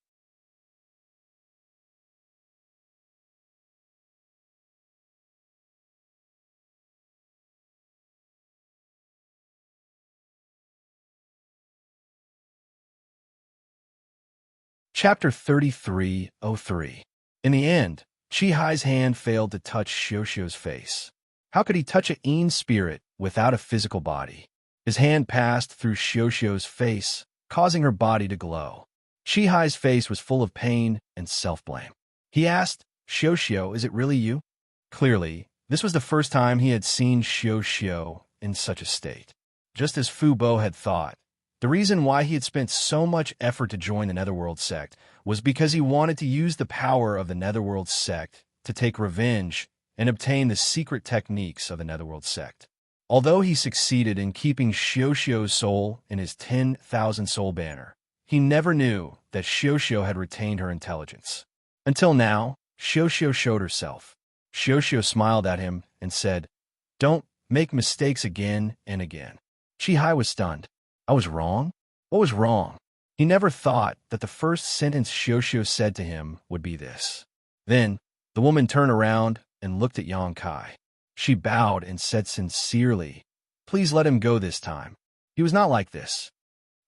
Chapter 3303. In the end, Qihai's hand failed to touch Xiaoxiao's face. How could he touch a Yin spirit without a physical body? His hand passed through Xiaoxiao's face, causing her body to glow. Qihai's face was full of pain and self-blame. He asked, Xiaoxiao, is it really you? Clearly, this was the first time he had seen Xiaoxiao in such a state. Just as Fu Bo had thought, the reason why he had spent so much effort to join the Netherworld sect was because he wanted to use the power of the Netherworld sect to take revenge and obtain the secret techniques of the Netherworld sect. Although he succeeded in keeping Xiaoxiao's soul in his 10,000 soul banner, he never knew that Xiaoxiao had retained her intelligence. Until now, Xiaoxiao showed herself. Xiaoxiao smiled at him and said, Don't make mistakes again and again. Qihai was stunned. I was wrong? What was wrong? He never thought that the first sentence Xiaoxiao said to him would be this. Then, the woman turned around and looked at Xianxia. She bowed and said sincerely, Please let him go this time. He was not like this.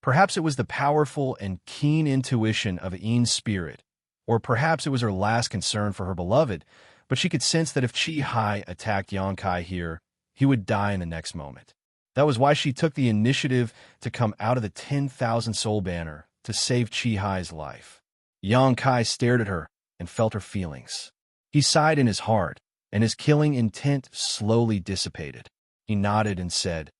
Perhaps it was the powerful and keen intuition of a Yin spirit, or perhaps it was her last concern for her beloved, but she could sense that if Qihai attacked Xianxia here, he would die in the next moment. That was why she took the initiative to come out of the 10,000 soul banner to save Qihai's life. Xianxia stared at her and felt her feelings. He sighed in his heart, and his killing intent slowly dissipated. He nodded and said,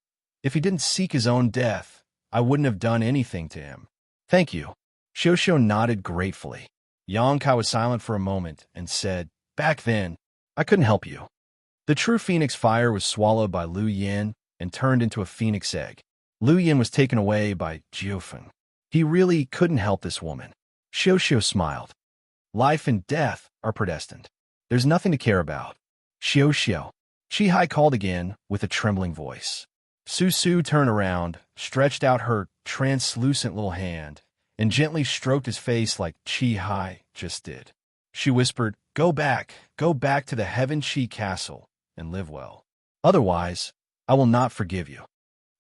If he didn't seek his own death, I wouldn't have done anything to him. Thank you. Xiaoxiao nodded gratefully. Xianxia was silent for a moment and said, Back then, I couldn't help you. The true phoenix fire was swallowed by Lu Yin and turned into a phoenix egg. Lu Yin was taken away by Jiufeng. He really couldn't help this woman. Xiaoxiao smiled. Life and death are predestined. There's nothing to care about. Xiaoxiao. Qihai called again with a trembling voice. Su Su turned around, stretched out her translucent little hand, and gently stroked his face like Qihai just did. She whispered, go back to the Heaven Qi castle, and live well. Otherwise, I will not forgive you.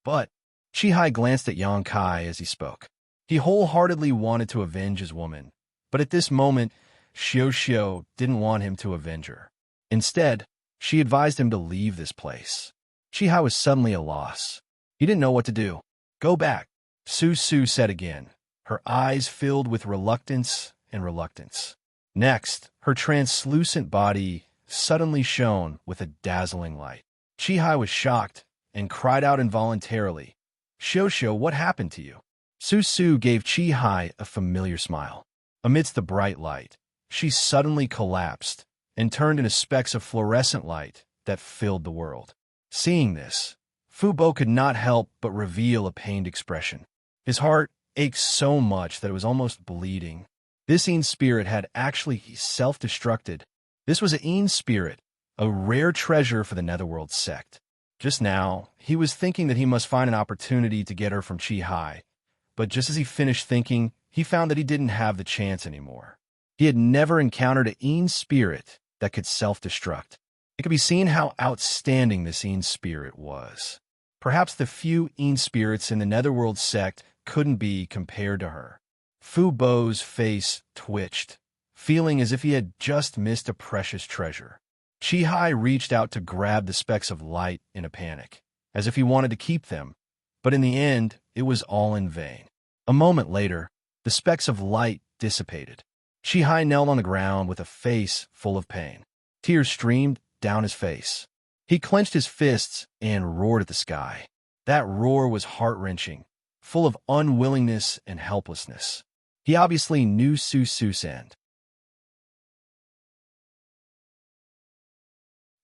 But Qihai glanced at Xianxia as he spoke. He wholeheartedly wanted to avenge his woman, but at this moment, Xiaoxiao didn't want him to avenge her. Instead, she advised him to leave this place. Qihai was suddenly at a loss. He didn't know what to do. Go back, Su Su said again, her eyes filled with reluctance and reluctance. Next, her translucent body suddenly shone with a dazzling light. Qihai was shocked and cried out involuntarily, Xiaoxiao, what happened to you? Su Su gave Chi-Hai a familiar smile. Amidst the bright light, she suddenly collapsed and turned into specks of fluorescent light that filled the world. Seeing this, Fu Bo could not help but reveal a pained expression. His heart ached so much that it was almost bleeding. This Een spirit had actually self-destructed. This was a Een spirit, a rare treasure for the Netherworld sect. Just now, he was thinking that he must find an opportunity to get her from Chi-Hai, but just as he finished thinking, he found that he didn't have the chance anymore. He had never encountered an Een spirit that could self-destruct. It could be seen how outstanding this Een spirit was. Perhaps the few Een spirits in the Netherworld sect couldn't be compared to her. Fu Bo's face twitched, feeling as if he had just missed a precious treasure. Chi-Hai reached out to grab the specks of light in a panic, as if he wanted to keep them, but in the end, it was all in vain. A moment later, the specks of light dissipated. Chi-Hai knelt on the ground with a face full of pain. Tears streamed down his face. He clenched his fists and roared at the sky. That roar was heart-wrenching, full of unwillingness and helplessness. He obviously knew Su Su's end.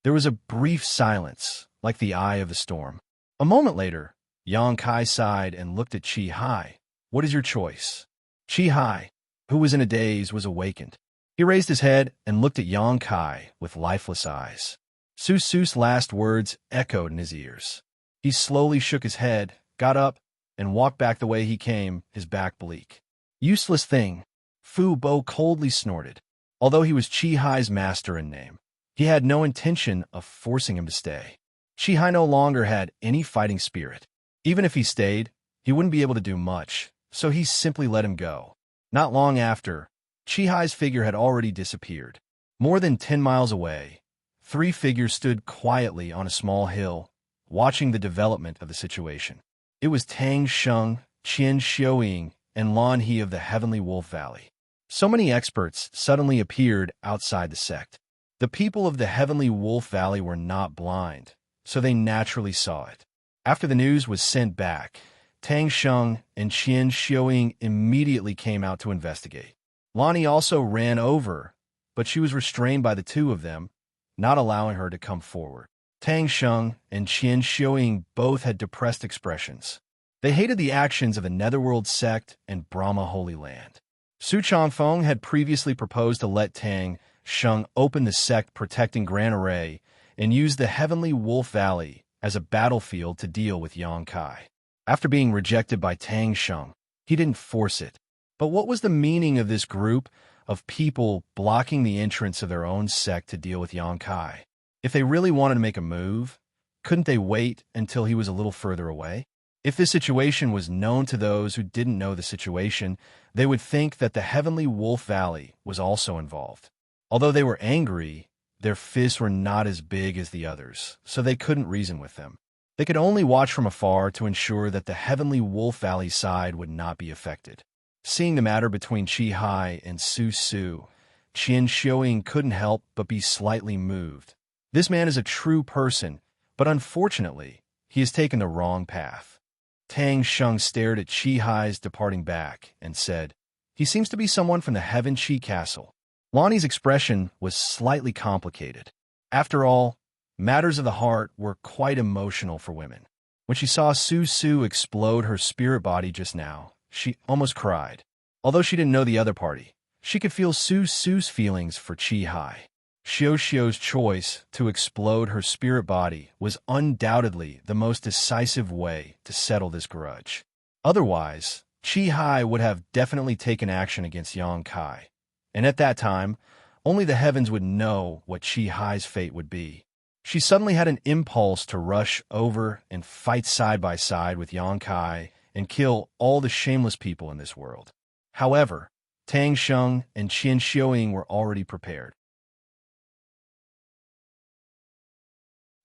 There was a brief silence, like the eye of the storm. A moment later, Yang Kai sighed and looked at Chi-Hai. "What is your choice?" Chi-Hai, who was in a daze, was awakened. He raised his head and looked at Yang Kai with lifeless eyes. Su Su's last words echoed in his ears. He slowly shook his head, got up, and walked back the way he came, his back bleak. "Useless thing," Fu Bo coldly snorted. Although he was Chi-Hai's master in name, he had no intention of forcing him to stay. Chi-Hai no longer had any fighting spirit. Even if he stayed, he wouldn't be able to do much, so he simply let him go. Not long after, Chi-Hai's figure had already disappeared. More than 10 miles away, 3 figures stood quietly on a small hill, watching the development of the situation. It was Tang Sheng, Qian Xiaoying, and Lan He of the Heavenly Wolf Valley. So many experts suddenly appeared outside the sect. The people of the Heavenly Wolf Valley were not blind, so they naturally saw it. After the news was sent back, Tang Sheng and Qian Xiaoying immediately came out to investigate. Lani also ran over, but she was restrained by the two of them, not allowing her to come forward. Tang Sheng and Qian Xiaoying both had depressed expressions. They hated the actions of the Netherworld sect and Brahma Holy Land. Su Changfeng had previously proposed to let Tang Sheng open the sect protecting Grand Array and use the Heavenly Wolf Valley as a battlefield to deal with Yang Kai. After being rejected by Tang Sheng, he didn't force it. But what was the meaning of this group of people blocking the entrance of their own sect to deal with Yang Kai? If they really wanted to make a move, couldn't they wait until he was a little further away? If this situation was known to those who didn't know the situation, they would think that the Heavenly Wolf Valley was also involved. Although they were angry, their fists were not as big as the others, so they couldn't reason with them. They could only watch from afar to ensure that the Heavenly Wolf Valley side would not be affected. Seeing the matter between Chi-Hai and Su Su, Qian Xiaoying couldn't help but be slightly moved. This man is a true person, but unfortunately, he has taken the wrong path. Tang Sheng stared at Chi-Hai's departing back and said, "He seems to be someone from the Heaven Chi Castle." Lonnie's expression was slightly complicated. After all, matters of the heart were quite emotional for women. When she saw Su Su explode her spirit body just now, she almost cried. Although she didn't know the other party, she could feel Su Su's feelings for Chi-Hai. Xiao Xiao's choice to explode her spirit body was undoubtedly the most decisive way to settle this grudge. Otherwise, Chi-Hai would have definitely taken action against Yang Kai. And at that time, only the heavens would know what Chi-Hai's fate would be. She suddenly had an impulse to rush over and fight side by side with Yang Kai and kill all the shameless people in this world. However, Tang Sheng and Qian Xiaoying were already prepared.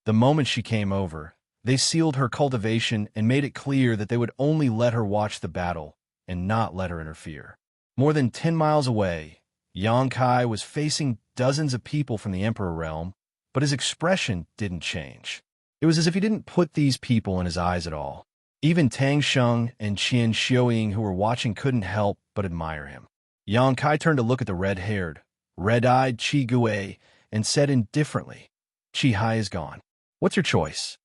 The moment she came over, they sealed her cultivation and made it clear that they would only let her watch the battle and not let her interfere. More than 10 miles away, Yang Kai was facing dozens of people from the Emperor realm, but his expression didn't change. It was as if he didn't put these people in his eyes at all. Even Tang Sheng and Xianxia, who were watching, couldn't help but admire him. Yang Kai turned to look at the red-haired, red-eyed Qi Gui and said indifferently, "Qi Hai is gone. What's your choice?"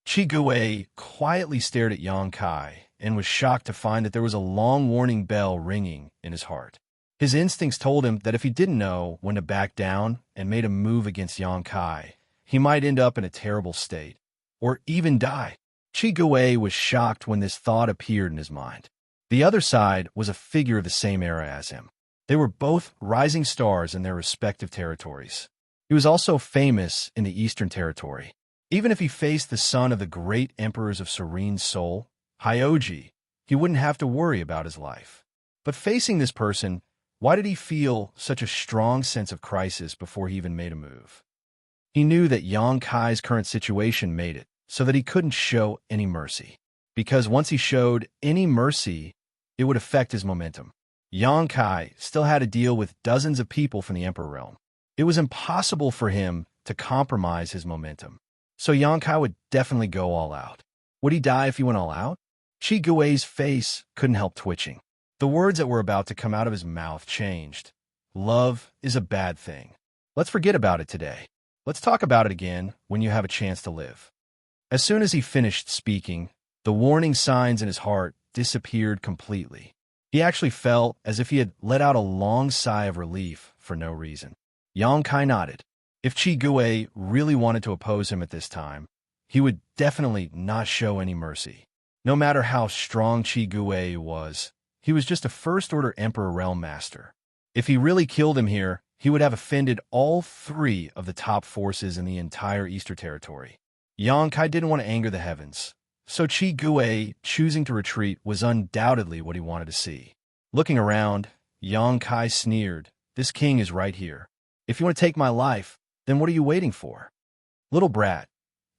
Qi Gui quietly stared at Yang Kai and was shocked to find that there was a long warning bell ringing in his heart. His instincts told him that if he didn't know when to back down and made a move against Yang Kai, he might end up in a terrible state, or even die. Qi Gui was shocked when this thought appeared in his mind. The other side was a figure of the same era as him. They were both rising stars in their respective territories. He was also famous in the Eastern Territory. Even if he faced the son of the great emperors of serene soul, Hyoji, he wouldn't have to worry about his life. But facing this person, why did he feel such a strong sense of crisis before he even made a move? He knew that Yang Kai's current situation made it so that he couldn't show any mercy. Because once he showed any mercy, it would affect his momentum. Yang Kai still had to deal with dozens of people from the Emperor realm. It was impossible for him to compromise his momentum. So Yang Kai would definitely go all out. Would he die if he went all out? Qi Gui's face couldn't help twitching. The words that were about to come out of his mouth changed. Love is a bad thing. Let's forget about it today. Let's talk about it again when you have a chance to live. As soon as he finished speaking, the warning signs in his heart disappeared completely. He actually felt as if he had let out a long sigh of relief for no reason. Yang Kai nodded. If Qi Gui really wanted to oppose him at this time, he would definitely not show any mercy. No matter how strong Qi Gui was, he was just a first-order Emperor Realm Master. If he really killed him here, he would have offended all three of the top forces in the entire Eastern Territory. Yang Kai didn't want to anger the heavens, so Qi Gui choosing to retreat was undoubtedly what he wanted to see. Looking around, Yang Kai sneered, "This king is right here. If you want to take my life, then what are you waiting for? Little brat,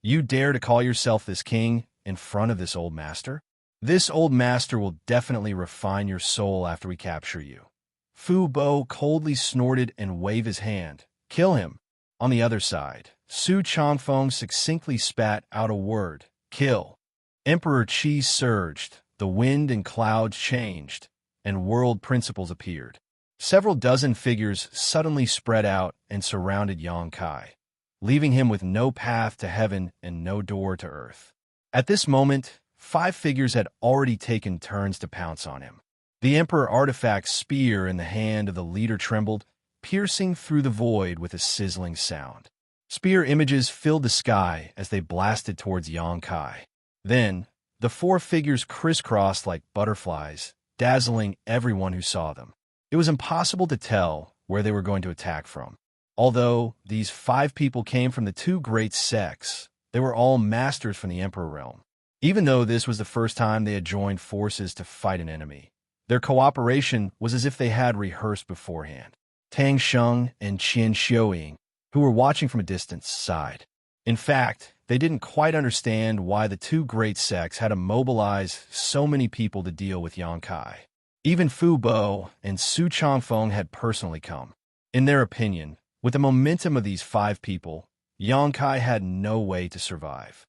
you dare to call yourself this king in front of this old master? This old master will definitely refine your soul after we capture you." Fu Bo coldly snorted and waved his hand. "Kill him." On the other side, Su Changfeng succinctly spat out a word, "Kill." Emperor Qi surged, the wind and clouds changed, and world principles appeared. Several dozen figures suddenly spread out and surrounded Yang Kai, leaving him with no path to heaven and no door to earth. At this moment, 5 figures had already taken turns to pounce on him. The Emperor Artifact's spear in the hand of the leader trembled, piercing through the void with a sizzling sound. Spear images filled the sky as they blasted towards Yang Kai. Then, the 4 figures crisscrossed like butterflies, dazzling everyone who saw them. It was impossible to tell where they were going to attack from. Although these 5 people came from the 2 great sects, they were all masters from the Emperor realm. Even though this was the first time they had joined forces to fight an enemy, their cooperation was as if they had rehearsed beforehand. Tang Sheng and Xianxia, who were watching from a distance, sighed. In fact, they didn't quite understand why the 2 great sects had to mobilize so many people to deal with Yang Kai. Even Fu Bo and Su Changfeng had personally come. In their opinion, with the momentum of these 5 people, Yang Kai had no way to survive.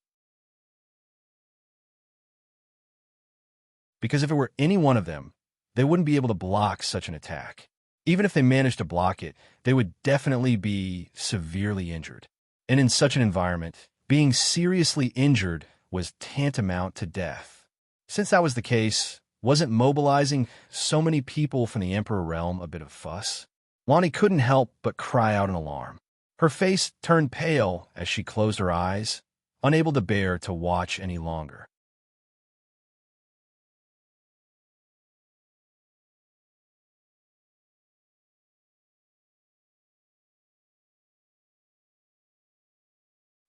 Because if it were any one of them, they wouldn't be able to block such an attack. Even if they managed to block it, they would definitely be severely injured. And in such an environment, being seriously injured was tantamount to death. Since that was the case, wasn't mobilizing so many people from the Emperor realm a bit of fuss? Lonnie couldn't help but cry out in alarm. Her face turned pale as she closed her eyes, unable to bear to watch any longer.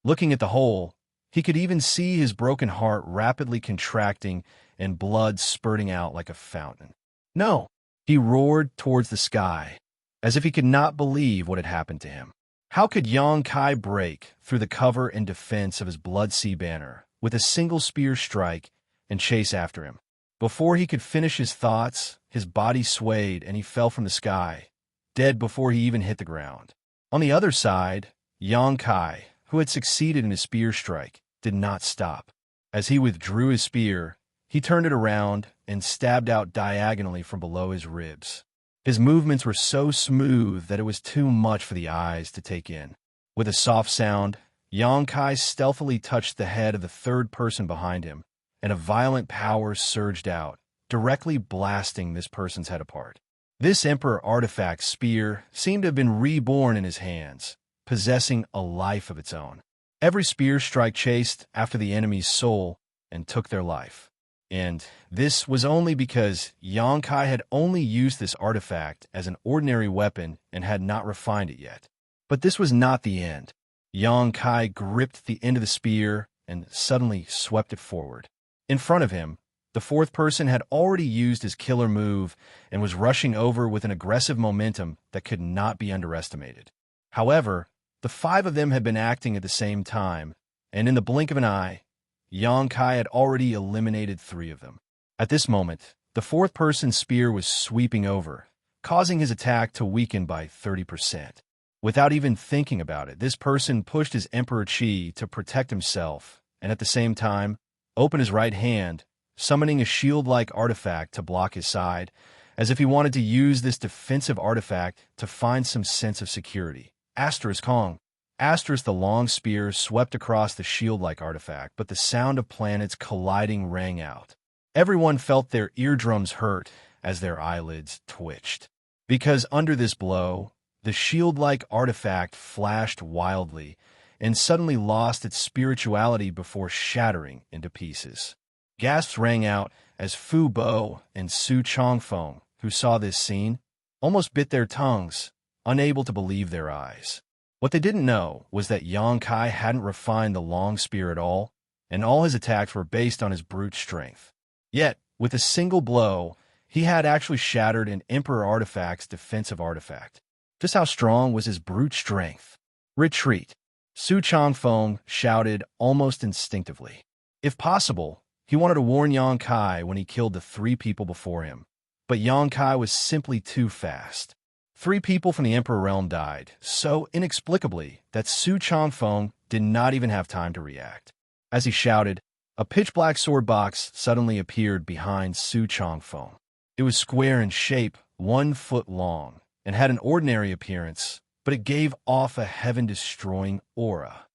Looking at the hole, he could even see his broken heart rapidly contracting and blood spurting out like a fountain. "No!" He roared towards the sky, as if he could not believe what had happened to him. How could Yang Kai break through the cover and defense of his Blood Sea banner with a single spear strike and chase after him? Before he could finish his thoughts, his body swayed and he fell from the sky, dead before he even hit the ground. On the other side, Yang Kai, who had succeeded in his spear strike, did not stop. As he withdrew his spear, he turned it around and stabbed out diagonally from below his ribs. His movements were so smooth that it was too much for the eyes to take in. With a soft sound, Xianxia stealthily touched the head of the third person behind him, and a violent power surged out, directly blasting this person's head apart. This Emperor artifact spear seemed to have been reborn in his hands, possessing a life of its own. Every spear strike chased after the enemy's soul and took their life. And this was only because Xianxia had only used this artifact as an ordinary weapon and had not refined it yet. But this was not the end. Xianxia gripped the end of the spear and suddenly swept it forward. In front of him, the fourth person had already used his killer move and was rushing over with an aggressive momentum that could not be underestimated. However, the five of them had been acting at the same time, and in the blink of an eye, Xianxia had already eliminated three of them. At this moment, the fourth person's spear was sweeping over, causing his attack to weaken by 30%. Without even thinking about it, this person pushed his Emperor Qi to protect himself, and at the same time, opened his right hand, summoning a shield-like artifact to block his side, as if he wanted to use this defensive artifact to find some sense of security. Asterisk Kong. Asterisk the long spear swept across the shield-like artifact, but the sound of planets colliding rang out. Everyone felt their eardrums hurt as their eyelids twitched. Because under this blow, the shield-like artifact flashed wildly and suddenly lost its spirituality before shattering into pieces. Gasps rang out as Fu Bo and Su Changfeng, who saw this scene, almost bit their tongues, unable to believe their eyes. What they didn't know was that Xianxia hadn't refined the long spear at all, and all his attacks were based on his brute strength. Yet, with a single blow, he had actually shattered an Emperor artifact's defensive artifact. Just how strong was his brute strength? Retreat! Su Changfeng shouted almost instinctively. If possible, he wanted to warn Xianxia when he killed the three people before him, but Xianxia was simply too fast. Three people from the Emperor realm died, so inexplicably that Su Changfeng did not even have time to react. As he shouted, a pitch-black sword box suddenly appeared behind Su Changfeng. It was square in shape, 1 foot long, and had an ordinary appearance, but it gave off a heaven-destroying aura.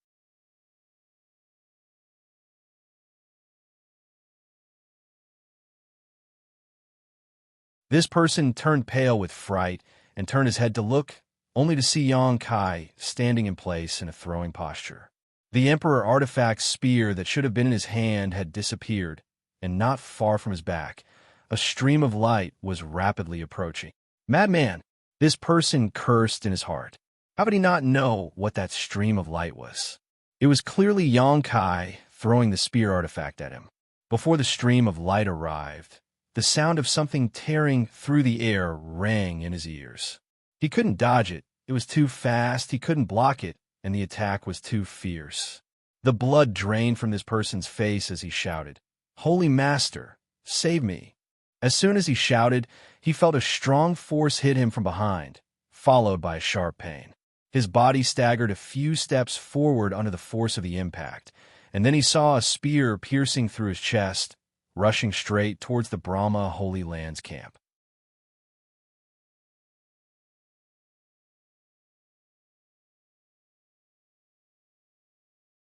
This person turned pale with fright and turned his head to look, only to see Xianxia standing in place in a throwing posture. The Emperor artifact's spear that should have been in his hand had disappeared, and not far from his back, a stream of light was rapidly approaching. Madman! This person cursed in his heart. How could he not know what that stream of light was? It was clearly Xianxia throwing the spear artifact at him. Before the stream of light arrived, the sound of something tearing through the air rang in his ears. He couldn't dodge it. It was too fast, he couldn't block it, and the attack was too fierce. The blood drained from this person's face as he shouted, "Holy Master, save me!" As soon as he shouted, he felt a strong force hit him from behind, followed by a sharp pain. His body staggered a few steps forward under the force of the impact, and then he saw a spear piercing through his chest, rushing straight towards the Brahma Holy Lands camp.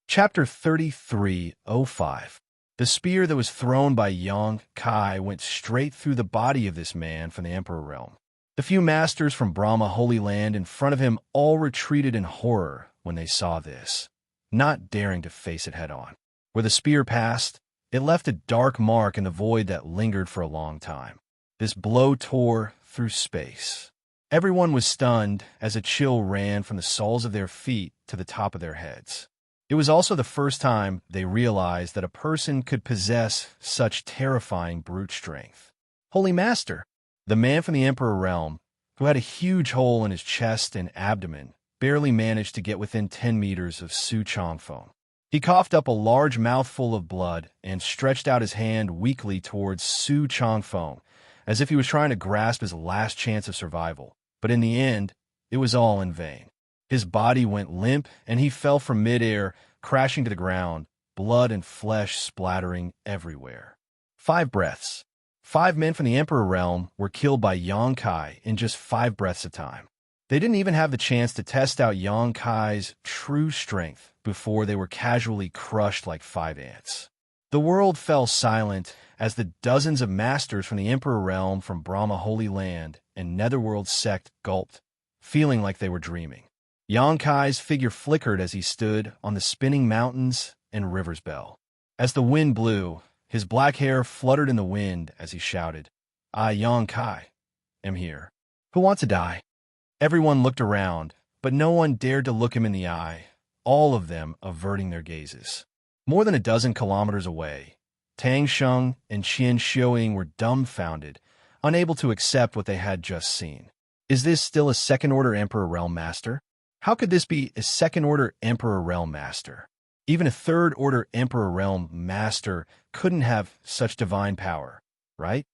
Chapter 33:05. The spear that was thrown by Xianxia went straight through the body of this man from the Emperor realm. The few masters from Brahma Holy Land in front of him all retreated in horror when they saw this, not daring to face it head-on. Where the spear passed, it left a dark mark in the void that lingered for a long time. This blow tore through space. Everyone was stunned as a chill ran from the soles of their feet to the top of their heads. It was also the first time they realized that a person could possess such terrifying brute strength. Holy Master! The man from the Emperor realm, who had a huge hole in his chest and abdomen, barely managed to get within 10 meters of Su Changfeng. He coughed up a large mouthful of blood and stretched out his hand weakly towards Su Changfeng, as if he was trying to grasp his last chance of survival. But in the end, it was all in vain. His body went limp, and he fell from midair, crashing to the ground, blood and flesh splattering everywhere. 5 breaths. 5 men from the Emperor realm were killed by Yang Kai in just 5 breaths of time. They didn't even have the chance to test out Yang Kai's true strength before they were casually crushed like 5 ants. The world fell silent as the dozens of masters from the Emperor realm from Brahma Holy Land and Netherworld sect gulped, feeling like they were dreaming. Yang Kai's figure flickered as he stood on the spinning mountains and river's bell. As the wind blew, his black hair fluttered in the wind as he shouted, "I, Yang Kai, am here. Who wants to die?" Everyone looked around, but no one dared to look him in the eye, all of them averting their gazes. More than a dozen kilometers away, Tang Sheng and Xianxia were dumbfounded, unable to accept what they had just seen. Is this still a second-order Emperor Realm Master? How could this be a second-order Emperor Realm Master? Even a third-order Emperor Realm Master couldn't have such divine power, right?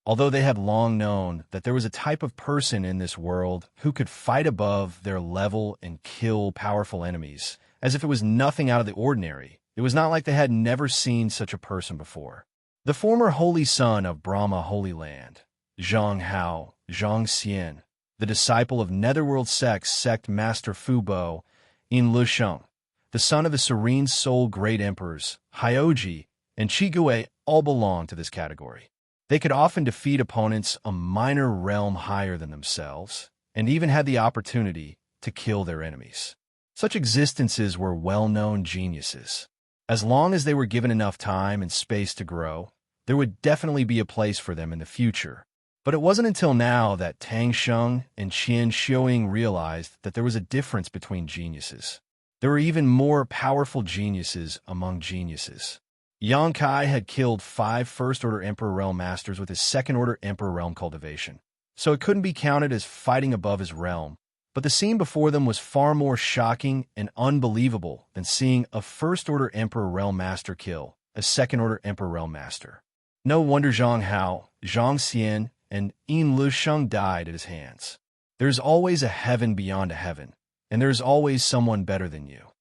Although they had long known that there was a type of person in this world who could fight above their level and kill powerful enemies, as if it was nothing out of the ordinary, it was not like they had never seen such a person before. The former holy son of Brahma Holy Land, Zhang Hao, Xianxia, the disciple of Netherworld sect Master Fubo, in Lusheng, the son of the serene soul great emperors, Hyoji and Qigui, all belong to this category. They could often defeat opponents a minor realm higher than themselves, and even had the opportunity to kill their enemies. Such existences were well-known geniuses. As long as they were given enough time and space to grow, there would definitely be a place for them in the future. But it wasn't until now that Tang Sheng and Xianxia realized that there was a difference between geniuses. There were even more powerful geniuses among geniuses. Yang Kai had killed 5 First-Order Emperor Realm Masters with his Second-Order Emperor Realm Cultivation, so it couldn't be counted as fighting above his realm. But the scene before them was far more shocking and unbelievable than seeing a First-Order Emperor Realm Master kill a Second-Order Emperor Realm Master. No wonder Zhang Hao, Xianxia, and Yin Lusheng died at his hands. There's always a heaven beyond a heaven, and there's always someone better than you.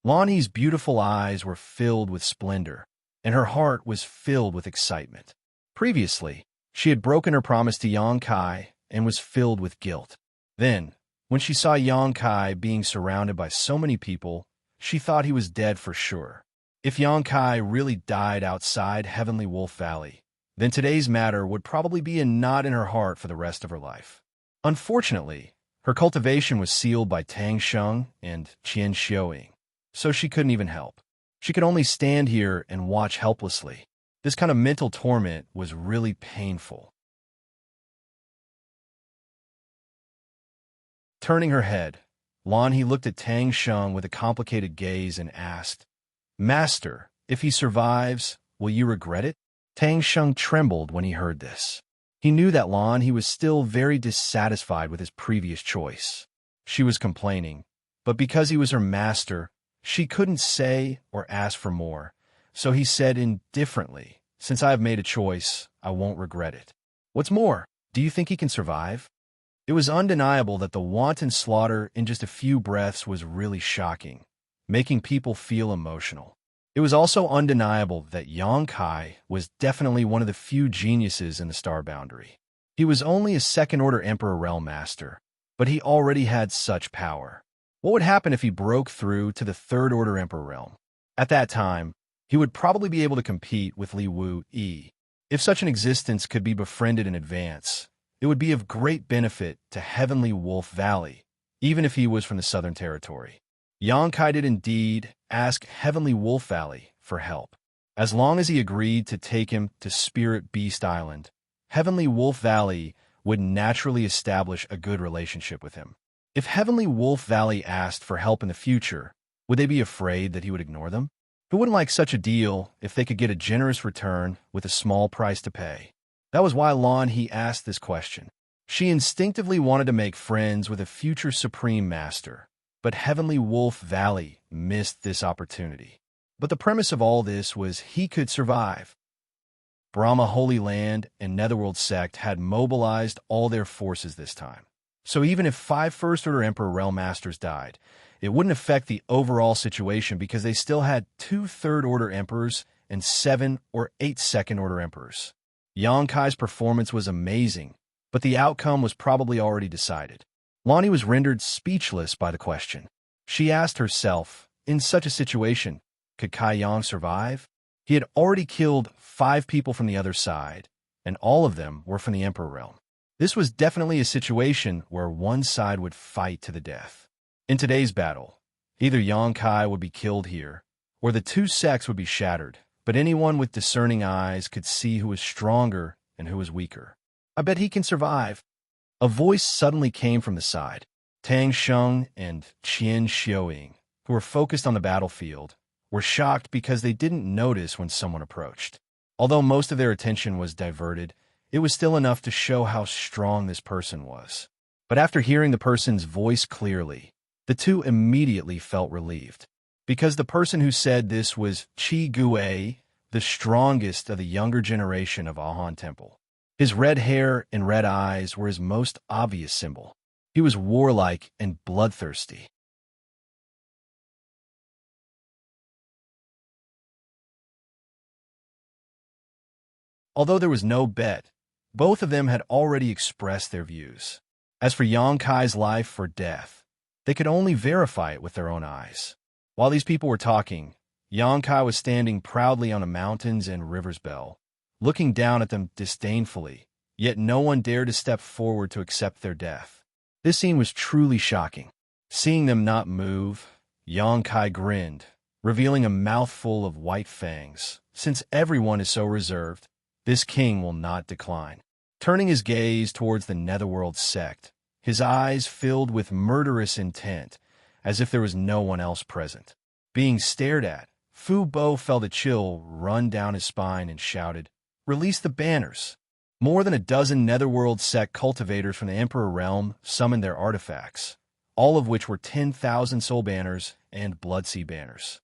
Lanhe's beautiful eyes were filled with splendor, and her heart was filled with excitement. Previously, she had broken her promise to Yang Kai and was filled with guilt. Then, when she saw Yang Kai being surrounded by so many people, she thought he was dead for sure. If Yang Kai really died outside Heavenly Wolf Valley, then today's matter would probably be a knot in her heart for the rest of her life. Unfortunately, her cultivation was sealed by Tang Sheng and Xianxia, so she couldn't even help. She could only stand here and watch helplessly. This kind of mental torment was really painful. Turning her head, Lanhe looked at Tang Sheng with a complicated gaze and asked, "Master, if he survives, will you regret it?" Tang Sheng trembled when he heard this. He knew that Lanhe was still very dissatisfied with his previous choice. She was complaining, but because he was her master, she couldn't say or ask for more, so he said indifferently, "Since I have made a choice, I won't regret it. What's more, do you think he can survive?" It was undeniable that the wanton slaughter in just a few breaths was really shocking, making people feel emotional. It was also undeniable that Yang Kai was definitely one of the few geniuses in the Star Boundary. He was only a Second-Order Emperor Realm Master, but he already had such power. What would happen if he broke through to the Third-Order Emperor Realm? At that time, he would probably be able to compete with Li Wu Yi. If such an existence could be befriended in advance, it would be of great benefit to Heavenly Wolf Valley, even if he was from the Southern Territory. Yang Kai did indeed ask Heavenly Wolf Valley for help. As long as he agreed to take him to Spirit Beast Island, Heavenly Wolf Valley would naturally establish a good relationship with him. If Heavenly Wolf Valley asked for help in the future, would they be afraid that he would ignore them? Who wouldn't like such a deal if they could get a generous return with a small price to pay? That was why Lanhe asked this question. She instinctively wanted to make friends with a future Supreme Master, but Heavenly Wolf Valley missed this opportunity. But the premise of all this was he could survive. Brahma Holy Land and Netherworld sect had mobilized all their forces this time. So even if 5 First-Order Emperor Realm Masters died, it wouldn't affect the overall situation because they still had 2 Third-Order Emperors and 7 or 8 second-order emperors. Yang Kai's performance was amazing, but the outcome was probably already decided. Lonnie was rendered speechless by the question. She asked herself, in such a situation, could Kai Yang survive? He had already killed 5 people from the other side, and all of them were from the Emperor realm. This was definitely a situation where one side would fight to the death. In today's battle, either Yang Kai would be killed here, or the two sects would be shattered, but anyone with discerning eyes could see who was stronger and who was weaker. I bet he can survive. A voice suddenly came from the side. Tang Sheng and Qian Xiaoying, who were focused on the battlefield, were shocked because they didn't notice when someone approached. Although most of their attention was diverted, it was still enough to show how strong this person was. But after hearing the person's voice clearly, the two immediately felt relieved. Because the person who said this was Qi Guei, the strongest of the younger generation of Ahan Temple. His red hair and red eyes were his most obvious symbol. He was warlike and bloodthirsty. Although there was no bet, both of them had already expressed their views. As for Yang Kai's life or death, they could only verify it with their own eyes. While these people were talking, Yang Kai was standing proudly on the mountains and river's bell, looking down at them disdainfully, yet no one dared to step forward to accept their death. This scene was truly shocking. Seeing them not move, Yang Kai grinned, revealing a mouthful of white fangs. Since everyone is so reserved, this king will not decline. Turning his gaze towards the Netherworld sect, his eyes filled with murderous intent, as if there was no one else present. Being stared at, Fu Bo felt a chill run down his spine and shouted, "Release the banners!" More than a dozen Netherworld sect cultivators from the Emperor realm summoned their artifacts, all of which were 10,000 soul banners and Bloodsea banners.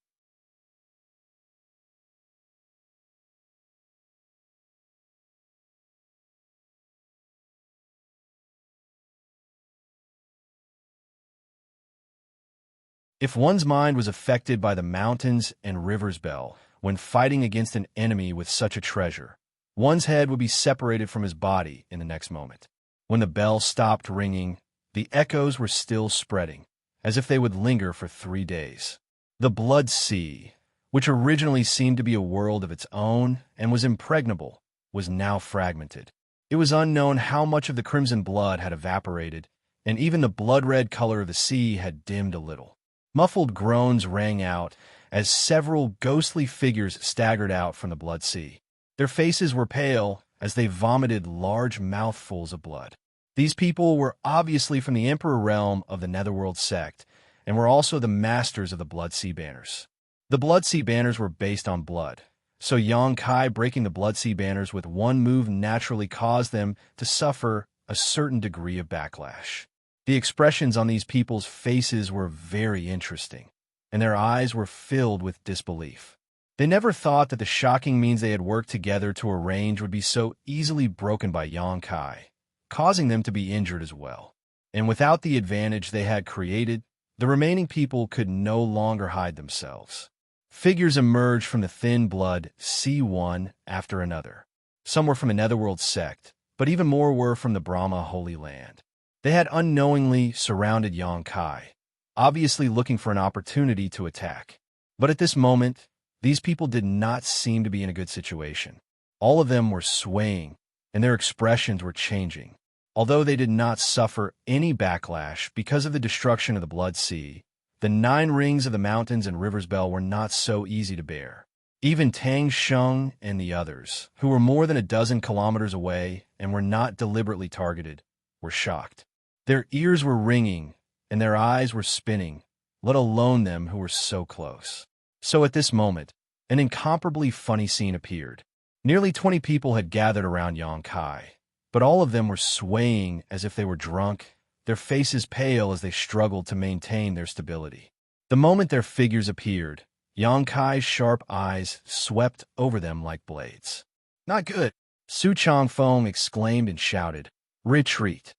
If one's mind was affected by the mountains and rivers bell when fighting against an enemy with such a treasure, one's head would be separated from his body in the next moment. When the bell stopped ringing, the echoes were still spreading, as if they would linger for 3 days. The Blood Sea, which originally seemed to be a world of its own and was impregnable, was now fragmented. It was unknown how much of the crimson blood had evaporated, and even the blood-red color of the sea had dimmed a little. Muffled groans rang out as several ghostly figures staggered out from the Blood Sea. Their faces were pale as they vomited large mouthfuls of blood. These people were obviously from the Emperor realm of the Netherworld sect and were also the masters of the Blood Sea banners. The Blood Sea banners were based on blood, so Yang Kai breaking the Blood Sea banners with one move naturally caused them to suffer a certain degree of backlash. The expressions on these people's faces were very interesting, and their eyes were filled with disbelief. They never thought that the shocking means they had worked together to arrange would be so easily broken by Yang Kai, causing them to be injured as well. And without the advantage they had created, the remaining people could no longer hide themselves. Figures emerged from the thin blood sea one after another. Some were from the Netherworld sect, but even more were from the Brahma Holy Land. They had unknowingly surrounded Yang Kai, obviously looking for an opportunity to attack. But at this moment, these people did not seem to be in a good situation. All of them were swaying, and their expressions were changing. Although they did not suffer any backlash because of the destruction of the Blood Sea, the 9 rings of the mountains and rivers bell were not so easy to bear. Even Tang Sheng and the others, who were more than a dozen kilometers away and were not deliberately targeted, were shocked. Their ears were ringing, and their eyes were spinning, let alone them who were so close. So at this moment, an incomparably funny scene appeared. Nearly 20 people had gathered around Yang Kai, but all of them were swaying as if they were drunk, their faces pale as they struggled to maintain their stability. The moment their figures appeared, Yang Kai's sharp eyes swept over them like blades. "Not good," Su Changfeng exclaimed and shouted, "Retreat."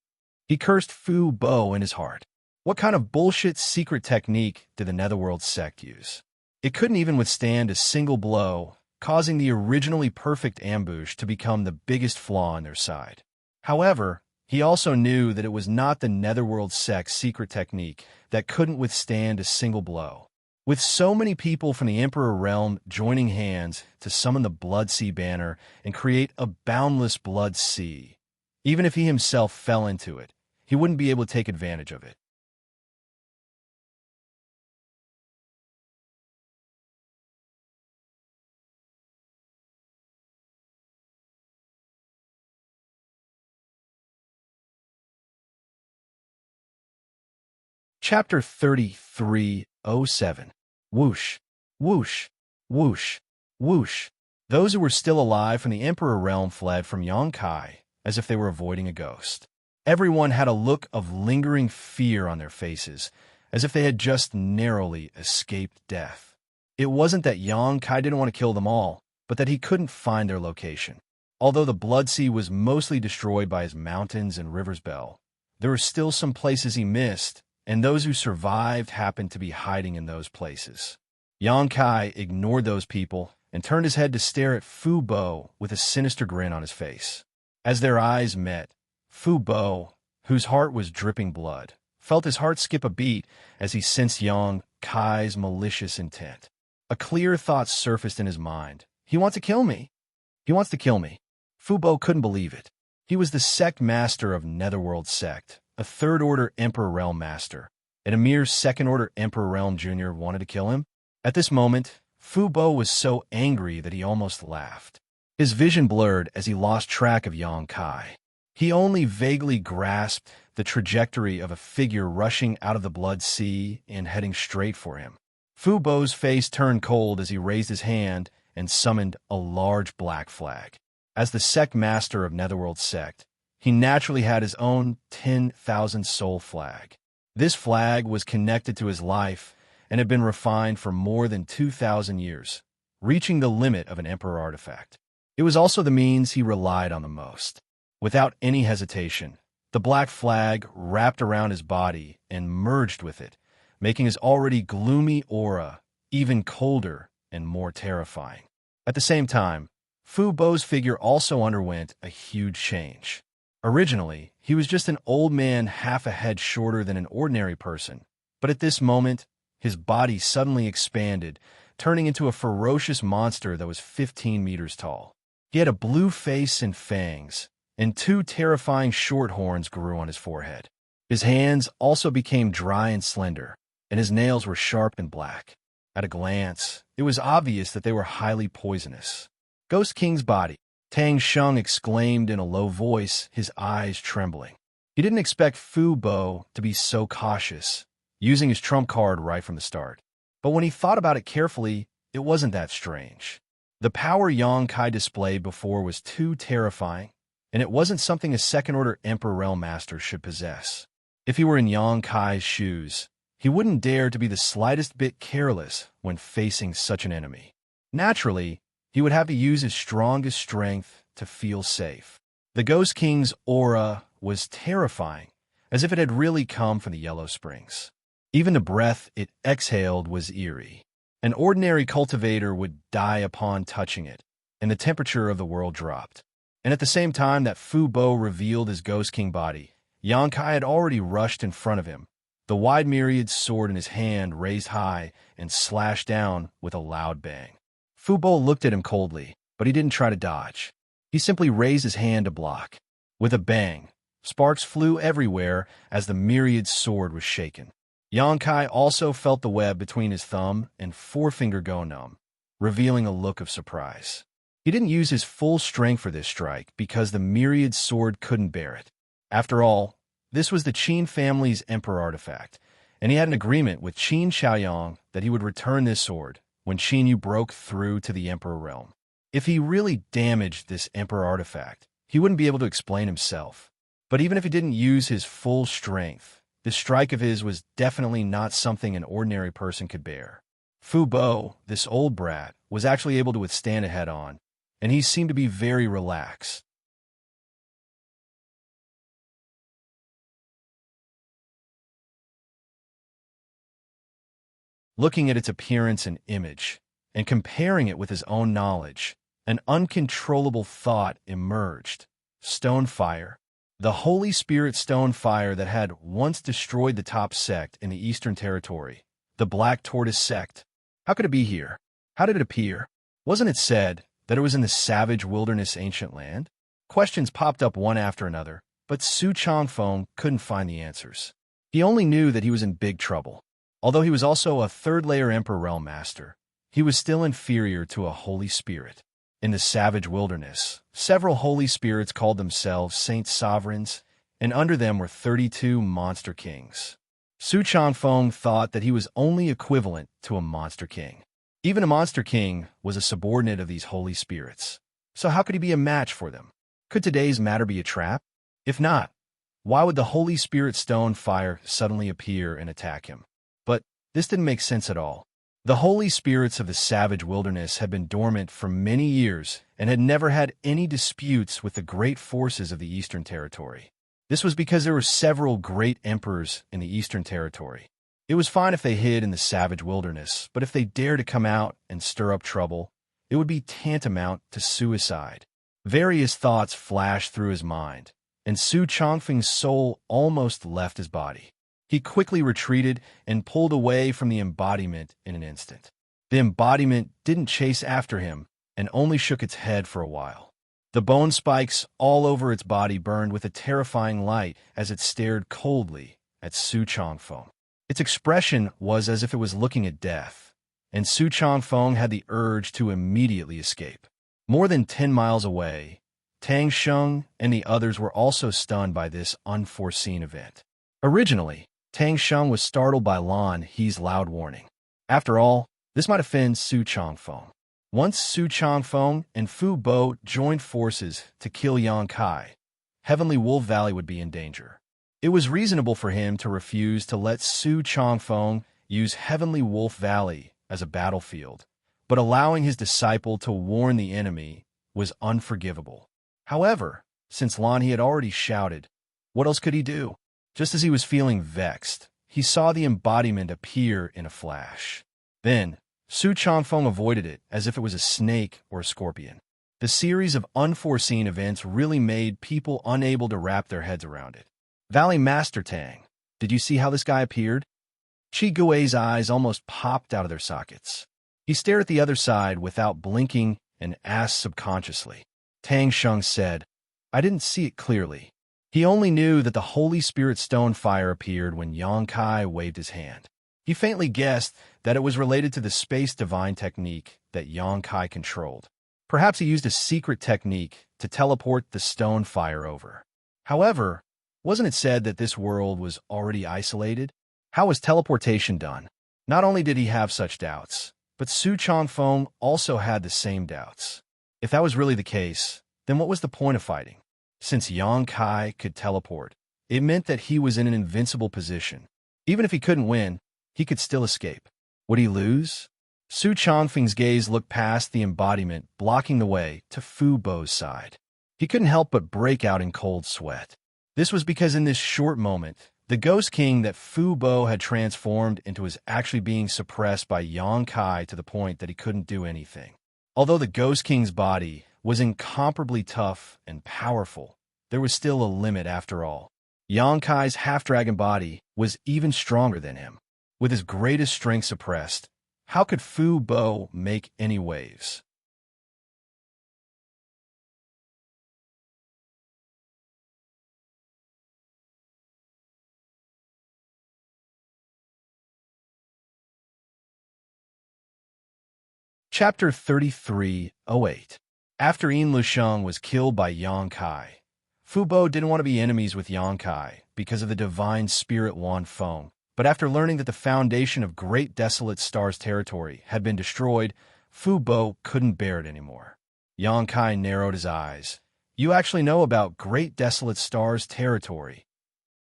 He cursed Fu Bo in his heart. What kind of bullshit secret technique did the Netherworld sect use? It couldn't even withstand a single blow, causing the originally perfect ambush to become the biggest flaw on their side. However, he also knew that it was not the Netherworld sect's secret technique that couldn't withstand a single blow. With so many people from the Emperor realm joining hands to summon the Blood Sea banner and create a boundless blood sea, even if he himself fell into it, he wouldn't be able to take advantage of it. Chapter 33:07. Whoosh, whoosh, whoosh, whoosh. Those who were still alive from the Emperor realm fled from Yongkai as if they were avoiding a ghost. Everyone had a look of lingering fear on their faces, as if they had just narrowly escaped death. It wasn't that Yongkai didn't want to kill them all, but that he couldn't find their location. Although the Blood Sea was mostly destroyed by his mountains and rivers bell, there were still some places he missed, and those who survived happened to be hiding in those places. Yongkai ignored those people and turned his head to stare at Fu Bo with a sinister grin on his face. As their eyes met, Fu Bo, whose heart was dripping blood, felt his heart skip a beat as he sensed Yongkai's malicious intent. A clear thought surfaced in his mind. He wants to kill me. He wants to kill me. Fu Bo couldn't believe it. He was the sect master of Netherworld sect, a third-order Emperor Realm master, and a mere second-order Emperor Realm Jr. wanted to kill him? At this moment, Fu Bo was so angry that he almost laughed. His vision blurred as he lost track of Yongkai. He only vaguely grasped the trajectory of a figure rushing out of the Blood Sea and heading straight for him. Fu Bo's face turned cold as he raised his hand and summoned a large black flag. As the sect master of Netherworld sect, he naturally had his own 10,000 soul flag. This flag was connected to his life and had been refined for more than 2,000 years, reaching the limit of an Emperor artifact. It was also the means he relied on the most. Without any hesitation, the black flag wrapped around his body and merged with it, making his already gloomy aura even colder and more terrifying. At the same time, Fu Bo's figure also underwent a huge change. Originally, he was just an old man half a head shorter than an ordinary person, but at this moment, his body suddenly expanded, turning into a ferocious monster that was 15 meters tall. He had a blue face and fangs, and two terrifying short horns grew on his forehead. His hands also became dry and slender, and his nails were sharp and black. At a glance, it was obvious that they were highly poisonous. Ghost King's body, Tang Sheng exclaimed in a low voice, his eyes trembling. He didn't expect Fu Bo to be so cautious, using his trump card right from the start. But when he thought about it carefully, it wasn't that strange. The power Yongkai displayed before was too terrifying, and it wasn't something a second-order Emperor Realm Master should possess. If he were in Yongkai's shoes, he wouldn't dare to be the slightest bit careless when facing such an enemy. Naturally, he would have to use his strongest strength to feel safe. The Ghost King's aura was terrifying, as if it had really come from the Yellow Springs. Even the breath it exhaled was eerie. An ordinary cultivator would die upon touching it, and the temperature of the world dropped. And at the same time that Fu Bo revealed his Ghost King body, Yongkai had already rushed in front of him, the wide myriad sword in his hand raised high and slashed down with a loud bang. Fu Bo looked at him coldly, but he didn't try to dodge. He simply raised his hand to block. With a bang, sparks flew everywhere as the myriad sword was shaken. Yongkai also felt the web between his thumb and forefinger go numb, revealing a look of surprise. He didn't use his full strength for this strike because the myriad sword couldn't bear it. After all, this was the Qin family's emperor artifact, and he had an agreement with Qin Xiaoyang that he would return this sword when Qin Yu broke through to the emperor realm. If he really damaged this emperor artifact, he wouldn't be able to explain himself. But even if he didn't use his full strength, this strike of his was definitely not something an ordinary person could bear. Fu Bo, this old brat, was actually able to withstand it head-on, and he seemed to be very relaxed. Looking at its appearance and image, and comparing it with his own knowledge, an uncontrollable thought emerged. Stone fire. The Holy Spirit stone fire that had once destroyed the top sect in the Eastern Territory, the Black Tortoise sect. How could it be here? How did it appear? Wasn't it said that it was in the savage wilderness ancient land? Questions popped up one after another, but Su Changfeng couldn't find the answers. He only knew that he was in big trouble. Although he was also a third-layer Emperor Realm Master, he was still inferior to a Holy Spirit. In the savage wilderness, several Holy Spirits called themselves Saint Sovereigns, and under them were 32 Monster Kings. Su Changfeng thought that he was only equivalent to a Monster King. Even a Monster King was a subordinate of these Holy Spirits. So how could he be a match for them? Could today's matter be a trap? If not, why would the Holy Spirit stone fire suddenly appear and attack him? But this didn't make sense at all. The Holy Spirits of the savage wilderness had been dormant for many years and had never had any disputes with the great forces of the Eastern Territory. This was because there were several great emperors in the Eastern Territory. It was fine if they hid in the savage wilderness, but if they dared to come out and stir up trouble, it would be tantamount to suicide. Various thoughts flashed through his mind, and Su Changfeng's soul almost left his body. He quickly retreated and pulled away from the embodiment in an instant. The embodiment didn't chase after him and only shook its head for a while. The bone spikes all over its body burned with a terrifying light as it stared coldly at Su Changfeng. Its expression was as if it was looking at death, and Su Changfeng had the urge to immediately escape. More than 10 miles away, Tang Sheng and the others were also stunned by this unforeseen event. Originally, Tang Sheng was startled by Lan He's loud warning. After all, this might offend Su Changfeng. Once Su Changfeng and Fu Bo joined forces to kill Yang Kai, Heavenly Wolf Valley would be in danger. It was reasonable for him to refuse to let Su Changfeng use Heavenly Wolf Valley as a battlefield, but allowing his disciple to warn the enemy was unforgivable. However, since Lan He had already shouted, what else could he do? Just as he was feeling vexed, he saw the embodiment appear in a flash. Then, Su Changfeng avoided it as if it was a snake or a scorpion. The series of unforeseen events really made people unable to wrap their heads around it. Valley Master Tang, did you see how this guy appeared? Qi Gui's eyes almost popped out of their sockets. He stared at the other side without blinking and asked subconsciously. Tang Sheng said, I didn't see it clearly. He only knew that the Holy Spirit stone fire appeared when Yang Kai waved his hand. He faintly guessed that it was related to the space divine technique that Yang Kai controlled. Perhaps he used a secret technique to teleport the stone fire over. However, wasn't it said that this world was already isolated? How was teleportation done? Not only did he have such doubts, but Su Changfeng also had the same doubts. If that was really the case, then what was the point of fighting? Since Yang Kai could teleport, it meant that he was in an invincible position. Even if he couldn't win, he could still escape. Would he lose? Su Changfeng's gaze looked past the embodiment, blocking the way to Fu Bo's side. He couldn't help but break out in cold sweat. This was because in this short moment, the Ghost King that Fu Bo had transformed into was actually being suppressed by Yang Kai to the point that he couldn't do anything. Although the Ghost King's body was incomparably tough and powerful, there was still a limit after all. Yang Kai's half-dragon body was even stronger than him. With his greatest strength suppressed, how could Fu Bo make any waves? Chapter 33:08. After Yin Lusheng was killed by Yang Kai, Fu Bo didn't want to be enemies with Yang Kai because of the divine spirit Wan Feng, but after learning that the foundation of Great Desolate Star's territory had been destroyed, Fu Bo couldn't bear it anymore. Yang Kai narrowed his eyes. You actually know about Great Desolate Star's territory.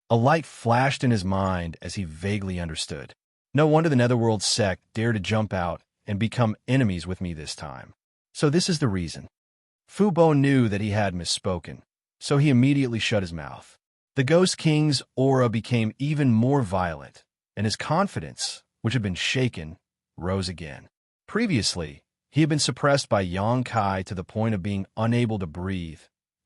A light flashed in his mind as he vaguely understood. No wonder the Netherworld sect dared to jump out and become enemies with me this time. So this is the reason. Fu Bo knew that he had misspoken, so he immediately shut his mouth. The Ghost King's aura became even more violent, and his confidence, which had been shaken, rose again. Previously, he had been suppressed by Yang Kai to the point of being unable to breathe,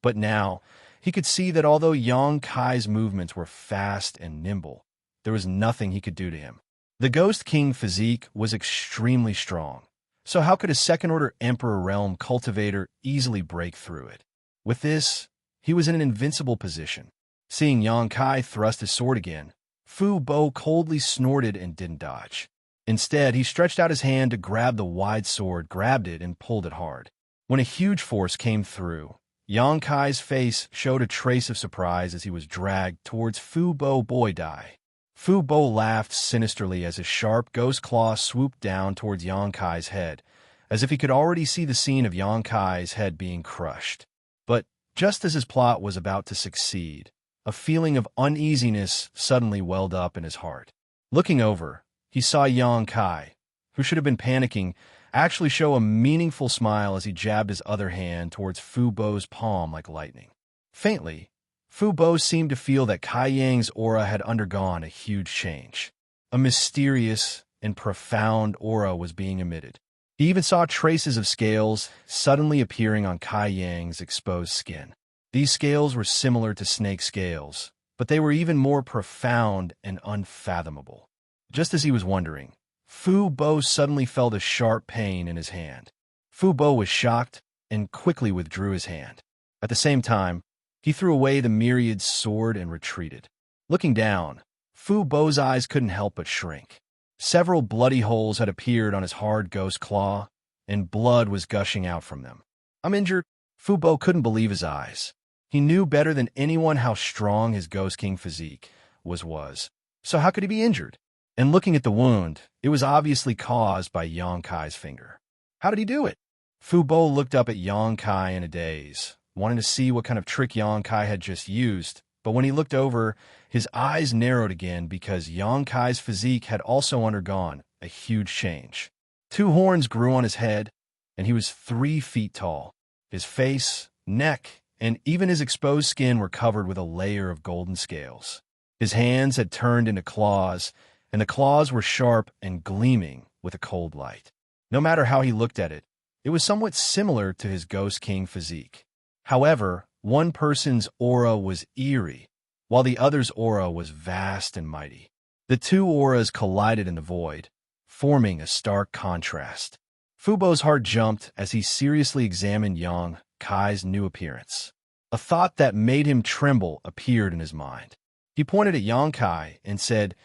but now he could see that although Yang Kai's movements were fast and nimble, there was nothing he could do to him. The Ghost King physique was extremely strong, so how could a second-order Emperor Realm cultivator easily break through it? With this, he was in an invincible position. Seeing Yang Kai thrust his sword again, Fu Bo coldly snorted and didn't dodge. Instead, he stretched out his hand to grab the wide sword, grabbed it, and pulled it hard. When a huge force came through, Yang Kai's face showed a trace of surprise as he was dragged towards Fu Bo Boy Dai. Fu Bo laughed sinisterly as his sharp ghost claw swooped down towards Yang Kai's head, as if he could already see the scene of Yang Kai's head being crushed. But just as his plot was about to succeed, a feeling of uneasiness suddenly welled up in his heart. Looking over, he saw Yang Kai, who should have been panicking, actually show a meaningful smile as he jabbed his other hand towards Fu Bo's palm like lightning. Faintly, Fu Bo seemed to feel that Kai Yang's aura had undergone a huge change. A mysterious and profound aura was being emitted. He even saw traces of scales suddenly appearing on Kai Yang's exposed skin. These scales were similar to snake scales, but they were even more profound and unfathomable. Just as he was wondering, Fu Bo suddenly felt a sharp pain in his hand. Fu Bo was shocked and quickly withdrew his hand. At the same time, he threw away the myriad's sword and retreated. Looking down, Fu Bo's eyes couldn't help but shrink. Several bloody holes had appeared on his hard ghost claw, and blood was gushing out from them. "I'm injured." Fu Bo couldn't believe his eyes. He knew better than anyone how strong his Ghost King physique was. So how could he be injured? And looking at the wound, it was obviously caused by Yang Kai's finger. How did he do it? Fu Bo looked up at Yang Kai in a daze, wanting to see what kind of trick Yang Kai had just used, but when he looked over, his eyes narrowed again because Yang Kai's physique had also undergone a huge change. 2 horns grew on his head, and he was 3 feet tall. His face, neck, and even his exposed skin were covered with a layer of golden scales. His hands had turned into claws, and the claws were sharp and gleaming with a cold light. No matter how he looked at it, it was somewhat similar to his Ghost King physique. However, one person's aura was eerie, while the other's aura was vast and mighty. The 2 auras collided in the void, forming a stark contrast. Fu Bo's heart jumped as he seriously examined Yang Kai's new appearance. A thought that made him tremble appeared in his mind. He pointed at Yang Kai and said,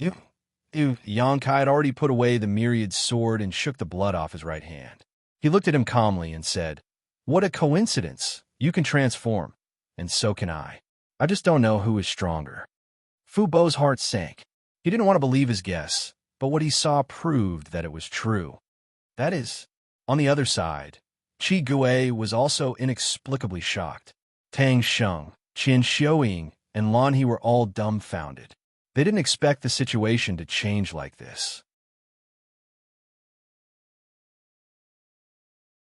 "Ew." Yang Kai had already put away the myriad sword and shook the blood off his right hand. He looked at him calmly and said, "What a coincidence. You can transform, and so can I. I just don't know who is stronger." Fu Bo's heart sank. He didn't want to believe his guess, but what he saw proved that it was true. That is, on the other side, Qi Gui was also inexplicably shocked. Tang Sheng, Xianxia, and Lan He were all dumbfounded. They didn't expect the situation to change like this.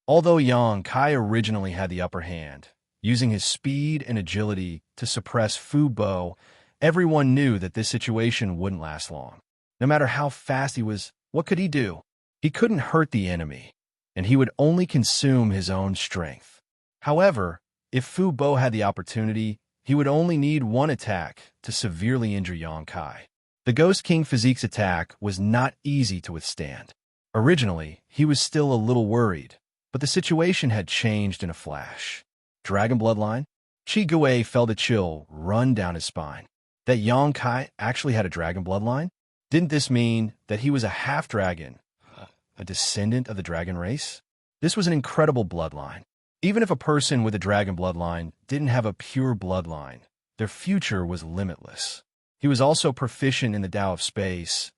Although Yang Kai originally had the upper hand, using his speed and agility to suppress Fu Bo, everyone knew that this situation wouldn't last long. No matter how fast he was, what could he do? He couldn't hurt the enemy, and he would only consume his own strength. However, if Fu Bo had the opportunity, he would only need one attack to severely injure Yang Kai. The Ghost King physique's attack was not easy to withstand. Originally, he was still a little worried, but the situation had changed in a flash. Dragon bloodline? Qi Gui felt a chill run down his spine. That Yang Kai actually had a dragon bloodline? Didn't this mean that he was a half-dragon, a descendant of the dragon race? This was an incredible bloodline. Even if a person with a dragon bloodline didn't have a pure bloodline, their future was limitless. He was also proficient in the Tao of Space,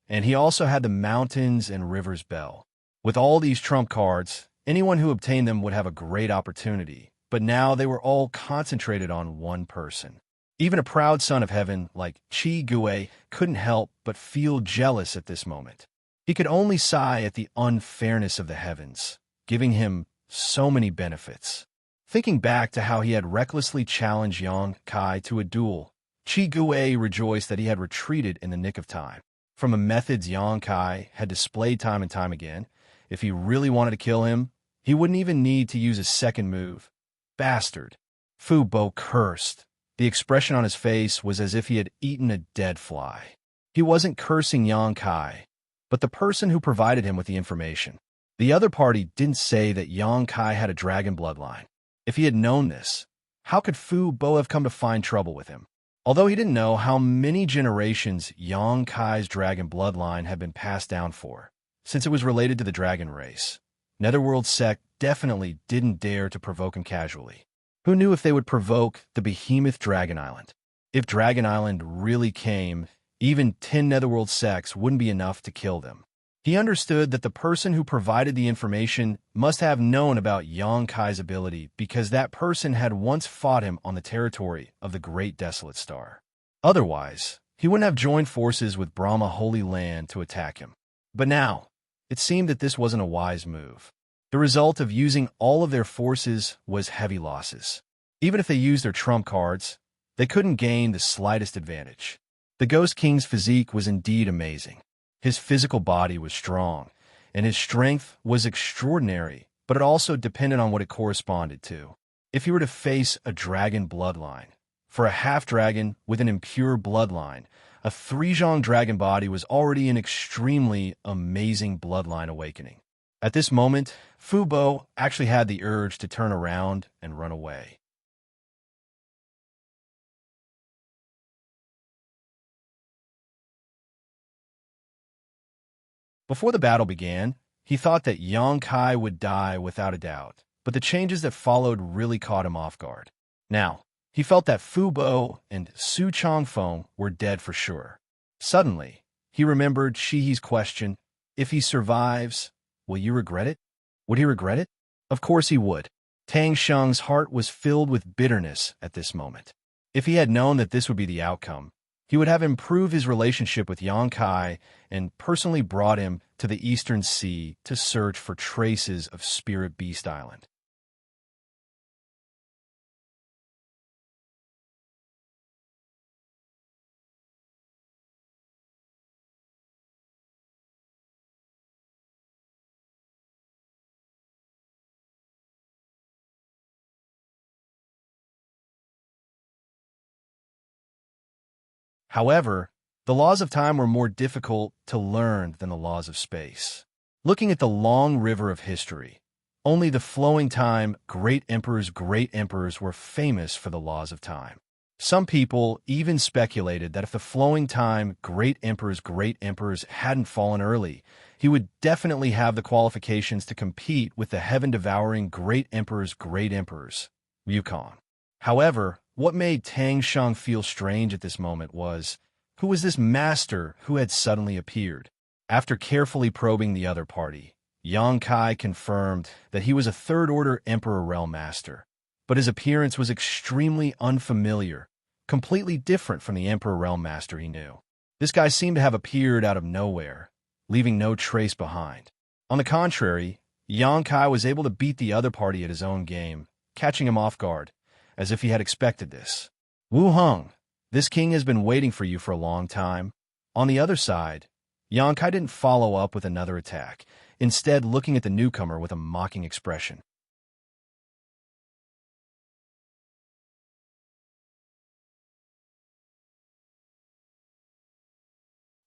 and he also had the Mountains and Rivers Bell. With all these trump cards, anyone who obtained them would have a great opportunity, but now they were all concentrated on one person. Even a proud son of heaven like Qi Gui couldn't help but feel jealous at this moment. He could only sigh at the unfairness of the heavens, giving him so many benefits. Thinking back to how he had recklessly challenged Yang Kai to a duel, Qi Gui rejoiced that he had retreated in the nick of time. From the methods Yang Kai had displayed time and time again, If he really wanted to kill him, he wouldn't even need to use his second move. Bastard. Fu Bo cursed. The expression on his face was as if he had eaten a dead fly. He wasn't cursing Yang Kai, but the person who provided him with the information. The other party didn't say that Yang Kai had a dragon bloodline. If he had known this, how could Fu Bo have come to find trouble with him? Although he didn't know how many generations Yang Kai's dragon bloodline had been passed down for, since it was related to the dragon race, Netherworld sect definitely didn't dare to provoke him casually. Who knew if they would provoke the behemoth Dragon Island? If Dragon Island really came, even 10 Netherworld sects wouldn't be enough to kill them. He understood that the person who provided the information must have known about Yang Kai's ability because that person had once fought him on the territory of the Great Desolate Star. Otherwise, he wouldn't have joined forces with Brahma Holy Land to attack him. But now, it seemed that this wasn't a wise move. The result of using all of their forces was heavy losses. Even if they used their trump cards, they couldn't gain the slightest advantage. The Ghost King's physique was indeed amazing. His physical body was strong, and his strength was extraordinary, but it also depended on what it corresponded to. If he were to face a dragon bloodline, for a half-dragon with an impure bloodline, a three-zhang dragon body was already an extremely amazing bloodline awakening. At this moment, Fu Bo actually had the urge to turn around and run away. Before the battle began, he thought that Yang Kai would die without a doubt, but the changes that followed really caught him off guard. Now, he felt that Fu Bo and Su Changfeng were dead for sure. Suddenly, he remembered Shihi's question, "If he survives, will you regret it?" Would he regret it? Of course he would. Tang Sheng's heart was filled with bitterness at this moment. If he had known that this would be the outcome, he would have improved his relationship with Yang Kai and personally brought him to the Eastern Sea to search for traces of Spirit Beast Island. However, the laws of time were more difficult to learn than the laws of space. Looking at the long river of history, only the flowing time great emperors were famous for the laws of time. Some people even speculated that if the flowing time great emperors hadn't fallen early, he would definitely have the qualifications to compete with the heaven-devouring great emperors, Yukon. However, what made Tang Sheng feel strange at this moment was, who was this master who had suddenly appeared? After carefully probing the other party, Yang Kai confirmed that he was a third-order Emperor Realm Master, but his appearance was extremely unfamiliar, completely different from the Emperor Realm Master he knew. This guy seemed to have appeared out of nowhere, leaving no trace behind. On the contrary, Yang Kai was able to beat the other party at his own game, catching him off guard, as if he had expected this. "Wu Heng, this king has been waiting for you for a long time." On the other side, Yang Kai didn't follow up with another attack, instead looking at the newcomer with a mocking expression.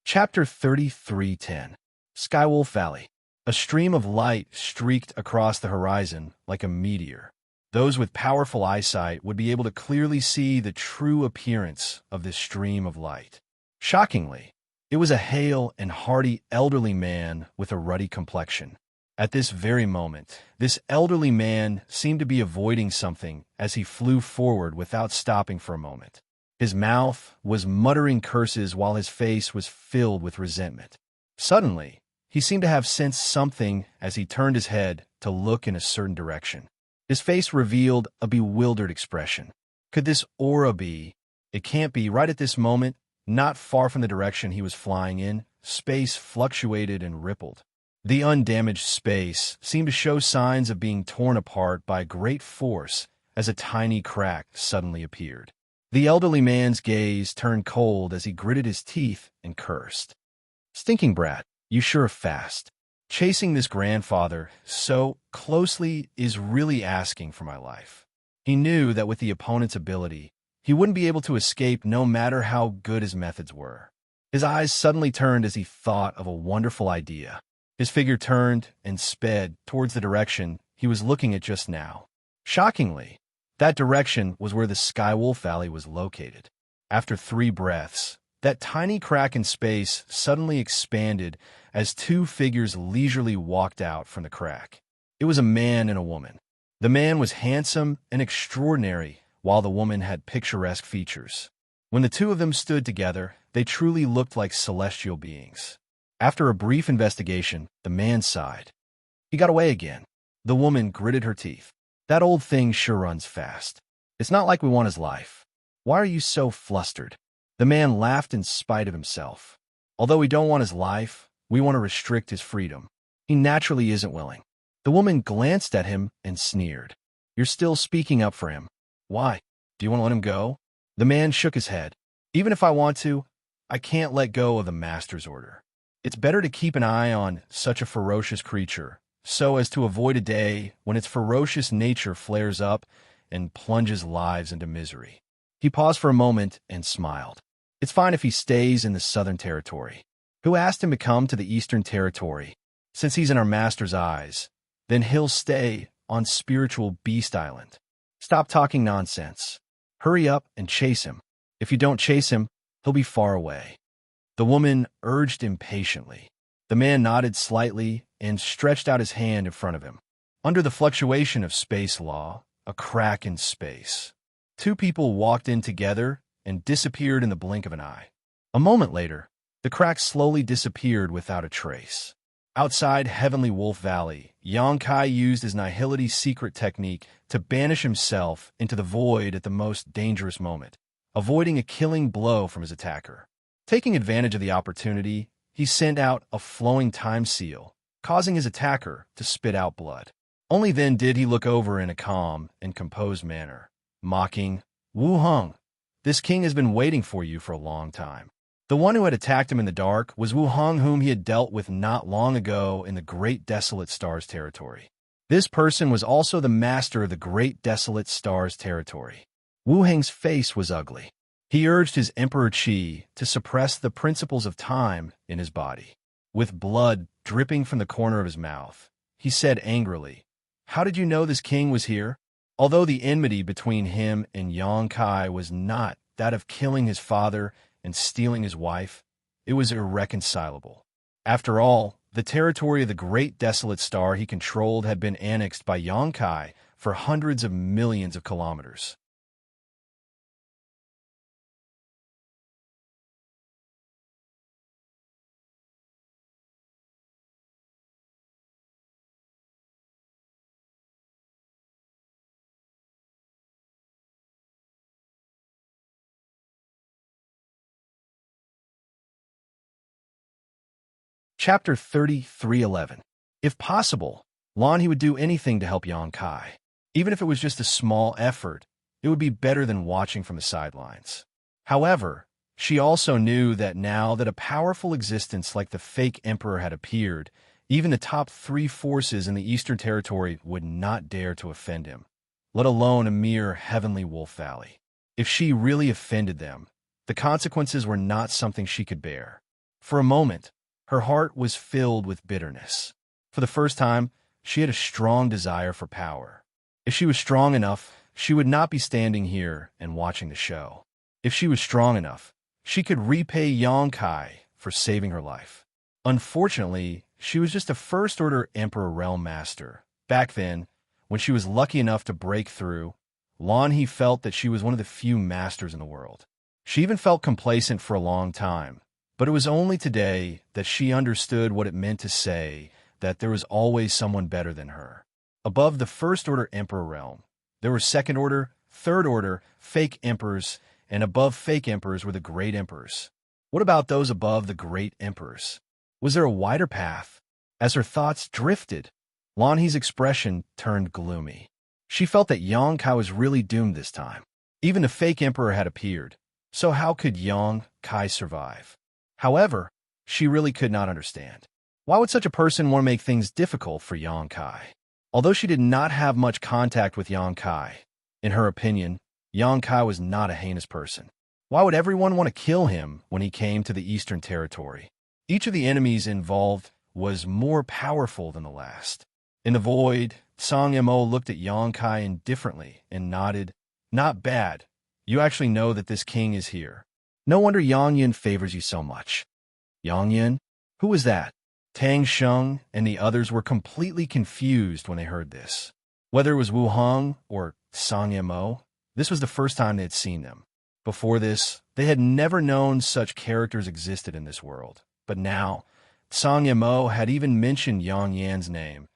Chapter 33:10 Skywolf Valley. A stream of light streaked across the horizon like a meteor. Those with powerful eyesight would be able to clearly see the true appearance of this stream of light. Shockingly, it was a hale and hearty elderly man with a ruddy complexion. At this very moment, this elderly man seemed to be avoiding something as he flew forward without stopping for a moment. His mouth was muttering curses while his face was filled with resentment. Suddenly, he seemed to have sensed something as he turned his head to look in a certain direction. His face revealed a bewildered expression. Could this aura be? It can't be. Right at this moment, not far from the direction he was flying in, space fluctuated and rippled. The undamaged space seemed to show signs of being torn apart by great force as a tiny crack suddenly appeared. The elderly man's gaze turned cold as he gritted his teeth and cursed. "Stinking brat, you sure are fast." Chasing this grandfather so closely is really asking for my life. He knew that with the opponent's ability, he wouldn't be able to escape no matter how good his methods were. His eyes suddenly turned as he thought of a wonderful idea. His figure turned and sped towards the direction he was looking at just now. Shockingly, that direction was where the Skywolf Valley was located. After 3 breaths, that tiny crack in space suddenly expanded as 2 figures leisurely walked out from the crack. It was a man and a woman. The man was handsome and extraordinary, while the woman had picturesque features. When the 2 of them stood together, they truly looked like celestial beings. After a brief investigation, the man sighed. He got away again. The woman gritted her teeth. That old thing sure runs fast. It's not like we want his life. Why are you so flustered? The man laughed in spite of himself. Although we don't want his life, we want to restrict his freedom. He naturally isn't willing. The woman glanced at him and sneered. You're still speaking up for him. Why? Do you want to let him go? The man shook his head. Even if I want to, I can't let go of the master's order. It's better to keep an eye on such a ferocious creature, so as to avoid a day when its ferocious nature flares up and plunges lives into misery. He paused for a moment and smiled. It's fine if he stays in the Southern Territory. Who asked him to come to the Eastern Territory? Since he's in our master's eyes, then he'll stay on Spiritual Beast Island. Stop talking nonsense. Hurry up and chase him. If you don't chase him, he'll be far away. The woman urged impatiently. The man nodded slightly and stretched out his hand in front of him. Under the fluctuation of space law, a crack in space. 2 people walked in together and disappeared in the blink of an eye. A moment later, the crack slowly disappeared without a trace. Outside Heavenly Wolf Valley, Xianxia used his Nihility's secret technique to banish himself into the void at the most dangerous moment, avoiding a killing blow from his attacker. Taking advantage of the opportunity, he sent out a flowing time seal, causing his attacker to spit out blood. Only then did he look over in a calm and composed manner, mocking, Wu Heng, this king has been waiting for you for a long time. The one who had attacked him in the dark was Wu Heng, whom he had dealt with not long ago in the Great Desolate Stars territory. This person was also the master of the Great Desolate Stars territory. Wu Heng's face was ugly. He urged his Emperor Qi to suppress the principles of time in his body. With blood dripping from the corner of his mouth, he said angrily, How did you know this king was here? Although the enmity between him and Xianxia was not that of killing his father and stealing his wife, it was irreconcilable. After all, the territory of the Great Desolate Star he controlled had been annexed by Xianxia for hundreds of millions of kilometers. Chapter 33:11. If possible, Lan he would do anything to help Xianxia. Even if it was just a small effort, it would be better than watching from the sidelines. However, she also knew that now that a powerful existence like the fake emperor had appeared, even the top 3 forces in the Eastern Territory would not dare to offend him, let alone a mere Heavenly Wolf Valley. If she really offended them, the consequences were not something she could bear. For a moment, her heart was filled with bitterness. For the first time, she had a strong desire for power. If she was strong enough, she would not be standing here and watching the show. If she was strong enough, she could repay Xianxia for saving her life. Unfortunately, she was just a First-Order Emperor Realm Master. Back then, when she was lucky enough to break through, Lan he felt that she was one of the few masters in the world. She even felt complacent for a long time. But it was only today that she understood what it meant to say that there was always someone better than her. Above the First-Order Emperor realm, there were Second-Order, Third-Order, fake emperors, and above fake emperors were the great emperors. What about those above the great emperors? Was there a wider path? As her thoughts drifted, Lan He's expression turned gloomy. She felt that Xianxia was really doomed this time. Even the fake emperor had appeared, so how could Xianxia survive? However, she really could not understand. Why would such a person want to make things difficult for Yang Kai? Although she did not have much contact with Yang Kai, in her opinion, Yang Kai was not a heinous person. Why would everyone want to kill him when he came to the Eastern Territory? Each of the enemies involved was more powerful than the last. In the void, Song Mo looked at Yang Kai indifferently and nodded. Not bad. You actually know that this king is here. No wonder Yang Yin favors you so much. Yang Yin? Who was that? Tang Sheng and the others were completely confused when they heard this. Whether it was Wu Hong or Song Mo, this was the first time they had seen them. Before this, they had never known such characters existed in this world. But now, Song Mo had even mentioned Yang Yan's name.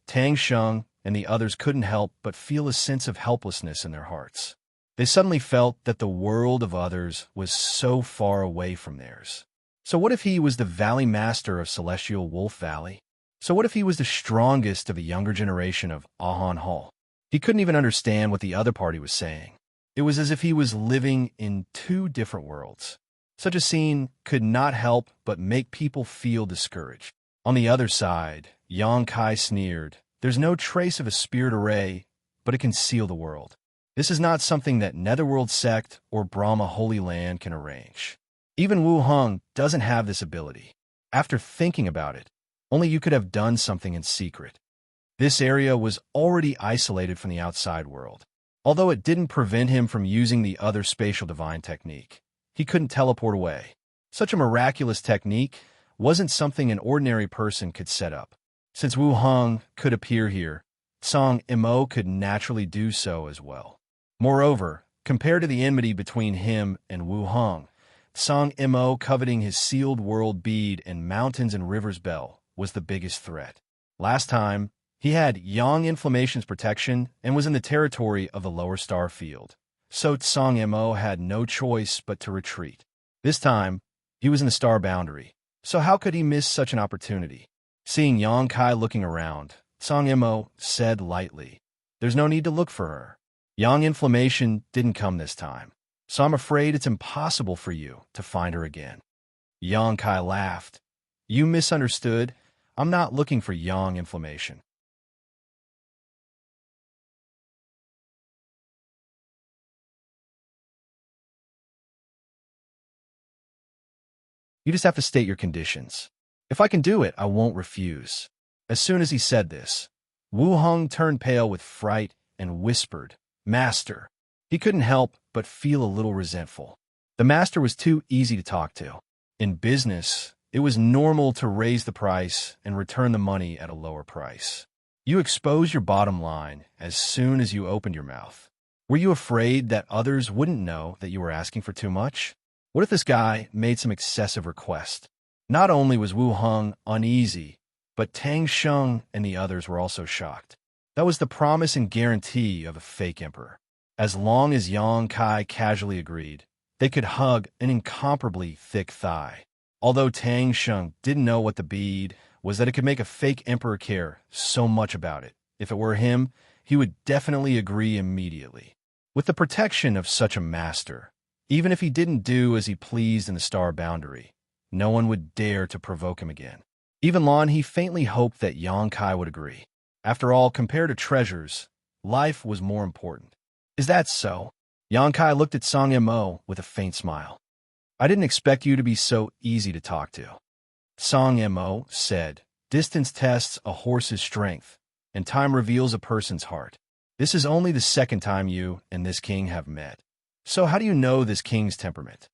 Tang Sheng and the others couldn't help but feel a sense of helplessness in their hearts. They suddenly felt that the world of others was so far away from theirs. So what if he was the Valley Master of Celestial Wolf Valley? So what if he was the strongest of the younger generation of Ahan Hall? He couldn't even understand what the other party was saying. It was as if he was living in two different worlds. Such a scene could not help but make people feel discouraged. On the other side, Yang Kai sneered, "There's no trace of a spirit array, but it can seal the world. This is not something that Netherworld Sect or Brahma Holy Land can arrange. Even Wu Hong doesn't have this ability. After thinking about it, only you could have done something in secret." This area was already isolated from the outside world. Although it didn't prevent him from using the other spatial divine technique, he couldn't teleport away. Such a miraculous technique wasn't something an ordinary person could set up. Since Wu Hong could appear here, Song Mo could naturally do so as well. Moreover, compared to the enmity between him and Wu Hong, Song Mo coveting his sealed world bead and mountains and rivers bell was the biggest threat. Last time, he had Yang Inflammation's protection and was in the territory of the lower star field. So Song Mo had no choice but to retreat. This time, he was in the star boundary. So how could he miss such an opportunity? Seeing Yang Kai looking around, Song Mo said lightly, "There's no need to look for her. Yang Inflammation didn't come this time, so I'm afraid it's impossible for you to find her again." Yang Kai laughed. "You misunderstood. I'm not looking for Yang Inflammation. You just have to state your conditions. If I can do it, I won't refuse." As soon as he said this, Wu Hong turned pale with fright and whispered, "Master." He couldn't help but feel a little resentful. The master was too easy to talk to. In business, it was normal to raise the price and return the money at a lower price. You exposed your bottom line as soon as you opened your mouth. Were you afraid that others wouldn't know that you were asking for too much? What if this guy made some excessive request? Not only was Wu Hong uneasy, but Tang Sheng and the others were also shocked. That was the promise and guarantee of a fake emperor. As long as Yang Kai casually agreed, they could hug an incomparably thick thigh. Although Tang Sheng didn't know what the bead was, that it could make a fake emperor care so much about it. If it were him, he would definitely agree immediately. With the protection of such a master, even if he didn't do as he pleased in the star boundary, no one would dare to provoke him again. Even Lon, he faintly hoped that Yang Kai would agree. After all, compared to treasures, life was more important. Is that so? Yang Kai looked at Song Mo with a faint smile. "I didn't expect you to be so easy to talk to." Song Mo said, "Distance tests a horse's strength, and time reveals a person's heart. This is only the second time you and this king have met. So how do you know this king's temperament?"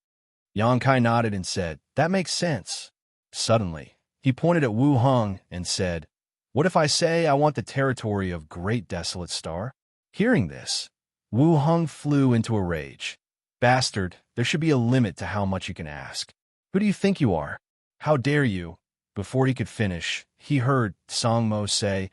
Yang Kai nodded and said, "That makes sense." Suddenly, he pointed at Wu Hong and said, "What if I say I want the territory of Great Desolate Star?" Hearing this, Wu Hong flew into a rage. "Bastard, there should be a limit to how much you can ask. Who do you think you are? How dare you?" Before he could finish, he heard Song Mo say,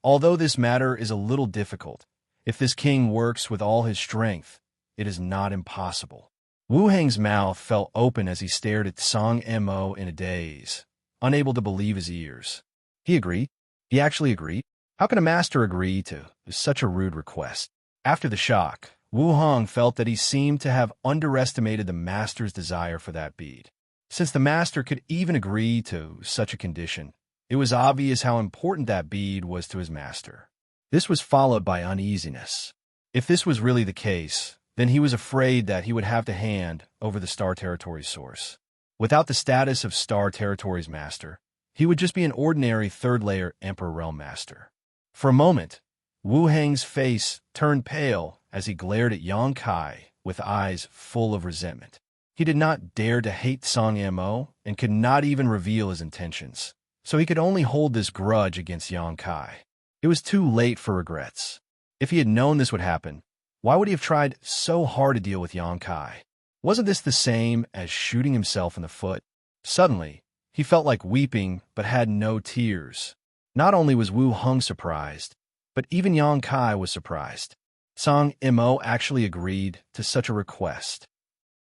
"Although this matter is a little difficult, if this king works with all his strength, it is not impossible." Wu Heng's mouth fell open as he stared at Song Mo in a daze, unable to believe his ears. He agreed. He actually agreed. How can a master agree to such a rude request? After the shock, Wu Hong felt that he seemed to have underestimated the master's desire for that bead. Since the master could even agree to such a condition, It was obvious how important that bead was to his master. This was followed by uneasiness. If this was really the case, then he was afraid that he would have to hand over the Star Territory's source. Without the status of Star Territory's master, he would just be an ordinary third-layer Emperor Realm Master. For a moment, Wu Heng's face turned pale as he glared at Yang Kai with eyes full of resentment. He did not dare to hate Song Mo and could not even reveal his intentions, so he could only hold this grudge against Yang Kai. It was too late for regrets. If he had known this would happen, why would he have tried so hard to deal with Yang Kai? Wasn't this the same as shooting himself in the foot? Suddenly, he felt like weeping but had no tears. Not only was Wu Heng surprised, but even Yang Kai was surprised. Song Mo actually agreed to such a request.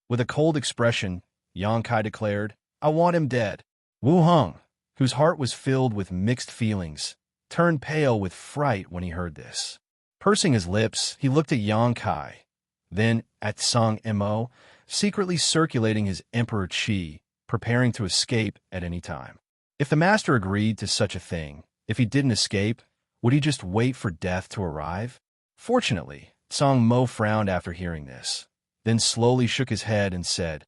With a cold expression, Yang Kai declared, "I want him dead." Wu Heng, whose heart was filled with mixed feelings, turned pale with fright when he heard this. Pursing his lips, he looked at Yang Kai, then at Song Mo, secretly circulating his Emperor Qi, preparing to escape at any time. If the master agreed to such a thing, if he didn't escape, would he just wait for death to arrive? Fortunately, Song Mo frowned after hearing this, then slowly shook his head and said,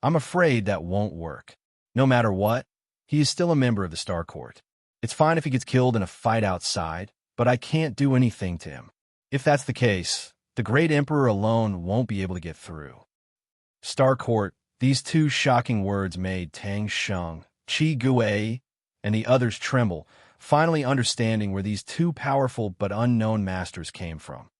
"I'm afraid that won't work. No matter what, he is still a member of the Star Court. It's fine if he gets killed in a fight outside, but I can't do anything to him. If that's the case, the Great Emperor alone won't be able to get through." Star Court, these two shocking words made Tang Sheng, Qi Gui, and the others tremble, finally understanding where these two powerful but unknown masters came from.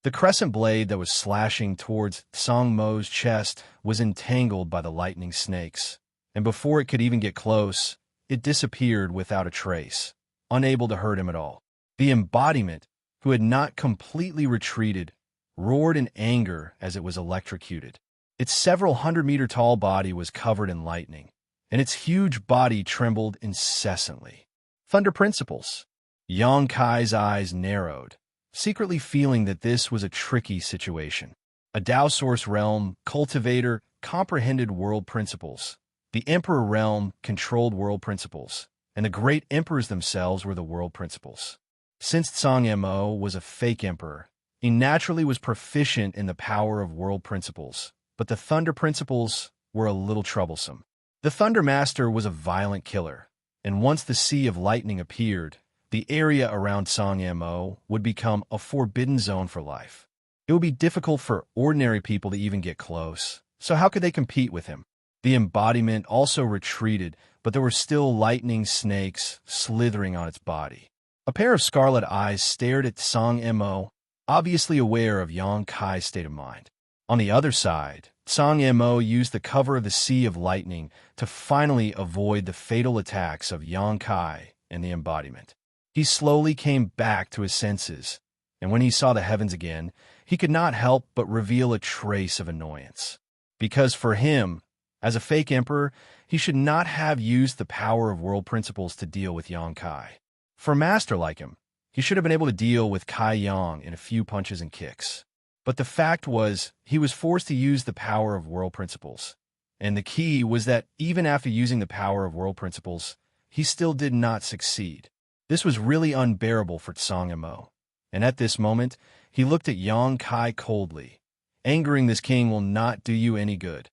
The crescent blade that was slashing towards Song Mo's chest was entangled by the lightning snakes, and before it could even get close, it disappeared without a trace, unable to hurt him at all. The embodiment, who had not completely retreated, roared in anger as it was electrocuted. Its several hundred-meter-tall body was covered in lightning, and its huge body trembled incessantly. Thunder principles. Yang Kai's eyes narrowed, secretly feeling that this was a tricky situation. A Tao Source realm, cultivator, comprehended world principles. The Emperor realm controlled world principles, and the great emperors themselves were the world principles. Since Song Mo was a fake emperor, he naturally was proficient in the power of world principles, but the thunder principles were a little troublesome. The Thunder Master was a violent killer, and once the Sea of Lightning appeared, the area around Song Mo would become a forbidden zone for life. It would be difficult for ordinary people to even get close, so how could they compete with him? The embodiment also retreated, but there were still lightning snakes slithering on its body. A pair of scarlet eyes stared at Song Mo, obviously aware of Yang Kai's state of mind. On the other side, Song Mo used the cover of the Sea of Lightning to finally avoid the fatal attacks of Yang Kai and the embodiment. He slowly came back to his senses, and when he saw the heavens again, he could not help but reveal a trace of annoyance. Because for him, as a fake emperor, he should not have used the power of world principles to deal with Yang Kai. For a master like him, he should have been able to deal with Kai Yang in a few punches and kicks. But the fact was, he was forced to use the power of world principles. And the key was that even after using the power of world principles, he still did not succeed. This was really unbearable for Song Mo, and at this moment, he looked at Yang Kai coldly. Angering this king will not do you any good.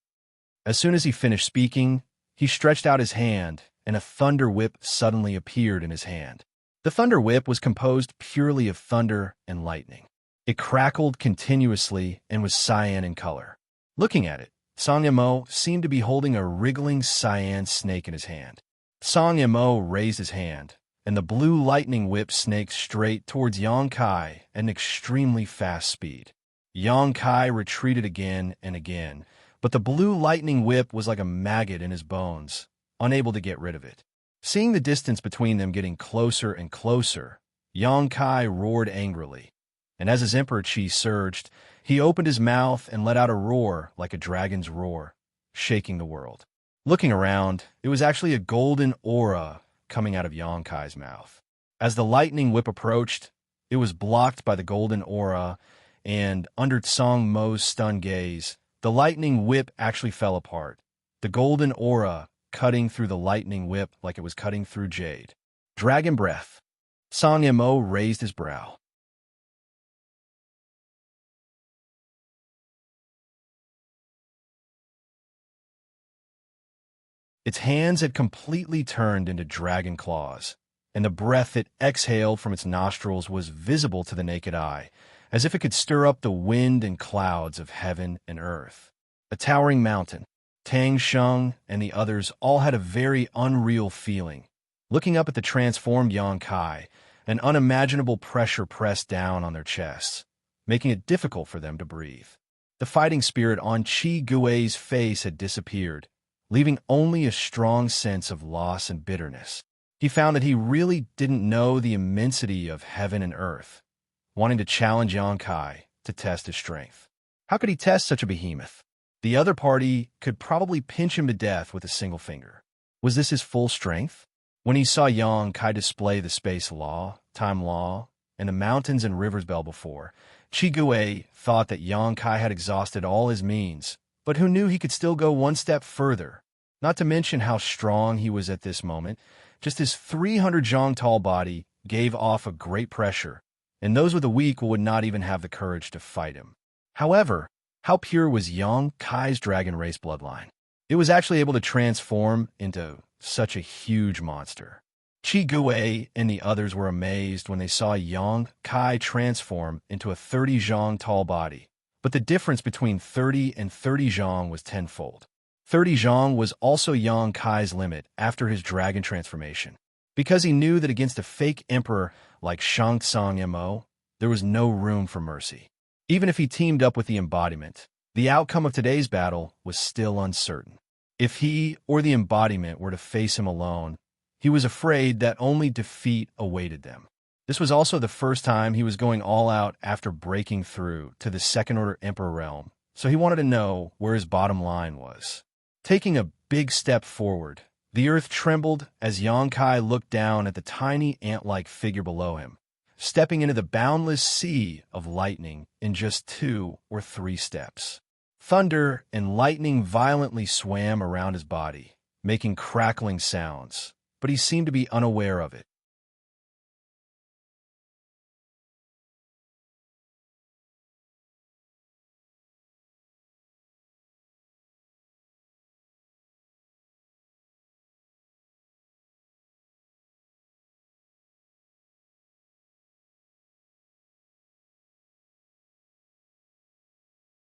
As soon as he finished speaking, he stretched out his hand, and a thunder whip suddenly appeared in his hand. The thunder whip was composed purely of thunder and lightning. It crackled continuously and was cyan in color. Looking at it, Song Mo seemed to be holding a wriggling cyan snake in his hand. Song Mo raised his hand, and the blue lightning whip snaked straight towards Yang Kai at an extremely fast speed. Yang Kai retreated again and again, but the blue lightning whip was like a maggot in his bones, unable to get rid of it. Seeing the distance between them getting closer and closer, Yang Kai roared angrily, and as his emperor chi surged, he opened his mouth and let out a roar like a dragon's roar, shaking the world. Looking around, it was actually a golden aura coming out of Yang Kai's mouth. As the lightning whip approached, it was blocked by the golden aura, and under Song Mo's stunned gaze, the lightning whip actually fell apart, the golden aura cutting through the lightning whip like it was cutting through jade. Dragon breath. Song Mo raised his brow. Its hands had completely turned into dragon claws, and the breath that exhaled from its nostrils was visible to the naked eye, as if it could stir up the wind and clouds of heaven and earth. A towering mountain. Tang Sheng and the others all had a very unreal feeling. Looking up at the transformed Yang Kai, an unimaginable pressure pressed down on their chests, making it difficult for them to breathe. The fighting spirit on Qi Gui's face had disappeared, leaving only a strong sense of loss and bitterness. He found that he really didn't know the immensity of heaven and earth, wanting to challenge Yang Kai to test his strength. How could he test such a behemoth? The other party could probably pinch him to death with a single finger. Was this his full strength? When he saw Yang Kai display the space law, time law, and the mountains and rivers bell before, Qi Gui thought that Yang Kai had exhausted all his means, but who knew he could still go one step further, not to mention how strong he was at this moment. Just his 300 zhang tall body gave off a great pressure, and those with the weak would not even have the courage to fight him. However, how pure was Yang Kai's dragon race bloodline? It was actually able to transform into such a huge monster. Qi Gui and the others were amazed when they saw Yang Kai transform into a 30 zhang tall body, but the difference between 30 and 30 zhang was tenfold. 30 zhang was also Yang Kai's limit after his dragon transformation, because he knew that against a fake emperor like Xianxia Mo, there was no room for mercy. Even if he teamed up with the embodiment, the outcome of today's battle was still uncertain. If he or the embodiment were to face him alone, he was afraid that only defeat awaited them. This was also the first time he was going all out after breaking through to the second-order emperor realm, so he wanted to know where his bottom line was. Taking a big step forward, the earth trembled as Yang Kai looked down at the tiny ant-like figure below him, stepping into the boundless sea of lightning in just 2 or 3 steps. Thunder and lightning violently swam around his body, making crackling sounds, but he seemed to be unaware of it.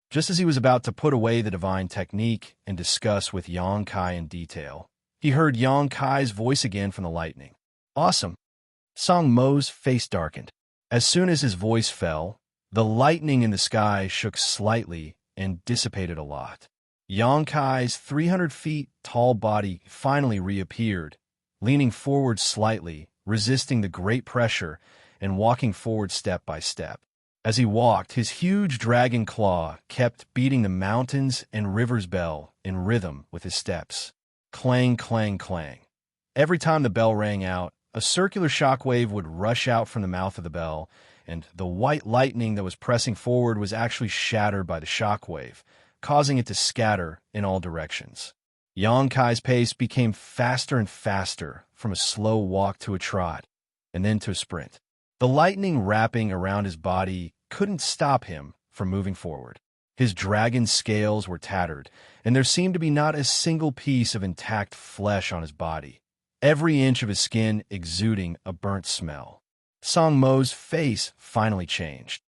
Just as he was about to put away the divine technique and discuss with Yang Kai in detail, he heard Yang Kai's voice again from the lightning. Awesome. Song Mo's face darkened. As soon as his voice fell, the lightning in the sky shook slightly and dissipated a lot. Yang Kai's 300 feet tall body finally reappeared, leaning forward slightly, resisting the great pressure and walking forward step by step. As he walked, his huge dragon claw kept beating the mountains and rivers bell in rhythm with his steps. Clang, clang, clang. Every time the bell rang out, a circular shockwave would rush out from the mouth of the bell, and the white lightning that was pressing forward was actually shattered by the shockwave, causing it to scatter in all directions. Yang Kai's pace became faster and faster, from a slow walk to a trot, and then to a sprint. The lightning wrapping around his body couldn't stop him from moving forward. His dragon scales were tattered, and there seemed to be not a single piece of intact flesh on his body, every inch of his skin exuding a burnt smell. Song Mo's face finally changed.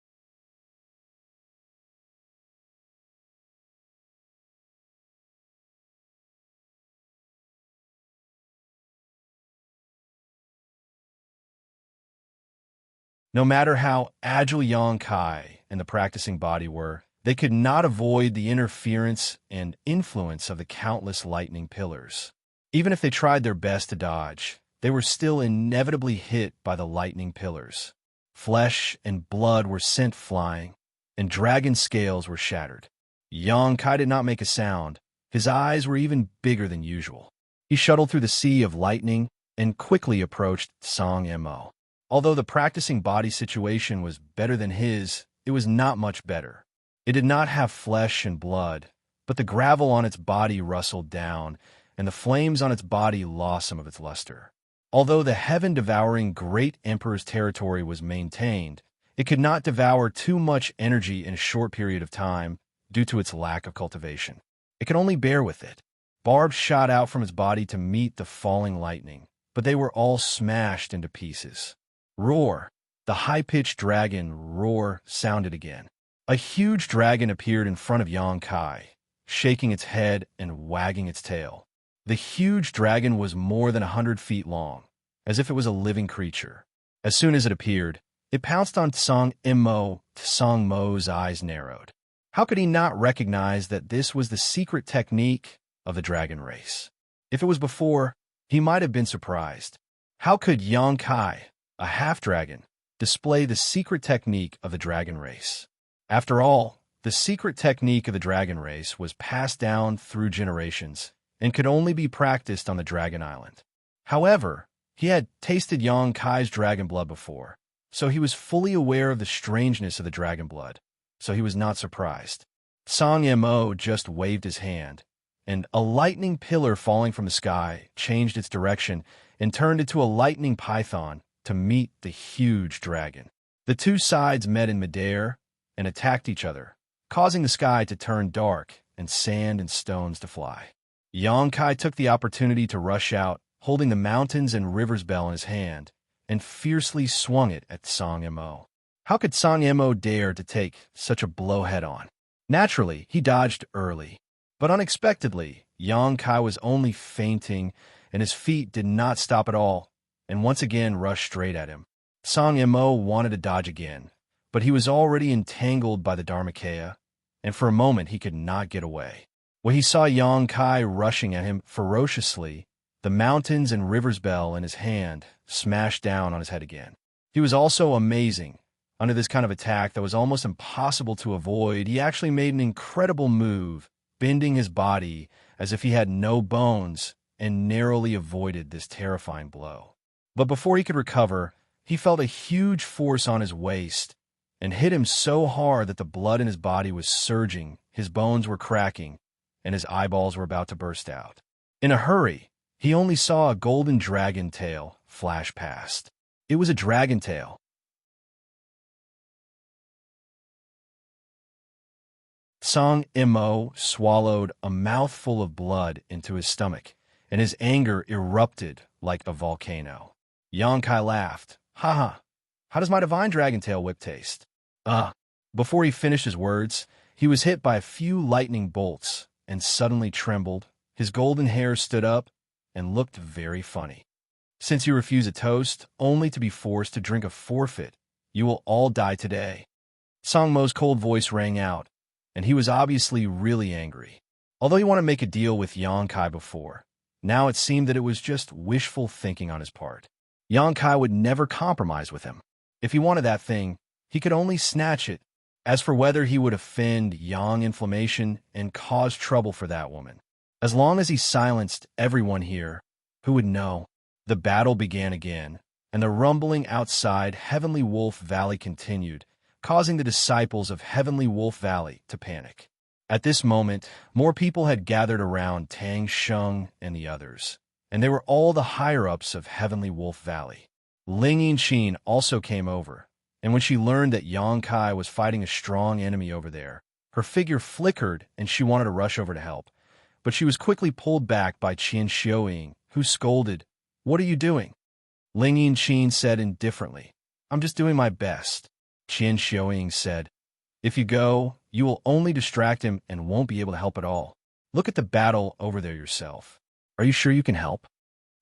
No matter how agile Yang Kai and the practicing body were, they could not avoid the interference and influence of the countless lightning pillars. Even if they tried their best to dodge, they were still inevitably hit by the lightning pillars. Flesh and blood were sent flying, and dragon scales were shattered. Xianxia did not make a sound. His eyes were even bigger than usual. He shuttled through the sea of lightning and quickly approached Xianxia. Although the practicing body situation was better than his, it was not much better. It did not have flesh and blood, but the gravel on its body rustled down, and the flames on its body lost some of its luster. Although the heaven-devouring Great Emperor's territory was maintained, it could not devour too much energy in a short period of time due to its lack of cultivation. It could only bear with it. Barbs shot out from its body to meet the falling lightning, but they were all smashed into pieces. Roar! The high-pitched dragon roar sounded again. A huge dragon appeared in front of Xianxia, shaking its head and wagging its tail. The huge dragon was more than 100 feet long, as if it was a living creature. As soon as it appeared, it pounced on Xianxia. Xianxia's eyes narrowed. How could he not recognize that this was the secret technique of the dragon race? If it was before, he might have been surprised. How could Xianxia, a half-dragon, display the secret technique of the dragon race? After all, the secret technique of the dragon race was passed down through generations and could only be practiced on the Dragon Island. However, he had tasted Xianxia's dragon blood before, so he was fully aware of the strangeness of the dragon blood, so he was not surprised. Xianxia just waved his hand, and a lightning pillar falling from the sky changed its direction and turned into a lightning python to meet the huge dragon. The two sides met in midair and attacked each other, causing the sky to turn dark and sand and stones to fly. Xianxia took the opportunity to rush out, holding the mountains and rivers bell in his hand, and fiercely swung it at Xianxia. How could Xianxia dare to take such a blow head-on? Naturally, he dodged early, but unexpectedly, Xianxia was only feinting, and his feet did not stop at all, and once again rushed straight at him. Xianxia wanted to dodge again, but he was already entangled by the Dharmakaya, and for a moment he could not get away. When he saw Xianxia rushing at him ferociously, the mountains and rivers bell in his hand smashed down on his head again. He was also amazing. Under this kind of attack that was almost impossible to avoid, he actually made an incredible move, bending his body as if he had no bones, and narrowly avoided this terrifying blow. But before he could recover, he felt a huge force on his waist and hit him so hard that the blood in his body was surging, his bones were cracking, and his eyeballs were about to burst out. In a hurry, he only saw a golden dragon tail flash past. It was a dragon tail. Xianxia swallowed a mouthful of blood into his stomach, and his anger erupted like a volcano. Xianxia laughed. Ha ha! How does my divine dragon tail whip taste? Before he finished his words, he was hit by a few lightning bolts and suddenly trembled. His golden hair stood up and looked very funny. Since you refuse a toast, only to be forced to drink a forfeit, you will all die today. Xianxia's cold voice rang out, and he was obviously really angry. Although he wanted to make a deal with Xianxia before, now it seemed that it was just wishful thinking on his part. Xianxia would never compromise with him. If he wanted that thing, he could only snatch it. As for whether he would offend Yang Inflammation and cause trouble for that woman, as long as he silenced everyone here, who would know? The battle began again, and the rumbling outside Heavenly Wolf Valley continued, causing the disciples of Heavenly Wolf Valley to panic. At this moment, more people had gathered around Tang Sheng and the others, and they were all the higher-ups of Heavenly Wolf Valley. Ling Yinqin also came over, and when she learned that Xianxia was fighting a strong enemy over there, her figure flickered and she wanted to rush over to help. But she was quickly pulled back by Xianxia, who scolded, "What are you doing?" Ling Yinqin said indifferently, "I'm just doing my best." Xianxia said, "If you go, you will only distract him and won't be able to help at all. Look at the battle over there yourself. Are you sure you can help?"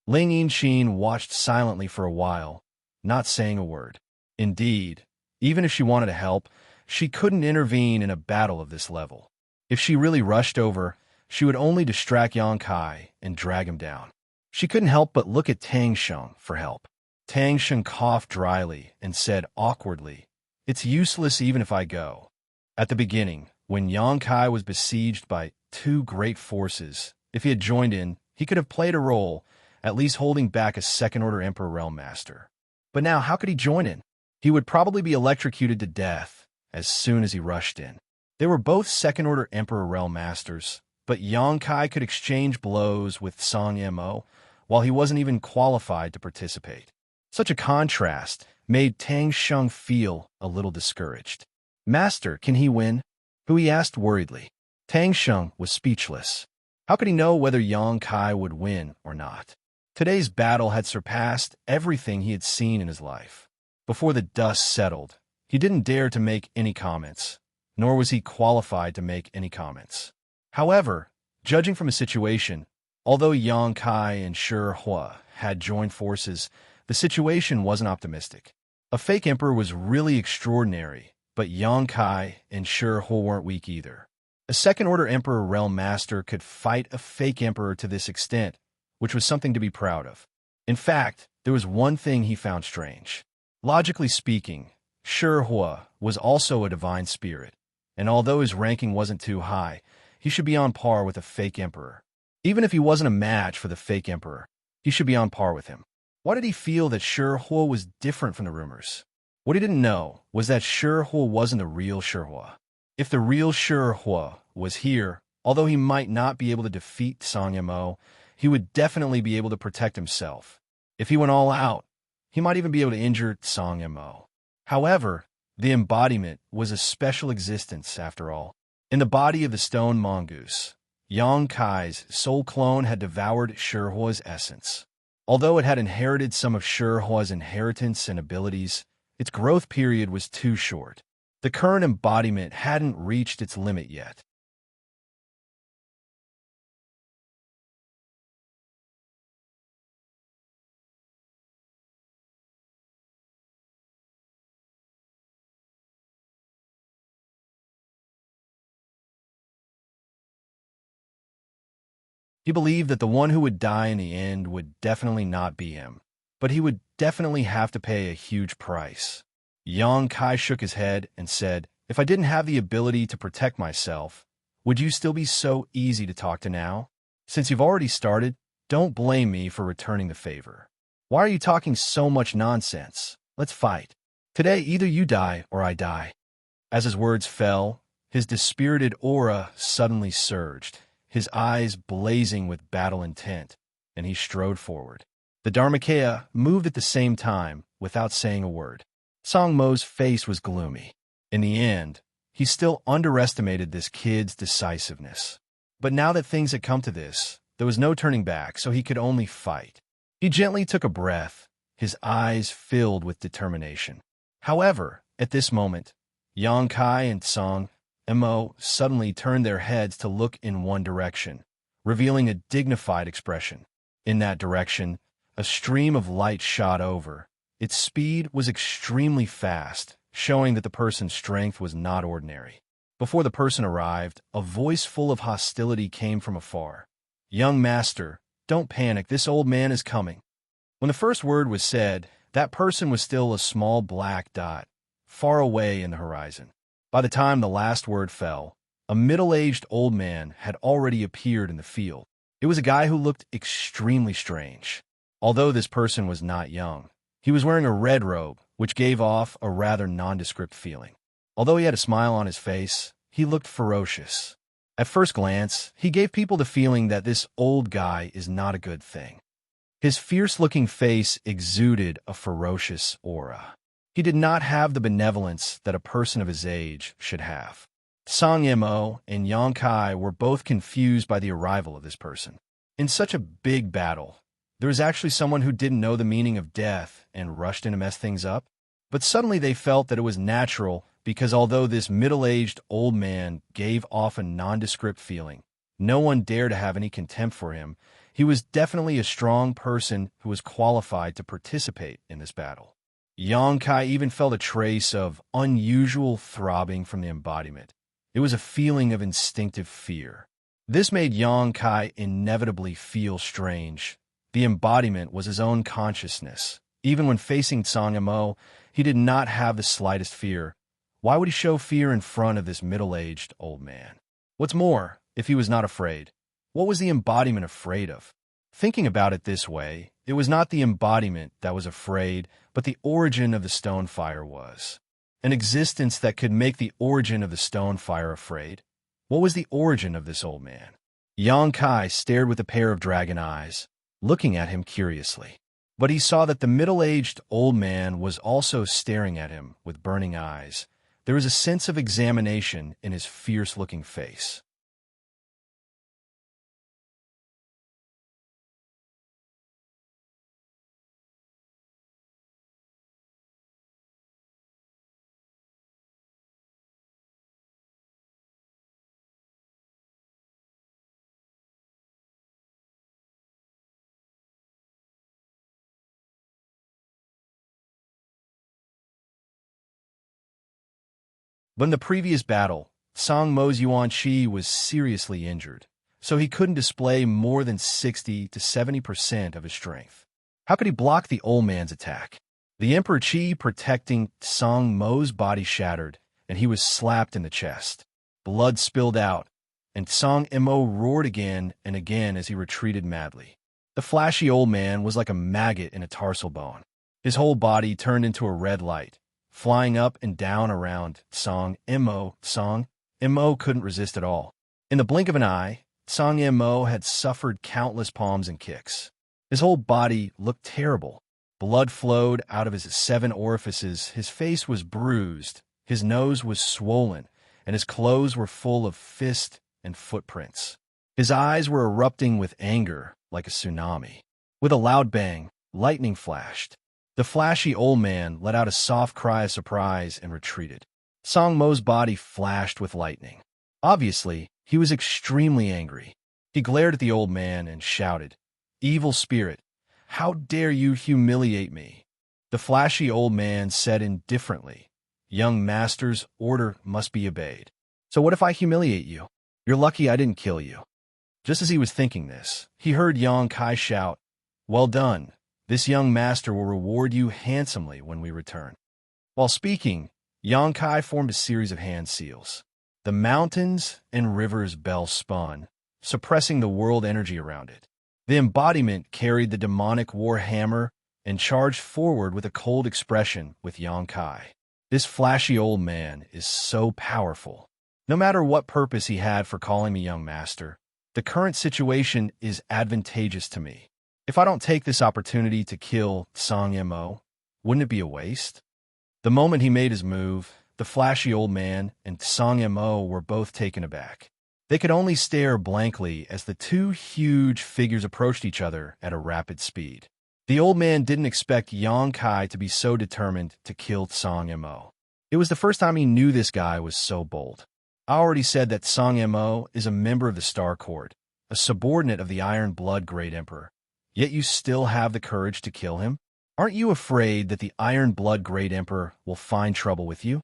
Ling Yinqin watched silently for a while, not saying a word. Indeed, even if she wanted to help, She couldn't intervene in a battle of this level. If she really rushed over, she would only distract Yang Kai and drag him down. She couldn't help but look at Tang Sheng for help. Tang Sheng coughed dryly and said awkwardly, "It's useless even if I go." At the beginning, when Yang Kai was besieged by two great forces, if he had joined in, he could have played a role, at least holding back a second-order Emperor Realm Master. But now, how could he join in? He would probably be electrocuted to death as soon as he rushed in. They were both second-order Emperor Realm Masters, but Yang Kai could exchange blows with Xianxia Mo, while he wasn't even qualified to participate. Such a contrast made Tang Sheng feel a little discouraged. "Master, can he win?" He asked worriedly. Tang Sheng was speechless. How could he know whether Yang Kai would win or not? Today's battle had surpassed everything he had seen in his life. Before the dust settled, he didn't dare to make any comments, nor was he qualified to make any comments. However, judging from the situation, although Yang Kai and Shi Hua had joined forces, the situation wasn't optimistic. A fake emperor was really extraordinary, but Yang Kai and Shi Hua weren't weak either. A second-order Emperor Realm Master could fight a fake emperor to this extent, which was something to be proud of. In fact, there was one thing he found strange. Logically speaking, Shi Hua was also a divine spirit, and although his ranking wasn't too high, he should be on par with a fake emperor. Even if he wasn't a match for the fake emperor, he should be on par with him. Why did he feel that Shi Hua was different from the rumors? What he didn't know was that Shi Hua wasn't the real Shi Hua. If the real Shi Hua was here, although he might not be able to defeat Xianxia Mo, he would definitely be able to protect himself. If he went all out, he might even be able to injure Xianxia Mo. However, the embodiment was a special existence after all. In the body of the stone mongoose, Yang Kai's soul clone had devoured Shi Hua's essence. Although it had inherited some of Shi Hua's inheritance and abilities, its growth period was too short. The current embodiment hadn't reached its limit yet. He believed that the one who would die in the end would definitely not be him, but he would definitely have to pay a huge price. Yang Kai shook his head and said, "If I didn't have the ability to protect myself, would you still be so easy to talk to now? Since you've already started, don't blame me for returning the favor. Why are you talking so much nonsense? Let's fight. Today, either you die or I die." As his words fell, his dispirited aura suddenly surged, his eyes blazing with battle intent, and he strode forward. The Dharmakaya moved at the same time, without saying a word. Song Mo's face was gloomy. In the end, he still underestimated this kid's decisiveness. But now that things had come to this, there was no turning back, so he could only fight. He gently took a breath, his eyes filled with determination. However, at this moment, Yang Kai and Song Mo suddenly turned their heads to look in one direction, revealing a dignified expression. In that direction, a stream of light shot over. Its speed was extremely fast, showing that the person's strength was not ordinary. Before the person arrived, a voice full of hostility came from afar. "Young master, don't panic, this old man is coming." When the first word was said, that person was still a small black dot, far away in the horizon. By the time the last word fell, a middle-aged old man had already appeared in the field. It was a guy who looked extremely strange. Although this person was not young, he was wearing a red robe, which gave off a rather nondescript feeling. Although he had a smile on his face, he looked ferocious. At first glance, he gave people the feeling that this old guy is not a good thing. His fierce-looking face exuded a ferocious aura. He did not have the benevolence that a person of his age should have. Xianxia Mo and Yang Kai were both confused by the arrival of this person. In such a big battle, there was actually someone who didn't know the meaning of death and rushed in to mess things up. But suddenly they felt that it was natural because although this middle-aged old man gave off a nondescript feeling, no one dared to have any contempt for him. He was definitely a strong person who was qualified to participate in this battle. Yang Kai even felt a trace of unusual throbbing from the embodiment. It was a feeling of instinctive fear. This made Yang Kai inevitably feel strange. The embodiment was his own consciousness. Even when facing Tsang Mo, he did not have the slightest fear. Why would he show fear in front of this middle-aged old man? What's more, if he was not afraid, what was the embodiment afraid of? Thinking about it this way, it was not the embodiment that was afraid, but the origin of the stone fire was. An existence that could make the origin of the stone fire afraid. What was the origin of this old man? Yang Kai stared with a pair of dragon eyes, looking at him curiously. But he saw that the middle-aged old man was also staring at him with burning eyes. There was a sense of examination in his fierce-looking face. But in the previous battle, Song Mo's Xianxia was seriously injured, so he couldn't display more than 60 to 70% of his strength. How could he block the old man's attack? The Emperor Qi protecting Song Mo's body shattered, and he was slapped in the chest. Blood spilled out, and Song Mo roared again and again as he retreated madly. The flashy old man was like a maggot in a tarsal bone. His whole body turned into a red light, flying up and down around Song Mo. Song Mo couldn't resist at all. In the blink of an eye, Song Mo had suffered countless palms and kicks. His whole body looked terrible. Blood flowed out of his 7 orifices, his face was bruised, his nose was swollen, and his clothes were full of fist and footprints. His eyes were erupting with anger like a tsunami. With a loud bang, lightning flashed. The flashy old man let out a soft cry of surprise and retreated. Song Mo's body flashed with lightning. Obviously, he was extremely angry. He glared at the old man and shouted, "Evil spirit, how dare you humiliate me?" The flashy old man said indifferently, "Young master's order must be obeyed. So what if I humiliate you? You're lucky I didn't kill you." Just as he was thinking this, he heard Yang Kai shout, "Well done. This young master will reward you handsomely when we return." While speaking, Yang Kai formed a series of hand seals. The mountains and rivers bell spun, suppressing the world energy around it. The embodiment carried the demonic war hammer and charged forward with a cold expression with Yang Kai. This flashy old man is so powerful. No matter what purpose he had for calling me young master, the current situation is advantageous to me. If I don't take this opportunity to kill Song Mo, wouldn't it be a waste? The moment he made his move, the flashy old man and Song Mo were both taken aback. They could only stare blankly as the two huge figures approached each other at a rapid speed. The old man didn't expect Yang Kai to be so determined to kill Song Mo. It was the first time he knew this guy was so bold. I already said that Song Mo is a member of the Star Court, a subordinate of the Iron Blood Great Emperor. Yet you still have the courage to kill him? Aren't you afraid that the Iron Blood Great Emperor will find trouble with you?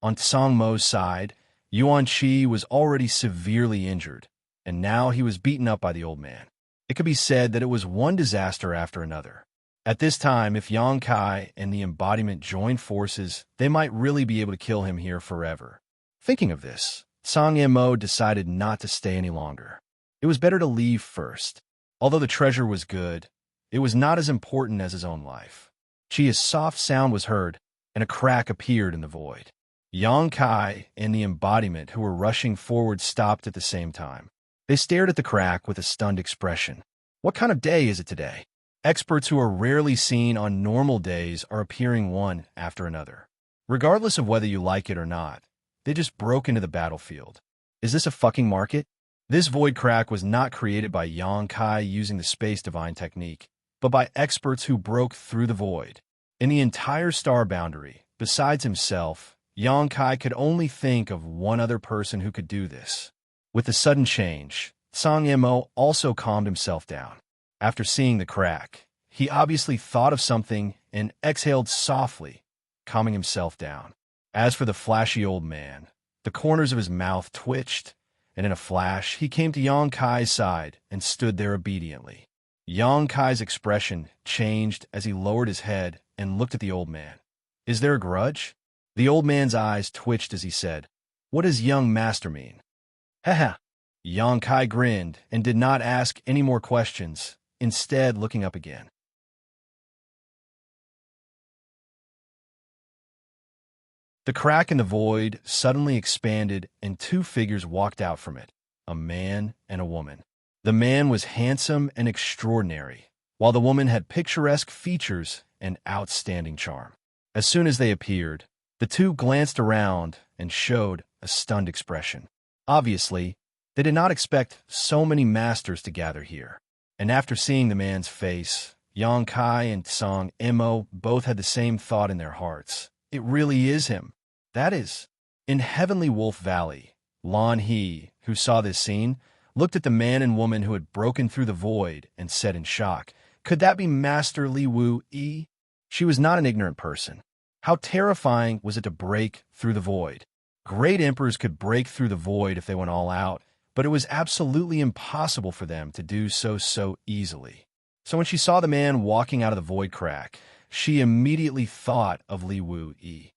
On Song Mo's side, Xianxia was already severely injured, and now he was beaten up by the old man. It could be said that it was one disaster after another. At this time, if Yang Kai and the embodiment joined forces, they might really be able to kill him here forever. Thinking of this, Song Mo decided not to stay any longer. It was better to leave first. Although the treasure was good, it was not as important as his own life. Chia's soft sound was heard, and a crack appeared in the void. Yang Kai and the embodiment who were rushing forward stopped at the same time. They stared at the crack with a stunned expression. What kind of day is it today? Experts who are rarely seen on normal days are appearing one after another. Regardless of whether you like it or not, they just broke into the battlefield. Is this a fucking market? This void crack was not created by Yang Kai using the space divine technique, but by experts who broke through the void. In the entire star boundary, besides himself, Yang Kai could only think of one other person who could do this. With the sudden change, Song Mo also calmed himself down. After seeing the crack, he obviously thought of something and exhaled softly, calming himself down. As for the flashy old man, the corners of his mouth twitched, and in a flash he came to Yang Kai's side and stood there obediently. Yang Kai's expression changed as he lowered his head and looked at the old man. Is there a grudge? The old man's eyes twitched as he said, What does young master mean? Haha. Yang Kai grinned and did not ask any more questions, instead looking up again. The crack in the void suddenly expanded and two figures walked out from it, a man and a woman. The man was handsome and extraordinary, while the woman had picturesque features and outstanding charm. As soon as they appeared, the two glanced around and showed a stunned expression. Obviously, they did not expect so many masters to gather here. And after seeing the man's face, Yang Kai and Song Imo both had the same thought in their hearts. It really is him. That is. In Heavenly Wolf Valley, Lan He, who saw this scene, looked at the man and woman who had broken through the void and said in shock, Could that be Master Li Wu Yi? She was not an ignorant person. How terrifying was it to break through the void? Great emperors could break through the void if they went all out, but it was absolutely impossible for them to do so easily. So when she saw the man walking out of the void crack, she immediately thought of Li Wu Yi.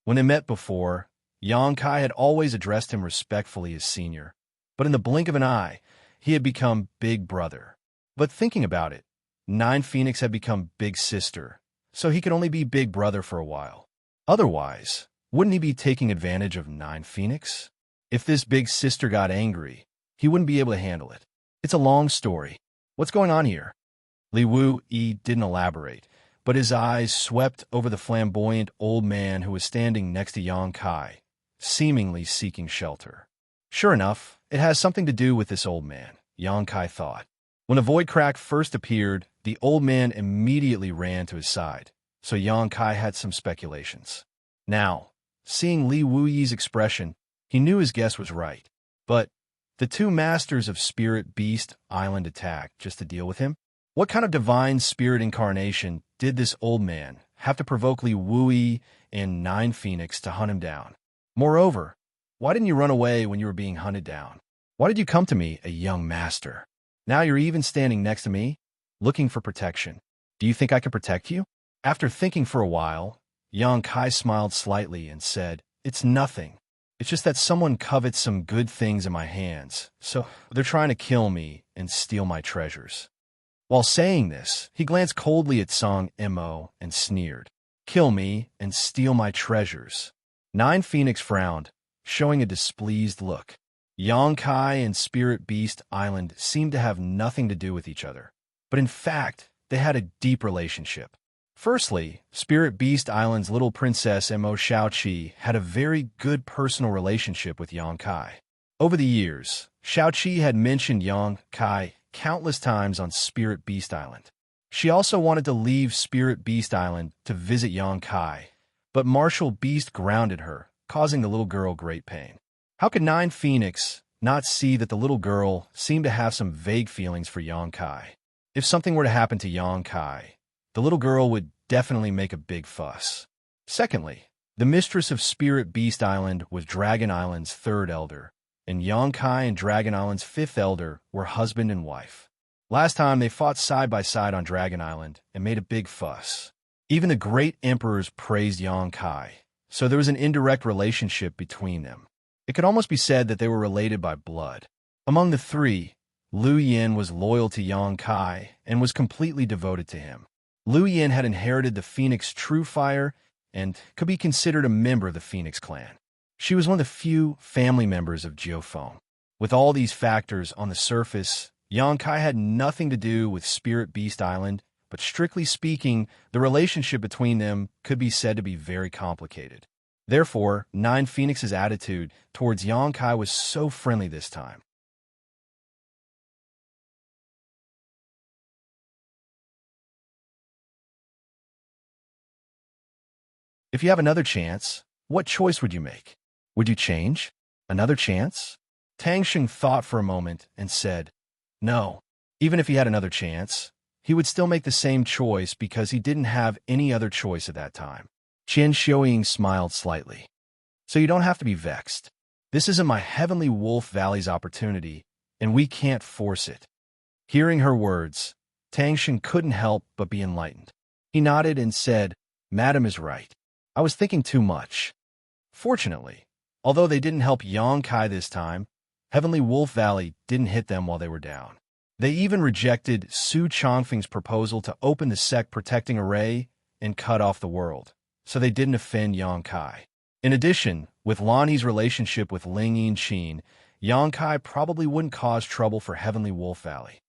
When they met before, Yang Kai had always addressed him respectfully as senior, but in the blink of an eye, he had become Big Brother. But thinking about it, Nine Phoenix had become Big Sister, so he could only be Big Brother for a while. Otherwise, wouldn't he be taking advantage of Nine Phoenix? If this Big Sister got angry, he wouldn't be able to handle it. It's a long story. What's going on here? Li Wu Yi didn't elaborate, but his eyes swept over the flamboyant old man who was standing next to Yang Kai, seemingly seeking shelter. Sure enough, it has something to do with this old man, Yang Kai thought. When the void crack first appeared, the old man immediately ran to his side, so Yang Kai had some speculations. Now, seeing Li Wu Yi's expression, he knew his guess was right. But the two masters of Spirit Beast Island attacked just to deal with him? What kind of divine spirit incarnation did this old man have to provoke Li Wu Yi and Nine Phoenix to hunt him down? Moreover, why didn't you run away when you were being hunted down? Why did you come to me, a young master? Now you're even standing next to me, looking for protection. Do you think I can protect you? After thinking for a while, Yang Kai smiled slightly and said, It's nothing. It's just that someone covets some good things in my hands, so they're trying to kill me and steal my treasures. While saying this, he glanced coldly at Song Imo and sneered, Kill me and steal my treasures. Nine Phoenix frowned, showing a displeased look. Yang Kai and Spirit Beast Island seemed to have nothing to do with each other, but in fact, they had a deep relationship. Firstly, Spirit Beast Island's little princess Mo Xiaoqi had a very good personal relationship with Yang Kai. Over the years, Xiaoqi had mentioned Yang Kai countless times on Spirit Beast Island. She also wanted to leave Spirit Beast Island to visit Yang Kai, but Martial Beast grounded her, causing the little girl great pain. How could Nine Phoenix not see that the little girl seemed to have some vague feelings for Yang Kai? If something were to happen to Yang Kai, the little girl would definitely make a big fuss. Secondly, the mistress of Spirit Beast Island was Dragon Island's third elder, and Yang Kai and Dragon Island's fifth elder were husband and wife. Last time they fought side by side on Dragon Island and made a big fuss. Even the great emperors praised Yang Kai, so there was an indirect relationship between them. It could almost be said that they were related by blood. Among the three, Liu Yin was loyal to Yang Kai and was completely devoted to him. Liu Yin had inherited the Phoenix True Fire and could be considered a member of the Phoenix clan. She was one of the few family members of Jiufeng. With all these factors on the surface, Yang Kai had nothing to do with Spirit Beast Island, but strictly speaking, the relationship between them could be said to be very complicated. Therefore, Nine Phoenix's attitude towards Yang Kai was so friendly this time. If you have another chance, what choice would you make? Would you change? Another chance? Tang Sheng thought for a moment and said, no. Even if he had another chance, he would still make the same choice because he didn't have any other choice at that time. Xianxia smiled slightly. So you don't have to be vexed. This isn't my Heavenly Wolf Valley's opportunity, and we can't force it. Hearing her words, Tang Sheng couldn't help but be enlightened. He nodded and said, Madam is right. I was thinking too much. Fortunately, although they didn't help Yangkai this time, Heavenly Wolf Valley didn't hit them while they were down. They even rejected Su Chongfeng's proposal to open the sect protecting array and cut off the world, so they didn't offend Yangkai. In addition, with Lanhe's relationship with Ling Yinqin, Yangkai probably wouldn't cause trouble for Heavenly Wolf Valley.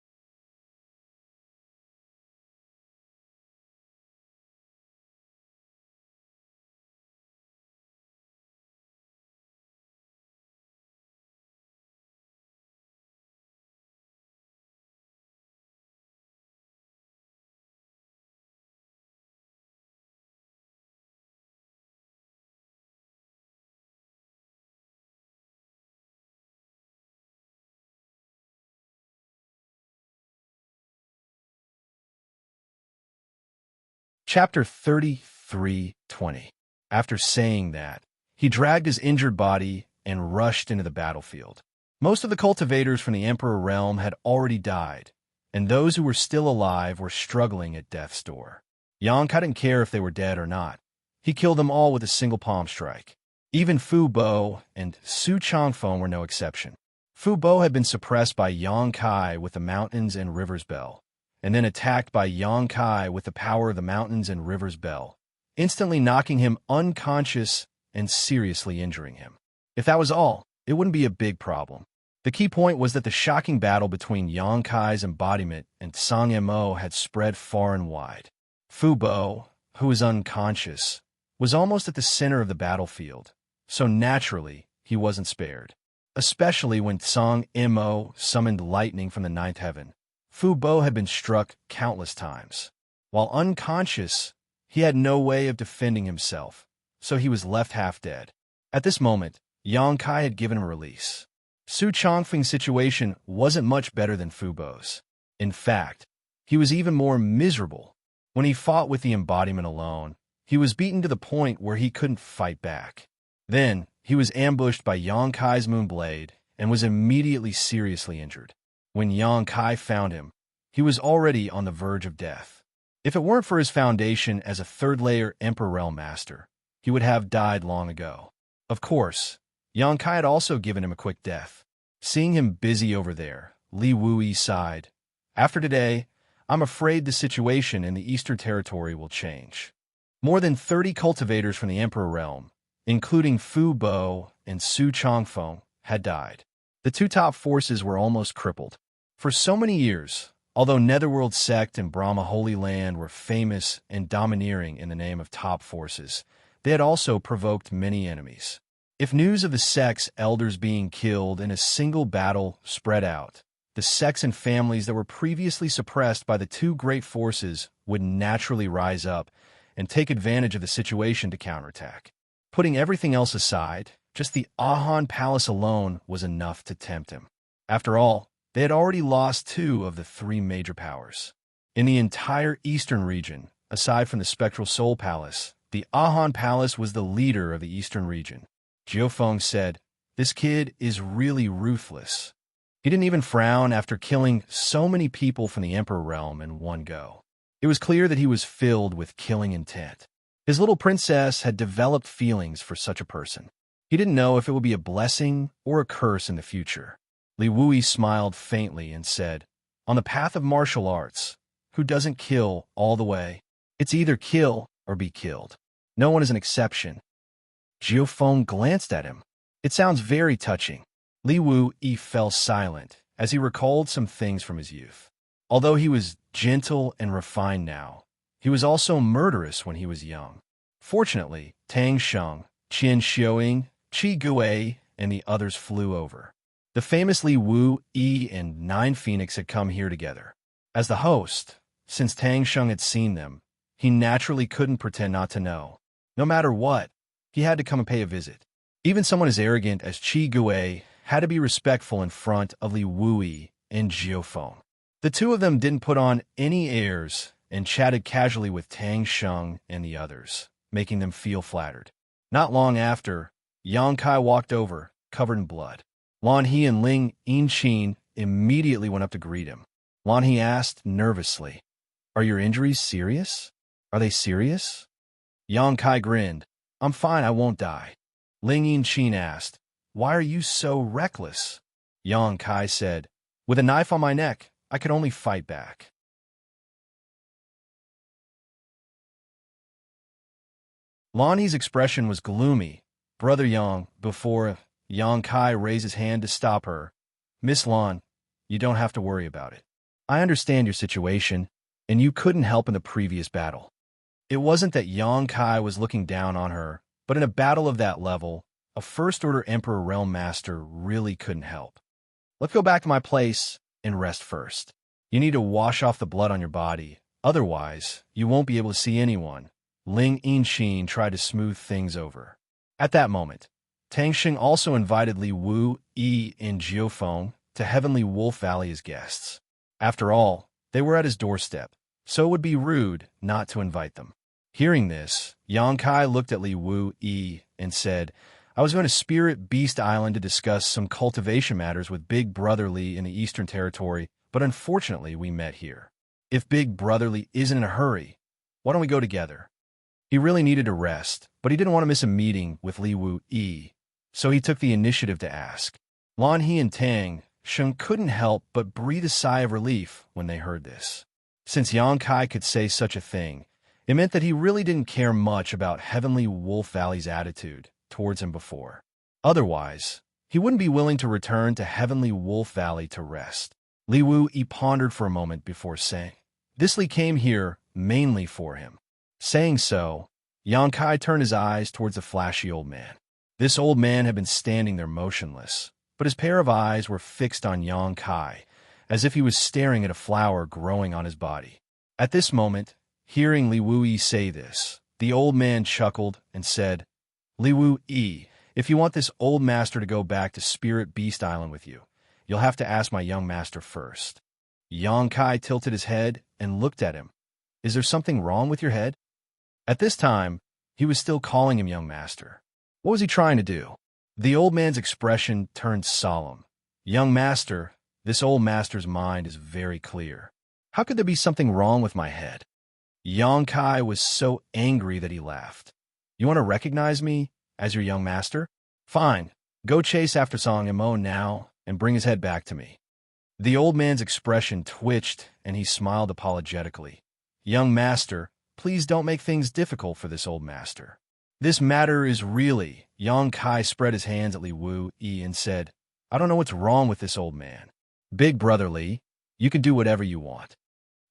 Chapter 33:20. After saying that, he dragged his injured body and rushed into the battlefield. Most of the cultivators from the Emperor realm had already died, and those who were still alive were struggling at death's door. Yangkai didn't care if they were dead or not. He killed them all with a single palm strike. Even Fu Bo and Su Chongfeng were no exception. Fu Bo had been suppressed by Yangkai with the Mountains and Rivers Bell, and then attacked by Yangkai with the power of the Mountains and Rivers Bell, instantly knocking him unconscious and seriously injuring him. If that was all, it wouldn't be a big problem. The key point was that the shocking battle between Yangkai's embodiment and Sang Mo had spread far and wide. Fu Bo, who was unconscious, was almost at the center of the battlefield, so naturally he wasn't spared. Especially when Sang Mo summoned lightning from the ninth heaven. Fu Bo had been struck countless times. While unconscious, he had no way of defending himself, so he was left half dead. At this moment, Yangkai had given him a release. Su Chongfeng's situation wasn't much better than Fu Bo's. In fact, he was even more miserable. When he fought with the embodiment alone, he was beaten to the point where he couldn't fight back. Then, he was ambushed by Yangkai's Moonblade and was immediately seriously injured. When Yangkai found him, he was already on the verge of death. If it weren't for his foundation as a third-layer Emperor Realm Master, he would have died long ago. Of course, Yangkai had also given him a quick death. Seeing him busy over there, Li Wuyi sighed. After today, I'm afraid the situation in the Eastern Territory will change. More than 30 cultivators from the Emperor Realm, including Fu Bo and Su Chongfeng, had died. The two top forces were almost crippled. For so many years, although Netherworld Sect and Brahma Holy Land were famous and domineering in the name of top forces, they had also provoked many enemies. If news of the sect's elders being killed in a single battle spread out, the sects and families that were previously suppressed by the two great forces would naturally rise up and take advantage of the situation to counterattack. Putting everything else aside, just the Ahan Palace alone was enough to tempt him. After all, they had already lost two of the three major powers. In the entire eastern region, aside from the Spectral Soul Palace, the Ahan Palace was the leader of the eastern region. Jiufeng said, "This kid is really ruthless." He didn't even frown after killing so many people from the Emperor Realm in one go. It was clear that he was filled with killing intent. His little princess had developed feelings for such a person. He didn't know if it would be a blessing or a curse in the future. Li Wuyi smiled faintly and said, "On the path of martial arts, who doesn't kill all the way? It's either kill or be killed. No one is an exception." Jiufeng glanced at him. "It sounds very touching." Li Wuyi fell silent as he recalled some things from his youth. Although he was gentle and refined now, he was also murderous when he was young. Fortunately, Tang Sheng, Qian Qi Gui, and the others flew over. The famous Li Wuyi and Nine Phoenix had come here together. As the host, since Tang Sheng had seen them, he naturally couldn't pretend not to know. No matter what, he had to come and pay a visit. Even someone as arrogant as Qi Gui had to be respectful in front of Li Wui and Jiufeng. The two of them didn't put on any airs and chatted casually with Tang Sheng and the others, making them feel flattered. Not long after, Yang Kai walked over, covered in blood. Lan He and Ling Yinqin immediately went up to greet him. Lan He asked nervously, "Are your injuries serious? Are they serious?" Yang Kai grinned. "I'm fine, I won't die." Ling Yinqin asked, "Why are you so reckless?" Yang Kai said, "With a knife on my neck, I could only fight back." Lan He's expression was gloomy. "Brother Yang," before Yang Kai raised his hand to stop her. "Miss Lan, you don't have to worry about it. I understand your situation, and you couldn't help in the previous battle." It wasn't that Yang Kai was looking down on her, but in a battle of that level, a First-Order Emperor Realm Master really couldn't help. "Let's go back to my place and rest first. You need to wash off the blood on your body, otherwise you won't be able to see anyone." Ling Yinqin tried to smooth things over. At that moment, Tang Xing also invited Li Wu, Yi, and Jiufeng to Heavenly Wolf Valley as guests. After all, they were at his doorstep, so it would be rude not to invite them. Hearing this, Yang Kai looked at Li Wu, Yi, and said, "I was going to Spirit Beast Island to discuss some cultivation matters with Big Brother Li in the Eastern Territory, but unfortunately we met here. If Big Brother Li isn't in a hurry, why don't we go together?" He really needed to rest, but he didn't want to miss a meeting with Li Wu Yi, so he took the initiative to ask. Lan He and Tang Sheng couldn't help but breathe a sigh of relief when they heard this. Since Yang Kai could say such a thing, it meant that he really didn't care much about Heavenly Wolf Valley's attitude towards him before. Otherwise, he wouldn't be willing to return to Heavenly Wolf Valley to rest. Li Wu Yi pondered for a moment before saying, "This Li came here mainly for him." Saying so, Yang Kai turned his eyes towards the flashy old man. This old man had been standing there motionless, but his pair of eyes were fixed on Yang Kai, as if he was staring at a flower growing on his body. At this moment, hearing Li Wu Yi say this, the old man chuckled and said, "Li Wu Yi, if you want this old master to go back to Spirit Beast Island with you, you'll have to ask my young master first." Yang Kai tilted his head and looked at him. "Is there something wrong with your head?" At this time, he was still calling him young master. What was he trying to do? The old man's expression turned solemn. "Young master, this old master's mind is very clear. How could there be something wrong with my head?" Yang Kai was so angry that he laughed. "You want to recognize me as your young master? Fine, go chase after Song Mo now and bring his head back to me." The old man's expression twitched and he smiled apologetically. "Young master, please don't make things difficult for this old master. This matter is really—" Yang Kai spread his hands at Li Wu Yi and said, "I don't know what's wrong with this old man. Big Brother Li, you can do whatever you want."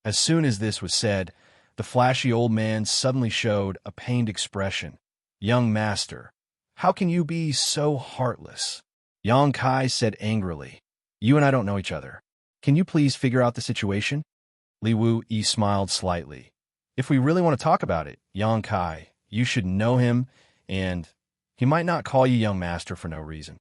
As soon as this was said, the flashy old man suddenly showed a pained expression. "Young master, how can you be so heartless?" Yang Kai said angrily, "You and I don't know each other. Can you please figure out the situation?" Li Wu Yi smiled slightly. "If we really want to talk about it, Yang Kai, you should know him, and he might not call you young master for no reason."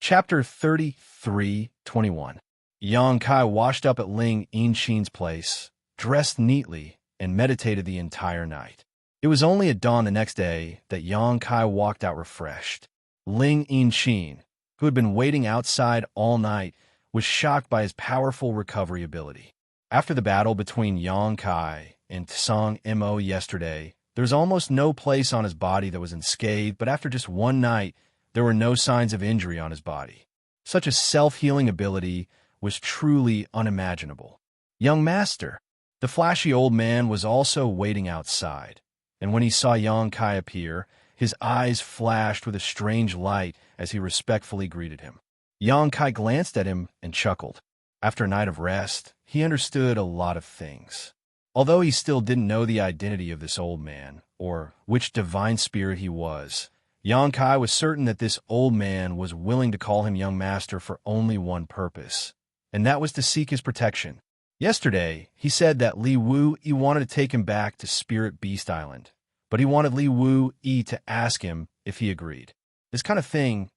Chapter 33:21. Yang Kai washed up at Ling Yinqin's place, dressed neatly, and meditated the entire night. It was only at dawn the next day that Yang Kai walked out refreshed. Ling Yinqin, who had been waiting outside all night, was shocked by his powerful recovery ability. After the battle between Yang Kai and Song Mo yesterday, there was almost no place on his body that was unscathed, but after just one night, there were no signs of injury on his body. Such a self-healing ability was truly unimaginable. "Young master!" The flashy old man was also waiting outside, and when he saw Yang Kai appear, his eyes flashed with a strange light as he respectfully greeted him. Yang Kai glanced at him and chuckled. After a night of rest, he understood a lot of things. Although he still didn't know the identity of this old man, or which divine spirit he was, Yang Kai was certain that this old man was willing to call him young master for only one purpose, and that was to seek his protection. Yesterday, he said that Li Wu Yi wanted to take him back to Spirit Beast Island, but he wanted Li Wu Yi to ask him if he agreed. This kind of thing,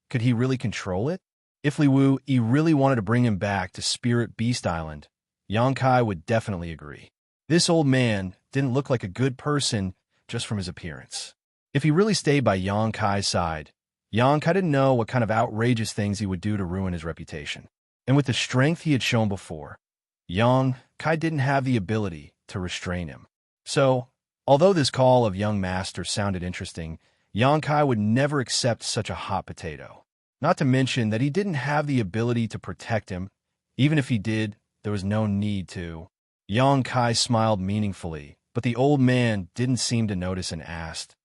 could he really control it? If Li Wu Yi really wanted to bring him back to Spirit Beast Island, Yang Kai would definitely agree. This old man didn't look like a good person just from his appearance. If he really stayed by Yang Kai's side, Yang Kai didn't know what kind of outrageous things he would do to ruin his reputation. And with the strength he had shown before, Yang Kai didn't have the ability to restrain him. So, although this call of young master sounded interesting, Yang Kai would never accept such a hot potato. Not to mention that he didn't have the ability to protect him. Even if he did, there was no need to. Yang Kai smiled meaningfully, but the old man didn't seem to notice and asked,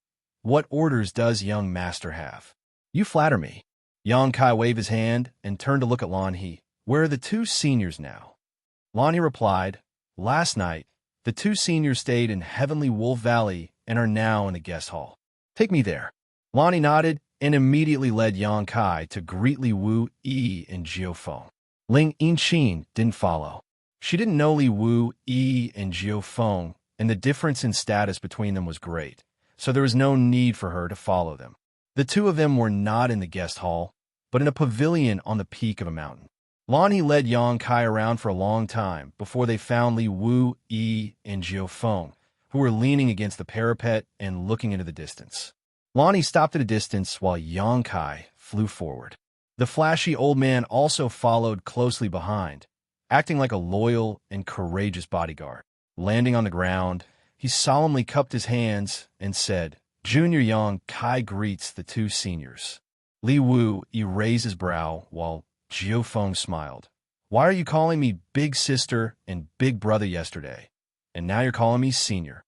"What orders does young master have?" "You flatter me." Yang Kai waved his hand and turned to look at Lan He. "Where are the two seniors now?" Lan He replied, "Last night, the two seniors stayed in Heavenly Wolf Valley and are now in the guest hall." "Take me there." Lan He nodded and immediately led Yang Kai to greet Li Wu Yi and Jiufeng. Ling Yinqin didn't follow. She didn't know Li Wu Yi and Jiufeng, and the difference in status between them was great, so there was no need for her to follow them. The two of them were not in the guest hall, but in a pavilion on the peak of a mountain. Lan He led Yang Kai around for a long time before they found Li Wu Yi and Jiufeng, who were leaning against the parapet and looking into the distance. Lan He stopped at a distance while Yang Kai flew forward. The flashy old man also followed closely behind, acting like a loyal and courageous bodyguard. Landing on the ground, he solemnly cupped his hands and said, "Junior Yang Kai greets the two seniors." Li Wu raised his brow while Jiufeng smiled. "Why are you calling me big sister and big brother yesterday, and now you're calling me senior?"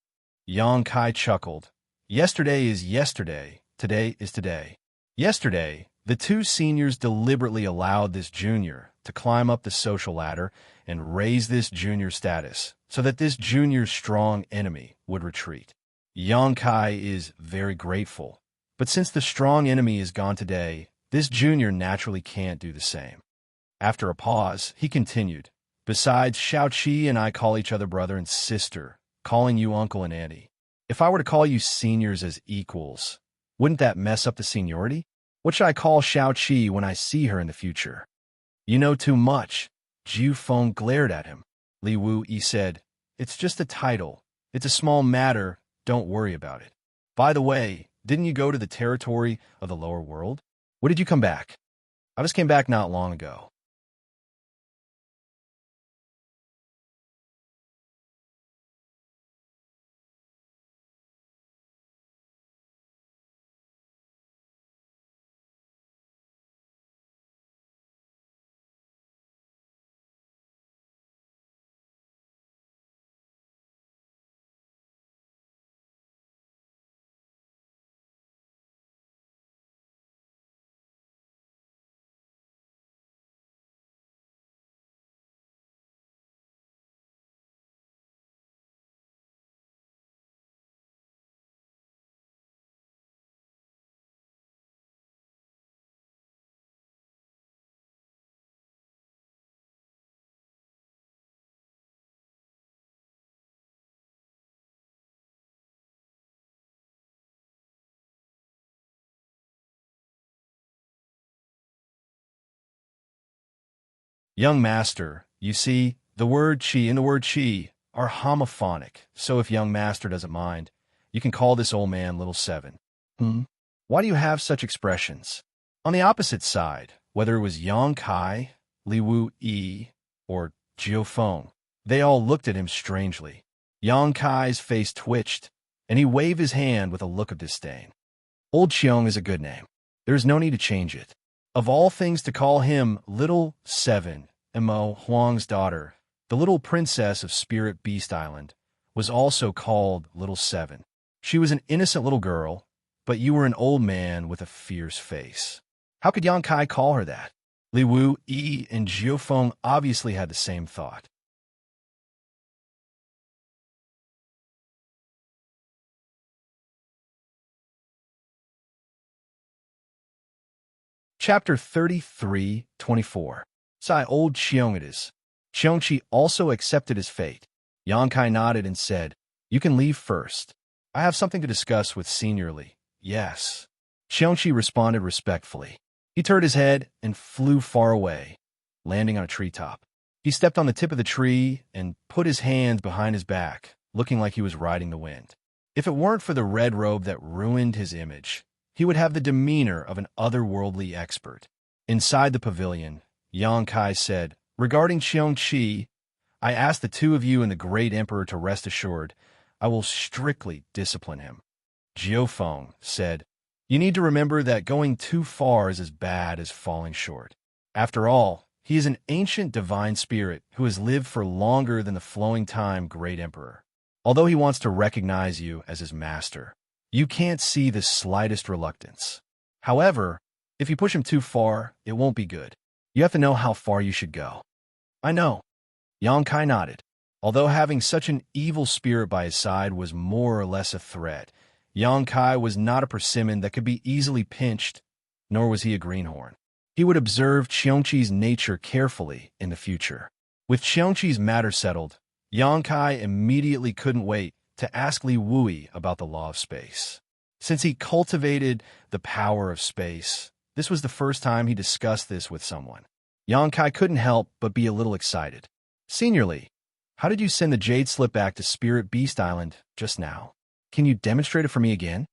Yang Kai chuckled. "Yesterday is yesterday, today is today." Yesterday, the two seniors deliberately allowed this junior to climb up the social ladder and raise this junior's status so that this junior's strong enemy would retreat. Yang Kai is very grateful, but since the strong enemy is gone today, this junior naturally can't do the same. After a pause, he continued, "Besides, Xiaoqi and I call each other brother and sister, calling you uncle and auntie. If I were to call you seniors as equals, wouldn't that mess up the seniority? What should I call Xiaoqi when I see her in the future?" "You know too much." Jiufeng glared at him. Li Wu Yi said, "It's just a title. It's a small matter. Don't worry about it. By the way, didn't you go to the territory of the lower world? When did you come back?" "I just came back not long ago." "Young master, you see, the word chi and the word chi are homophonic, so if young master doesn't mind, you can call this old man Little Seven." "Hmm? Why do you have such expressions?" On the opposite side, whether it was Yang Kai, Li Wu Yi, or Jiufeng, they all looked at him strangely. Yang Kai's face twitched, and he waved his hand with a look of disdain. "Old Xiong is a good name. There is no need to change it. Of all things to call him Little Seven, and Mo Huang's daughter, the little princess of Spirit Beast Island, was also called Little Seven. She was an innocent little girl, but you were an old man with a fierce face. How could Yang Kai call her that?" Li Wu Yi and Jiufeng obviously had the same thought. Chapter 33:24. Sai old Xiong'is. Xianxia also accepted his fate. Yangkai nodded and said, "You can leave first. I have something to discuss with Senior Li." "Yes." Xianxia responded respectfully. He turned his head and flew far away, landing on a treetop. He stepped on the tip of the tree and put his hands behind his back, looking like he was riding the wind. If it weren't for the red robe that ruined his image, he would have the demeanor of an otherworldly expert. Inside the pavilion, Yang Kai said, "Regarding Xiongqi, I ask the two of you and the great emperor to rest assured, I will strictly discipline him." Jiufeng said, "You need to remember that going too far is as bad as falling short. After all, he is an ancient divine spirit who has lived for longer than the flowing time great emperor. Although he wants to recognize you as his master, you can't see the slightest reluctance. However, if you push him too far, it won't be good. You have to know how far you should go." "I know." Yang Kai nodded. Although having such an evil spirit by his side was more or less a threat, Yang Kai was not a persimmon that could be easily pinched, nor was he a greenhorn. He would observe Xiongqi's nature carefully in the future. With Xiongqi's matter settled, Yang Kai immediately couldn't wait to ask Li Wui about the law of space. Since he cultivated the power of space, this was the first time he discussed this with someone. Yang Kai couldn't help but be a little excited. "Senior Li, how did you send the Jade Slip back to Spirit Beast Island just now? Can you demonstrate it for me again?"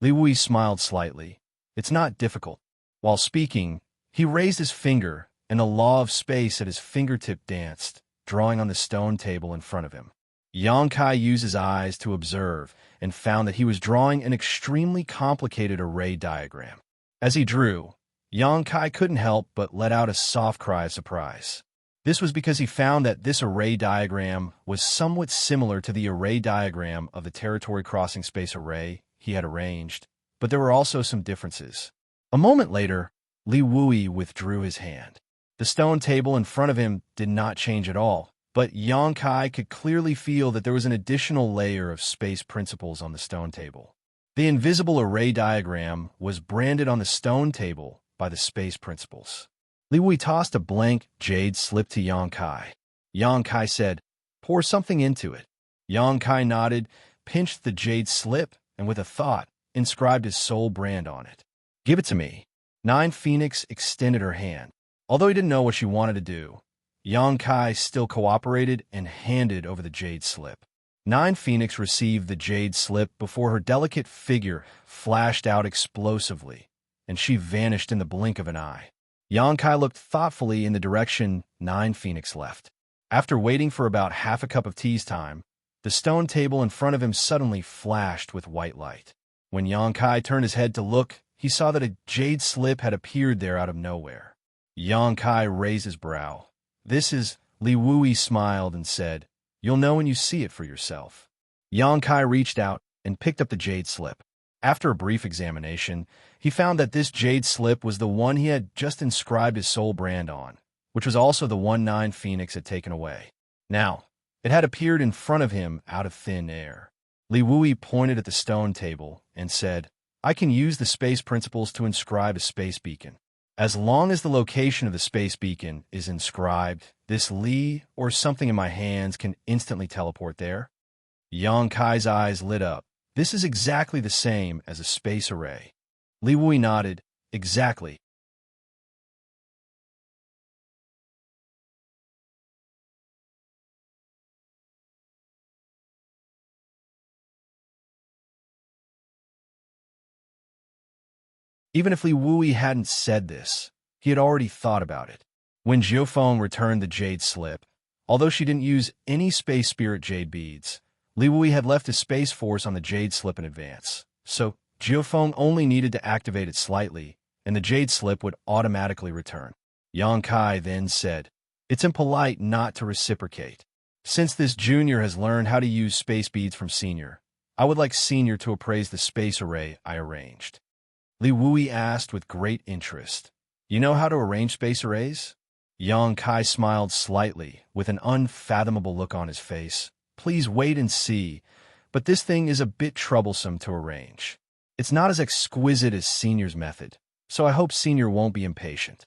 Li Wui smiled slightly. "It's not difficult." While speaking, he raised his finger, and the law of space at his fingertip danced, drawing on the stone table in front of him. Yang Kai used his eyes to observe and found that he was drawing an extremely complicated array diagram. As he drew, Yang Kai couldn't help but let out a soft cry of surprise. This was because he found that this array diagram was somewhat similar to the array diagram of the territory crossing space array he had arranged, but there were also some differences. A moment later, Li Wui withdrew his hand. The stone table in front of him did not change at all, but Yang Kai could clearly feel that there was an additional layer of space principles on the stone table. The invisible array diagram was branded on the stone table by the space principles. Li Wui tossed a blank jade slip to Yang Kai. Yang Kai said, "Pour something into it." Yang Kai nodded, pinched the jade slip, and with a thought, inscribed his soul brand on it. "Give it to me." Nine Phoenix extended her hand. Although he didn't know what she wanted to do, Yang Kai still cooperated and handed over the jade slip. Nine Phoenix received the jade slip before her delicate figure flashed out explosively, and she vanished in the blink of an eye. Yang Kai looked thoughtfully in the direction Nine Phoenix left. After waiting for about half a cup of tea's time, the stone table in front of him suddenly flashed with white light. When Yang Kai turned his head to look, he saw that a jade slip had appeared there out of nowhere. Yang Kai raised his brow. "This is..." Li Wui smiled and said, "You'll know when you see it for yourself." Yang Kai reached out and picked up the jade slip. After a brief examination, he found that this jade slip was the one he had just inscribed his soul brand on, which was also the one Nine Phoenix had taken away. Now, it had appeared in front of him out of thin air. Li Wui pointed at the stone table and said, "I can use the space principles to inscribe a space beacon. As long as the location of the space beacon is inscribed, this Li or something in my hands can instantly teleport there." Yang Kai's eyes lit up. "This is exactly the same as a space array." Li Wui nodded. "Exactly." Even if Li Wui hadn't said this, he had already thought about it. When Jiufeng returned the jade slip, although she didn't use any space spirit jade beads, Li Wui had left his space force on the jade slip in advance, so Jiufeng only needed to activate it slightly, and the jade slip would automatically return. Yang Kai then said, "It's impolite not to reciprocate. Since this junior has learned how to use space beads from senior, I would like senior to appraise the space array I arranged." Li Wui asked with great interest, "You know how to arrange space arrays?" Yang Kai smiled slightly, with an unfathomable look on his face. "Please wait and see, but this thing is a bit troublesome to arrange. It's not as exquisite as Senior's method, so I hope Senior won't be impatient.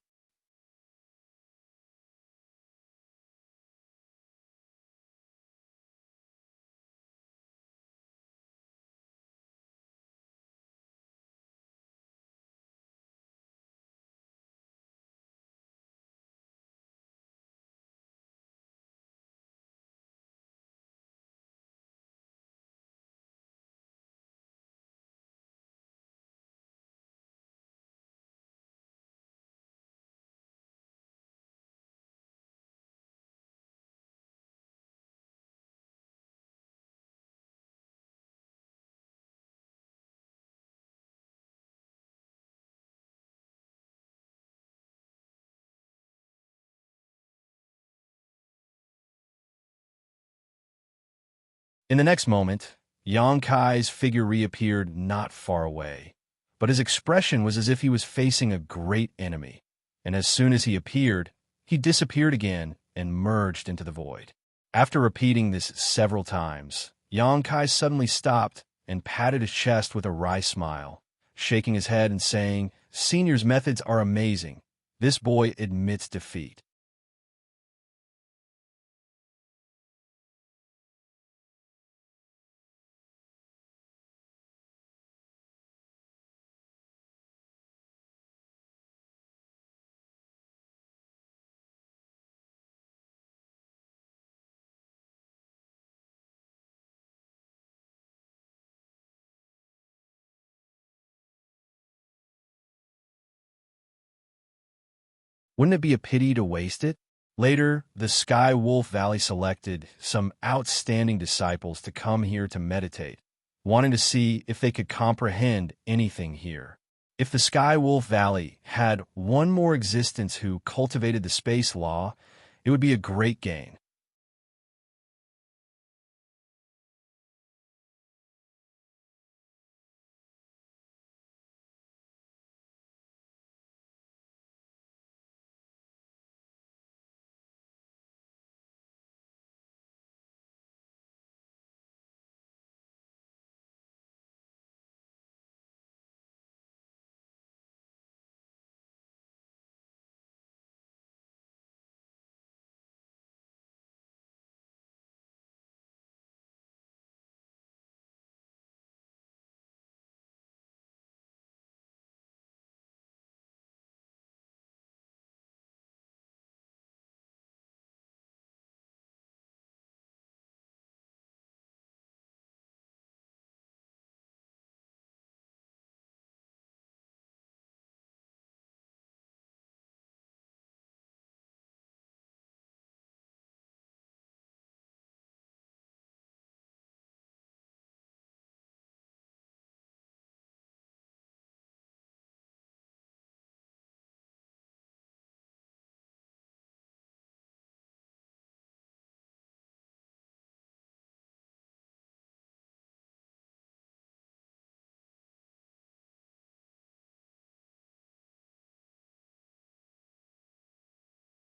In the next moment, Yang Kai's figure reappeared not far away, but his expression was as if he was facing a great enemy, and as soon as he appeared, he disappeared again and merged into the void. After repeating this several times, Yang Kai suddenly stopped and patted his chest with a wry smile, shaking his head and saying, "Senior's methods are amazing. This boy admits defeat." Wouldn't it be a pity to waste it? Later, the Sky Wolf Valley selected some outstanding disciples to come here to meditate, wanting to see if they could comprehend anything here. If the Sky Wolf Valley had one more existence who cultivated the space law, it would be a great gain.